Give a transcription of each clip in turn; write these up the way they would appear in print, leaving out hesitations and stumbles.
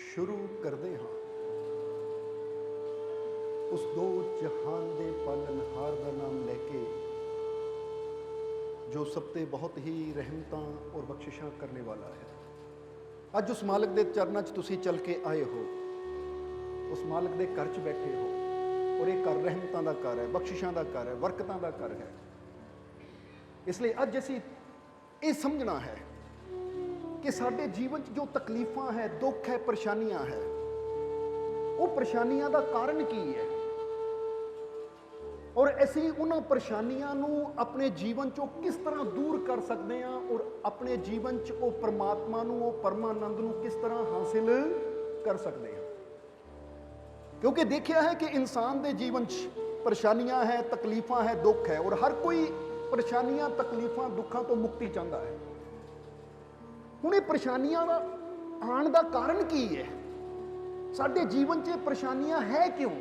शुरू करते हाँ उस दो जहान दे पालनहार का नाम लैके जो सब ते बहुत ही रहमतां और बख्शिशां करने वाला है। अज उस मालिक दे चरनां च तुसीं चल के आए हो, उस मालिक दे घर च बैठे हो और ये घर रहमतां दा घर है, बख्शिशां दा घर है, बरकतां दा घर है। इसलिए अज असीं ये समझना है कि साडे जीवन च जो तकलीफां है, दुख है, परेशानियां है, वो परेशानियां दा कारण की है और असीं उन्हां परेशानियां नूं अपने जीवन चों किस तरह दूर कर सकते हैं और अपने जीवन च वो परमात्मा नूं, वो परमानंद नूं किस तरह हासिल कर सकते हैं। क्योंकि देखिया है कि इंसान के जीवन च परेशानियां है, तकलीफां है, दुख है और हर कोई परेशानियां, तकलीफां, दुखों तो मुक्ति चाहता है। हुण ये परेशानियां दा आण दा कारण की है? साडे जीवन च परेशानियां है क्यों?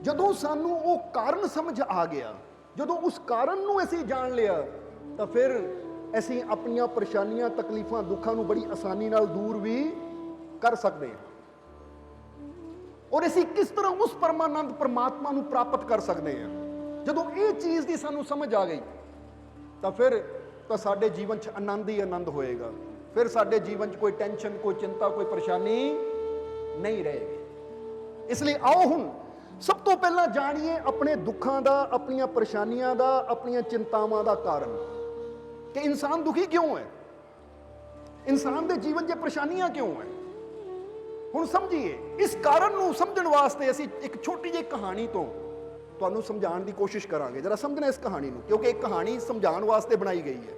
जदों सानू वो कारण समझ आ गया, जदों उस कारण नूं असीं जान लिया, तो फिर असीं अपनियां परेशानियां, तकलीफां, दुखां नूं बड़ी आसानी नाल दूर भी कर सकते हैं और असीं किस तरह उस परमानंद परमात्मा नूं प्राप्त कर सकते हैं। जदों ये चीज़ की सानू समझ आ गई तो फिर तो साडे जीवन च आनंद ही आनंद होएगा। फिर साडे जीवन च कोई टेंशन, कोई चिंता, कोई परेशानी नहीं रहेगी। इसलिए आओ हुण सब तो पहला जानिए अपने दुखों का, अपनियां परेशानियां का, अपनियां चिंतावां का कारण कि इंसान दुखी क्यों है, इंसान के जीवन च परेशानियां क्यों है। हुण समझिए, इस कारण नूं समझण वास्ते असीं एक छोटी जी कहानी तो तुहानूं समझाउण दी कोशिश करांगे। जरा समझना इस कहानी नूं, क्योंकि एक कहानी समझाउण वास्ते बनाई गई है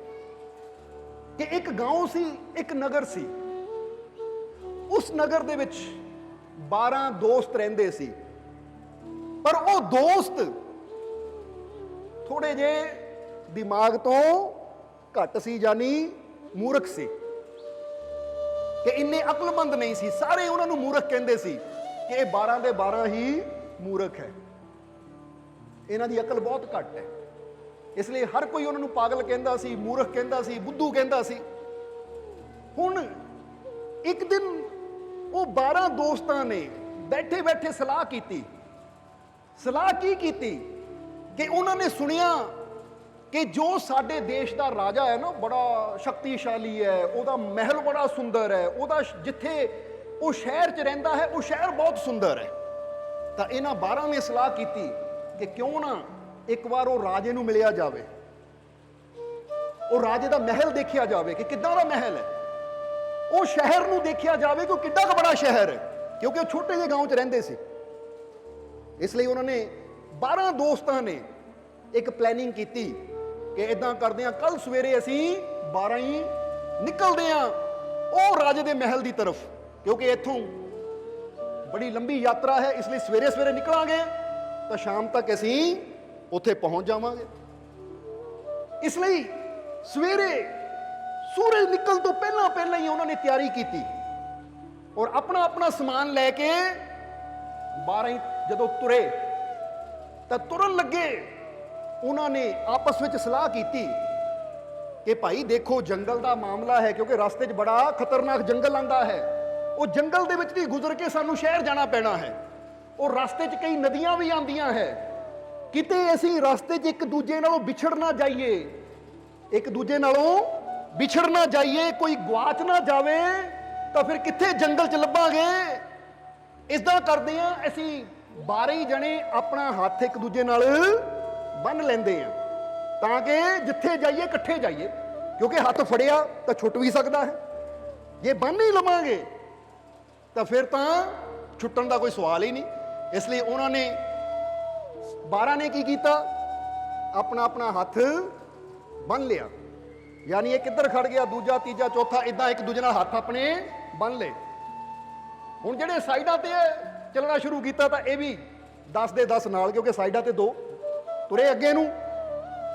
कि एक गांव सी, एक नगर सी। उस नगर दे विच 12 दोस्त रहिंदे सी, पर वो दोस्त थोड़े जे दिमाग तो घट सी, यानी मूर्ख सी कि इन्ने अकलमंद नहीं सी। सारे उन्होंने मूर्ख कहते सी कि ये 12 दे 12 ही मूर्ख है, इन्हां दी अकल बहुत घट है। इसलिए हर कोई उन्होंने पागल कहता सी, मूर्ख कहता सी, बुद्धू कहता सी। हुण एक दिन वो 12 दोस्तां ने बैठे बैठे सलाह की। सलाह की कि उन्होंने सुनिया कि जो साडे देश का राजा है ना, बड़ा शक्तिशाली है, उसका महल बड़ा सुंदर है, उसका जिथे वो शहर च रहिंदा है वो शहर बहुत सुंदर है। तो इन्हां 12 ने सलाह की कि क्यों ना एक बार वो राजे नूं मिलिया जावे, वो राजे का महल देखिया जावे कि किद्दां दा महल है, वो शहर नूं देखिया जावे कि वो किड्डा क बड़ा शहर है, क्योंकि वो छोटे जे गांव च रहिंदे सी। इसलिए उन्होंने 12 दोस्तों ने एक प्लैनिंग की कि इदां करदे हां, कल सवेरे असीं 12 ही निकलदे हां ओ राजे दे महल की तरफ, क्योंकि इत्थों बड़ी लंबी यात्रा है। इसलिए सवेरे सवेरे निकलांगे तो शाम तक असीं उत्थे पहुंच जावांगे। इसलिए सवेरे सूरज निकल तो पहला पहला ही उन्होंने तैयारी की और अपना अपना समान लैके 12 ही जदों तुरे तो तुरन लगे उन्होंने आपस में सलाह की कि भाई देखो जंगल का मामला है, क्योंकि रास्ते बड़ा खतरनाक जंगल आंदा है, वो जंगल दे विच भी गुजर के सानू शहर जाना पैना है और रास्ते च कई नदियां भी आंदियां है। किते असीं रास्ते च एक दूजे नालों बिछड़ ना जाइए, एक दूजे नालों बिछड़ ना जाइए, कोई गवाच ना जावे, तो फिर कित्थे जंगल च लभांगे। इसदा करदे हां असीं 12 ही जने अपना हाथ एक दूजे नाल बन लेंदे हां ताकि जिथे जाइए इकट्ठे जाइए, क्योंकि हाथ फड़िया तो छुट भी सकता है, जे बन नहीं लवांगे तो फिर तो छुट्टन का कोई सवाल ही नहीं। इसलिए उन्होंने 12 ने की कीता, अपना अपना हाथ बन लिया, यानी एक इधर खड़ गया, दूजा, तीजा, चौथा, इदा एक दूजे नाल हाथ अपने बन ले। हुण जिहड़े साइडां ते चलना शुरू किया तो यह भी 10 दे 10 नाल, क्योंकि साइडां ते 2 तुरे अगे नूं,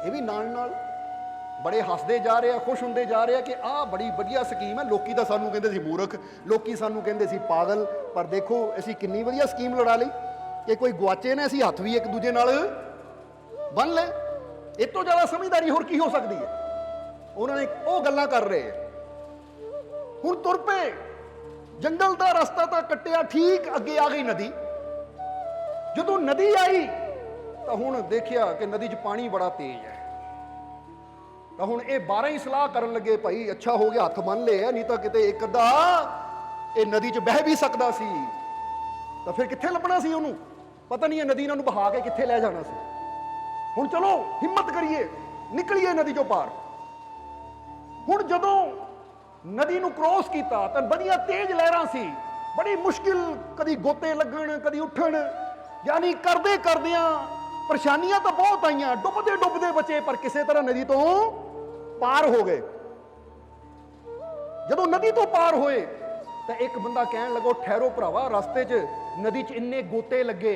ये भी नाल नाल बड़े हसदे जा रहे हैं, खुश होंदे जा रहे हैं कि आह बड़ी वधिया स्कीम है। लोकी तो सानू कहंदे सी मूर्ख, लोकी सानू कहंदे सी पागल, पर देखो असीं कितनी वधिया स्कीम लड़ा लई कि कोई गुआचे ने असीं हथ भी एक दूजे नाल बन ले। इस तो ज़्यादा समझदारी होर की हो सकती है। उन्होंने वो गल्लां कर रहे हुण तुर पे ਜੰਗਲ ਦਾ ਰਸਤਾ ਤਾਂ ਕੱਟਿਆ, ਠੀਕ ਅੱਗੇ ਆ ਗਈ ਨਦੀ। ਜਦੋਂ ਨਦੀ ਆਈ ਤਾਂ ਹੁਣ ਦੇਖਿਆ ਕਿ ਨਦੀ 'ਚ ਪਾਣੀ ਬੜਾ ਤੇਜ਼ ਹੈ। ਤਾਂ ਹੁਣ ਇਹ 12 ਹੀ ਸਲਾਹ ਕਰਨ ਲੱਗੇ, ਭਾਈ ਅੱਛਾ ਹੋ ਗਿਆ ਹੱਥ ਬੰਨ ਲਏ, ਨਹੀਂ ਤਾਂ ਕਿਤੇ ਇੱਕ ਅੱਧਾ ਇਹ ਨਦੀ 'ਚ ਬਹਿ ਵੀ ਸਕਦਾ ਸੀ। ਤਾਂ ਫਿਰ ਕਿੱਥੇ ਲੱਭਣਾ ਸੀ ਉਹਨੂੰ, ਪਤਾ ਨਹੀਂ ਇਹ ਨਦੀ ਇਹਨਾਂ ਨੂੰ ਬਹਾ ਕੇ ਕਿੱਥੇ ਲੈ ਜਾਣਾ ਸੀ। ਹੁਣ ਚਲੋ ਹਿੰਮਤ ਕਰੀਏ, ਨਿਕਲੀਏ ਨਦੀ 'ਚੋਂ ਪਾਰ। ਹੁਣ ਜਦੋਂ ਨਦੀ ਨੂੰ ਕ੍ਰੋਸ ਕੀਤਾ ਤਾਂ ਬੜੀਆਂ ਤੇਜ਼ ਲਹਿਰਾਂ ਸੀ, ਬੜੀ ਮੁਸ਼ਕਿਲ, ਕਦੀ ਗੋਤੇ ਲੱਗਣ ਕਦੀ ਉੱਠਣ, ਯਾਨੀ ਕਰਦੇ ਕਰਦਿਆਂ ਪਰੇਸ਼ਾਨੀਆਂ ਤਾਂ ਬਹੁਤ ਆਈਆਂ, ਡੁੱਬਦੇ ਡੁੱਬਦੇ ਬਚੇ ਪਰ ਕਿਸੇ ਤਰ੍ਹਾਂ ਨਦੀ ਤੋਂ ਪਾਰ ਹੋ ਗਏ। ਜਦੋਂ ਨਦੀ ਤੋਂ ਪਾਰ ਹੋਏ ਤਾਂ ਇੱਕ ਬੰਦਾ ਕਹਿਣ ਲੱਗੋ, ਠਹਿਰੋ ਭਰਾਵਾ, ਰਸਤੇ 'ਚ ਨਦੀ 'ਚ ਇੰਨੇ ਗੋਤੇ ਲੱਗੇ,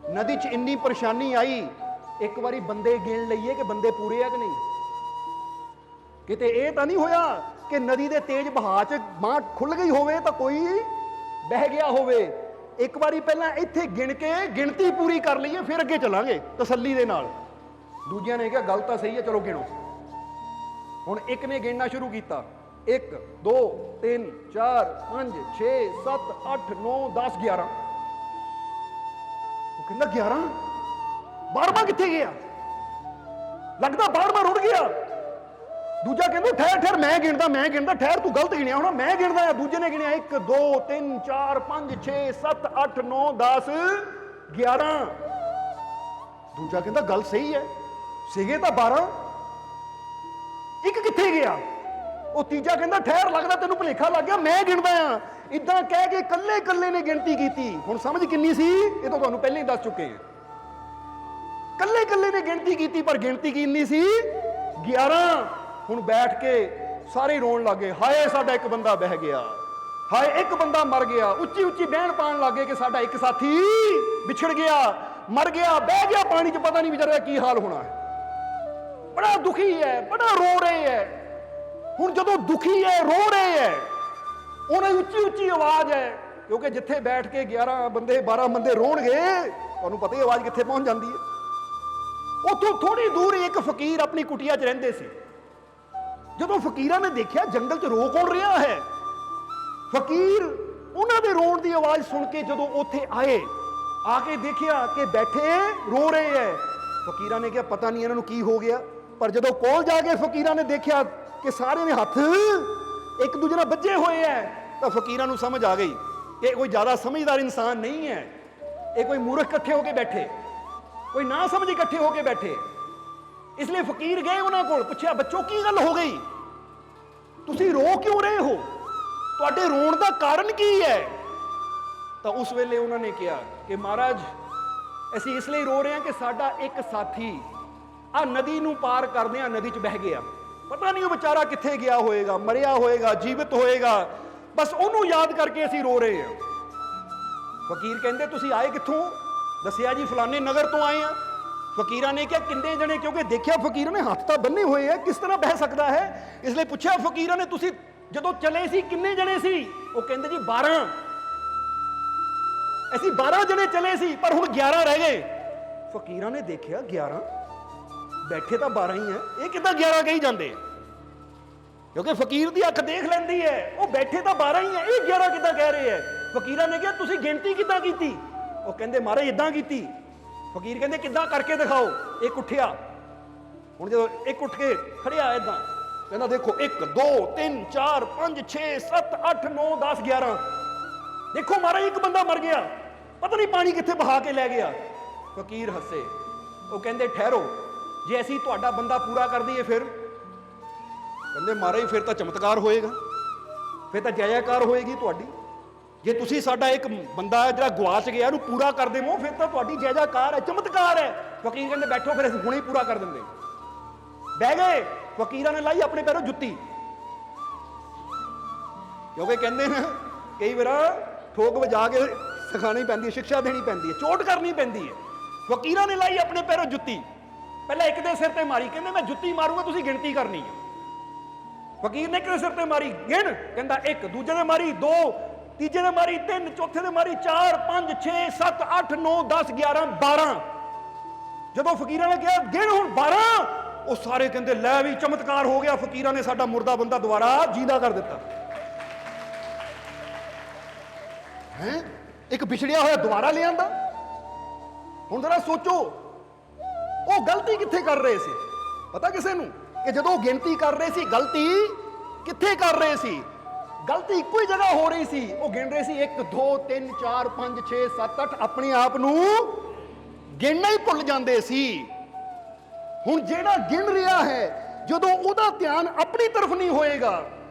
ਨਦੀ 'ਚ ਇੰਨੀ ਪਰੇਸ਼ਾਨੀ ਆਈ, ਇੱਕ ਵਾਰੀ ਬੰਦੇ ਗਿਣ ਲਈਏ ਕਿ ਬੰਦੇ ਪੂਰੇ ਆ ਕਿ ਨਹੀਂ। ਕਿਤੇ ਇਹ ਤਾਂ ਨਹੀਂ ਹੋਇਆ ਕਿ ਨਦੀ ਦੇ ਤੇਜ਼ ਬਹਾਅ 'ਚ ਬਾਂਹ ਖੁੱਲ ਗਈ ਹੋਵੇ ਤਾਂ ਕੋਈ ਬਹਿ ਗਿਆ ਹੋਵੇ। ਇੱਕ ਵਾਰੀ ਪਹਿਲਾਂ ਇੱਥੇ ਗਿਣ ਕੇ ਗਿਣਤੀ ਪੂਰੀ ਕਰ ਲਈਏ, ਫਿਰ ਅੱਗੇ ਚੱਲਾਂਗੇ ਤਸੱਲੀ ਦੇ ਨਾਲ। ਦੂਜਿਆਂ ਨੇ ਕਿਹਾ ਗੱਲ ਤਾਂ ਸਹੀ ਹੈ, ਚਲੋ ਗਿਣੋ। ਹੁਣ ਇੱਕ ਨੇ ਗਿਣਨਾ ਸ਼ੁਰੂ ਕੀਤਾ, 1 2 3 4 5 6 7 8 9 10 11। ਉਹ ਕਹਿੰਦਾ 11, 12ਵਾਂ ਕਿੱਥੇ ਗਿਆ, ਲੱਗਦਾ 12ਵਾਂ ਰੁੜ ਗਿਆ। ਦੂਜਾ ਕਹਿੰਦਾ ਠਹਿਰ ਠਹਿਰ, ਮੈਂ ਗਿਣਦਾ, ਠਹਿਰ ਤੂੰ ਗਲਤ ਗਿਣਿਆ ਹੋਣਾ, ਮੈਂ ਗਿਣਦਾ। ਦੂਜੇ ਨੇ ਗਿਣਿਆ 1 2 3 4 5 6 7 8 9 10 11। ਦੂਜਾ ਕਹਿੰਦਾ ਗੱਲ ਸਹੀ ਹੈ, ਸੀਗੇ ਤਾਂ 12, ਇੱਕ ਕਿੱਥੇ ਗਿਆ। ਉਹ ਤੀਜਾ ਕਹਿੰਦਾ ਠਹਿਰ, ਲੱਗਦਾ ਤੈਨੂੰ ਭੁਲੇਖਾ ਲੱਗ ਗਿਆ, ਮੈਂ ਗਿਣਦਾ ਆ। ਇਦਾਂ ਕਹਿ ਕੇ ਕੱਲੇ ਕੱਲੇ ਨੇ ਗਿਣਤੀ ਕੀਤੀ। ਹੁਣ ਸਮਝ ਕਿੰਨੀ ਸੀ ਇਹ ਤਾਂ ਤੁਹਾਨੂੰ ਪਹਿਲਾਂ ਹੀ ਦੱਸ ਚੁੱਕੇ ਹਾਂ। ਕੱਲੇ ਕੱਲੇ ਨੇ ਗਿਣਤੀ ਕੀਤੀ ਪਰ ਗਿਣਤੀ ਕਿੰਨੀ ਸੀ, 11। ਹੁਣ ਬੈਠ ਕੇ ਸਾਰੇ ਰੋਣ ਲੱਗੇ, ਹਾਏ ਸਾਡਾ ਇੱਕ ਬੰਦਾ ਬਹਿ ਗਿਆ, ਹਾਏ ਇੱਕ ਬੰਦਾ ਮਰ ਗਿਆ। ਉੱਚੀ ਉੱਚੀ ਬਹਿਣ ਪਾਣ ਲੱਗੇ ਕਿ ਸਾਡਾ ਇੱਕ ਸਾਥੀ ਵਿਛੜ ਗਿਆ, ਮਰ ਗਿਆ, ਬਹਿ ਗਿਆ ਪਾਣੀ 'ਚ, ਪਤਾ ਨਹੀਂ ਵਿਚਾਰਾ ਕੀ ਹਾਲ ਹੋਣਾ ਹੈ। ਬੜਾ ਦੁਖੀ ਹੈ, ਬੜਾ ਰੋ ਰਹੇ ਹੈ। ਹੁਣ ਜਦੋਂ ਦੁਖੀ ਹੈ, ਰੋ ਰਹੇ ਹੈ, ਉਹਨਾਂ ਦੀ ਉੱਚੀ ਉੱਚੀ ਆਵਾਜ਼ ਹੈ, ਕਿਉਂਕਿ ਜਿੱਥੇ ਬੈਠ ਕੇ 11 ਬੰਦੇ 12 ਬੰਦੇ ਰੋਣਗੇ, ਤੁਹਾਨੂੰ ਪਤਾ ਹੀ ਆਵਾਜ਼ ਕਿੱਥੇ ਪਹੁੰਚ ਜਾਂਦੀ ਹੈ। ਉੱਥੋਂ ਥੋੜੀ ਦੂਰ ਇੱਕ ਫਕੀਰ ਆਪਣੀ ਕੁਟੀਆ 'ਚ ਰਹਿੰਦੇ ਸੀ। ਜਦੋਂ ਫਕੀਰਾਂ ਨੇ ਦੇਖਿਆ ਜੰਗਲ 'ਚ ਰੋ ਕੌਣ ਰਿਹਾ ਹੈ, ਫਕੀਰ ਉਹਨਾਂ ਦੇ ਰੋਣ ਦੀ ਆਵਾਜ਼ ਸੁਣ ਕੇ ਜਦੋਂ ਉੱਥੇ ਆਏ, ਆ ਕੇ ਦੇਖਿਆ ਕਿ ਬੈਠੇ ਰੋ ਰਹੇ ਹੈ। ਫਕੀਰਾਂ ਨੇ ਕਿਹਾ ਪਤਾ ਨਹੀਂ ਇਹਨਾਂ ਨੂੰ ਕੀ ਹੋ ਗਿਆ। ਪਰ ਜਦੋਂ ਕੋਲ ਜਾ ਕੇ ਫਕੀਰਾਂ ਨੇ ਦੇਖਿਆ ਕਿ ਸਾਰੇ ਨੇ ਹੱਥ ਇੱਕ ਦੂਜੇ ਨਾਲ ਬੱਝੇ ਹੋਏ ਹੈ, ਤਾਂ ਫਕੀਰਾਂ ਨੂੰ ਸਮਝ ਆ ਗਈ ਕਿ ਕੋਈ ਜ਼ਿਆਦਾ ਸਮਝਦਾਰ ਇਨਸਾਨ ਨਹੀਂ ਹੈ, ਇਹ ਕੋਈ ਮੂਰਖ ਇਕੱਠੇ ਹੋ ਕੇ ਬੈਠੇ, ਕੋਈ ਨਾ ਸਮਝ ਇਕੱਠੇ ਹੋ ਕੇ ਬੈਠੇ। ਇਸ ਲਈ ਫਕੀਰ ਗਏ ਉਹਨਾਂ ਕੋਲ, ਪੁੱਛਿਆ ਬੱਚੋ ਕੀ ਗੱਲ ਹੋ ਗਈ, ਤੁਸੀਂ ਰੋ ਕਿਉਂ ਰਹੇ ਹੋ, ਤੁਹਾਡੇ ਰੋਣ ਦਾ ਕਾਰਨ ਕੀ ਹੈ। ਤਾਂ ਉਸ ਵੇਲੇ ਉਹਨਾਂ ਨੇ ਕਿਹਾ ਕਿ ਮਹਾਰਾਜ ਅਸੀਂ ਇਸ ਲਈ ਰੋ ਰਹੇ ਹਾਂ ਕਿ ਸਾਡਾ ਇੱਕ ਸਾਥੀ ਆ ਨਦੀ ਨੂੰ ਪਾਰ ਕਰਦਿਆਂ ਨਦੀ 'ਚ ਬਹਿ ਗਿਆ, ਪਤਾ ਨਹੀਂ ਉਹ ਵਿਚਾਰਾ ਕਿੱਥੇ ਗਿਆ ਹੋਏਗਾ, ਮਰਿਆ ਹੋਏਗਾ, ਜੀਵਤ ਹੋਏਗਾ, ਬਸ ਉਹਨੂੰ ਯਾਦ ਕਰਕੇ ਅਸੀਂ ਰੋ ਰਹੇ ਹਾਂ। ਫਕੀਰ ਕਹਿੰਦੇ ਤੁਸੀਂ ਆਏ ਕਿੱਥੋਂ, ਦੱਸਿਆ ਜੀ ਫਲਾਣੇ ਨਗਰ ਤੋਂ ਆਏ ਆ। ਫਕੀਰਾਂ ਨੇ ਕਿਹਾ ਕਿੰਨੇ ਜਣੇ, ਕਿਉਂਕਿ ਦੇਖਿਆ ਫਕੀਰਾਂ ਨੇ ਹੱਥ ਤਾਂ ਬੰਨੇ ਹੋਏ ਆ, ਕਿਸ ਤਰ੍ਹਾਂ ਬਹਿ ਸਕਦਾ ਹੈ। ਇਸ ਲਈ ਪੁੱਛਿਆ ਫਕੀਰਾਂ ਨੇ ਤੁਸੀਂ ਜਦੋਂ ਚਲੇ ਸੀ ਕਿੰਨੇ ਜਣੇ ਸੀ। ਉਹ ਕਹਿੰਦੇ ਜੀ 12, ਅਸੀਂ 12 ਜਣੇ ਚਲੇ ਸੀ ਪਰ ਹੁਣ 11 ਰਹਿ ਗਏ। ਫਕੀਰਾਂ ਨੇ ਦੇਖਿਆ 11, ਬੈਠੇ ਤਾਂ 12 ਹੀ ਹੈ, ਇਹ ਕਿੱਦਾਂ 11 ਕਹੀ ਜਾਂਦੇ, ਕਿਉਂਕਿ ਫਕੀਰ ਦੀ ਅੱਖ ਦੇਖ ਲੈਂਦੀ ਹੈ, ਉਹ ਬੈਠੇ ਤਾਂ 12 ਹੀ ਹੈ, ਇਹ 11 ਕਿੱਦਾਂ ਕਹਿ ਰਹੇ ਹੈ। ਫਕੀਰਾਂ ਨੇ ਕਿਹਾ ਤੁਸੀਂ ਗਿਣਤੀ ਕਿੱਦਾਂ ਕੀਤੀ। ਉਹ ਕਹਿੰਦੇ ਮਹਾਰਾਜ ਇਦਾਂ ਕੀਤੀ। ਫਕੀਰ ਕਹਿੰਦੇ ਕਿੱਦਾਂ ਕਰਕੇ ਦਿਖਾਓ। ਇੱਕ ਉੱਠਿਆ, ਹੁਣ ਜਦੋਂ ਇੱਕ ਉੱਠ ਕੇ ਖੜਿਆ ਇਦਾਂ, ਕਹਿੰਦਾ ਦੇਖੋ 1 2 3 4 5 6 7 8 9 10 11, ਦੇਖੋ ਮਹਾਰਾਜ ਇੱਕ ਬੰਦਾ ਮਰ ਗਿਆ, ਪਤਾ ਨਹੀਂ ਪਾਣੀ ਕਿੱਥੇ ਬਹਾ ਕੇ ਲੈ ਗਿਆ। ਫਕੀਰ ਹੱਸੇ, ਉਹ ਕਹਿੰਦੇ ਠਹਿਰੋ, ਜੇ ਅਸੀਂ ਤੁਹਾਡਾ ਬੰਦਾ ਪੂਰਾ ਕਰ ਦਈਏ ਫਿਰ। ਕਹਿੰਦੇ ਮਹਾਰਾਜ ਫਿਰ ਤਾਂ ਚਮਤਕਾਰ ਹੋਏਗਾ, ਫਿਰ ਤਾਂ ਜੈ ਜੈਕਾਰ ਹੋਏਗੀ ਤੁਹਾਡੀ। ਜੇ ਤੁਸੀਂ ਸਾਡਾ ਇੱਕ ਬੰਦਾ ਜਿਹੜਾ ਗਵਾਚ ਗਿਆ ਉਹਨੂੰ ਪੂਰਾ ਕਰ ਦੇਵੋ, ਫਿਰ ਤਾਂ ਤੁਹਾਡੀ ਜੈ ਜੈਕਾਰ ਹੈ, ਚਮਤਕਾਰ ਹੈ। ਫਕੀਰ ਕਹਿੰਦੇ ਬੈਠੋ, ਫਿਰ ਅਸੀਂ ਹੁਣੇ ਹੀ ਪੂਰਾ ਕਰ ਦਿੰਦੇ। ਬਹਿ ਗਏ। ਫਕੀਰਾਂ ਨੇ ਲਾਈ ਆਪਣੇ ਪੈਰੋਂ ਜੁੱਤੀ, ਕਿਉਂਕਿ ਕਹਿੰਦੇ ਨੇ ਕਈ ਵਾਰ ਠੋਕ ਵਜਾ ਕੇ ਸਿਖਾਣੀ ਪੈਂਦੀ ਹੈ, ਸਿੱਖਿਆ ਦੇਣੀ ਪੈਂਦੀ ਹੈ, ਚੋਟ ਕਰਨੀ ਪੈਂਦੀ ਹੈ। ਫਕੀਰਾਂ ਨੇ ਲਾਈ ਆਪਣੇ ਪੈਰੋਂ ਜੁੱਤੀ, ਪਹਿਲਾਂ ਇੱਕ ਦੇ ਸਿਰ ਤੇ ਮਾਰੀ, ਕਹਿੰਦੇ ਮੈਂ ਜੁੱਤੀ ਮਾਰੂੰਗਾ, ਤੁਸੀਂ ਗਿਣਤੀ ਕਰਨੀ ਹੈ। ਫਕੀਰ ਨੇ ਇੱਕ ਦੇ ਸਿਰ ਤੇ ਮਾਰੀ, ਗਿਣ, ਕਹਿੰਦਾ 1, ਦੂਜੇ ਨੇ ਮਾਰੀ 2, ਤੀਜੇ ਨੇ ਮਾਰੀ 3, ਚੌਥੇ ਨੇ ਮਾਰੀ 4 5 6 7 8 9 10 11 12। ਜਦੋਂ ਫਕੀਰਾਂ ਨੇ ਕਿਹਾ ਗਿਣ ਹੁਣ 12, ਉਹ ਸਾਰੇ ਕਹਿੰਦੇ ਲੈ ਵੀ ਚਮਤਕਾਰ ਹੋ ਗਿਆ, ਫਕੀਰਾਂ ਨੇ ਸਾਡਾ ਮੁਰਦਾ ਬੰਦਾ ਦੁਬਾਰਾ ਜੀਂਦਾ ਕਰ ਦਿੱਤਾ। ਹੈ ਇੱਕ ਵਿਛੜਿਆ ਹੋਇਆ ਦੁਬਾਰਾ ਲਿਆਂਦਾ। ਹੁਣ ਜਰਾ ਸੋਚੋ ਉਹ ਗਲਤੀ ਕਿੱਥੇ ਕਰ ਰਹੇ ਸੀ? ਪਤਾ ਕਿਸੇ ਨੂੰ ਕਿ ਜਦੋਂ ਉਹ ਗਿਣਤੀ ਕਰ ਰਹੇ ਸੀ ਗਲਤੀ ਕਿੱਥੇ ਕਰ ਰਹੇ ਸੀ? ਗਲਤੀ ਇੱਕੋ ਹੀ ਜਗ੍ਹਾ ਹੋ ਰਹੀ ਸੀ। ਉਹ ਗਿਣ ਰਹੇ ਸੀ 1 2 3 4 5 6 7 8, ਆਪਣੇ ਆਪ ਨੂੰ ਗਿਣਨਾ ਹੀ ਭੁੱਲ ਜਾਂਦੇ ਸੀ। ਹੁਣ ਜਿਹੜਾ ਗਿਣ ਰਿਹਾ ਹੈ, ਜਦੋਂ ਉਹਦਾ ਧਿਆਨ ਆਪਣੀ ਤਰਫ ਨਹੀਂ ਹੋਏਗਾ,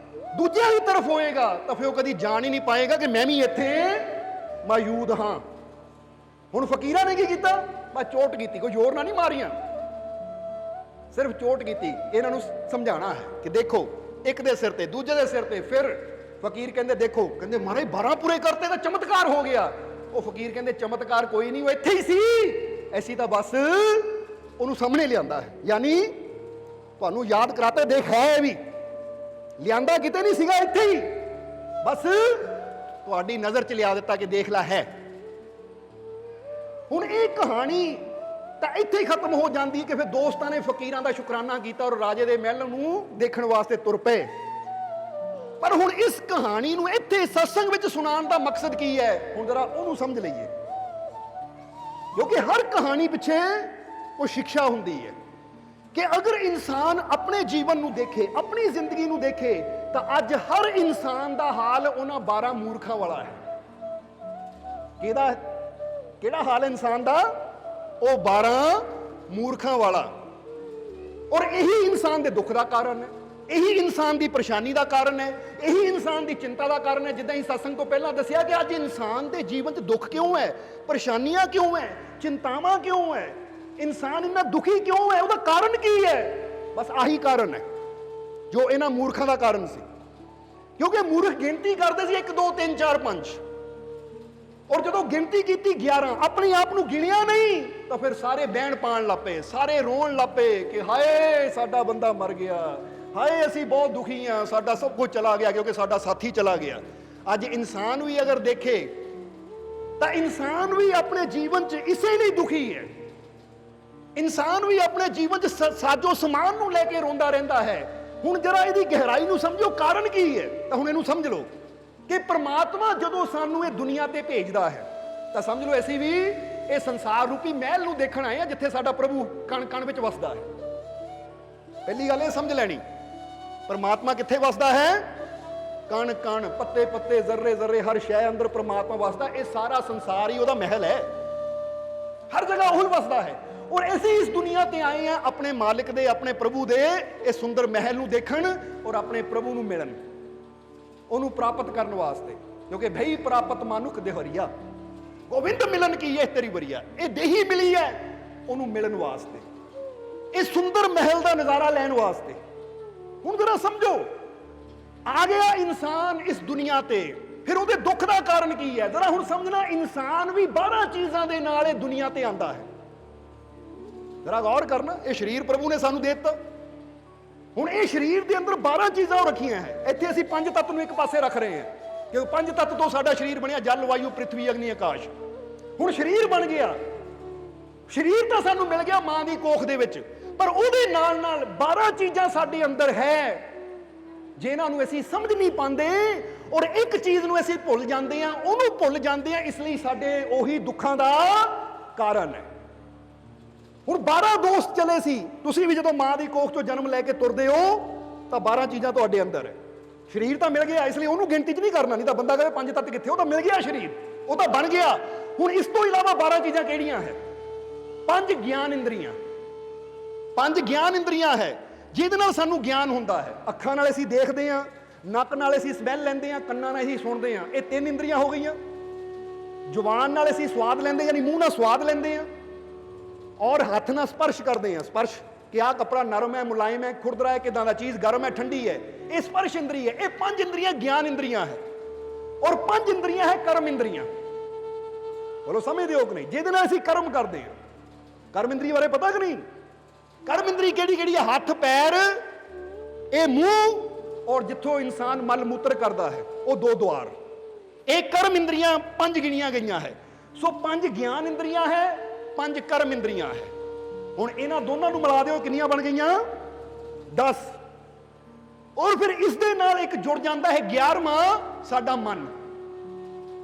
ਦੂਜਿਆਂ ਦੀ ਤਰਫ ਹੋਏਗਾ, ਤਾਂ ਫਿਰ ਉਹ ਕਦੀ ਜਾਣ ਹੀ ਨਹੀਂ ਪਾਏਗਾ ਕਿ ਮੈਂ ਵੀ ਇੱਥੇ ਮੌਜੂਦ ਹਾਂ। ਹੁਣ ਫਕੀਰਾਂ ਨੇ ਕੀ ਕੀਤਾ? ਬਸ ਚੋਟ ਕੀਤੀ, ਕੋਈ ਜ਼ੋਰ ਨਾਲ ਨਹੀਂ ਮਾਰੀਆਂ, ਸਿਰਫ ਚੋਟ ਕੀਤੀ। ਇਹਨਾਂ ਨੂੰ ਸਮਝਾਉਣਾ ਹੈ ਕਿ ਦੇਖੋ, ਇੱਕ ਦੇ ਸਿਰ ਤੇ ਦੂਜੇ ਦੇ ਸਿਰ ਤੇ। ਫਿਰ ਫਕੀਰ ਕਹਿੰਦੇ ਦੇਖੋ, ਕਹਿੰਦੇ ਮਹਾਰਾਜ 12 ਪੂਰੇ ਕਰਤੇ ਤਾਂ ਚਮਤਕਾਰ ਹੋ ਗਿਆ। ਉਹ ਫਕੀਰ ਕਹਿੰਦੇ ਚਮਤਕਾਰ ਕੋਈ ਨਹੀਂ, ਉਹ ਇੱਥੇ ਹੀ ਸੀ, ਐਸੀ ਤਾਂ ਬਸ ਉਹਨੂੰ ਸਾਹਮਣੇ ਲਿਆਂਦਾ ਹੈ। ਯਾਨੀ ਤੁਹਾਨੂੰ ਯਾਦ ਕਰਾਤੇ, ਦੇਖ ਹੈ ਵੀ ਲਿਆਂਦਾ ਕਿਤੇ ਨਹੀਂ ਸੀਗਾ, ਇੱਥੇ ਹੀ ਬਸ ਤੁਹਾਡੀ ਨਜ਼ਰ 'ਚ ਲਿਆ ਦਿੱਤਾ ਕਿ ਦੇਖ ਲੈ ਹੈ। ਹੁਣ ਇਹ ਕਹਾਣੀ ਤਾਂ ਇੱਥੇ ਹੀ ਖਤਮ ਹੋ ਜਾਂਦੀ ਕਿ ਫਿਰ ਦੋਸਤਾਂ ਨੇ ਫਕੀਰਾਂ ਦਾ ਸ਼ੁਕਰਾਨਾ ਕੀਤਾ ਔਰ ਰਾਜੇ ਦੇ ਮਹਿਲ ਨੂੰ ਦੇਖਣ ਵਾਸਤੇ ਤੁਰ ਪਏ। ਪਰ ਹੁਣ ਇਸ ਕਹਾਣੀ ਨੂੰ ਇੱਥੇ ਸਤਸੰਗ ਵਿੱਚ ਸੁਣਾਉਣ ਦਾ ਮਕਸਦ ਕੀ ਹੈ? ਹੁਣ ਜਰਾ ਉਹਨੂੰ ਸਮਝ ਲਈਏ, ਕਿਉਂਕਿ ਹਰ ਕਹਾਣੀ ਪਿੱਛੇ ਉਹ ਸਿੱਖਿਆ ਹੁੰਦੀ ਹੈ ਕਿ ਅਗਰ ਇਨਸਾਨ ਆਪਣੇ ਜੀਵਨ ਨੂੰ ਦੇਖੇ, ਆਪਣੀ ਜ਼ਿੰਦਗੀ ਨੂੰ ਦੇਖੇ, ਤਾਂ ਅੱਜ ਹਰ ਇਨਸਾਨ ਦਾ ਹਾਲ ਉਹਨਾਂ 12 ਮੂਰਖਾਂ ਵਾਲਾ ਹੈ। ਕਿਹੜਾ ਹਾਲ ਹੈ ਇਨਸਾਨ ਦਾ? ਉਹ 12 ਮੂਰਖਾਂ ਵਾਲਾ। ਔਰ ਇਹੀ ਇਨਸਾਨ ਦੇ ਦੁੱਖ ਦਾ ਕਾਰਨ ਹੈ, ਇਹੀ ਇਨਸਾਨ ਦੀ ਪਰੇਸ਼ਾਨੀ ਦਾ ਕਾਰਨ ਹੈ, ਇਹੀ ਇਨਸਾਨ ਦੀ ਚਿੰਤਾ ਦਾ ਕਾਰਨ ਹੈ। ਜਿੱਦਾਂ ਹੀ ਸਤਸੰਗ ਤੋਂ ਪਹਿਲਾਂ ਦੱਸਿਆ ਕਿ ਅੱਜ ਇਨਸਾਨ ਦੇ ਜੀਵਨ 'ਚ ਦੁੱਖ ਕਿਉਂ ਹੈ, ਪਰੇਸ਼ਾਨੀਆਂ ਕਿਉਂ ਹੈ, ਚਿੰਤਾਵਾਂ ਕਿਉਂ ਹੈ, ਇਨਸਾਨ ਇੰਨਾ ਦੁਖੀ ਕਿਉਂ ਹੈ, ਉਹਦਾ ਕਾਰਨ ਕੀ ਹੈ? ਬਸ ਆਹੀ ਕਾਰਨ ਹੈ ਜੋ ਇਹਨਾਂ ਮੂਰਖਾਂ ਦਾ ਕਾਰਨ ਸੀ। ਕਿਉਂਕਿ ਮੂਰਖ ਗਿਣਤੀ ਕਰਦੇ ਸੀ 1 2 3 4 5, ਔਰ ਜਦੋਂ ਗਿਣਤੀ ਕੀਤੀ 11, ਆਪਣੇ ਆਪ ਨੂੰ ਗਿਣਿਆ ਨਹੀਂ, ਤਾਂ ਫਿਰ ਸਾਰੇ ਬਹਿਣ ਪਾਣ ਲੱਪੇ, ਸਾਰੇ ਰੋਣ ਲੱਪੇ ਕਿ ਹਾਏ ਸਾਡਾ ਬੰਦਾ ਮਰ ਗਿਆ, ਹਾਏ ਅਸੀਂ ਬਹੁਤ ਦੁਖੀ ਹਾਂ, ਸਾਡਾ ਸਭ ਕੁਝ ਚਲਾ ਗਿਆ ਕਿਉਂਕਿ ਸਾਡਾ ਸਾਥੀ ਚਲਾ ਗਿਆ। ਅੱਜ ਇਨਸਾਨ ਵੀ ਅਗਰ ਦੇਖੇ ਤਾਂ ਇਨਸਾਨ ਵੀ ਆਪਣੇ ਜੀਵਨ 'ਚ ਇਸੇ ਲਈ ਦੁਖੀ ਹੈ। ਇਨਸਾਨ ਵੀ ਆਪਣੇ ਜੀਵਨ 'ਚ ਸਾਜੋ ਸਮਾਨ ਨੂੰ ਲੈ ਕੇ ਰੋਂਦਾ ਰਹਿੰਦਾ ਹੈ। ਹੁਣ ਜਰਾ ਇਹਦੀ ਗਹਿਰਾਈ ਨੂੰ ਸਮਝੋ, ਕਾਰਨ ਕੀ ਹੈ? ਤਾਂ ਹੁਣ ਇਹਨੂੰ ਸਮਝ ਲਓ ਕਿ ਪ੍ਰਮਾਤਮਾ ਜਦੋਂ ਸਾਨੂੰ ਇਹ ਦੁਨੀਆ ਤੇ ਭੇਜਦਾ ਹੈ, ਤਾਂ ਸਮਝ ਲਓ ਅਸੀਂ ਵੀ ਇਹ ਸੰਸਾਰ ਰੂਪੀ ਮਹਿਲ ਨੂੰ ਦੇਖਣ ਆਏ ਆ ਜਿੱਥੇ ਸਾਡਾ ਪ੍ਰਭੂ ਕਣ ਕਣ ਵਿੱਚ ਵਸਦਾ ਹੈ। ਪਹਿਲੀ ਗੱਲ ਇਹ ਸਮਝ ਲੈਣੀ, ਪ੍ਰਮਾਤਮਾ ਕਿੱਥੇ ਵਸਦਾ ਹੈ? ਕਣ ਕਣ, ਪੱਤੇ ਪੱਤੇ, ਜ਼ਰਰੇ ਜ਼ਰਰੇ, ਹਰ ਸ਼ੈ ਅੰਦਰ ਪ੍ਰਮਾਤਮਾ ਵਸਦਾ। ਇਹ ਸਾਰਾ ਸੰਸਾਰ ਹੀ ਉਹਦਾ ਮਹਿਲ ਹੈ, ਹਰ ਜਗ੍ਹਾ ਉਹ ਵਸਦਾ ਹੈ। ਔਰ ਅਸੀਂ ਇਸ ਦੁਨੀਆ ਤੇ ਆਏ ਆ ਆਪਣੇ ਮਾਲਿਕ ਦੇ, ਆਪਣੇ ਪ੍ਰਭੂ ਦੇ ਇਹ ਸੁੰਦਰ ਮਹਿਲ ਨੂੰ ਦੇਖਣ ਔਰ ਆਪਣੇ ਪ੍ਰਭੂ ਨੂੰ ਮਿਲਣ, ਉਹਨੂੰ ਪ੍ਰਾਪਤ ਕਰਨ ਵਾਸਤੇ। ਕਿਉਂਕਿ ਭਈ ਪ੍ਰਾਪਤ ਮਾਨੁਖ ਦੇਹਰੀਆ, ਗੋਬਿੰਦ ਮਿਲਨ ਕੀ ਇਹ ਤੇਰੀ ਵਰੀਆ। ਇਹ ਦੇਹੀ ਮਿਲੀ ਹੈ ਉਹਨੂੰ ਮਿਲਣ ਵਾਸਤੇ, ਇਹ ਸੁੰਦਰ ਮਹਿਲ ਦਾ ਨਜ਼ਾਰਾ ਲੈਣ ਵਾਸਤੇ। ਹੁਣ ਜਰਾ ਸਮਝੋ, ਆ ਗਿਆ ਇਨਸਾਨ ਇਸ ਦੁਨੀਆ ਤੇ, ਫਿਰ ਉਹਦੇ ਦੁੱਖ ਦਾ ਕਾਰਨ ਕੀ ਹੈ? ਜਰਾ ਹੁਣ ਸਮਝਣਾ, ਇਨਸਾਨ ਵੀ 12 ਚੀਜ਼ਾਂ ਦੇ ਨਾਲ ਇਹ ਦੁਨੀਆ ਤੇ ਆਂਦਾ ਹੈ। ਜਰਾ ਗੌਰ ਕਰਨਾ, ਇਹ ਸਰੀਰ ਪ੍ਰਭੂ ਨੇ ਸਾਨੂੰ ਦੇ ਦਿੱਤਾ। ਹੁਣ ਇਹ ਸਰੀਰ ਦੇ ਅੰਦਰ 12 ਚੀਜ਼ਾਂ ਉਹ ਰੱਖੀਆਂ ਹੈ। ਇੱਥੇ ਅਸੀਂ 5 ਤੱਤ ਨੂੰ ਇੱਕ ਪਾਸੇ ਰੱਖ ਰਹੇ ਹਾਂ ਕਿਉਂਕਿ 5 ਤੱਤ ਤੋਂ ਸਾਡਾ ਸਰੀਰ ਬਣਿਆ, ਜਲ ਵਾਯੂ ਪ੍ਰਿਥਵੀ ਅਗਨੀ ਆਕਾਸ਼। ਹੁਣ ਸਰੀਰ ਬਣ ਗਿਆ, ਸਰੀਰ ਤਾਂ ਸਾਨੂੰ ਮਿਲ ਗਿਆ ਮਾਂ ਦੀ ਕੋਖ ਦੇ ਵਿੱਚ, ਪਰ ਉਹਦੇ ਨਾਲ ਨਾਲ 12 ਚੀਜ਼ਾਂ ਸਾਡੇ ਅੰਦਰ ਹੈ ਜਿਨ੍ਹਾਂ ਨੂੰ ਅਸੀਂ ਸਮਝ ਨਹੀਂ ਪਾਉਂਦੇ। ਔਰ ਇੱਕ ਚੀਜ਼ ਨੂੰ ਅਸੀਂ ਭੁੱਲ ਜਾਂਦੇ ਹਾਂ, ਉਹਨੂੰ ਭੁੱਲ ਜਾਂਦੇ ਹਾਂ, ਇਸ ਲਈ ਸਾਡੇ ਉਹੀ ਦੁੱਖਾਂ ਦਾ ਕਾਰਨ ਹੈ। ਹੁਣ 12 ਦੋਸਤ ਚਲੇ ਸੀ, ਤੁਸੀਂ ਵੀ ਜਦੋਂ ਮਾਂ ਦੀ ਕੋਖ ਤੋਂ ਜਨਮ ਲੈ ਕੇ ਤੁਰਦੇ ਹੋ ਤਾਂ 12 ਚੀਜ਼ਾਂ ਤੁਹਾਡੇ ਅੰਦਰ ਹੈ। ਸਰੀਰ ਤਾਂ ਮਿਲ ਗਿਆ, ਇਸ ਲਈ ਉਹਨੂੰ ਗਿਣਤੀ 'ਚ ਨਹੀਂ ਕਰਨਾ, ਨਹੀਂ ਤਾਂ ਬੰਦਾ ਕਹੇ 5 ਤੱਤ ਕਿੱਥੇ, ਉਹ ਤਾਂ ਮਿਲ ਗਿਆ ਸਰੀਰ, ਉਹ ਤਾਂ ਬਣ ਗਿਆ। ਹੁਣ ਇਸ ਤੋਂ ਇਲਾਵਾ 12 ਚੀਜ਼ਾਂ ਕਿਹੜੀਆਂ ਹੈ? 5 ਗਿਆਨ ਇੰਦਰੀਆਂ, 5 ਗਿਆਨ ਇੰਦਰੀਆਂ ਹੈ ਜਿਹਦੇ ਨਾਲ ਸਾਨੂੰ ਗਿਆਨ ਹੁੰਦਾ ਹੈ। ਅੱਖਾਂ ਨਾਲ ਅਸੀਂ ਦੇਖਦੇ ਹਾਂ, ਨੱਕ ਨਾਲ ਅਸੀਂ ਸਮੈਲ ਲੈਂਦੇ ਹਾਂ, ਕੰਨਾਂ ਨਾਲ ਅਸੀਂ ਸੁਣਦੇ ਹਾਂ, ਇਹ 3 ਇੰਦਰੀਆਂ ਹੋ ਗਈਆਂ। ਜ਼ੁਬਾਨ ਨਾਲ ਅਸੀਂ ਸਵਾਦ ਲੈਂਦੇ, ਯਾਨੀ ਮੂੰਹ ਨਾਲ ਸਵਾਦ ਲੈਂਦੇ ਹਾਂ, ਔਰ ਹੱਥ ਨਾਲ ਸਪਰਸ਼ ਕਰਦੇ ਹਾਂ। ਸਪਰਸ਼ ਕਿ ਆਹ ਕੱਪੜਾ ਨਰਮ ਹੈ, ਮੁਲਾਇਮ ਹੈ, ਖੁਰਦਰਾ ਹੈ, ਕਿਦਾਂ ਦਾ ਚੀਜ਼ ਗਰਮ ਹੈ, ਠੰਡੀ ਹੈ, ਇਹ ਸਪਰਸ਼ ਇੰਦਰੀ ਹੈ। ਇਹ 5 ਇੰਦਰੀਆਂ ਗਿਆਨ ਇੰਦਰੀਆਂ ਹੈ। ਔਰ 5 ਇੰਦਰੀਆਂ ਹੈ ਕਰਮ ਇੰਦਰੀਆਂ। ਬੋਲੋ ਸਮਝਦੇ ਹੋ ਕਿ ਨਹੀਂ? ਜਿਹਦੇ ਨਾਲ ਅਸੀਂ ਕਰਮ ਕਰਦੇ ਹਾਂ। ਕਰਮ ਇੰਦਰੀ ਬਾਰੇ ਪਤਾ ਕਿ ਨਹੀਂ? ਕਰਮ ਇੰਦਰੀ ਕਿਹੜੀ ਕਿਹੜੀ ਹੈ? ਹੱਥ, ਪੈਰ, ਇਹ ਮੂੰਹ, ਔਰ ਜਿੱਥੋਂ ਇਨਸਾਨ ਮਲ ਮੂਤਰ ਕਰਦਾ ਹੈ ਉਹ 2 ਦੁਆਰ। ਇਹ ਕਰਮ ਇੰਦਰੀਆਂ 5 ਗਿਣੀਆਂ ਗਈਆਂ ਹੈ। ਸੋ 5 ਗਿਆਨ ਇੰਦਰੀਆਂ ਹੈ, 5 ਕਰਮ ਇੰਦਰੀਆਂ ਹੈ। ਹੁਣ ਇਹਨਾਂ ਦੋਨਾਂ ਨੂੰ ਮਿਲਾ ਦਿਓ, ਕਿੰਨੀਆਂ ਬਣ ਗਈਆਂ? 10। ਔਰ ਫਿਰ ਇਸ ਦੇ ਨਾਲ ਇੱਕ ਜੁੜ ਜਾਂਦਾ ਹੈ 11ਵਾਂ, ਸਾਡਾ ਮਨ।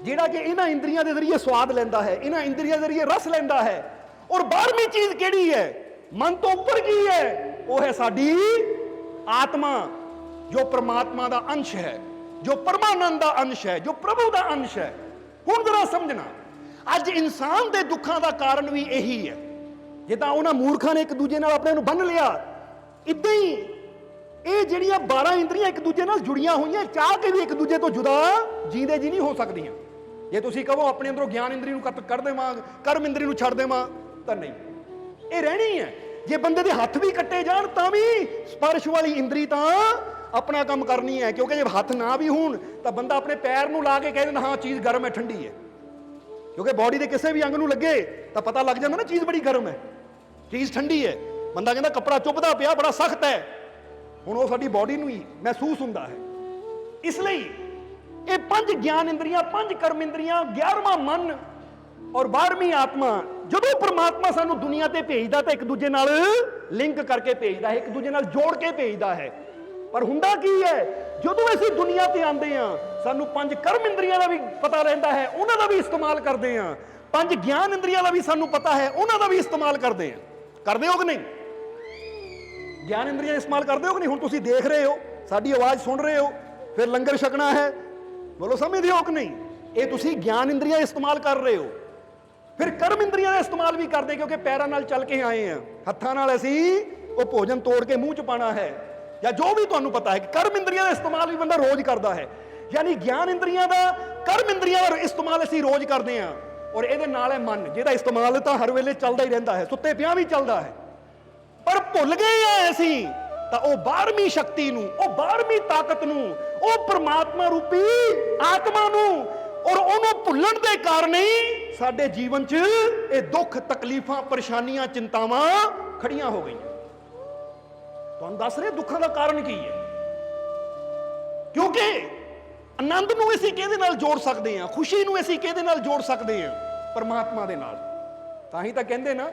ਜਿਹੜਾ ਕਿ ਇਹਨਾਂ ਇੰਦਰੀਆਂ ਦੇ ਜ਼ਰੀਏ ਸਵਾਦ ਲੈਂਦਾ ਹੈ, ਇਹਨਾਂ ਇੰਦਰੀਆਂ ਦੇ ਜ਼ਰੀਏ ਰਸ ਲੈਂਦਾ ਹੈ। ਔਰ 12ਵੀਂ ਚੀਜ਼ ਕਿਹੜੀ ਹੈ? ਮਨ ਤੋਂ ਉੱਪਰ ਕੀ ਹੈ? ਉਹ ਹੈ ਸਾਡੀ ਆਤਮਾ, ਜੋ ਪ੍ਰਮਾਤਮਾ ਦਾ ਅੰਸ਼ ਹੈ, ਜੋ ਪਰਮਾਨੰਦ ਦਾ ਅੰਸ਼ ਹੈ, ਜੋ ਪ੍ਰਭੂ ਦਾ ਅੰਸ਼ ਹੈ। ਹੁਣ ਜ਼ਰਾ ਸਮਝਣਾ, ਅੱਜ ਇਨਸਾਨ ਦੇ ਦੁੱਖਾਂ ਦਾ ਕਾਰਨ ਵੀ ਇਹੀ ਹੈ। ਜਿੱਦਾਂ ਉਹਨਾਂ ਮੂਰਖਾਂ ਨੇ ਇੱਕ ਦੂਜੇ ਨਾਲ ਆਪਣੇ ਨੂੰ ਬੰਨ੍ਹ ਲਿਆ, ਇਦਾਂ ਹੀ ਇਹ ਜਿਹੜੀਆਂ 12 ਇੰਦਰੀਆਂ ਇੱਕ ਦੂਜੇ ਨਾਲ ਜੁੜੀਆਂ ਹੋਈਆਂ, ਚਾਹ ਕੇ ਵੀ ਇੱਕ ਦੂਜੇ ਤੋਂ ਜੁਦਾ ਜੀਂਦੇ ਜੀ ਨਹੀਂ ਹੋ ਸਕਦੀਆਂ। ਜੇ ਤੁਸੀਂ ਕਹੋ ਆਪਣੇ ਅੰਦਰੋਂ ਗਿਆਨ ਇੰਦਰੀ ਨੂੰ ਕੱਢ ਦੇਵਾਂ, ਕਰਮ ਇੰਦਰੀ ਨੂੰ ਛੱਡ ਦੇਵਾਂ, ਤਾਂ ਨਹੀਂ, ਇਹ ਰਹਿਣੀ ਹੈ। ਜੇ ਬੰਦੇ ਦੇ ਹੱਥ ਵੀ ਕੱਟੇ ਜਾਣ ਤਾਂ ਵੀ ਸਪਰਸ਼ ਵਾਲੀ ਇੰਦਰੀ ਤਾਂ ਆਪਣਾ ਕੰਮ ਕਰਨੀ ਹੈ, ਕਿਉਂਕਿ ਜੇ ਹੱਥ ਨਾ ਵੀ ਹੋਣ ਤਾਂ ਬੰਦਾ ਆਪਣੇ ਪੈਰ ਨੂੰ ਲਾ ਕੇ ਕਹਿ ਦਿੰਦਾ ਹਾਂ ਚੀਜ਼ ਗਰਮ ਹੈ, ਠੰਡੀ ਹੈ। ਕਿਉਂਕਿ ਬਾਡੀ ਦੇ ਕਿਸੇ ਵੀ ਅੰਗ ਨੂੰ ਲੱਗੇ ਤਾਂ ਪਤਾ ਲੱਗ ਜਾਂਦਾ ਨਾ ਚੀਜ਼ ਬੜੀ ਗਰਮ ਹੈ, ਚੀਜ਼ ਠੰਡੀ ਹੈ। ਬੰਦਾ ਕਹਿੰਦਾ ਕੱਪੜਾ ਚੁੱਭਦਾ ਪਿਆ, ਬੜਾ ਸਖਤ ਹੈ, ਹੁਣ ਉਹ ਸਾਡੀ ਬਾਡੀ ਨੂੰ ਹੀ ਮਹਿਸੂਸ ਹੁੰਦਾ ਹੈ। ਇਸ ਲਈ ਇਹ 5 ਗਿਆਨ ਇੰਦਰੀਆਂ, 5 ਕਰਮ ਇੰਦਰੀਆਂ, 11ਵਾਂ ਮਨ ਔਰ 12ਵੀਂ ਆਤਮਾ, ਜਦੋਂ ਪ੍ਰਮਾਤਮਾ ਸਾਨੂੰ ਦੁਨੀਆ ਤੇ ਭੇਜਦਾ ਤਾਂ ਇੱਕ ਦੂਜੇ ਨਾਲ ਲਿੰਕ ਕਰਕੇ ਭੇਜਦਾ ਹੈ, ਇੱਕ ਦੂਜੇ ਨਾਲ ਜੋੜ ਕੇ ਭੇਜਦਾ ਹੈ। ਪਰ ਹੁੰਦਾ ਕੀ ਹੈ, ਜਦੋਂ ਅਸੀਂ ਦੁਨੀਆ ਤੇ ਆਉਂਦੇ ਹਾਂ ਸਾਨੂੰ 5 ਕਰਮ ਇੰਦਰੀਆਂ ਦਾ ਵੀ ਪਤਾ ਰਹਿੰਦਾ ਹੈ, ਉਹਨਾਂ ਦਾ ਵੀ ਇਸਤੇਮਾਲ ਕਰਦੇ ਹਾਂ। 5 ਗਿਆਨ ਇੰਦਰੀਆਂ ਦਾ ਵੀ ਸਾਨੂੰ ਪਤਾ ਹੈ, ਉਹਨਾਂ ਦਾ ਵੀ ਇਸਤੇਮਾਲ ਕਰਦੇ ਹਾਂ। ਕਰਦੇ ਹੋ ਕਿ ਨਹੀਂ? ਗਿਆਨ ਇੰਦਰੀਆਂ ਇਸਤੇਮਾਲ ਕਰਦੇ ਹੋ ਕਿ ਨਹੀਂ? ਹੁਣ ਤੁਸੀਂ ਦੇਖ ਰਹੇ ਹੋ, ਸਾਡੀ ਆਵਾਜ਼ ਸੁਣ ਰਹੇ ਹੋ, ਫਿਰ ਲੰਗਰ ਛਕਣਾ ਹੈ, ਬੋਲੋ ਸਮਝਦੇ ਹੋ ਕਿ ਨਹੀਂ? ਇਹ ਤੁਸੀਂ ਗਿਆਨ ਇੰਦਰੀਆਂ ਇਸਤੇਮਾਲ ਕਰ ਰਹੇ ਹੋ। ਫਿਰ ਕਰਮ ਇੰਦਰੀਆਂ ਦਾ ਇਸਤੇਮਾਲ ਵੀ ਕਰਦੇ, ਕਿਉਂਕਿ ਪੈਰਾਂ ਨਾਲ ਚੱਲ ਕੇ ਆਏ ਆ, ਹੱਥਾਂ ਨਾਲ ਅਸੀਂ ਉਹ ਭੋਜਨ ਤੋੜ ਕੇ ਮੂੰਹ 'ਚ ਪਾਣਾ ਹੈ, ਜਾਂ ਜੋ ਵੀ ਤੁਹਾਨੂੰ ਪਤਾ ਹੈ ਕਿ ਕਰਮ ਇੰਦਰੀਆਂ ਦਾ ਇਸਤੇਮਾਲ ਵੀ ਬੰਦਾ ਰੋਜ਼ ਕਰਦਾ ਹੈ। ਯਾਨੀ ਗਿਆਨ ਇੰਦਰੀਆਂ ਦਾ, ਕਰਮ ਇੰਦਰੀਆਂ ਦਾ ਇਸਤੇਮਾਲ ਅਸੀਂ ਰੋਜ਼ ਕਰਦੇ ਹਾਂ। ਔਰ ਇਹਦੇ ਨਾਲ ਹੈ ਮਨ, ਜਿਹਦਾ ਇਸਤੇਮਾਲ ਤਾਂ ਹਰ ਵੇਲੇ ਚੱਲਦਾ ਹੀ ਰਹਿੰਦਾ ਹੈ, ਸੁੱਤੇ ਪਿਆਂ ਵੀ ਚੱਲਦਾ ਹੈ। ਪਰ ਭੁੱਲ ਗਏ ਆ ਅਸੀਂ ਤਾਂ ਉਹ 12ਵੀਂ ਸ਼ਕਤੀ ਨੂੰ, ਉਹ 12ਵੀਂ ਤਾਕਤ ਨੂੰ, ਉਹ ਪ੍ਰਮਾਤਮਾ ਰੂਪੀ ਆਤਮਾ ਨੂੰ, ਔਰ ਉਹਨੂੰ ਭੁੱਲਣ ਦੇ ਕਾਰਨ ਹੀ ਸਾਡੇ ਜੀਵਨ 'ਚ ਇਹ ਦੁੱਖ, ਤਕਲੀਫਾਂ, ਪਰੇਸ਼ਾਨੀਆਂ, ਚਿੰਤਾਵਾਂ ਖੜੀਆਂ ਹੋ ਗਈਆਂ। ਤੁਹਾਨੂੰ ਦੱਸ ਰਹੇ ਦੁੱਖਾਂ ਦਾ ਕਾਰਨ ਕੀ ਹੈ? ਕਿਉਂਕਿ ਆਨੰਦ ਨੂੰ ਅਸੀਂ ਕਿਹਦੇ ਨਾਲ ਜੋੜ ਸਕਦੇ ਹਾਂ? ਖੁਸ਼ੀ ਨੂੰ ਅਸੀਂ ਕਿਹਦੇ ਨਾਲ ਜੋੜ ਸਕਦੇ ਹਾਂ? ਪਰਮਾਤਮਾ ਦੇ ਨਾਲ। ਤਾਂ ਹੀ ਤਾਂ ਕਹਿੰਦੇ ਨਾ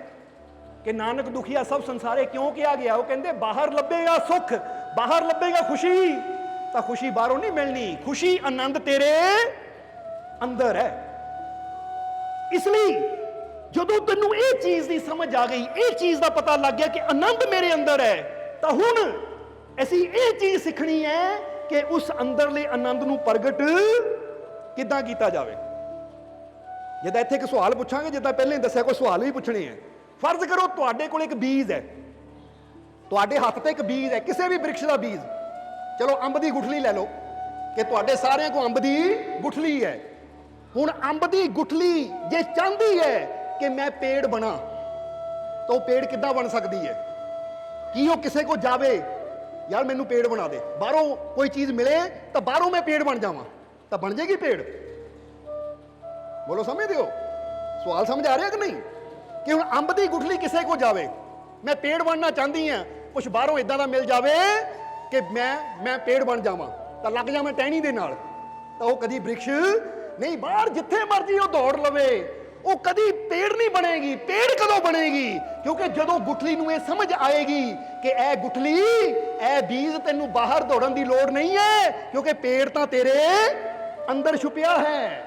ਕਿ ਨਾਨਕ ਦੁਖੀਆ ਸਭ ਸੰਸਾਰੇ, ਕਿਉਂ ਕਿਹਾ ਗਿਆ? ਉਹ ਕਹਿੰਦੇ ਬਾਹਰ ਲੱਭੇਗਾ ਸੁੱਖ, ਬਾਹਰ ਲੱਭੇਗਾ ਖੁਸ਼ੀ, ਤਾਂ ਖੁਸ਼ੀ ਬਾਹਰੋਂ ਨਹੀਂ ਮਿਲਣੀ। ਖੁਸ਼ੀ, ਆਨੰਦ ਤੇਰੇ ਅੰਦਰ ਹੈ। ਇਸ ਲਈ ਜਦੋਂ ਤੈਨੂੰ ਇਹ ਚੀਜ਼ ਦੀ ਸਮਝ ਆ ਗਈ, ਇਹ ਚੀਜ਼ ਦਾ ਪਤਾ ਲੱਗ ਗਿਆ ਕਿ ਆਨੰਦ ਮੇਰੇ ਅੰਦਰ ਹੈ, ਤਾਂ ਹੁਣ ਅਸੀਂ ਇਹ ਚੀਜ਼ ਸਿੱਖਣੀ ਹੈ ਕਿ ਉਸ ਅੰਦਰਲੇ ਆਨੰਦ ਨੂੰ ਪ੍ਰਗਟ ਕਿੱਦਾਂ ਕੀਤਾ ਜਾਵੇ। ਜਿੱਦਾਂ ਇੱਥੇ ਇੱਕ ਸਵਾਲ ਪੁੱਛਾਂਗੇ, ਜਿੱਦਾਂ ਪਹਿਲਾਂ ਹੀ ਦੱਸਿਆ, ਕੋਈ ਸਵਾਲ ਵੀ ਪੁੱਛਣੇ ਹੈ। ਫਰਜ਼ ਕਰੋ ਤੁਹਾਡੇ ਕੋਲ ਇੱਕ ਬੀਜ ਹੈ, ਤੁਹਾਡੇ ਹੱਥ ਤੇ ਇੱਕ ਬੀਜ ਹੈ, ਕਿਸੇ ਵੀ ਬ੍ਰਿਕਸ਼ ਦਾ ਬੀਜ। ਚਲੋ ਅੰਬ ਦੀ ਗੁਠਲੀ ਲੈ ਲਓ ਕਿ ਤੁਹਾਡੇ ਸਾਰਿਆਂ ਕੋਲ ਅੰਬ ਦੀ ਗੁਠਲੀ ਹੈ। ਹੁਣ ਅੰਬ ਦੀ ਗੁਠਲੀ ਜੇ ਚਾਹੁੰਦੀ ਹੈ ਕਿ ਮੈਂ ਪੇੜ ਬਣਾ, ਤਾਂ ਉਹ ਪੇੜ ਕਿੱਦਾਂ ਬਣ ਸਕਦੀ ਹੈ? ਕੀ ਉਹ ਕਿਸੇ ਕੋ ਜਾਵੇ, ਯਾਰ ਮੈਨੂੰ ਪੇੜ ਬਣਾ ਦੇ, ਬਾਹਰੋਂ ਕੋਈ ਚੀਜ਼ ਮਿਲੇ ਤਾਂ ਬਾਹਰੋਂ ਮੈਂ ਪੇੜ ਬਣ ਜਾਵਾਂ, ਤਾਂ ਬਣ ਜਾਏਗੀ ਪੇੜ? ਬੋਲੋ ਸਮਝਦੇ ਹੋ? ਸਵਾਲ ਸਮਝ ਆ ਰਿਹਾ ਕਿ ਨਹੀਂ? ਕਿ ਹੁਣ ਅੰਬ ਦੀ ਗੁਠਲੀ ਕਿਸੇ ਕੋ ਜਾਵੇ, ਮੈਂ ਪੇੜ ਬਣਨਾ ਚਾਹੁੰਦੀ ਹਾਂ, ਕੁਛ ਬਾਹਰੋਂ ਇਦਾਂ ਦਾ ਮਿਲ ਜਾਵੇ ਕਿ ਮੈਂ ਪੇੜ ਬਣ ਜਾਵਾਂ, ਤਾਂ ਲੱਗ ਜਾਵਾਂ ਟਹਿਣੀ ਦੇ ਨਾਲ, ਤਾਂ ਉਹ ਕਦੀ ਬ੍ਰਿਕਸ਼ ਨਹੀਂ। ਬਾਹਰ ਜਿੱਥੇ ਮਰਜੀ ਉਹ ਦੌੜ ਲਵੇ, ਉਹ ਕਦੀ ਪੇੜ ਨਹੀਂ ਬਣੇਗੀ। ਪੇੜ ਕਦੋਂ ਬਣੇਗੀ? ਕਿਉਂਕਿ ਜਦੋਂ ਗੁਠਲੀ ਨੂੰ ਇਹ ਸਮਝ ਆਏਗੀ ਕਿ ਇਹ ਗੁਠਲੀ, ਇਹ ਬੀਜ, ਤੈਨੂੰ ਬਾਹਰ ਦੌੜਨ ਦੀ ਲੋੜ ਨਹੀਂ ਹੈ, ਕਿਉਂਕਿ ਪੇੜ ਤਾਂ ਤੇਰੇ ਅੰਦਰ ਛੁਪਿਆ ਹੈ।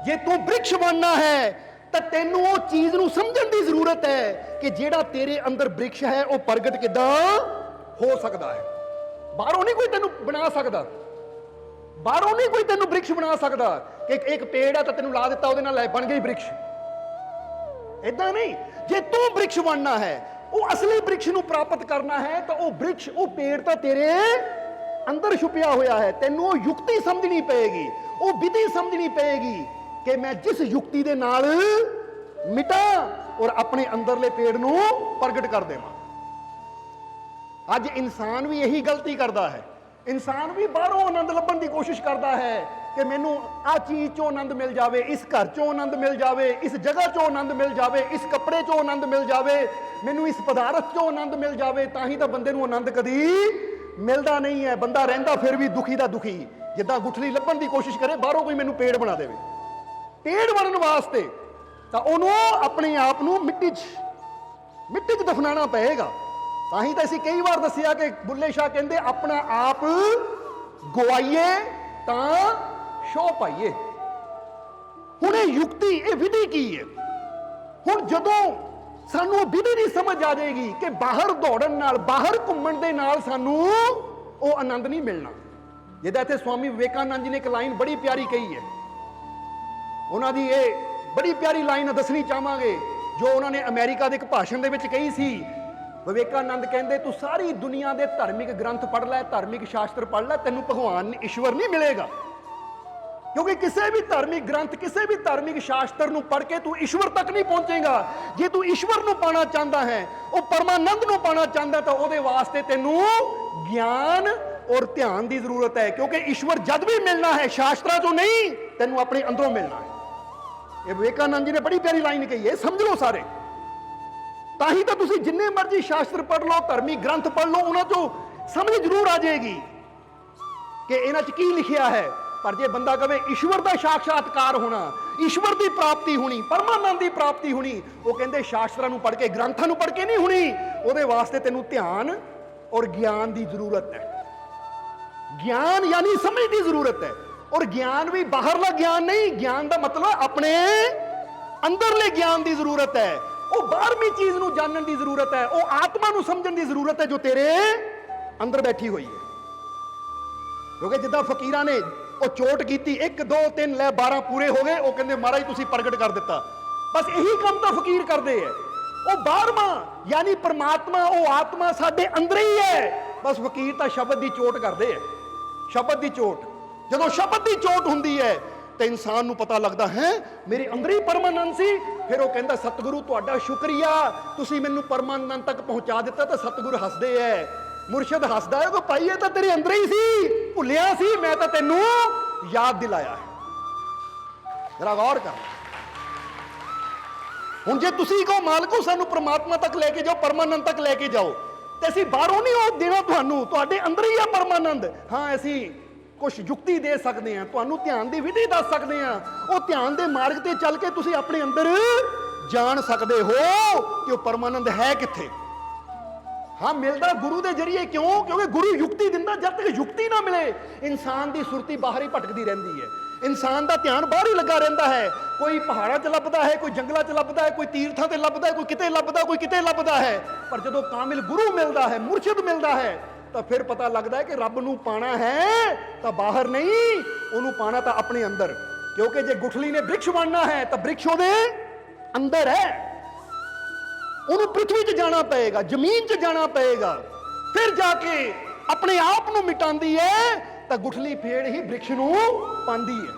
ਜੇ ਤੂੰ ਬ੍ਰਿਕਸ਼ ਬਣਨਾ ਹੈ ਤਾਂ ਤੈਨੂੰ ਉਹ ਚੀਜ਼ ਨੂੰ ਸਮਝਣ ਦੀ ਜ਼ਰੂਰਤ ਹੈ ਕਿ ਜਿਹੜਾ ਤੇਰੇ ਅੰਦਰ ਬ੍ਰਿਕਸ਼ ਹੈ ਉਹ ਪ੍ਰਗਟ ਕਿੱਦਾਂ ਹੋ ਸਕਦਾ ਹੈ। ਬਾਹਰੋਂ ਨਹੀਂ ਕੋਈ ਤੈਨੂੰ ਬਣਾ ਸਕਦਾ, ਬਾਹਰੋਂ ਨਹੀਂ ਕੋਈ ਤੈਨੂੰ ਬ੍ਰਿਕਸ਼ ਬਣਾ ਸਕਦਾ ਕਿ ਇੱਕ ਪੇੜ ਹੈ ਤਾਂ ਤੈਨੂੰ ਲਾ ਦਿੱਤਾ, ਉਹਦੇ ਨਾਲ ਬਣ ਗਈ ਬ੍ਰਿਕਸ਼। ਏਦਾਂ ਨਹੀਂ। ਜੇ ਤੂੰ ਬ੍ਰਿਕਸ਼ ਬਣਨਾ ਹੈ, ਉਹ ਅਸਲੀ ਬ੍ਰਿਕਸ਼ ਨੂੰ ਪ੍ਰਾਪਤ ਕਰਨਾ ਹੈ, ਤਾਂ ਉਹ ਬ੍ਰਿਕਸ਼, ਉਹ ਪੇੜ ਤਾਂ ਤੇਰੇ ਅੰਦਰ ਛੁਪਿਆ ਹੋਇਆ ਹੈ। ਤੈਨੂੰ ਉਹ ਯੁਕਤੀ ਸਮਝਣੀ ਪਏਗੀ, ਉਹ ਵਿਧੀ ਸਮਝਣੀ ਪਏਗੀ ਕਿ ਮੈਂ ਜਿਸ ਯੁਕਤੀ ਦੇ ਨਾਲ ਮਿਟਾਂ ਔਰ ਆਪਣੇ ਅੰਦਰਲੇ ਪੇੜ ਨੂੰ ਪ੍ਰਗਟ ਕਰ ਦੇਵਾਂ। ਅੱਜ ਇਨਸਾਨ ਵੀ ਇਹੀ ਗਲਤੀ ਕਰਦਾ ਹੈ। ਇਨਸਾਨ ਵੀ ਬਾਹਰੋਂ ਆਨੰਦ ਲੱਭਣ ਦੀ ਕੋਸ਼ਿਸ਼ ਕਰਦਾ ਹੈ ਕਿ ਮੈਨੂੰ ਆਹ ਚੀਜ਼ ਚੋਂ ਆਨੰਦ ਮਿਲ ਜਾਵੇ, ਇਸ ਘਰ ਚੋਂ ਆਨੰਦ ਮਿਲ ਜਾਵੇ, ਇਸ ਜਗ੍ਹਾ ਚੋਂ ਆਨੰਦ ਮਿਲ ਜਾਵੇ, ਇਸ ਕੱਪੜੇ ਚੋਂ ਆਨੰਦ ਮਿਲ ਜਾਵੇ, ਮੈਨੂੰ ਇਸ ਪਦਾਰਥ ਚੋਂ ਆਨੰਦ ਮਿਲ ਜਾਵੇ। ਤਾਂ ਹੀ ਤਾਂ ਬੰਦੇ ਨੂੰ ਆਨੰਦ ਕਦੀ ਮਿਲਦਾ ਨਹੀਂ ਹੈ। ਬੰਦਾ ਰਹਿੰਦਾ ਫਿਰ ਵੀ ਦੁਖੀ ਦਾ ਦੁਖੀ, ਜਿੱਦਾਂ ਗੁਠਲੀ ਲੱਭਣ ਦੀ ਕੋਸ਼ਿਸ਼ ਕਰੇ, ਬਾਹਰੋਂ ਕੋਈ ਮੈਨੂੰ ਪੇੜ ਬਣਾ ਦੇਵੇ। ਪੇੜ ਬਣਨ ਵਾਸਤੇ ਤਾਂ ਉਹਨੂੰ ਆਪਣੇ ਆਪ ਨੂੰ ਮਿੱਟੀ 'ਚ ਦਫਨਾਉਣਾ ਪਏਗਾ। ਤਾਂ ਹੀ ਤਾਂ ਅਸੀਂ ਕਈ ਵਾਰ ਦੱਸਿਆ ਕਿ ਬੁੱਲੇ ਸ਼ਾਹ ਕਹਿੰਦੇ ਆਪਣਾ ਆਪ ਗਵਾਈਏ ਤਾਂ ਸ਼ੋਅ ਪਾਈਏ। ਹੁਣ ਇਹ ਯੁਕਤੀ, ਇਹ ਵਿਧੀ ਕੀ ਹੈ? ਹੁਣ ਜਦੋਂ ਸਾਨੂੰ ਉਹ ਵਿਧੀ ਦੀ ਸਮਝ ਆ ਜਾਏਗੀ ਕਿ ਬਾਹਰ ਦੌੜਨ ਨਾਲ, ਬਾਹਰ ਘੁੰਮਣ ਦੇ ਨਾਲ ਸਾਨੂੰ ਉਹ ਆਨੰਦ ਨਹੀਂ ਮਿਲਣਾ। ਜਿੱਦਾਂ ਇੱਥੇ ਸਵਾਮੀ ਵਿਵੇਕਾਨੰਦ ਜੀ ਨੇ ਇੱਕ ਲਾਈਨ ਬੜੀ ਪਿਆਰੀ ਕਹੀ ਹੈ, ਉਹਨਾਂ ਦੀ ਇਹ ਬੜੀ ਪਿਆਰੀ ਲਾਈਨ ਦੱਸਣੀ ਚਾਹਾਂਗੇ, ਜੋ ਉਹਨਾਂ ਨੇ ਅਮਰੀਕਾ ਦੇ ਇੱਕ ਭਾਸ਼ਣ ਦੇ ਵਿੱਚ ਕਹੀ ਸੀ। ਵਿਵੇਕਾਨੰਦ ਕਹਿੰਦੇ, ਤੂੰ ਸਾਰੀ ਦੁਨੀਆ ਦੇ ਧਾਰਮਿਕ ਗ੍ਰੰਥ ਪੜ੍ਹ ਲੈ, ਧਾਰਮਿਕ ਸ਼ਾਸਤਰ ਪੜ੍ਹ ਲੈ, ਤੈਨੂੰ ਭਗਵਾਨ ਈਸ਼ਵਰ ਨਹੀਂ ਮਿਲੇਗਾ। ਕਿਉਂਕਿ ਕਿਸੇ ਵੀ ਧਾਰਮਿਕ ਗ੍ਰੰਥ, ਕਿਸੇ ਵੀ ਧਾਰਮਿਕ ਸ਼ਾਸਤਰ ਨੂੰ ਪੜ੍ਹ ਕੇ ਤੂੰ ਈਸ਼ਵਰ ਤੱਕ ਨਹੀਂ ਪਹੁੰਚੇਗਾ। ਜੇ ਤੂੰ ਈਸ਼ਵਰ ਨੂੰ ਪਾਣਾ ਚਾਹੁੰਦਾ ਹੈ, ਉਹ ਪਰਮਾਨੰਦ ਨੂੰ ਪਾਣਾ ਚਾਹੁੰਦਾ, ਤਾਂ ਉਹਦੇ ਵਾਸਤੇ ਤੈਨੂੰ ਗਿਆਨ ਔਰ ਧਿਆਨ ਦੀ ਜ਼ਰੂਰਤ ਹੈ। ਕਿਉਂਕਿ ਈਸ਼ਵਰ ਜਦ ਵੀ ਮਿਲਣਾ ਹੈ ਸ਼ਾਸਤਰਾਂ ਚੋਂ ਨਹੀਂ, ਤੈਨੂੰ ਆਪਣੇ ਅੰਦਰੋਂ ਮਿਲਣਾ ਹੈ। ਇਹ ਵਿਵੇਕਾਨੰਦ ਜੀ ਨੇ ਬੜੀ ਪਿਆਰੀ ਲਾਈਨ ਕਹੀ ਹੈ, ਸਮਝ ਲਓ ਸਾਰੇ। ਤਾਂ ਹੀ ਤਾਂ ਤੁਸੀਂ ਜਿੰਨੇ ਮਰਜ਼ੀ ਸ਼ਾਸਤਰ ਪੜ੍ਹ ਲਓ, ਧਾਰਮਿਕ ਗ੍ਰੰਥ ਪੜ੍ਹ ਲਓ, ਉਹਨਾਂ ਚੋਂ ਸਮਝ ਜ਼ਰੂਰ ਆ ਜਾਏਗੀ ਕਿ ਇਹਨਾਂ 'ਚ ਕੀ ਲਿਖਿਆ ਹੈ। ਪਰ ਜੇ ਬੰਦਾ ਕਵੇ ਈਸ਼ਵਰ ਦਾ ਸਾਖਸ਼ਾਤਕਾਰ ਹੋਣਾ, ਈਸ਼ਵਰ ਦੀ ਪ੍ਰਾਪਤੀ ਹੋਣੀ, ਪਰਮਾਨੰਦ ਦੀ ਪ੍ਰਾਪਤੀ ਹੋਣੀ, ਉਹ ਕਹਿੰਦੇ ਸ਼ਾਸਤਰਾਂ ਨੂੰ ਪੜ੍ਹ ਕੇ, ਗ੍ਰੰਥਾਂ ਨੂੰ ਪੜ੍ਹ ਕੇ ਨਹੀਂ ਹੋਣੀ। ਉਹਦੇ ਵਾਸਤੇ ਤੈਨੂੰ ਧਿਆਨ ਔਰ ਗਿਆਨ ਦੀ ਜ਼ਰੂਰਤ ਹੈ। ਗਿਆਨ ਯਾਨੀ ਸਮਝ ਦੀ ਜ਼ਰੂਰਤ ਹੈ। ਔਰ ਗਿਆਨ ਵੀ ਬਾਹਰਲਾ ਗਿਆਨ ਨਹੀਂ, ਗਿਆਨ ਦਾ ਮਤਲਬ ਆਪਣੇ ਅੰਦਰਲੇ ਗਿਆਨ ਦੀ ਜ਼ਰੂਰਤ ਹੈ। ਉਹ ਬਾਹਰਵੀਂ ਚੀਜ਼ ਨੂੰ ਜਾਣਨ ਦੀ ਜ਼ਰੂਰਤ ਹੈ, ਉਹ ਆਤਮਾ ਨੂੰ ਸਮਝਣ ਦੀ ਜ਼ਰੂਰਤ ਹੈ ਜੋ ਤੇਰੇ ਅੰਦਰ ਬੈਠੀ ਹੋਈ ਹੈ। ਕਿਉਂਕਿ ਜਿੱਦਾਂ ਫਕੀਰਾਂ ਨੇ ਉਹ ਚੋਟ ਕੀਤੀ, 1 2 3 ਲੈ 12 ਪੂਰੇ ਹੋ ਗਏ, ਉਹ ਕਹਿੰਦੇ ਮਹਾਰਾਜ ਤੁਸੀਂ ਪ੍ਰਗਟ ਕਰ ਦਿੱਤਾ। ਬਸ ਇਹੀ ਕੰਮ ਤਾਂ ਫਕੀਰ ਕਰਦੇ ਹੈ। ਉਹ 12ਵਾਂ ਯਾਨੀ ਪਰਮਾਤਮਾ, ਉਹ ਆਤਮਾ ਸਾਡੇ ਅੰਦਰ ਹੀ ਹੈ। ਬਸ ਫਕੀਰ ਤਾਂ ਸ਼ਬਦ ਦੀ ਚੋਟ ਕਰਦੇ ਹੈ, ਸ਼ਬਦ ਦੀ ਚੋਟ। ਜਦੋਂ ਸ਼ਬਦ ਦੀ ਚੋਟ ਹੁੰਦੀ ਹੈ ਤੇ ਇਨਸਾਨ ਨੂੰ ਪਤਾ ਲੱਗਦਾ ਹੈ ਮੇਰੇ ਅੰਦਰ ਹੀ ਪਰਮਾਨੰਦ ਸੀ। ਫਿਰ ਉਹ ਕਹਿੰਦਾ ਸਤਿਗੁਰੂ ਤੁਹਾਡਾ ਸ਼ੁਕਰੀਆ, ਤੁਸੀਂ ਮੈਨੂੰ ਪਰਮਾਨੰਦ ਤੱਕ ਪਹੁੰਚਾ ਦਿੱਤਾ। ਤਾਂ ਸਤਿਗੁਰੂ ਹੱਸਦੇ ਐ, ਮੁਰਸ਼ਿਦ ਹੱਸਦਾ ਹੈ ਕਿ ਭਾਈ ਇਹ ਤਾਂ ਤੇਰੇ ਅੰਦਰ ਹੀ ਸੀ, ਭੁੱਲਿਆ ਸੀ, ਮੈਂ ਤਾਂ ਤੈਨੂੰ ਯਾਦ ਦਿਲਾਇਆ ਹੈ। ਜਰਾ ਗੌਰ ਕਰ। ਹੁਣ ਜੇ ਤੁਸੀਂ ਕਹੋ ਮਾਲਕੋ ਸਾਨੂੰ ਪਰਮਾਤਮਾ ਤੱਕ ਲੈ ਕੇ ਜਾਓ, ਪਰਮਾਨੰਦ ਤੱਕ ਲੈ ਕੇ ਜਾਓ, ਤੇ ਅਸੀਂ ਬਾਹਰੋਂ ਨਹੀਂ ਉਹ ਦੇਣਾ ਤੁਹਾਨੂੰ, ਤੁਹਾਡੇ ਅੰਦਰ ਹੀ ਆ ਪਰਮਾਨੰਦ। ਹਾਂ ਅਸੀਂ ਕੁਝ ਯੁਕਤੀ ਦੇ ਸਕਦੇ ਹਾਂ, ਤੁਹਾਨੂੰ ਧਿਆਨ ਦੀ ਵਿਧੀ ਦੱਸ ਸਕਦੇ ਹਾਂ। ਉਹ ਧਿਆਨ ਦੇ ਮਾਰਗ ਤੇ ਚੱਲ ਕੇ ਤੁਸੀਂ ਆਪਣੇ ਅੰਦਰ ਜਾਣ ਸਕਦੇ ਹੋ ਕਿ ਉਹ ਪਰਮਾਨੰਦ ਹੈ ਕਿੱਥੇ। ਹਾਂ ਮਿਲਦਾ ਗੁਰੂ ਦੇ ਜਰੀਏ। ਕਿਉਂ? ਕਿਉਂਕਿ ਗੁਰੂ ਯੁਕਤੀ ਦਿੰਦਾ। ਜਦ ਤੱਕ ਯੁਕਤੀ ਨਾ ਮਿਲੇ ਇਨਸਾਨ ਦੀ ਸੁਰਤੀ ਬਾਹਰ ਹੀ ਭਟਕਦੀ ਰਹਿੰਦੀ ਹੈ, ਇਨਸਾਨ ਦਾ ਧਿਆਨ ਬਾਹਰ ਹੀ ਲੱਗਾ ਰਹਿੰਦਾ ਹੈ। ਕੋਈ ਪਹਾੜਾਂ 'ਚ ਲੱਭਦਾ ਹੈ, ਕੋਈ ਜੰਗਲਾਂ 'ਚ ਲੱਭਦਾ ਹੈ, ਕੋਈ ਤੀਰਥਾਂ ਤੇ ਲੱਭਦਾ ਹੈ, ਕੋਈ ਕਿਤੇ ਲੱਭਦਾ, ਕੋਈ ਕਿਤੇ ਲੱਭਦਾ ਹੈ। ਪਰ ਜਦੋਂ ਕਾਮਿਲ ਗੁਰੂ ਮਿਲਦਾ ਹੈ, ਮੁਰਸ਼ਿਦ ਮਿਲਦਾ ਹੈ, ਤਾਂ ਫਿਰ ਪਤਾ ਲੱਗਦਾ ਹੈ ਕਿ ਰੱਬ ਨੂੰ ਪਾਣਾ ਹੈ ਤਾਂ ਬਾਹਰ ਨਹੀਂ, ਉਹਨੂੰ ਪਾਣਾ ਤਾਂ ਆਪਣੇ ਅੰਦਰ। ਕਿਉਂਕਿ ਜੇ ਗੁਠਲੀ ਨੇ ਬ੍ਰਿਕਸ਼ ਬਣਨਾ ਹੈ ਤਾਂ ਬ੍ਰਿਕਸ਼ ਉਹਦੇ ਅੰਦਰ ਹੈ। ਉਹਨੂੰ ਪ੍ਰਿਥਵੀ 'ਚ ਜਾਣਾ ਪਏਗਾ, ਜ਼ਮੀਨ 'ਚ ਜਾਣਾ ਪਏਗਾ, ਫਿਰ ਜਾ ਕੇ ਆਪਣੇ ਆਪ ਨੂੰ ਮਿਟਾਉਂਦੀ ਹੈ ਤਾਂ ਗੁਠਲੀ ਫੇਰ ਹੀ ਬ੍ਰਿਕਸ਼ ਨੂੰ ਪਾਉਂਦੀ ਹੈ।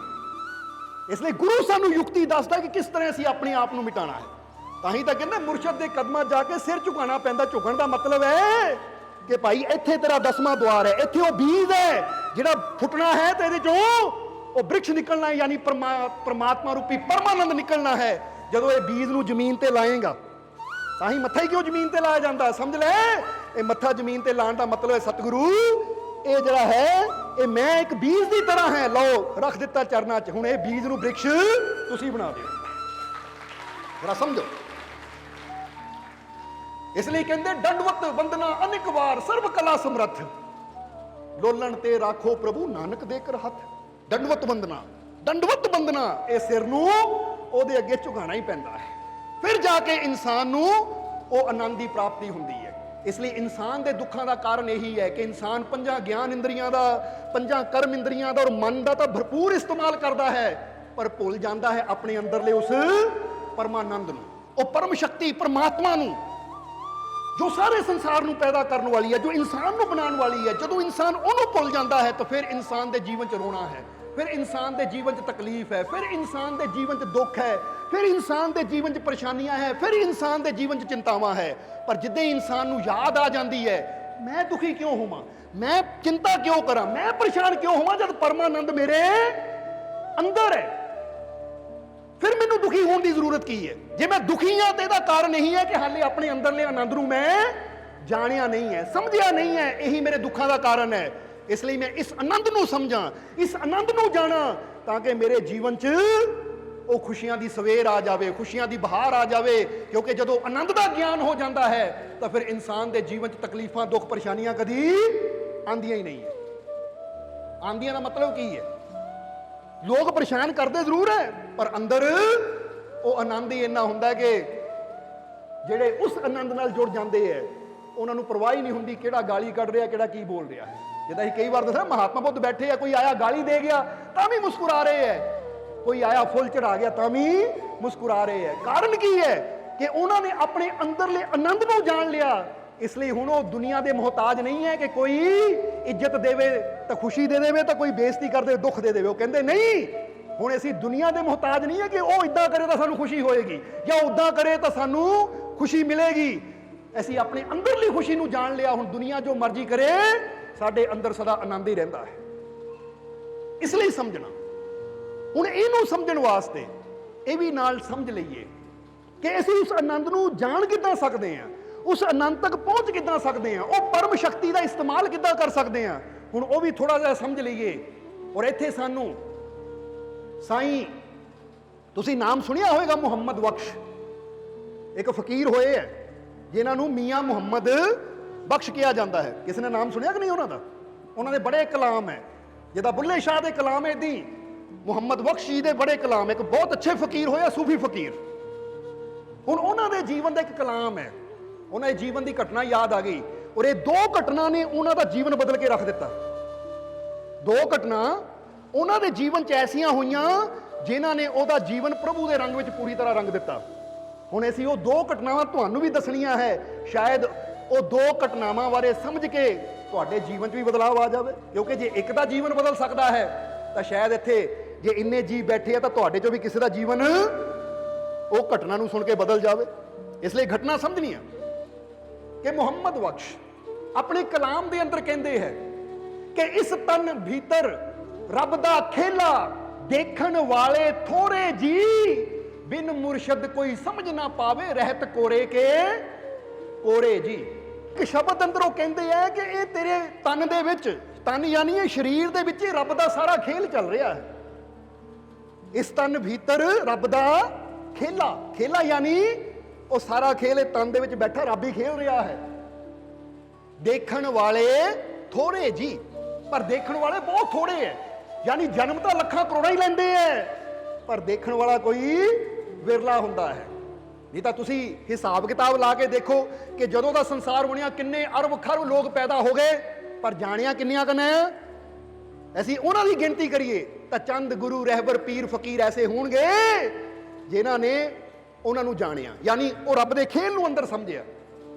ਇਸ ਲਈ ਗੁਰੂ ਸਾਨੂੰ ਯੁਕਤੀ ਦੱਸਦਾ ਕਿ ਕਿਸ ਤਰ੍ਹਾਂ ਅਸੀਂ ਆਪਣੇ ਆਪ ਨੂੰ ਮਿਟਾਉਣਾ ਹੈ। ਤਾਂ ਹੀ ਤਾਂ ਕਹਿੰਦੇ ਮੁਰਸ਼ਿਦ ਦੇ ਕਦਮਾਂ ਜਾ ਕੇ ਸਿਰ ਝੁਕਾਉਣਾ ਪੈਂਦਾ। ਝੁਕਣ ਦਾ ਮਤਲਬ ਹੈ ਕਿ ਭਾਈ ਇੱਥੇ ਤੇਰਾ 10ਵਾਂ ਦੁਆਰ ਹੈ, ਇੱਥੇ ਉਹ ਬੀਜ ਹੈ ਜਿਹੜਾ ਫੁੱਟਣਾ ਹੈ ਤੇ ਇਹਦੇ ਚੋਂ ਉਹ ਬ੍ਰਿਕਸ਼ ਨਿਕਲਣਾ ਹੈ, ਯਾਨੀ ਪਰਮਾਤਮਾ ਰੂਪੀ ਪਰਮਾਨੰਦ ਨਿਕਲਣਾ ਹੈ। ਜਦੋਂ ਇਹ ਬੀਜ ਨੂੰ ਜ਼ਮੀਨ ਤੇ ਲਾਏਗਾ, ਤਾਂ ਹੀ ਮੱਥਾ ਹੀ ਕਿਉਂ ਜ਼ਮੀਨ ਤੇ ਲਾਇਆ ਜਾਂਦਾ, ਸਮਝ ਲੈ। ਇਹ ਮੱਥਾ ਜ਼ਮੀਨ ਤੇ ਲਾਉਣ ਦਾ ਮਤਲਬ ਹੈ ਸਤਿਗੁਰੂ ਇਹ ਜਿਹੜਾ ਹੈ ਇਹ ਮੈਂ ਇੱਕ ਬੀਜ ਦੀ ਤਰ੍ਹਾਂ ਹੈ, ਲਓ ਰੱਖ ਦਿੱਤਾ ਚਰਨਾਂ 'ਚ, ਹੁਣ ਇਹ ਬੀਜ ਨੂੰ ਬ੍ਰਿਕਸ਼ ਤੁਸੀਂ ਬਣਾ ਦਿਓ। ਜਰਾ ਸਮਝੋ। ਇਸ ਲਈ ਕਹਿੰਦੇ ਦੰਡਵਤ ਵੰਦਨਾ ਅਨੇਕ ਵਾਰ ਸਰਬ ਕਲਾ ਸਮਰੱਥ, ਲੋਲਣ ਤੇ ਰਾਖੋ ਪ੍ਰਭੂ ਨਾਨਕ ਦੇ ਕਰ ਹੱਥ। ਦੰਡਵਤ ਵੰਦਨਾ, ਦੰਡਵਤ ਵੰਦਨਾ, ਇਹ ਸਿਰ ਨੂੰ ਉਹਦੇ ਅੱਗੇ ਝੁਕਾਉਣਾ ਹੀ ਪੈਂਦਾ ਹੈ। ਫਿਰ ਜਾ ਕੇ ਇਨਸਾਨ ਨੂੰ ਉਹ ਆਨੰਦ ਦੀ ਪ੍ਰਾਪਤੀ ਹੁੰਦੀ ਹੈ। ਇਸ ਲਈ ਇਨਸਾਨ ਦੇ ਦੁੱਖਾਂ ਦਾ ਕਾਰਨ ਇਹੀ ਹੈ ਕਿ ਇਨਸਾਨ 5 ਗਿਆਨ ਇੰਦਰੀਆਂ ਦਾ, 5 ਕਰਮ ਇੰਦਰੀਆਂ ਦਾ ਔਰ ਮਨ ਦਾ ਤਾਂ ਭਰਪੂਰ ਇਸਤੇਮਾਲ ਕਰਦਾ ਹੈ, ਪਰ ਭੁੱਲ ਜਾਂਦਾ ਹੈ ਆਪਣੇ ਅੰਦਰਲੇ ਉਸ ਪਰਮਾਨੰਦ ਨੂੰ, ਉਹ ਪਰਮ ਸ਼ਕਤੀ ਪਰਮਾਤਮਾ ਨੂੰ, ਜੋ ਸਾਰੇ ਸੰਸਾਰ ਨੂੰ ਪੈਦਾ ਕਰਨ ਵਾਲੀ ਹੈ, ਜੋ ਇਨਸਾਨ ਨੂੰ ਬਣਾਉਣ ਵਾਲੀ ਹੈ। ਜਦੋਂ ਇਨਸਾਨ ਉਹਨੂੰ ਭੁੱਲ ਜਾਂਦਾ ਹੈ ਤਾਂ ਫਿਰ ਇਨਸਾਨ ਦੇ ਜੀਵਨ 'ਚ ਰੋਣਾ ਹੈ, ਫਿਰ ਇਨਸਾਨ ਦੇ ਜੀਵਨ 'ਚ ਤਕਲੀਫ ਹੈ, ਫਿਰ ਇਨਸਾਨ ਦੇ ਜੀਵਨ 'ਚ ਦੁੱਖ ਹੈ, ਫਿਰ ਇਨਸਾਨ ਦੇ ਜੀਵਨ 'ਚ ਪਰੇਸ਼ਾਨੀਆਂ ਹੈ, ਫਿਰ ਇਨਸਾਨ ਦੇ ਜੀਵਨ 'ਚ ਚਿੰਤਾਵਾਂ ਹੈ। ਪਰ ਜਿੱਦਾਂ ਇਨਸਾਨ ਨੂੰ ਯਾਦ ਆ ਜਾਂਦੀ ਹੈ ਮੈਂ ਦੁਖੀ ਕਿਉਂ ਹੋਵਾਂ, ਮੈਂ ਚਿੰਤਾ ਕਿਉਂ ਕਰਾਂ, ਮੈਂ ਪਰੇਸ਼ਾਨ ਕਿਉਂ ਹੋਵਾਂ, ਜਦ ਪਰਮਾਨੰਦ ਮੇਰੇ ਅੰਦਰ ਹੈ, ਫਿਰ ਮੈਨੂੰ ਦੁਖੀ ਹੋਣ ਦੀ ਜ਼ਰੂਰਤ ਕੀ ਹੈ। ਜੇ ਮੈਂ ਦੁਖੀ ਹਾਂ ਤੇ ਇਹਦਾ ਕਾਰਨ ਇਹੀ ਹੈ ਕਿ ਹਾਲੇ ਆਪਣੇ ਅੰਦਰਲੇ ਆਨੰਦ ਨੂੰ ਮੈਂ ਜਾਣਿਆ ਨਹੀਂ ਹੈ, ਸਮਝਿਆ ਨਹੀਂ ਹੈ। ਇਹੀ ਮੇਰੇ ਦੁੱਖਾਂ ਦਾ ਕਾਰਨ ਹੈ। ਇਸ ਲਈ ਮੈਂ ਇਸ ਆਨੰਦ ਨੂੰ ਸਮਝਾਂ, ਇਸ ਆਨੰਦ ਨੂੰ ਜਾਣਾ, ਤਾਂ ਕਿ ਮੇਰੇ ਜੀਵਨ 'ਚ ਉਹ ਖੁਸ਼ੀਆਂ ਦੀ ਸਵੇਰ ਆ ਜਾਵੇ, ਖੁਸ਼ੀਆਂ ਦੀ ਬਹਾਰ ਆ ਜਾਵੇ। ਕਿਉਂਕਿ ਜਦੋਂ ਆਨੰਦ ਦਾ ਗਿਆਨ ਹੋ ਜਾਂਦਾ ਹੈ ਤਾਂ ਫਿਰ ਇਨਸਾਨ ਦੇ ਜੀਵਨ 'ਚ ਤਕਲੀਫਾਂ, ਦੁੱਖ, ਪਰੇਸ਼ਾਨੀਆਂ ਕਦੀ ਆਉਂਦੀਆਂ ਹੀ ਨਹੀਂ ਹੈ। ਆਉਂਦੀਆਂ ਦਾ ਮਤਲਬ ਕੀ ਹੈ? ਲੋਕ ਪਰੇਸ਼ਾਨ ਕਰਦੇ ਜ਼ਰੂਰ ਹੈ, ਪਰ ਅੰਦਰ ਉਹ ਆਨੰਦ ਹੀ ਇੰਨਾ ਹੁੰਦਾ ਕਿ ਜਿਹੜੇ ਉਸ ਆਨੰਦ ਨਾਲ ਜੁੜ ਜਾਂਦੇ ਹੈ ਉਹਨਾਂ ਨੂੰ ਪਰਵਾਹ ਹੀ ਨਹੀਂ ਹੁੰਦੀ ਕਿਹੜਾ ਗਾਲੀ ਕੱਢ ਰਿਹਾ ਕਿਹੜਾ ਕੀ ਬੋਲ ਰਿਹਾ ਹੈ। ਜਿੱਦਾਂ ਅਸੀਂ ਕਈ ਵਾਰ ਦੱਸਿਆ ਮਹਾਤਮਾ ਬੁੱਧ ਬੈਠੇ ਆ, ਕੋਈ ਆਇਆ ਗਾਲੀ ਦੇ ਗਿਆ ਤਾਂ ਵੀ ਮੁਸਕਰਾ ਰਹੇ ਹੈ, ਕੋਈ ਆਇਆ ਫੁੱਲ ਚੜਾ ਗਿਆ ਤਾਂ ਵੀ ਮੁਸਕਰਾ ਰਹੇ ਹੈ। ਕਾਰਨ ਕੀ ਹੈ ਕਿ ਉਹਨਾਂ ਨੇ ਆਪਣੇ ਅੰਦਰਲੇ ਆਨੰਦ ਨੂੰ ਜਾਣ ਲਿਆ। ਇਸ ਲਈ ਹੁਣ ਉਹ ਦੁਨੀਆ ਦੇ ਮੁਹਤਾਜ ਨਹੀਂ ਹੈ ਕਿ ਕੋਈ ਇੱਜ਼ਤ ਦੇਵੇ ਤਾਂ ਖੁਸ਼ੀ ਦੇ ਦੇਵੇ ਤਾਂ ਕੋਈ ਬੇਇੱਜ਼ਤੀ ਕਰਦੇ ਦੁੱਖ ਦੇ ਦੇਵੇ। ਉਹ ਕਹਿੰਦੇ ਨਹੀਂ, ਹੁਣ ਅਸੀਂ ਦੁਨੀਆ ਦੇ ਮੁਹਤਾਜ ਨਹੀਂ ਹੈ ਕਿ ਉਹ ਇਦਾਂ ਕਰੇ ਤਾਂ ਸਾਨੂੰ ਖੁਸ਼ੀ ਹੋਏਗੀ ਜਾਂ ਉਦਾਂ ਕਰੇ ਤਾਂ ਸਾਨੂੰ ਖੁਸ਼ੀ ਮਿਲੇਗੀ। ਅਸੀਂ ਆਪਣੇ ਅੰਦਰਲੀ ਖੁਸ਼ੀ ਨੂੰ ਜਾਣ ਲਿਆ। ਹੁਣ ਦੁਨੀਆ ਜੋ ਮਰਜ਼ੀ ਕਰੇ ਸਾਡੇ ਅੰਦਰ ਸਦਾ ਆਨੰਦ ਹੀ ਰਹਿੰਦਾ ਹੈ। ਇਸ ਲਈ ਸਮਝਣਾ, ਹੁਣ ਇਹਨੂੰ ਸਮਝਣ ਵਾਸਤੇ ਇਹ ਵੀ ਨਾਲ ਸਮਝ ਲਈਏ ਕਿ ਅਸੀਂ ਉਸ ਆਨੰਦ ਨੂੰ ਜਾਣ ਕਿੱਦਾਂ ਸਕਦੇ ਹਾਂ, ਉਸ ਆਨੰਦ ਤੱਕ ਪਹੁੰਚ ਕਿੱਦਾਂ ਸਕਦੇ ਹਾਂ, ਉਹ ਪਰਮ ਸ਼ਕਤੀ ਦਾ ਇਸਤੇਮਾਲ ਕਿੱਦਾਂ ਕਰ ਸਕਦੇ ਹਾਂ। ਹੁਣ ਉਹ ਵੀ ਥੋੜਾ ਜਿਹਾ ਸਮਝ ਲਈਏ। ਔਰ ਇੱਥੇ ਸਾਨੂੰ ਸਾਈਂ, ਤੁਸੀਂ ਨਾਮ ਸੁਣਿਆ ਹੋਵੇਗਾ ਮੁਹੰਮਦ ਬਖਸ਼, ਇੱਕ ਫਕੀਰ ਹੋਏ ਹੈ ਜਿਨ੍ਹਾਂ ਨੂੰ ਮੀਆਂ ਮੁਹੰਮਦ ਬਖਸ਼ ਕਿਹਾ ਜਾਂਦਾ ਹੈ। ਕਿਸੇ ਨੇ ਨਾਮ ਸੁਣਿਆ ਕਿ ਨਹੀਂ ਉਹਨਾਂ ਦਾ? ਉਹਨਾਂ ਦੇ ਬੜੇ ਕਲਾਮ ਹੈ, ਜਿੱਦਾਂ ਬੁੱਲੇ ਸ਼ਾਹ ਦੇ ਕਲਾਮ ਹੈ ਦੀ ਮੁਹੰਮਦ ਬਖਸ਼ ਜੀ ਦੇ ਬੜੇ ਕਲਾਮ, ਇੱਕ ਬਹੁਤ ਅੱਛੇ ਫਕੀਰ ਹੋਇਆ, ਸੂਫੀ ਫਕੀਰ। ਹੁਣ ਉਹਨਾਂ ਦੇ ਜੀਵਨ ਦਾ ਇੱਕ ਕਲਾਮ ਹੈ, ਉਹਨਾਂ ਦੇ ਜੀਵਨ ਦੀ ਘਟਨਾ ਯਾਦ ਆ ਗਈ ਔਰ ਇਹ ਦੋ ਘਟਨਾ ਨੇ ਉਹਨਾਂ ਦਾ ਜੀਵਨ ਬਦਲ ਕੇ ਰੱਖ ਦਿੱਤਾ। ਦੋ ਘਟਨਾ ਉਹਨਾਂ ਦੇ ਜੀਵਨ 'ਚ ਐਸੀਆਂ ਹੋਈਆਂ ਜਿਨ੍ਹਾਂ ਨੇ ਉਹਦਾ ਜੀਵਨ ਪ੍ਰਭੂ ਦੇ ਰੰਗ ਵਿੱਚ ਪੂਰੀ ਤਰ੍ਹਾਂ ਰੰਗ ਦਿੱਤਾ। ਹੁਣ ਅਸੀਂ ਉਹ ਦੋ ਘਟਨਾਵਾਂ ਤੁਹਾਨੂੰ ਵੀ ਦੱਸਣੀਆਂ ਹੈ। ਸ਼ਾਇਦ ਉਹ ਦੋ ਘਟਨਾਵਾਂ ਬਾਰੇ ਸਮਝ ਕੇ ਤੁਹਾਡੇ ਜੀਵਨ 'ਚ ਵੀ ਬਦਲਾਅ ਆ ਜਾਵੇ, ਕਿਉਂਕਿ ਜੇ ਇੱਕ ਦਾ ਜੀਵਨ ਬਦਲ ਸਕਦਾ ਹੈ ਤਾਂ ਸ਼ਾਇਦ ਇੱਥੇ ਜੇ ਇੰਨੇ ਜੀ ਬੈਠੇ ਆ ਤਾਂ ਤੁਹਾਡੇ 'ਚੋਂ ਵੀ ਕਿਸੇ ਦਾ ਜੀਵਨ ਉਹ ਘਟਨਾ ਨੂੰ ਸੁਣ ਕੇ ਬਦਲ ਜਾਵੇ। ਇਸ ਲਈ ਘਟਨਾ ਸਮਝਣੀ ਹੈ ਕਿ ਮੁਹੰਮਦ ਬਖਸ਼ ਆਪਣੇ ਕਲਾਮ ਦੇ ਅੰਦਰ ਕਹਿੰਦੇ ਹੈ ਕਿ ਇਸ ਤਨ ਭੀਤਰ ਰੱਬ ਦਾ ਖੇਲਾ ਦੇਖਣ ਵਾਲੇ ਥੋੜੇ ਜੀ, ਬਿਨ ਮੁਰਸ਼ਦ ਕੋਈ ਸਮਝ ਨਾ ਪਾਵੇ ਰਹਿਤ ਕੋਰੇ ਕੇ ਕੋਰੇ ਜੀ। ਕਿ ਸ਼ਬਦ ਅੰਦਰੋਂ ਕਹਿੰਦੇ ਆ ਕਿ ਇਹ ਤੇਰੇ ਤਨ ਦੇ ਵਿੱਚ, ਤਨ ਯਾਨੀ ਇਹ ਸਰੀਰ ਦੇ ਵਿੱਚ ਰੱਬ ਦਾ ਸਾਰਾ ਖੇਲ ਚੱਲ ਰਿਹਾ ਹੈ। ਇਸ ਤਨ ਭੀਤਰ ਰੱਬ ਦਾ ਖੇਲਾ, ਖੇਲਾ ਯਾਨੀ ਉਹ ਸਾਰਾ ਖੇਲ ਇਹ ਤਨ ਦੇ ਵਿੱਚ ਬੈਠਾ ਰੱਬ ਹੀ ਖੇਲ ਰਿਹਾ ਹੈ। ਦੇਖਣ ਵਾਲੇ ਥੋੜੇ ਜੀ, ਪਰ ਦੇਖਣ ਵਾਲੇ ਬਹੁਤ ਥੋੜੇ ਹੈ। ਯਾਨੀ ਜਨਮ ਤਾਂ ਲੱਖਾਂ ਕਰੋੜਾਂ ਹੀ ਲੈਂਦੇ ਹੈ, ਪਰ ਦੇਖਣ ਵਾਲਾ ਕੋਈ ਵਿਰਲਾ ਹੁੰਦਾ ਹੈ। ਨਹੀਂ ਤਾਂ ਤੁਸੀਂ ਹਿਸਾਬ ਕਿਤਾਬ ਲਾ ਕੇ ਦੇਖੋ ਕਿ ਜਦੋਂ ਦਾ ਸੰਸਾਰ ਬਣਿਆ ਕਿੰਨੇ ਅਰਬ ਖਰਬ ਲੋਕ ਪੈਦਾ ਹੋ ਗਏ, ਪਰ ਜਾਣਿਆ ਕਿੰਨੀਆਂ ਕਨ ਹੈ? ਅਸੀਂ ਉਹਨਾਂ ਦੀ ਗਿਣਤੀ ਕਰੀਏ ਤਾਂ ਚੰਦ ਗੁਰੂ ਰਹਿਬਰ ਪੀਰ ਫਕੀਰ ਐਸੇ ਹੋਣਗੇ ਜਿਨ੍ਹਾਂ ਨੇ ਉਹਨਾਂ ਨੂੰ ਜਾਣਿਆ, ਯਾਨੀ ਉਹ ਰੱਬ ਦੇ ਖੇਲ ਨੂੰ ਅੰਦਰ ਸਮਝਿਆ।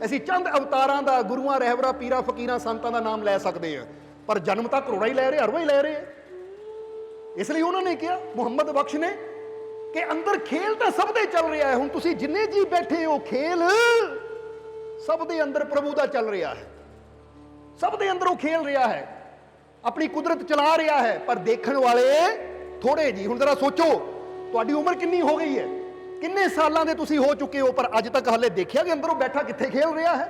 ਅਸੀਂ ਚੰਦ ਅਵਤਾਰਾਂ ਦਾ, ਗੁਰੂਆਂ ਰਹਿਬਰਾਂ ਪੀਰਾਂ ਫਕੀਰਾਂ ਸੰਤਾਂ ਦਾ ਨਾਮ ਲੈ ਸਕਦੇ ਹਾਂ, ਪਰ ਜਨਮ ਤਾਂ ਕਰੋੜਾਂ ਹੀ ਲੈ ਰਹੇ, ਅਰਬਾਂ ਹੀ ਲੈ ਰਹੇ। ਇਸ ਲਈ ਉਹਨਾਂ ਨੇ ਕਿਹਾ, ਮੁਹੰਮਦ ਬਖਸ਼ ਨੇ, ਕਿ ਅੰਦਰ ਖੇਲ ਤਾਂ ਸਭ ਦੇ ਚੱਲ ਰਿਹਾ ਹੈ। ਹੁਣ ਤੁਸੀਂ ਜਿੰਨੇ ਜੀ ਬੈਠੇ ਹੋ, ਖੇਲ ਸਭ ਦੇ ਅੰਦਰ ਪ੍ਰਭੂ ਦਾ ਚੱਲ ਰਿਹਾ ਹੈ, ਸਭ ਦੇ ਅੰਦਰ ਉਹ ਖੇਲ ਰਿਹਾ ਹੈ, ਆਪਣੀ ਕੁਦਰਤ ਚਲਾ ਰਿਹਾ ਹੈ, ਪਰ ਦੇਖਣ ਵਾਲੇ ਥੋੜੇ ਜੀ। ਹੁਣ ਜ਼ਰਾ ਸੋਚੋ, ਤੁਹਾਡੀ ਉਮਰ ਕਿੰਨੀ ਹੋ ਗਈ ਹੈ, ਕਿੰਨੇ ਸਾਲਾਂ ਦੇ ਤੁਸੀਂ ਹੋ ਚੁੱਕੇ ਹੋ, ਪਰ ਅੱਜ ਤੱਕ ਹਲੇ ਦੇਖਿਆ ਕਿ ਅੰਦਰੋਂ ਬੈਠਾ ਕਿੱਥੇ ਖੇਲ ਰਿਹਾ ਹੈ?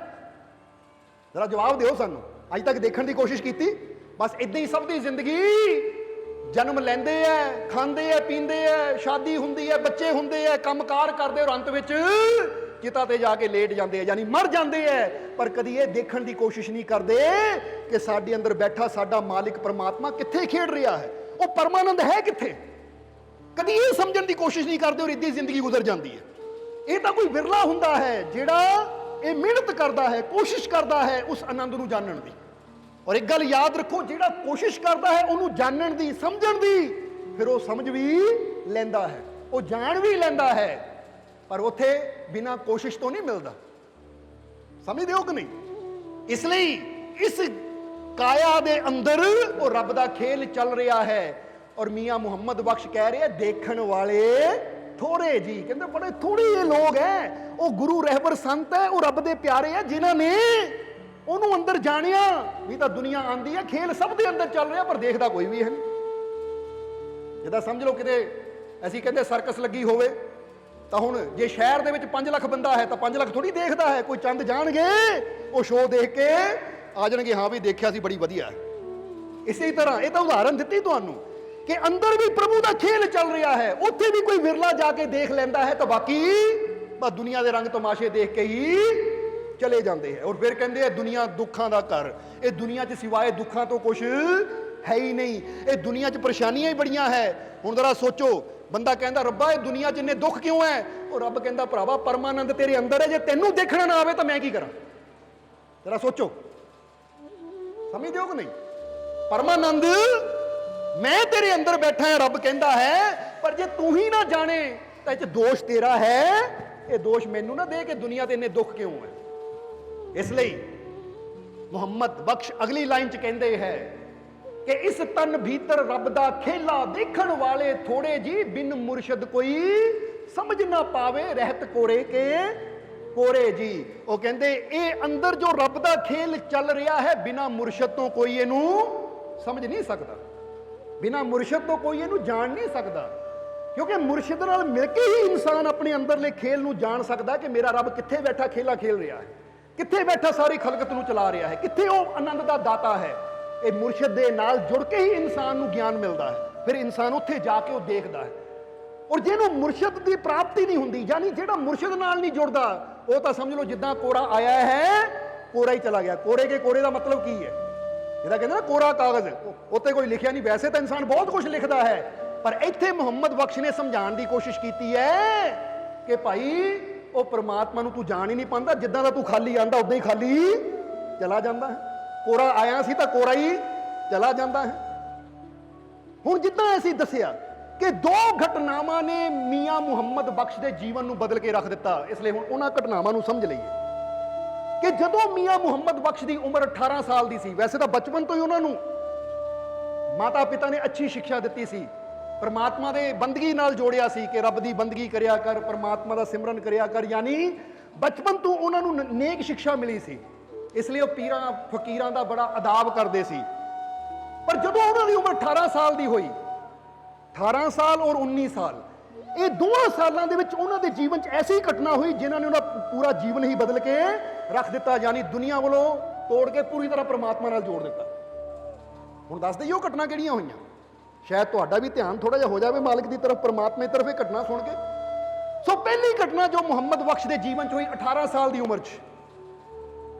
ਜ਼ਰਾ ਜਵਾਬ ਦਿਓ ਸਾਨੂੰ। ਅੱਜ ਤੱਕ ਦੇਖਣ ਦੀ ਕੋਸ਼ਿਸ਼ ਕੀਤੀ? ਬਸ ਇਦਾਂ ਹੀ ਸਭ ਦੀ ਜ਼ਿੰਦਗੀ, ਜਨਮ ਲੈਂਦੇ ਐ, ਖਾਂਦੇ ਐ, ਪੀਂਦੇ ਐ, ਸ਼ਾਦੀ ਹੁੰਦੀ ਐ, ਬੱਚੇ ਹੁੰਦੇ ਐ, ਕੰਮਕਾਰ ਕਰਦੇ ਔਰ ਅੰਤ ਵਿੱਚ ਚਿਤਾ ਤੇ ਜਾ ਕੇ ਲੇਟ ਜਾਂਦੇ ਐ, ਯਾਨੀ ਮਰ ਜਾਂਦੇ ਐ। ਪਰ ਕਦੀ ਇਹ ਦੇਖਣ ਦੀ ਕੋਸ਼ਿਸ਼ ਨਹੀਂ ਕਰਦੇ ਕਿ ਸਾਡੇ ਅੰਦਰ ਬੈਠਾ ਸਾਡਾ ਮਾਲਿਕ ਪਰਮਾਤਮਾ ਕਿੱਥੇ ਖੇਡ ਰਿਹਾ ਹੈ, ਉਹ ਪਰਮਾਨੰਦ ਹੈ ਕਿੱਥੇ। ਕਦੀ ਇਹ ਸਮਝਣ ਦੀ ਕੋਸ਼ਿਸ਼ ਨਹੀਂ ਕਰਦੇ ਔਰ ਇੱਦੀ ਜ਼ਿੰਦਗੀ ਗੁਜ਼ਰ ਜਾਂਦੀ ਹੈ। ਇਹ ਤਾਂ ਕੋਈ ਵਿਰਲਾ ਹੁੰਦਾ ਹੈ ਜਿਹੜਾ ਇਹ ਮਿਹਨਤ ਕਰਦਾ ਹੈ, ਕੋਸ਼ਿਸ਼ ਕਰਦਾ ਹੈ ਉਸ ਆਨੰਦ ਨੂੰ ਜਾਣਨ ਦੀ। ਔਰ ਇੱਕ ਗੱਲ ਯਾਦ ਰੱਖੋ, ਜਿਹੜਾ ਕੋਸ਼ਿਸ਼ ਕਰਦਾ ਹੈ ਉਹਨੂੰ ਜਾਣਨ ਦੀ, ਸਮਝਣ ਦੀ, ਫਿਰ ਉਹ ਸਮਝ ਵੀ ਲੈਂਦਾ ਹੈ, ਉਹ ਜਾਣ ਵੀ ਲੈਂਦਾ ਹੈ, ਪਰ ਉੱਥੇ ਬਿਨਾਂ ਕੋਸ਼ਿਸ਼ ਤੋਂ ਨਹੀਂ ਮਿਲਦਾ। ਸਮਝਦੇ ਹੋ ਕਿ ਨਹੀਂ? ਇਸ ਲਈ ਇਸ ਕਾਇਆ ਦੇ ਅੰਦਰ ਉਹ ਰੱਬ ਦਾ ਖੇਲ ਚੱਲ ਰਿਹਾ ਹੈ। ਔਰ ਮੀਆਂ ਮੁਹੰਮਦ ਬਖਸ਼ ਕਹਿ ਰਹੇ, ਦੇਖਣ ਵਾਲੇ ਥੋੜੇ ਜੀ, ਕਹਿੰਦੇ ਬੜੇ ਥੋੜੇ ਜਿਹੇ ਲੋਕ ਹੈ, ਉਹ ਗੁਰੂ ਰਹਿਬਰ ਸੰਤ ਹੈ, ਉਹ ਰੱਬ ਦੇ ਪਿਆਰੇ ਹੈ ਜਿਨ੍ਹਾਂ ਨੇ ਉਹਨੂੰ ਅੰਦਰ ਜਾਣਿਆ। ਨਹੀਂ ਤਾਂ ਦੁਨੀਆ ਆਂਦੀ ਹੈ, ਖੇਲ ਸਭ ਦੇ ਅੰਦਰ ਚੱਲ ਰਿਹਾ, ਪਰ ਦੇਖਦਾ ਕੋਈ ਵੀ ਹੈ ਨਹੀਂ। ਜਿੱਦਾਂ ਸਮਝ ਲਓ ਕਿਤੇ ਅਸੀਂ ਕਹਿੰਦੇ ਸਰਕਸ ਲੱਗੀ ਹੋਵੇ, ਤਾਂ ਹੁਣ ਜੇ ਸ਼ਹਿਰ ਦੇ ਵਿੱਚ 5 ਲੱਖ ਬੰਦਾ ਹੈ ਤਾਂ 5 ਲੱਖ ਥੋੜੀ ਦੇਖਦਾ ਹੈ, ਕੋਈ ਚੰਦ ਜਾਣਗੇ ਉਹ ਸ਼ੋਅ ਦੇਖ ਕੇ ਆ ਜਾਣਗੇ, ਹਾਂ ਵੀ ਦੇਖਿਆ ਸੀ, ਬੜੀ ਵਧੀਆ ਹੈ। ਇਸੇ ਤਰ੍ਹਾਂ ਇਹ ਤਾਂ ਉਦਾਹਰਨ ਦਿੱਤੀ ਤੁਹਾਨੂੰ ਕਿ ਅੰਦਰ ਵੀ ਪ੍ਰਭੂ ਦਾ ਖੇਲ ਚੱਲ ਰਿਹਾ ਹੈ, ਉੱਥੇ ਵੀ ਕੋਈ ਵਿਰਲਾ ਜਾ ਕੇ ਦੇਖ ਲੈਂਦਾ ਹੈ, ਤਾਂ ਬਾਕੀ ਬਸ ਦੁਨੀਆ ਦੇ ਰੰਗ ਤਮਾਸ਼ੇ ਦੇਖ ਕੇ ਹੀ ਚਲੇ ਜਾਂਦੇ ਹੈ। ਔਰ ਫਿਰ ਕਹਿੰਦੇ ਆ ਦੁਨੀਆ ਦੁੱਖਾਂ ਦਾ ਘਰ, ਇਹ ਦੁਨੀਆ 'ਚ ਸਿਵਾਏ ਦੁੱਖਾਂ ਤੋਂ ਕੁਝ ਹੈ ਹੀ ਨਹੀਂ, ਇਹ ਦੁਨੀਆ 'ਚ ਪਰੇਸ਼ਾਨੀਆਂ ਹੀ ਬੜੀਆਂ ਹੈ। ਹੁਣ ਜ਼ਰਾ ਸੋਚੋ ਬੰਦਾ ਕਹਿੰਦਾ ਰੱਬਾ ਇਹ ਦੁਨੀਆ 'ਚ ਇੰਨੇ ਦੁੱਖ ਕਿਉਂ ਹੈ? ਉਹ ਰੱਬ ਕਹਿੰਦਾ ਭਰਾਵਾ ਪਰਮਾਨੰਦ ਤੇਰੇ ਅੰਦਰ ਹੈ, ਜੇ ਤੈਨੂੰ ਦੇਖਣਾ ਨਾ ਆਵੇ ਤਾਂ ਮੈਂ ਕੀ ਕਰਾਂ? ਜਰਾ ਸੋਚੋ, ਸਮਝਦੇ ਹੋ ਕਿ ਨਹੀਂ? ਪਰਮਾਨੰਦ ਮੈਂ ਤੇਰੇ ਅੰਦਰ ਬੈਠਾ ਹਾਂ, ਰੱਬ ਕਹਿੰਦਾ ਹੈ, ਪਰ ਜੇ ਤੂੰ ਹੀ ਨਾ ਜਾਣੇ ਤਾਂ ਇਹ 'ਚ ਦੋਸ਼ ਤੇਰਾ ਹੈ। ਇਹ ਦੋਸ਼ ਮੈਨੂੰ ਨਾ ਦੇ ਕਿ ਦੁਨੀਆ ਤੇ ਇੰਨੇ ਦੁੱਖ ਕਿਉਂ ਹੈ। ਇਸ ਲਈ ਮੁਹੰਮਦ ਬਖਸ਼ ਅਗਲੀ ਲਾਈਨ 'ਚ ਕਹਿੰਦੇ ਹੈ ਕਿ ਇਸ ਤਨ ਭੀਤਰ ਰੱਬ ਦਾ ਖੇਲਾ ਦੇਖਣ ਵਾਲੇ ਥੋੜੇ ਜੀ, ਬਿਨ ਮੁਰਸ਼ਦ ਕੋਈ ਸਮਝ ਨਾ ਪਾਵੇ ਰਹਿਤ ਕੋਰੇ ਕੇ ਕੋਰੇ ਜੀ। ਉਹ ਕਹਿੰਦੇ ਇਹ ਅੰਦਰ ਜੋ ਰੱਬ ਦਾ ਖੇਲ ਚੱਲ ਰਿਹਾ ਹੈ, ਬਿਨਾ ਮੁਰਸ਼ਦ ਤੋਂ ਕੋਈ ਇਹਨੂੰ ਸਮਝ ਨਹੀਂ ਸਕਦਾ, ਬਿਨਾ ਮੁਰਸ਼ਦ ਤੋਂ ਕੋਈ ਇਹਨੂੰ ਜਾਣ ਨਹੀਂ ਸਕਦਾ। ਕਿਉਂਕਿ ਮੁਰਸ਼ਿਦ ਨਾਲ ਮਿਲ ਕੇ ਹੀ ਇਨਸਾਨ ਆਪਣੇ ਅੰਦਰਲੇ ਖੇਲ ਨੂੰ ਜਾਣ ਸਕਦਾ ਕਿ ਮੇਰਾ ਰੱਬ ਕਿੱਥੇ ਬੈਠਾ ਖੇਲਾ ਖੇਲ ਰਿਹਾ ਹੈ, ਕਿੱਥੇ ਬੈਠਾ ਸਾਰੀ ਖਲਕਤ ਨੂੰ ਚਲਾ ਰਿਹਾ ਹੈ, ਕਿੱਥੇ ਉਹ ਆਨੰਦ ਦਾ ਦਾਤਾ ਹੈ। ਇਹ ਮੁਰਸ਼ਿਦ ਦੇ ਨਾਲ ਜੁੜ ਕੇ ਹੀ ਇਨਸਾਨ ਨੂੰ ਗਿਆਨ ਮਿਲਦਾ ਹੈ, ਫਿਰ ਇਨਸਾਨ ਉੱਥੇ ਜਾ ਕੇ ਉਹ ਦੇਖਦਾ ਹੈ। ਔਰ ਜਿਹਨੂੰ ਮੁਰਸ਼ਿਦ ਦੀ ਪ੍ਰਾਪਤੀ ਨਹੀਂ ਹੁੰਦੀ, ਯਾਨੀ ਜਿਹੜਾ ਮੁਰਸ਼ਿਦ ਨਾਲ ਨਹੀਂ ਜੁੜਦਾ, ਉਹ ਤਾਂ ਸਮਝ ਲਓ ਜਿੱਦਾਂ ਕੋਰਾ ਆਇਆ ਹੈ ਕੋਰਾ ਹੀ ਚਲਾ ਗਿਆ। ਕੋਰੇ ਕੇ ਕੋਰੇ ਦਾ ਮਤਲਬ ਕੀ ਹੈ? ਜਿਹੜਾ ਕਹਿੰਦੇ ਨਾ ਕੋਰਾ ਕਾਗਜ਼, ਉੱਤੇ ਕੋਈ ਲਿਖਿਆ ਨਹੀਂ। ਵੈਸੇ ਤਾਂ ਇਨਸਾਨ ਬਹੁਤ ਕੁਝ ਲਿਖਦਾ ਹੈ, ਪਰ ਇੱਥੇ ਮੁਹੰਮਦ ਬਖਸ਼ ਨੇ ਸਮਝਾਉਣ ਦੀ ਕੋਸ਼ਿਸ਼ ਕੀਤੀ ਹੈ ਕਿ ਭਾਈ ਉਹ ਪ੍ਰਮਾਤਮਾ ਨੂੰ ਤੂੰ ਜਾਣ ਹੀ ਨਹੀਂ ਪਾਉਂਦਾ, ਜਿੱਦਾਂ ਦਾ ਤੂੰ ਖਾਲੀ ਆਂਦਾ ਉਦਾਂ ਹੀ ਖਾਲੀ ਚਲਾ ਜਾਂਦਾ ਹੈ। ਕੋਰਾ ਆਇਆ ਸੀ ਤਾਂ ਕੋਰਾ ਹੀ ਚਲਾ ਜਾਂਦਾ ਹੈ। ਹੁਣ ਜਿੱਦਾਂ ਅਸੀਂ ਦੱਸਿਆ ਕਿ ਦੋ ਘਟਨਾਵਾਂ ਨੇ ਮੀਆਂ ਮੁਹੰਮਦ ਬਖਸ਼ ਦੇ ਜੀਵਨ ਨੂੰ ਬਦਲ ਕੇ ਰੱਖ ਦਿੱਤਾ। ਇਸ ਲਈ ਹੁਣ ਉਹਨਾਂ ਘਟਨਾਵਾਂ ਨੂੰ ਸਮਝ ਲਈਏ ਕਿ ਜਦੋਂ ਮੀਆਂ ਮੁਹੰਮਦ ਬਖਸ਼ ਦੀ ਉਮਰ 18 ਸਾਲ ਦੀ ਸੀ, ਵੈਸੇ ਤਾਂ ਬਚਪਨ ਤੋਂ ਹੀ ਉਹਨਾਂ ਨੂੰ ਮਾਤਾ ਪਿਤਾ ਨੇ ਅੱਛੀ ਸਿੱਖਿਆ ਦਿੱਤੀ ਸੀ, ਪਰਮਾਤਮਾ ਦੇ ਬੰਦਗੀ ਨਾਲ ਜੋੜਿਆ ਸੀ ਕਿ ਰੱਬ ਦੀ ਬੰਦਗੀ ਕਰਿਆ ਕਰ, ਪਰਮਾਤਮਾ ਦਾ ਸਿਮਰਨ ਕਰਿਆ ਕਰ, ਯਾਨੀ ਬਚਪਨ ਤੋਂ ਉਹਨਾਂ ਨੂੰ ਨੇਕ ਸਿੱਖਿਆ ਮਿਲੀ ਸੀ। ਇਸ ਲਈ ਉਹ ਪੀਰਾਂ ਫਕੀਰਾਂ ਦਾ ਬੜਾ ਅਦਾਬ ਕਰਦੇ ਸੀ। ਪਰ ਜਦੋਂ ਉਹਨਾਂ ਦੀ ਉਮਰ 18 ਸਾਲ ਦੀ ਹੋਈ, 18 ਸਾਲ ਔਰ 19 ਸਾਲ, ਇਹ ਦੋਵਾਂ ਸਾਲਾਂ ਦੇ ਵਿੱਚ ਉਹਨਾਂ ਦੇ ਜੀਵਨ 'ਚ ਐਸੀ ਘਟਨਾ ਹੋਈ ਜਿਨ੍ਹਾਂ ਨੇ ਉਹਨਾਂ ਪੂਰਾ ਜੀਵਨ ਹੀ ਬਦਲ ਕੇ ਰੱਖ ਦਿੱਤਾ, ਯਾਨੀ ਦੁਨੀਆ ਵੱਲੋਂ ਤੋੜ ਕੇ ਪੂਰੀ ਤਰ੍ਹਾਂ ਪਰਮਾਤਮਾ ਨਾਲ ਜੋੜ ਦਿੱਤਾ। ਹੁਣ ਦੱਸ ਦਈਏ ਉਹ ਘਟਨਾ ਕਿਹੜੀਆਂ ਹੋਈਆਂ, ਸ਼ਾਇਦ ਤੁਹਾਡਾ ਵੀ ਧਿਆਨ ਥੋੜਾ ਜਿਹਾ ਹੋ ਜਾਵੇ ਮਾਲਕ ਦੀ ਤਰਫ, ਪਰਮਾਤਮਾ ਦੀ ਤਰਫ ਇਹ ਘਟਨਾ ਸੁਣ ਕੇ। ਸੋ ਪਹਿਲੀ ਘਟਨਾ ਜੋ ਮੁਹੰਮਦ ਬਖਸ਼ ਦੇ ਜੀਵਨ 'ਚ ਹੋਈ 18 ਸਾਲ ਦੀ ਉਮਰ 'ਚ,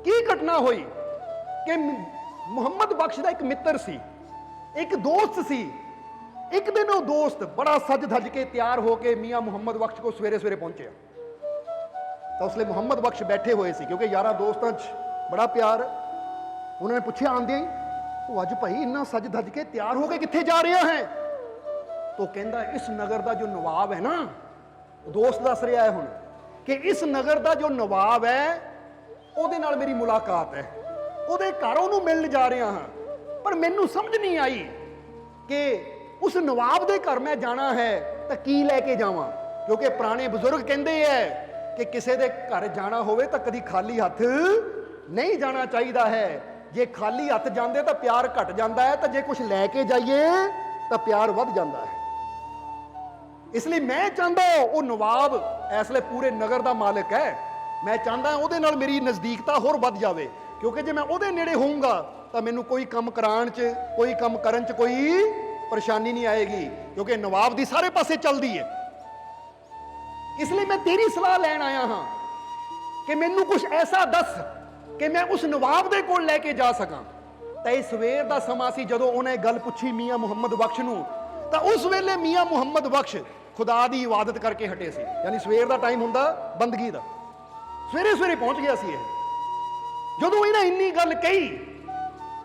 ਕੀ ਘਟਨਾ ਹੋਈ ਕਿ ਮੁਹੰਮਦ ਬਖਸ਼ ਦਾ ਇੱਕ ਮਿੱਤਰ ਸੀ, ਇੱਕ ਦੋਸਤ ਸੀ। ਇੱਕ ਦਿਨ ਉਹ ਦੋਸਤ ਬੜਾ ਸੱਜ ਧੱਜ ਕੇ ਤਿਆਰ ਹੋ ਕੇ ਮੀਆਂ ਮੁਹੰਮਦ ਬਖਸ਼ ਕੋਲ ਸਵੇਰੇ ਸਵੇਰੇ ਪਹੁੰਚਿਆ। ਤਾਂ ਉਸ ਲਈ ਮੁਹੰਮਦ ਬਖਸ਼ ਬੈਠੇ ਹੋਏ ਸੀ, ਕਿਉਂਕਿ ਯਾਰਾਂ ਦੋਸਤਾਂ 'ਚ ਬੜਾ ਪਿਆਰ। ਉਹਨਾਂ ਨੇ ਪੁੱਛਿਆ ਆਂਦੇ ਹੀ, ਉਹ ਅੱਜ ਭਾਈ ਇੰਨਾ ਸੱਜ ਧੱਜ ਕੇ ਤਿਆਰ ਹੋ ਕੇ ਕਿੱਥੇ ਜਾ ਰਿਹਾ ਹੈ? ਤਾਂ ਕਹਿੰਦਾ ਇਸ ਨਗਰ ਦਾ ਜੋ ਨਵਾਬ ਹੈ ਨਾ, ਦੋਸਤ ਦੱਸ ਰਿਹਾ ਹੈ ਹੁਣ ਕਿ ਇਸ ਨਗਰ ਦਾ ਜੋ ਨਵਾਬ ਹੈ ਉਹਦੇ ਨਾਲ ਮੇਰੀ ਮੁਲਾਕਾਤ ਹੈ, ਉਹਦੇ ਘਰ ਉਹਨੂੰ ਮਿਲਣ ਜਾ ਰਿਹਾ ਹਾਂ। ਪਰ ਮੈਨੂੰ ਸਮਝ ਨਹੀਂ ਆਈ ਕਿ ਉਸ ਨਵਾਬ ਦੇ ਘਰ ਮੈਂ ਜਾਣਾ ਹੈ ਤਾਂ ਕੀ ਲੈ ਕੇ ਜਾਵਾਂ, ਕਿਉਂਕਿ ਪੁਰਾਣੇ ਬਜ਼ੁਰਗ ਕਹਿੰਦੇ ਹੈ ਕਿ ਕਿਸੇ ਦੇ ਘਰ ਜਾਣਾ ਹੋਵੇ ਤਾਂ ਕਦੀ ਖਾਲੀ ਹੱਥ ਨਹੀਂ ਜਾਣਾ ਚਾਹੀਦਾ ਹੈ। ਜੇ ਖਾਲੀ ਹੱਥ ਜਾਂਦੇ ਤਾਂ ਪਿਆਰ ਘਟ ਜਾਂਦਾ ਹੈ, ਤਾਂ ਜੇ ਕੁਝ ਲੈ ਕੇ ਜਾਈਏ ਤਾਂ ਪਿਆਰ ਵੱਧ ਜਾਂਦਾ ਹੈ। ਇਸ ਲਈ ਮੈਂ ਚਾਹੁੰਦਾ ਉਹ ਨਵਾਬ ਇਸ ਲਈ ਪੂਰੇ ਨਗਰ ਦਾ ਮਾਲਕ ਹੈ, ਮੈਂ ਚਾਹੁੰਦਾ ਉਹਦੇ ਨਾਲ ਮੇਰੀ ਨਜ਼ਦੀਕਤਾ ਹੋਰ ਵੱਧ ਜਾਵੇ, ਕਿਉਂਕਿ ਜੇ ਮੈਂ ਉਹਦੇ ਨੇੜੇ ਹੋਊਂਗਾ ਤਾਂ ਮੈਨੂੰ ਕੋਈ ਕੰਮ ਕਰਾਉਣ 'ਚ, ਕੋਈ ਕੰਮ ਕਰਨ 'ਚ ਕੋਈ ਪਰੇਸ਼ਾਨੀ ਨਹੀਂ ਆਏਗੀ, ਕਿਉਂਕਿ ਨਵਾਬ ਦੀ ਸਾਰੇ ਪਾਸੇ ਚੱਲਦੀ ਹੈ। ਇਸ ਲਈ ਮੈਂ ਤੇਰੀ ਸਲਾਹ ਲੈਣ ਆਇਆ ਹਾਂ ਕਿ ਮੈਨੂੰ ਕੁਝ ਐਸਾ ਦੱਸ ਕਿ ਮੈਂ ਉਸ ਨਵਾਬ ਦੇ ਕੋਲ ਲੈ ਕੇ ਜਾ ਸਕਾਂ। ਤਾਂ ਇਹ ਸਵੇਰ ਦਾ ਸਮਾਂ ਸੀ ਜਦੋਂ ਉਹਨੇ ਗੱਲ ਪੁੱਛੀ ਮੀਆਂ ਮੁਹੰਮਦ ਬਖਸ਼ ਨੂੰ, ਤਾਂ ਉਸ ਵੇਲੇ ਮੀਆਂ ਮੁਹੰਮਦ ਬਖਸ਼ ਖੁਦਾ ਦੀ ਇਬਾਦਤ ਕਰਕੇ ਹਟੇ ਸੀ, ਯਾਨੀ ਸਵੇਰ ਦਾ ਟਾਈਮ ਹੁੰਦਾ ਬੰਦਗੀ ਦਾ। ਸਵੇਰੇ ਸਵੇਰੇ ਪਹੁੰਚ ਗਿਆ ਸੀ ਇਹ। ਜਦੋਂ ਇਹਨਾਂ ਇੰਨੀ ਗੱਲ ਕਹੀ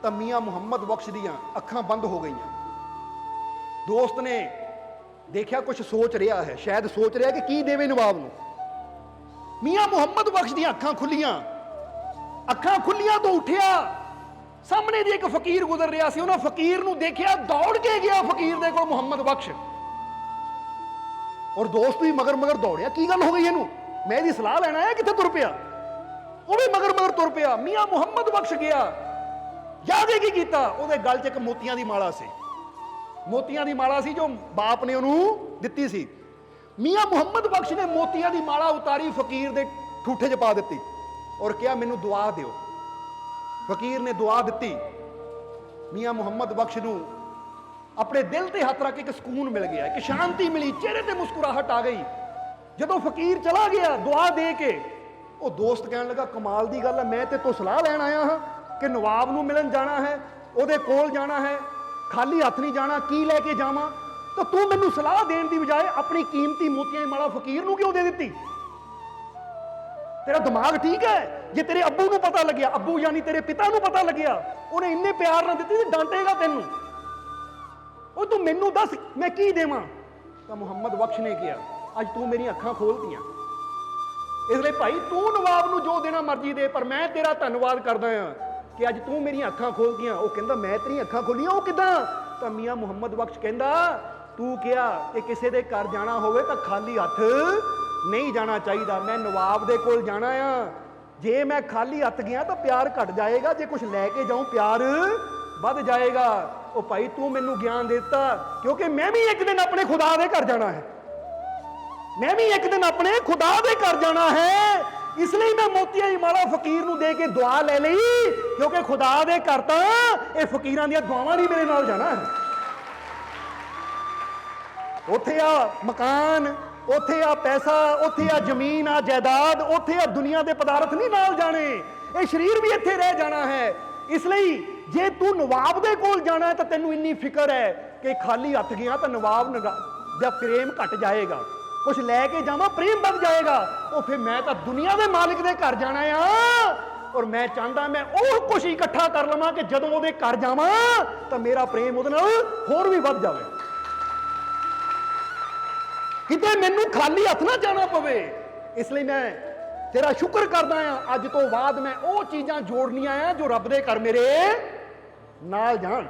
ਤਾਂ ਮੀਆਂ ਮੁਹੰਮਦ ਬਖਸ਼ ਦੀਆਂ ਅੱਖਾਂ ਬੰਦ ਹੋ ਗਈਆਂ। ਦੋਸਤ ਨੇ ਦੇਖਿਆ ਕੁਝ ਸੋਚ ਰਿਹਾ ਹੈ, ਸ਼ਾਇਦ ਸੋਚ ਰਿਹਾ ਕਿ ਕੀ ਦੇਵੇ ਨਵਾਬ ਨੂੰ। ਮੀਆਂ ਮੁਹੰਮਦ ਬਖਸ਼ ਦੀਆਂ ਅੱਖਾਂ ਖੁੱਲੀਆਂ। ਅੱਖਾਂ ਖੁੱਲੀਆਂ ਤੋਂ ਉੱਠਿਆ, ਸਾਹਮਣੇ ਦੀ ਇੱਕ ਫਕੀਰ ਗੁਜ਼ਰ ਰਿਹਾ ਸੀ, ਉਹਨਾਂ ਫਕੀਰ ਨੂੰ ਦੇਖਿਆ, ਦੌੜ ਕੇ ਗਿਆ ਫਕੀਰ ਦੇ ਕੋਲ ਮੁਹੰਮਦ ਬਖਸ਼। ਔਰ ਦੋਸਤ ਵੀ ਮਗਰ ਮਗਰ ਦੌੜਿਆ, ਕੀ ਗੱਲ ਹੋ ਗਈ ਇਹਨੂੰ, ਮੈਂ ਇਹਦੀ ਸਲਾਹ ਲੈਣ ਆਇਆ, ਕਿੱਥੇ ਤੁਰ ਪਿਆ? ਉਹ ਵੀ ਮਗਰ ਮਗਰ ਤੁਰ ਪਿਆ। ਮੀਆਂ ਮੁਹੰਮਦ ਬਖਸ਼ ਗਿਆ, ਜਾ ਕੇ ਕੀ ਕੀਤਾ, ਉਹਦੇ ਗਲ 'ਚ ਇੱਕ ਮੋਤੀਆਂ ਦੀ ਮਾਲਾ ਸੀ। ਮੋਤੀਆਂ ਦੀ ਮਾਲਾ ਸੀ ਜੋ ਬਾਪ ਨੇ ਉਹਨੂੰ ਦਿੱਤੀ ਸੀ। ਮੀਆਂ ਮੁਹੰਮਦ ਬਖਸ਼ ਨੇ ਮੋਤੀਆਂ ਦੀ ਮਾਲਾ ਉਤਾਰੀ, ਫਕੀਰ ਦੇ ਠੂਠੇ 'ਚ ਪਾ ਦਿੱਤੀ ਔਰ ਕਿਹਾ ਮੈਨੂੰ ਦੁਆ ਦਿਓ। ਫਕੀਰ ਨੇ ਦੁਆ ਦਿੱਤੀ। ਮੀਆਂ ਮੁਹੰਮਦ ਬਖਸ਼ ਨੂੰ ਆਪਣੇ ਦਿਲ ਤੇ ਹੱਥ ਰੱਖ ਕੇ ਇੱਕ ਸਕੂਨ ਮਿਲ ਗਿਆ, ਇੱਕ ਸ਼ਾਂਤੀ ਮਿਲੀ, ਚਿਹਰੇ ਤੇ ਮੁਸਕਰਾਹਟ ਆ ਗਈ। ਜਦੋਂ ਫਕੀਰ ਚਲਾ ਗਿਆ ਦੁਆ ਦੇ ਕੇ, ਉਹ ਦੋਸਤ ਕਹਿਣ ਲੱਗਾ ਕਮਾਲ ਦੀ ਗੱਲ ਹੈ, ਮੈਂ ਤੇ ਤੋਂ ਸਲਾਹ ਲੈਣ ਆਇਆ ਹਾਂ ਕਿ ਨਵਾਬ ਨੂੰ ਮਿਲਣ ਜਾਣਾ ਹੈ, ਉਹਦੇ ਕੋਲ ਜਾਣਾ ਹੈ, ਖਾਲੀ ਹੱਥ ਨਹੀਂ ਜਾਣਾ, ਕੀ ਲੈ ਕੇ ਜਾਵਾਂ? ਤਾਂ ਤੂੰ ਮੈਨੂੰ ਸਲਾਹ ਦੇਣ ਦੀ ਬਜਾਏ ਆਪਣੀ ਕੀਮਤੀ ਮੋਤੀਆਂ ਦੀ ਮਾਲਾ ਫਕੀਰ ਨੂੰ ਕਿਉਂ ਦੇ ਦਿੱਤੀ? ਤੇਰਾ ਦਿਮਾਗ ਠੀਕ ਹੈ? ਜੇ ਤੇਰੇ ਅੱਬੂ ਨੂੰ ਪਤਾ ਲੱਗਿਆ, ਅੱਬੂ ਯਾਨੀ ਤੇਰੇ ਪਿਤਾ ਨੂੰ ਪਤਾ ਲੱਗਿਆ, ਉਹਨੇ ਇੰਨੇ ਪਿਆਰ ਨਾਲ ਦਿੱਤੀ ਤੇ ਡਾਂਟੇਗਾ ਤੈਨੂੰ। ਉਹ ਤੂੰ ਮੈਨੂੰ ਦੱਸ ਮੈਂ ਕੀ ਦੇਵਾਂ? ਤਾਂ ਮੁਹੰਮਦ ਬਖਸ਼ ਨੇ ਕਿਹਾ, ਅੱਜ ਤੂੰ ਮੇਰੀਆਂ ਅੱਖਾਂ ਖੋਲਤੀਆਂ, ਇਸ ਲਈ ਭਾਈ ਤੂੰ ਨਵਾਬ ਨੂੰ ਜੋ ਦੇਣਾ ਮਰਜ਼ੀ ਦੇ, ਪਰ ਮੈਂ ਤੇਰਾ ਧੰਨਵਾਦ ਕਰਦਾ ਹਾਂ ਕਿ ਅੱਜ ਤੂੰ ਮੇਰੀਆਂ ਅੱਖਾਂ ਖੋਲਤੀਆਂ। ਉਹ ਕਹਿੰਦਾ ਮੈਂ ਤੇਰੀਆਂ ਅੱਖਾਂ ਖੋਲੀਆਂ? ਉਹ ਕਿੱਦਾਂ? ਤਾਂ ਮੀਆਂ ਮੁਹੰਮਦ ਬਖਸ਼ ਕਹਿੰਦਾ, ਤੂੰ ਕਿਹਾ ਕਿ ਕਿਸੇ ਦੇ ਘਰ ਜਾਣਾ ਹੋਵੇ ਤਾਂ ਖਾਲੀ ਹੱਥ ਨਹੀਂ ਜਾਣਾ ਚਾਹੀਦਾ। ਮੈਂ ਨਵਾਬ ਦੇ ਕੋਲ ਜਾਣਾ ਆ, ਜੇ ਮੈਂ ਖਾਲੀ ਹੱਥ ਗਿਆ ਤਾਂ ਪਿਆਰ ਘਟ ਜਾਏਗਾ, ਜੇ ਕੁਝ ਲੈ ਕੇ ਜਾਊਂ ਪਿਆਰ ਵੱਧ ਜਾਏਗਾ। ਉਹ ਭਾਈ ਤੂੰ ਮੈਨੂੰ ਗਿਆਨ ਦੇ ਦਿੱਤਾ, ਕਿਉਂਕਿ ਮੈਂ ਵੀ ਇੱਕ ਦਿਨ ਆਪਣੇ ਖੁਦਾ ਦੇ ਘਰ ਜਾਣਾ ਹੈ, ਮੈਂ ਵੀ ਇੱਕ ਦਿਨ ਆਪਣੇ ਖੁਦਾ ਦੇ ਘਰ ਜਾਣਾ ਹੈ। ਇਸ ਲਈ ਮੈਂ ਮੋਤੀਆਂ ਦੀ ਮਾਲਾ ਫਕੀਰ ਨੂੰ ਦੇ ਕੇ ਦੁਆ ਲੈ ਲਈ, ਕਿਉਂਕਿ ਖੁਦਾ ਦੇ ਘਰ ਤਾਂ ਇਹ ਫਕੀਰਾਂ ਦੀਆਂ ਦੁਆਵਾਂ ਨਹੀਂ ਮੇਰੇ ਨਾਲ ਜਾਣਾ ਹੈ। ਉੱਥੇ ਆ ਮਕਾਨ, ਉੱਥੇ ਆ ਪੈਸਾ, ਉੱਥੇ ਆ ਜ਼ਮੀਨ, ਆ ਜਾਇਦਾਦ, ਉੱਥੇ ਆ ਦੁਨੀਆ ਦੇ ਪਦਾਰਥ ਨਹੀਂ ਨਾਲ ਜਾਣੇ, ਇਹ ਸਰੀਰ ਵੀ ਇੱਥੇ ਰਹਿ ਜਾਣਾ ਹੈ। ਇਸ ਲਈ ਜੇ ਤੂੰ ਨਵਾਬ ਦੇ ਕੋਲ ਜਾਣਾ ਹੈ ਤਾਂ ਤੈਨੂੰ ਇੰਨੀ ਫਿਕਰ ਹੈ ਕਿ ਖਾਲੀ ਹੱਥ ਗਿਆ ਤਾਂ ਨਵਾਬ ਦਾ ਪ੍ਰੇਮ ਘਟ ਜਾਏਗਾ, ਕੁਛ ਲੈ ਕੇ ਜਾਵਾਂ ਪ੍ਰੇਮ ਵੱਧ ਜਾਏਗਾ। ਉਹ ਫਿਰ ਮੈਂ ਤਾਂ ਦੁਨੀਆ ਦੇ ਮਾਲਿਕ ਦੇ ਘਰ ਜਾਣਾ ਆ, ਔਰ ਮੈਂ ਚਾਹੁੰਦਾ ਮੈਂ ਉਹ ਕੁਛ ਇਕੱਠਾ ਕਰ ਲਵਾਂ ਕਿ ਜਦੋਂ ਉਹਦੇ ਘਰ ਜਾਵਾਂ ਤਾਂ ਮੇਰਾ ਪ੍ਰੇਮ ਉਹਦੇ ਨਾਲ ਹੋਰ ਵੀ ਵੱਧ ਜਾਵੇ, ਕਿਤੇ ਮੈਨੂੰ ਖਾਲੀ ਹੱਥ ਨਾ ਜਾਣਾ ਪਵੇ। ਇਸ ਲਈ ਮੈਂ ਤੇਰਾ ਸ਼ੁਕਰ ਕਰਦਾ ਆ, ਅੱਜ ਤੋਂ ਬਾਅਦ ਮੈਂ ਉਹ ਚੀਜ਼ਾਂ ਜੋੜਨੀਆਂ ਆ ਜੋ ਰੱਬ ਦੇ ਘਰ ਮੇਰੇ ਨਾਲ ਜਾਣ।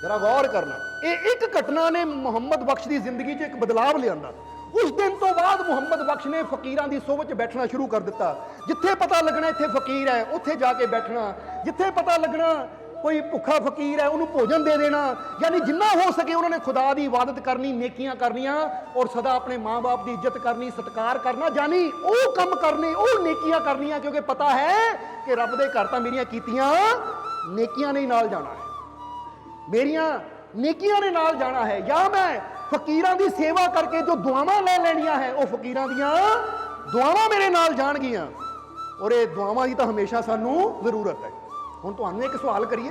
ਜਰਾ ਗੌਰ ਕਰਨਾ, ਇਹ ਇੱਕ ਘਟਨਾ ਨੇ ਮੁਹੰਮਦ ਬਖਸ਼ ਦੀ ਜ਼ਿੰਦਗੀ 'ਚ ਇੱਕ ਬਦਲਾਵ ਲਿਆਂਦਾ। ਉਸ ਦਿਨ ਤੋਂ ਬਾਅਦ ਮੁਹੰਮਦ ਬਖਸ਼ ਨੇ ਫਕੀਰਾਂ ਦੀ ਸੋਭਤ 'ਚ ਬੈਠਣਾ ਸ਼ੁਰੂ ਕਰ ਦਿੱਤਾ। ਜਿੱਥੇ ਪਤਾ ਲੱਗਣਾ ਇੱਥੇ ਫਕੀਰ ਹੈ, ਉੱਥੇ ਜਾ ਕੇ ਬੈਠਣਾ। ਜਿੱਥੇ ਪਤਾ ਲੱਗਣਾ ਕੋਈ ਭੁੱਖਾ ਫਕੀਰ ਹੈ, ਉਹਨੂੰ ਭੋਜਨ ਦੇ ਦੇਣਾ। ਯਾਨੀ ਜਿੰਨਾ ਹੋ ਸਕੇ ਉਹਨਾਂ ਨੇ ਖੁਦਾ ਦੀ ਇਬਾਦਤ ਕਰਨੀ, ਨੇਕੀਆਂ ਕਰਨੀਆਂ, ਔਰ ਸਦਾ ਆਪਣੇ ਮਾਂ-ਬਾਪ ਦੀ ਇੱਜ਼ਤ ਕਰਨੀ, ਸਤਿਕਾਰ ਕਰਨਾ। ਯਾਨੀ ਉਹ ਕੰਮ ਕਰਨੇ, ਉਹ ਨੇਕੀਆਂ ਕਰਨੀਆਂ, ਕਿਉਂਕਿ ਪਤਾ ਹੈ ਕਿ ਰੱਬ ਦੇ ਘਰ ਤਾਂ ਮੇਰੀਆਂ ਕੀਤੀਆਂ ਨੇਕੀਆਂ ਨੇ ਨਾਲ ਜਾਣਾ ਹੈ, ਮੇਰੀਆਂ ਨੇਕੀਆਂ ਨੇ ਨਾਲ ਜਾਣਾ ਹੈ। ਜਾਂ ਮੈਂ ਫਕੀਰਾਂ ਦੀ ਸੇਵਾ ਕਰਕੇ ਜੋ ਦੁਆਵਾਂ ਲੈ ਲੈਣੀਆਂ ਹੈ, ਉਹ ਫਕੀਰਾਂ ਦੀਆਂ ਦੁਆਵਾਂ ਮੇਰੇ ਨਾਲ ਜਾਣਗੀਆਂ, ਔਰ ਇਹ ਦੁਆਵਾਂ ਦੀ ਤਾਂ ਹਮੇਸ਼ਾ ਸਾਨੂੰ ਜ਼ਰੂਰਤ ਹੈ। ਹੁਣ ਤੁਹਾਨੂੰ ਇੱਕ ਸਵਾਲ ਕਰੀਏ,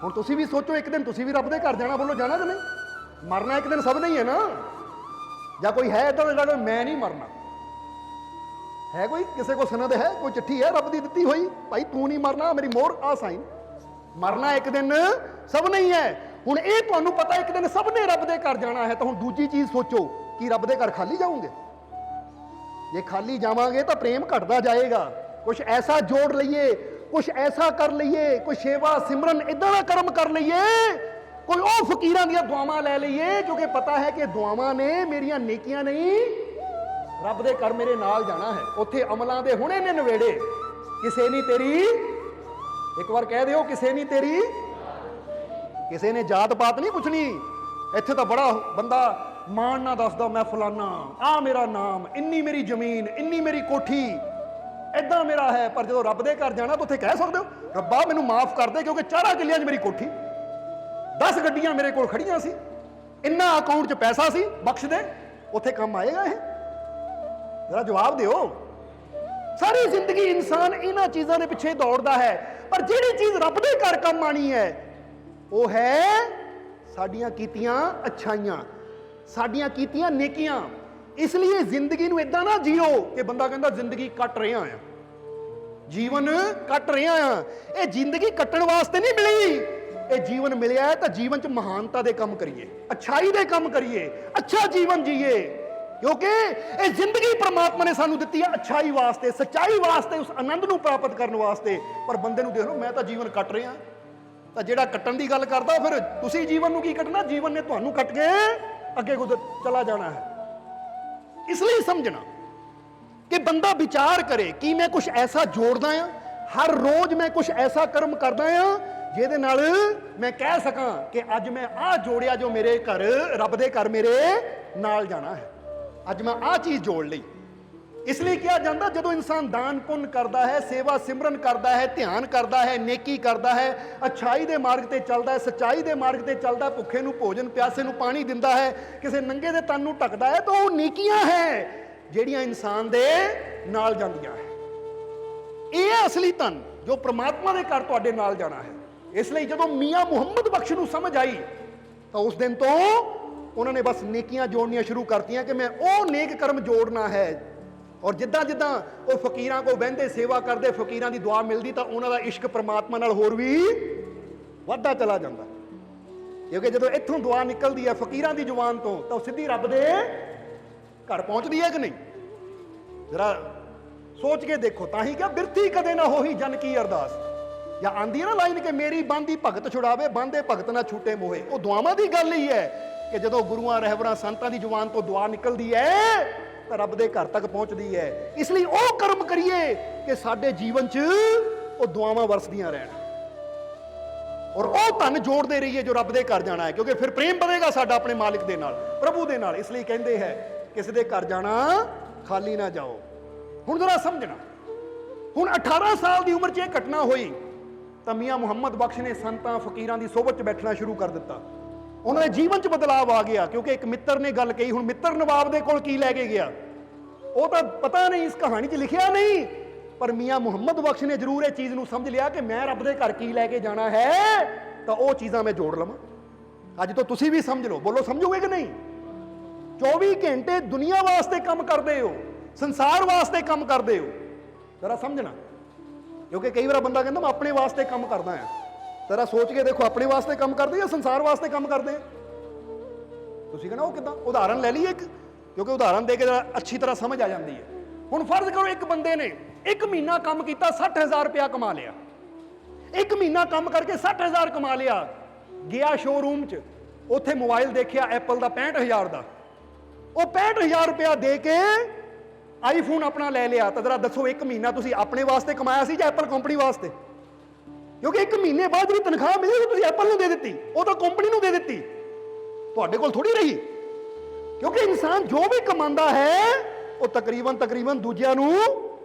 ਹੁਣ ਤੁਸੀਂ ਵੀ ਸੋਚੋ, ਇੱਕ ਦਿਨ ਤੁਸੀਂ ਵੀ ਰੱਬ ਦੇ ਘਰ ਜਾਣਾ, ਬੋਲੋ ਜਾਣਾ ਕਿ ਨਹੀਂ? ਮਰਨਾ ਇੱਕ ਦਿਨ ਸਭ ਨਹੀਂ ਹੈ ਨਾ? ਜਾਂ ਕੋਈ ਹੈ ਇੱਦਾਂ ਦਾ ਜਿਹੜਾ ਮੈਂ ਨਹੀਂ ਮਰਨਾ? ਹੈ ਕੋਈ ਕਿਸੇ ਕੋ ਸਨਦ ਹੈ, ਕੋਈ ਚਿੱਠੀ ਹੈ ਰੱਬ ਦੀ ਦਿੱਤੀ ਹੋਈ, ਭਾਈ ਤੂੰ ਨਹੀਂ ਮਰਨਾ, ਮੇਰੀ ਮੋਹਰ ਆ ਸਾਈਨ? ਮਰਨਾ ਇੱਕ ਦਿਨ ਸਭ ਨਹੀਂ ਹੈ। ਹੁਣ ਇਹ ਤੁਹਾਨੂੰ ਪਤਾ ਇੱਕ ਦਿਨ ਸਭ ਨੇ ਰੱਬ ਦੇ ਘਰ ਜਾਣਾ ਹੈ, ਤਾਂ ਹੁਣ ਦੂਜੀ ਚੀਜ਼ ਸੋਚੋ ਕਿ ਰੱਬ ਦੇ ਘਰ ਖਾਲੀ ਜਾਓਗੇ? ਜੇ ਖਾਲੀ ਜਾਵਾਂਗੇ ਤਾਂ ਪ੍ਰੇਮ ਘਟਦਾ ਜਾਏਗਾ। ਕੁਝ ਐਸਾ ਜੋੜ ਲਈਏ, ਕੁਝ ਐਸਾ ਕਰ ਲਈਏ, ਕੋਈ ਸੇਵਾ ਸਿਮਰਨ ਇਦਾਂ ਦਾ ਕਰਮ ਕਰ ਲਈਏ, ਕੋਈ ਉਹ ਫਕੀਰਾਂ ਦੀਆਂ ਦੁਆਵਾਂ ਲੈ ਲਈਏ, ਕਿਉਂਕਿ ਪਤਾ ਹੈ ਕਿ ਦੁਆਵਾਂ ਨੇ ਮੇਰੀਆਂ ਨੇਕੀਆਂ ਨਹੀਂ, ਰੱਬ ਦੇ ਘਰ ਮੇਰੇ ਨਾਲ ਜਾਣਾ ਹੈ। ਉੱਥੇ ਅਮਲਾਂ ਦੇ ਹੁਣੇ ਨੇ ਨਵੇੜੇ, ਕਿਸੇ ਨਹੀਂ ਤੇਰੀ, ਇੱਕ ਵਾਰ ਕਹਿ ਦਿਓ, ਕਿਸੇ ਨਹੀਂ ਤੇਰੀ, ਕਿਸੇ ਨੇ ਜਾਤ ਪਾਤ ਨਹੀਂ ਪੁੱਛਣੀ। ਇੱਥੇ ਤਾਂ ਬੜਾ ਬੰਦਾ ਮਾਣ ਨਾ ਦੱਸਦਾ, ਮੈਂ ਫਲਾਨਾ, ਆ ਮੇਰਾ ਨਾਮ, ਇੰਨੀ ਮੇਰੀ ਜ਼ਮੀਨ, ਇੰਨੀ ਮੇਰੀ ਕੋਠੀ, ਏਦਾਂ ਮੇਰਾ ਹੈ। ਪਰ ਜਦੋਂ ਰੱਬ ਦੇ ਘਰ ਜਾਣਾ ਤਾਂ ਉੱਥੇ ਕਹਿ ਸਕਦੇ ਹੋ, ਰੱਬਾ ਮੈਨੂੰ ਮਾਫ ਕਰ ਦੇ, ਕਿਉਂਕਿ 4 ਕਿੱਲਿਆਂ 'ਚ ਮੇਰੀ ਕੋਠੀ, 10 ਗੱਡੀਆਂ ਮੇਰੇ ਕੋਲ ਖੜੀਆਂ ਸੀ, ਇੰਨਾ ਅਕਾਊਂਟ 'ਚ ਪੈਸਾ ਸੀ, ਬਖਸ਼ ਦੇ। ਉੱਥੇ ਕੰਮ ਆਏਗਾ ਇਹ? ਜਰਾ ਜਵਾਬ ਦਿਓ। ਸਾਰੀ ਜ਼ਿੰਦਗੀ ਇਨਸਾਨ ਇਹਨਾਂ ਚੀਜ਼ਾਂ ਦੇ ਪਿੱਛੇ ਦੌੜਦਾ ਹੈ, ਪਰ ਜਿਹੜੀ ਚੀਜ਼ ਰੱਬ ਦੇ ਘਰ ਕੰਮ ਆਣੀ ਹੈ ਉਹ ਹੈ ਸਾਡੀਆਂ ਕੀਤੀਆਂ ਅੱਛਾਈਆਂ, ਸਾਡੀਆਂ ਕੀਤੀਆਂ ਨੇਕੀਆਂ। ਇਸ ਲਈ ਜ਼ਿੰਦਗੀ ਨੂੰ ਇਦਾਂ ਨਾ ਜੀਓ ਕਿ ਬੰਦਾ ਕਹਿੰਦਾ ਜ਼ਿੰਦਗੀ ਕੱਟ ਰਿਹਾ ਆ, ਜੀਵਨ ਕੱਟ ਰਿਹਾ ਆ। ਇਹ ਜ਼ਿੰਦਗੀ ਕੱਟਣ ਵਾਸਤੇ ਨਹੀਂ ਮਿਲੀ, ਇਹ ਜੀਵਨ ਮਿਲਿਆ ਹੈ ਤਾਂ ਜੀਵਨ 'ਚ ਮਹਾਨਤਾ ਦੇ ਕੰਮ ਕਰੀਏ, ਅੱਛਾਈ ਦੇ ਕੰਮ ਕਰੀਏ, ਅੱਛਾ ਜੀਵਨ ਜੀਏ, ਕਿਉਂਕਿ ਇਹ ਜ਼ਿੰਦਗੀ ਪ੍ਰਮਾਤਮਾ ਨੇ ਸਾਨੂੰ ਦਿੱਤੀ ਹੈ ਅੱਛਾਈ ਵਾਸਤੇ, ਸੱਚਾਈ ਵਾਸਤੇ, ਉਸ ਆਨੰਦ ਨੂੰ ਪ੍ਰਾਪਤ ਕਰਨ ਵਾਸਤੇ। ਪਰ ਬੰਦੇ ਨੂੰ ਦੇਖ ਲਓ, ਮੈਂ ਤਾਂ ਜੀਵਨ ਕੱਟ ਰਿਹਾ, ਤਾਂ ਜਿਹੜਾ ਕੱਟਣ ਦੀ ਗੱਲ ਕਰਦਾ ਫਿਰ ਤੁਸੀਂ ਜੀਵਨ ਨੂੰ ਕੀ ਕੱਟਣਾ? ਜੀਵਨ ਨੇ ਤੁਹਾਨੂੰ ਕੱਟ ਕੇ ਅੱਗੇ ਕੁਝ ਚਲਾ ਜਾਣਾ ਹੈ। ਇਸ ਲਈ ਸਮਝਣਾ ਕਿ ਬੰਦਾ ਵਿਚਾਰ ਕਰੇ ਕਿ ਮੈਂ ਕੁਝ ਐਸਾ ਜੋੜਦਾ ਆ, ਹਰ ਰੋਜ਼ ਮੈਂ ਕੁਝ ਐਸਾ ਕਰਮ ਕਰਦਾ ਆ ਜਿਹਦੇ ਨਾਲ ਮੈਂ ਕਹਿ ਸਕਾਂ ਕਿ ਅੱਜ ਮੈਂ ਆਹ ਜੋੜਿਆ ਜੋ ਮੇਰੇ ਘਰ, ਰੱਬ ਦੇ ਘਰ ਮੇਰੇ ਨਾਲ ਜਾਣਾ ਹੈ, ਅੱਜ ਮੈਂ ਆਹ ਚੀਜ਼ ਜੋੜ ਲਈ। ਇਸ ਲਈ ਕਿਹਾ ਜਾਂਦਾ ਜਦੋਂ ਇਨਸਾਨ ਦਾਨ ਪੁੰਨ ਕਰਦਾ ਹੈ, ਸੇਵਾ ਸਿਮਰਨ ਕਰਦਾ ਹੈ, ਧਿਆਨ ਕਰਦਾ ਹੈ, ਨੇਕੀ ਕਰਦਾ ਹੈ, ਅੱਛਾਈ ਦੇ ਮਾਰਗ ਤੇ ਚੱਲਦਾ ਹੈ, ਸੱਚਾਈ ਦੇ ਮਾਰਗ ਤੇ ਚੱਲਦਾ, ਭੁੱਖੇ ਨੂੰ ਭੋਜਨ, ਪਿਆਸੇ ਨੂੰ ਪਾਣੀ ਦਿੰਦਾ ਹੈ, ਕਿਸੇ ਨੰਗੇ ਦੇ ਤਨ ਨੂੰ ਢੱਕਦਾ ਹੈ, ਤਾਂ ਉਹ ਨੇਕੀਆਂ ਹੈ ਜਿਹੜੀਆਂ ਇਨਸਾਨ ਦੇ ਨਾਲ ਜਾਂਦੀਆਂ ਹੈ। ਇਹ ਹੈ ਅਸਲੀ ਧਨ ਜੋ ਪ੍ਰਮਾਤਮਾ ਦੇ ਘਰ ਤੁਹਾਡੇ ਨਾਲ ਜਾਣਾ ਹੈ। ਇਸ ਲਈ ਜਦੋਂ ਮੀਆਂ ਮੁਹੰਮਦ ਬਖਸ਼ ਨੂੰ ਸਮਝ ਆਈ ਤਾਂ ਉਸ ਦਿਨ ਤੋਂ ਉਹਨਾਂ ਨੇ ਬਸ ਨੇਕੀਆਂ ਜੋੜਨੀਆਂ ਸ਼ੁਰੂ ਕਰਤੀਆਂ ਕਿ ਮੈਂ ਉਹ ਨੇਕ ਕਰਮ ਜੋੜਨਾ ਹੈ। ਔਰ ਜਿੱਦਾਂ ਜਿੱਦਾਂ ਉਹ ਫਕੀਰਾਂ ਕੋਲ ਬਹਿੰਦੇ ਸੇਵਾ ਕਰਦੇ, ਫਕੀਰਾਂ ਦੀ ਦੁਆ ਮਿਲਦੀ ਤਾਂ ਉਹਨਾਂ ਦਾ ਇਸ਼ਕ ਪ੍ਰਮਾਤਮਾ ਨਾਲ ਹੋਰ ਵੀ ਵੱਧਦਾ ਚਲਾ ਜਾਂਦਾ। ਕਿਉਂਕਿ ਜਦੋਂ ਇੱਥੋਂ ਦੁਆ ਨਿਕਲਦੀ ਹੈ ਫਕੀਰਾਂ ਦੀ ਜ਼ੁਬਾਨ ਤੋਂ ਤਾਂ ਉਹ ਸਿੱਧੀ ਰੱਬ ਦੇ ਘਰ ਪਹੁੰਚਦੀ ਹੈ ਕਿ ਨਹੀਂ? ਜਰਾ ਸੋਚ ਕੇ ਦੇਖੋ। ਤਾਂ ਹੀ ਕਿਹਾ ਬਿਰਥੀ ਕਦੇ ਨਾ ਹੋਈ ਜਨ ਕੀ ਅਰਦਾਸ। ਜਾਂ ਆਂਦੀ ਹੈ ਨਾ ਲਾਈਨ ਕਿ ਮੇਰੀ ਬੰਦੀ ਭਗਤ ਛੁਡਾਵੇ, ਬੰਦੇ ਭਗਤ ਨਾ ਛੂਟੇ ਮੋਹੇ। ਉਹ ਦੁਆਵਾਂ ਦੀ ਗੱਲ ਹੀ ਹੈ ਕਿ ਜਦੋਂ ਗੁਰੂਆਂ ਰਹਿਬਰਾਂ ਸੰਤਾਂ ਦੀ ਜ਼ੁਬਾਨ ਤੋਂ ਦੁਆ ਨਿਕਲਦੀ ਹੈ ਤਾਂ ਰੱਬ ਦੇ ਘਰ ਤੱਕ ਪਹੁੰਚਦੀ ਹੈ। ਇਸ ਲਈ ਉਹ ਕਰਮ ਕਰੀਏ ਕਿ ਸਾਡੇ ਜੀਵਨ 'ਚ ਉਹ ਦੁਆਵਾਂ ਵਰਸਦੀਆਂ ਰਹਿਣ ਔਰ ਉਹ ਧਨ ਜੋੜਦੇ ਰਹੀਏ ਜੋ ਰੱਬ ਦੇ ਘਰ ਜਾਣਾ ਹੈ। ਕਿਉਂਕਿ ਫਿਰ ਪ੍ਰੇਮ ਵਧੇਗਾ ਸਾਡਾ ਆਪਣੇ ਮਾਲਿਕ ਦੇ ਨਾਲ, ਪ੍ਰਭੂ ਦੇ ਨਾਲ। ਇਸ ਲਈ ਕਹਿੰਦੇ ਹੈ ਕਿਸੇ ਦੇ ਘਰ ਜਾਣਾ ਖਾਲੀ ਨਾ ਜਾਓ। ਹੁਣ ਜ਼ਰਾ ਸਮਝਣਾ, ਹੁਣ 18 ਸਾਲ ਦੀ ਉਮਰ 'ਚ ਇਹ ਘਟਨਾ ਹੋਈ ਤਾਂ ਮੀਆਂ ਮੁਹੰਮਦ ਬਖਸ਼ ਨੇ ਸੰਤਾਂ ਫਕੀਰਾਂ ਦੀ ਸੋਬਤ 'ਚ ਬੈਠਣਾ ਸ਼ੁਰੂ ਕਰ ਦਿੱਤਾ। ਉਹਨਾਂ ਦੇ ਜੀਵਨ 'ਚ ਬਦਲਾਅ ਆ ਗਿਆ ਕਿਉਂਕਿ ਇੱਕ ਮਿੱਤਰ ਨੇ ਗੱਲ ਕਹੀ। ਹੁਣ ਮਿੱਤਰ ਨਵਾਬ ਦੇ ਕੋਲ ਕੀ ਲੈ ਕੇ ਗਿਆ ਉਹ ਤਾਂ ਪਤਾ ਨਹੀਂ, ਇਸ ਕਹਾਣੀ 'ਚ ਲਿਖਿਆ ਨਹੀਂ, ਪਰ ਮੀਆਂ ਮੁਹੰਮਦ ਬਖਸ਼ ਨੇ ਜ਼ਰੂਰ ਇਹ ਚੀਜ਼ ਨੂੰ ਸਮਝ ਲਿਆ ਕਿ ਮੈਂ ਰੱਬ ਦੇ ਘਰ ਕੀ ਲੈ ਕੇ ਜਾਣਾ ਹੈ ਤਾਂ ਉਹ ਚੀਜ਼ਾਂ ਮੈਂ ਜੋੜ ਲਵਾਂ। ਅੱਜ ਤੋਂ ਤੁਸੀਂ ਵੀ ਸਮਝ ਲਓ। ਬੋਲੋ ਸਮਝੋਗੇ ਕਿ ਨਹੀਂ? 24 ਘੰਟੇ ਦੁਨੀਆ ਵਾਸਤੇ ਕੰਮ ਕਰਦੇ ਹੋ, ਸੰਸਾਰ ਵਾਸਤੇ ਕੰਮ ਕਰਦੇ ਹੋ। ਜ਼ਰਾ ਸਮਝਣਾ, ਕਿਉਂਕਿ ਕਈ ਵਾਰ ਬੰਦਾ ਕਹਿੰਦਾ ਮੈਂ ਆਪਣੇ ਵਾਸਤੇ ਕੰਮ ਕਰਦਾ ਹਾਂ। ਜ਼ਰਾ ਸੋਚ ਕੇ ਦੇਖੋ, ਆਪਣੇ ਵਾਸਤੇ ਕੰਮ ਕਰਦੇ ਜਾਂ ਸੰਸਾਰ ਵਾਸਤੇ ਕੰਮ ਕਰਦੇ? ਤੁਸੀਂ ਕਹਿੰਦਾ ਉਹ ਕਿੱਦਾਂ? ਉਦਾਹਰਨ ਲੈ ਲਈਏ ਇੱਕ, ਕਿਉਂਕਿ ਉਦਾਹਰਨ ਦੇ ਕੇ ਜ਼ਰਾ ਅੱਛੀ ਤਰ੍ਹਾਂ ਸਮਝ ਆ ਜਾਂਦੀ ਹੈ। ਹੁਣ ਫਰਜ਼ ਕਰੋ ਇੱਕ ਬੰਦੇ ਨੇ 1 ਮਹੀਨਾ ਕੰਮ ਕੀਤਾ, 60,000 ਰੁਪਇਆ ਕਮਾ ਲਿਆ। 1 ਮਹੀਨਾ ਕੰਮ ਕਰਕੇ 60,000 ਕਮਾ ਲਿਆ। ਗਿਆ ਸ਼ੋਰੂਮ 'ਚ, ਉੱਥੇ ਮੋਬਾਈਲ ਦੇਖਿਆ ਐਪਲ ਦਾ 65,000 ਦਾ। ਉਹ 65,000 ਰੁਪਇਆ ਦੇ ਕੇ ਆਈਫੋਨ ਆਪਣਾ ਲੈ ਲਿਆ। ਤਾਂ ਜ਼ਰਾ ਦੱਸੋ 1 ਮਹੀਨਾ ਤੁਸੀਂ ਆਪਣੇ ਵਾਸਤੇ ਕਮਾਇਆ ਸੀ ਜਾਂ ਐਪਲ ਕੰਪਨੀ ਵਾਸਤੇ? ਕਿਉਂਕਿ 1 ਮਹੀਨੇ ਬਾਅਦ ਜਿਹੜੀ ਤਨਖਾਹ ਮਿਲੀ ਤੁਸੀਂ ਐਪਲ ਨੂੰ ਦੇ ਦਿੱਤੀ, ਉਹ ਤਾਂ ਕੰਪਨੀ ਨੂੰ ਦੇ ਦਿੱਤੀ, ਤੁਹਾਡੇ ਕੋਲ ਥੋੜੀ ਰਹੀ। ਕਿਉਂਕਿ ਇਨਸਾਨ ਜੋ ਵੀ ਕਮਾਉਂਦਾ ਹੈ ਉਹ ਤਕਰੀਬਨ ਦੂਜਿਆਂ ਨੂੰ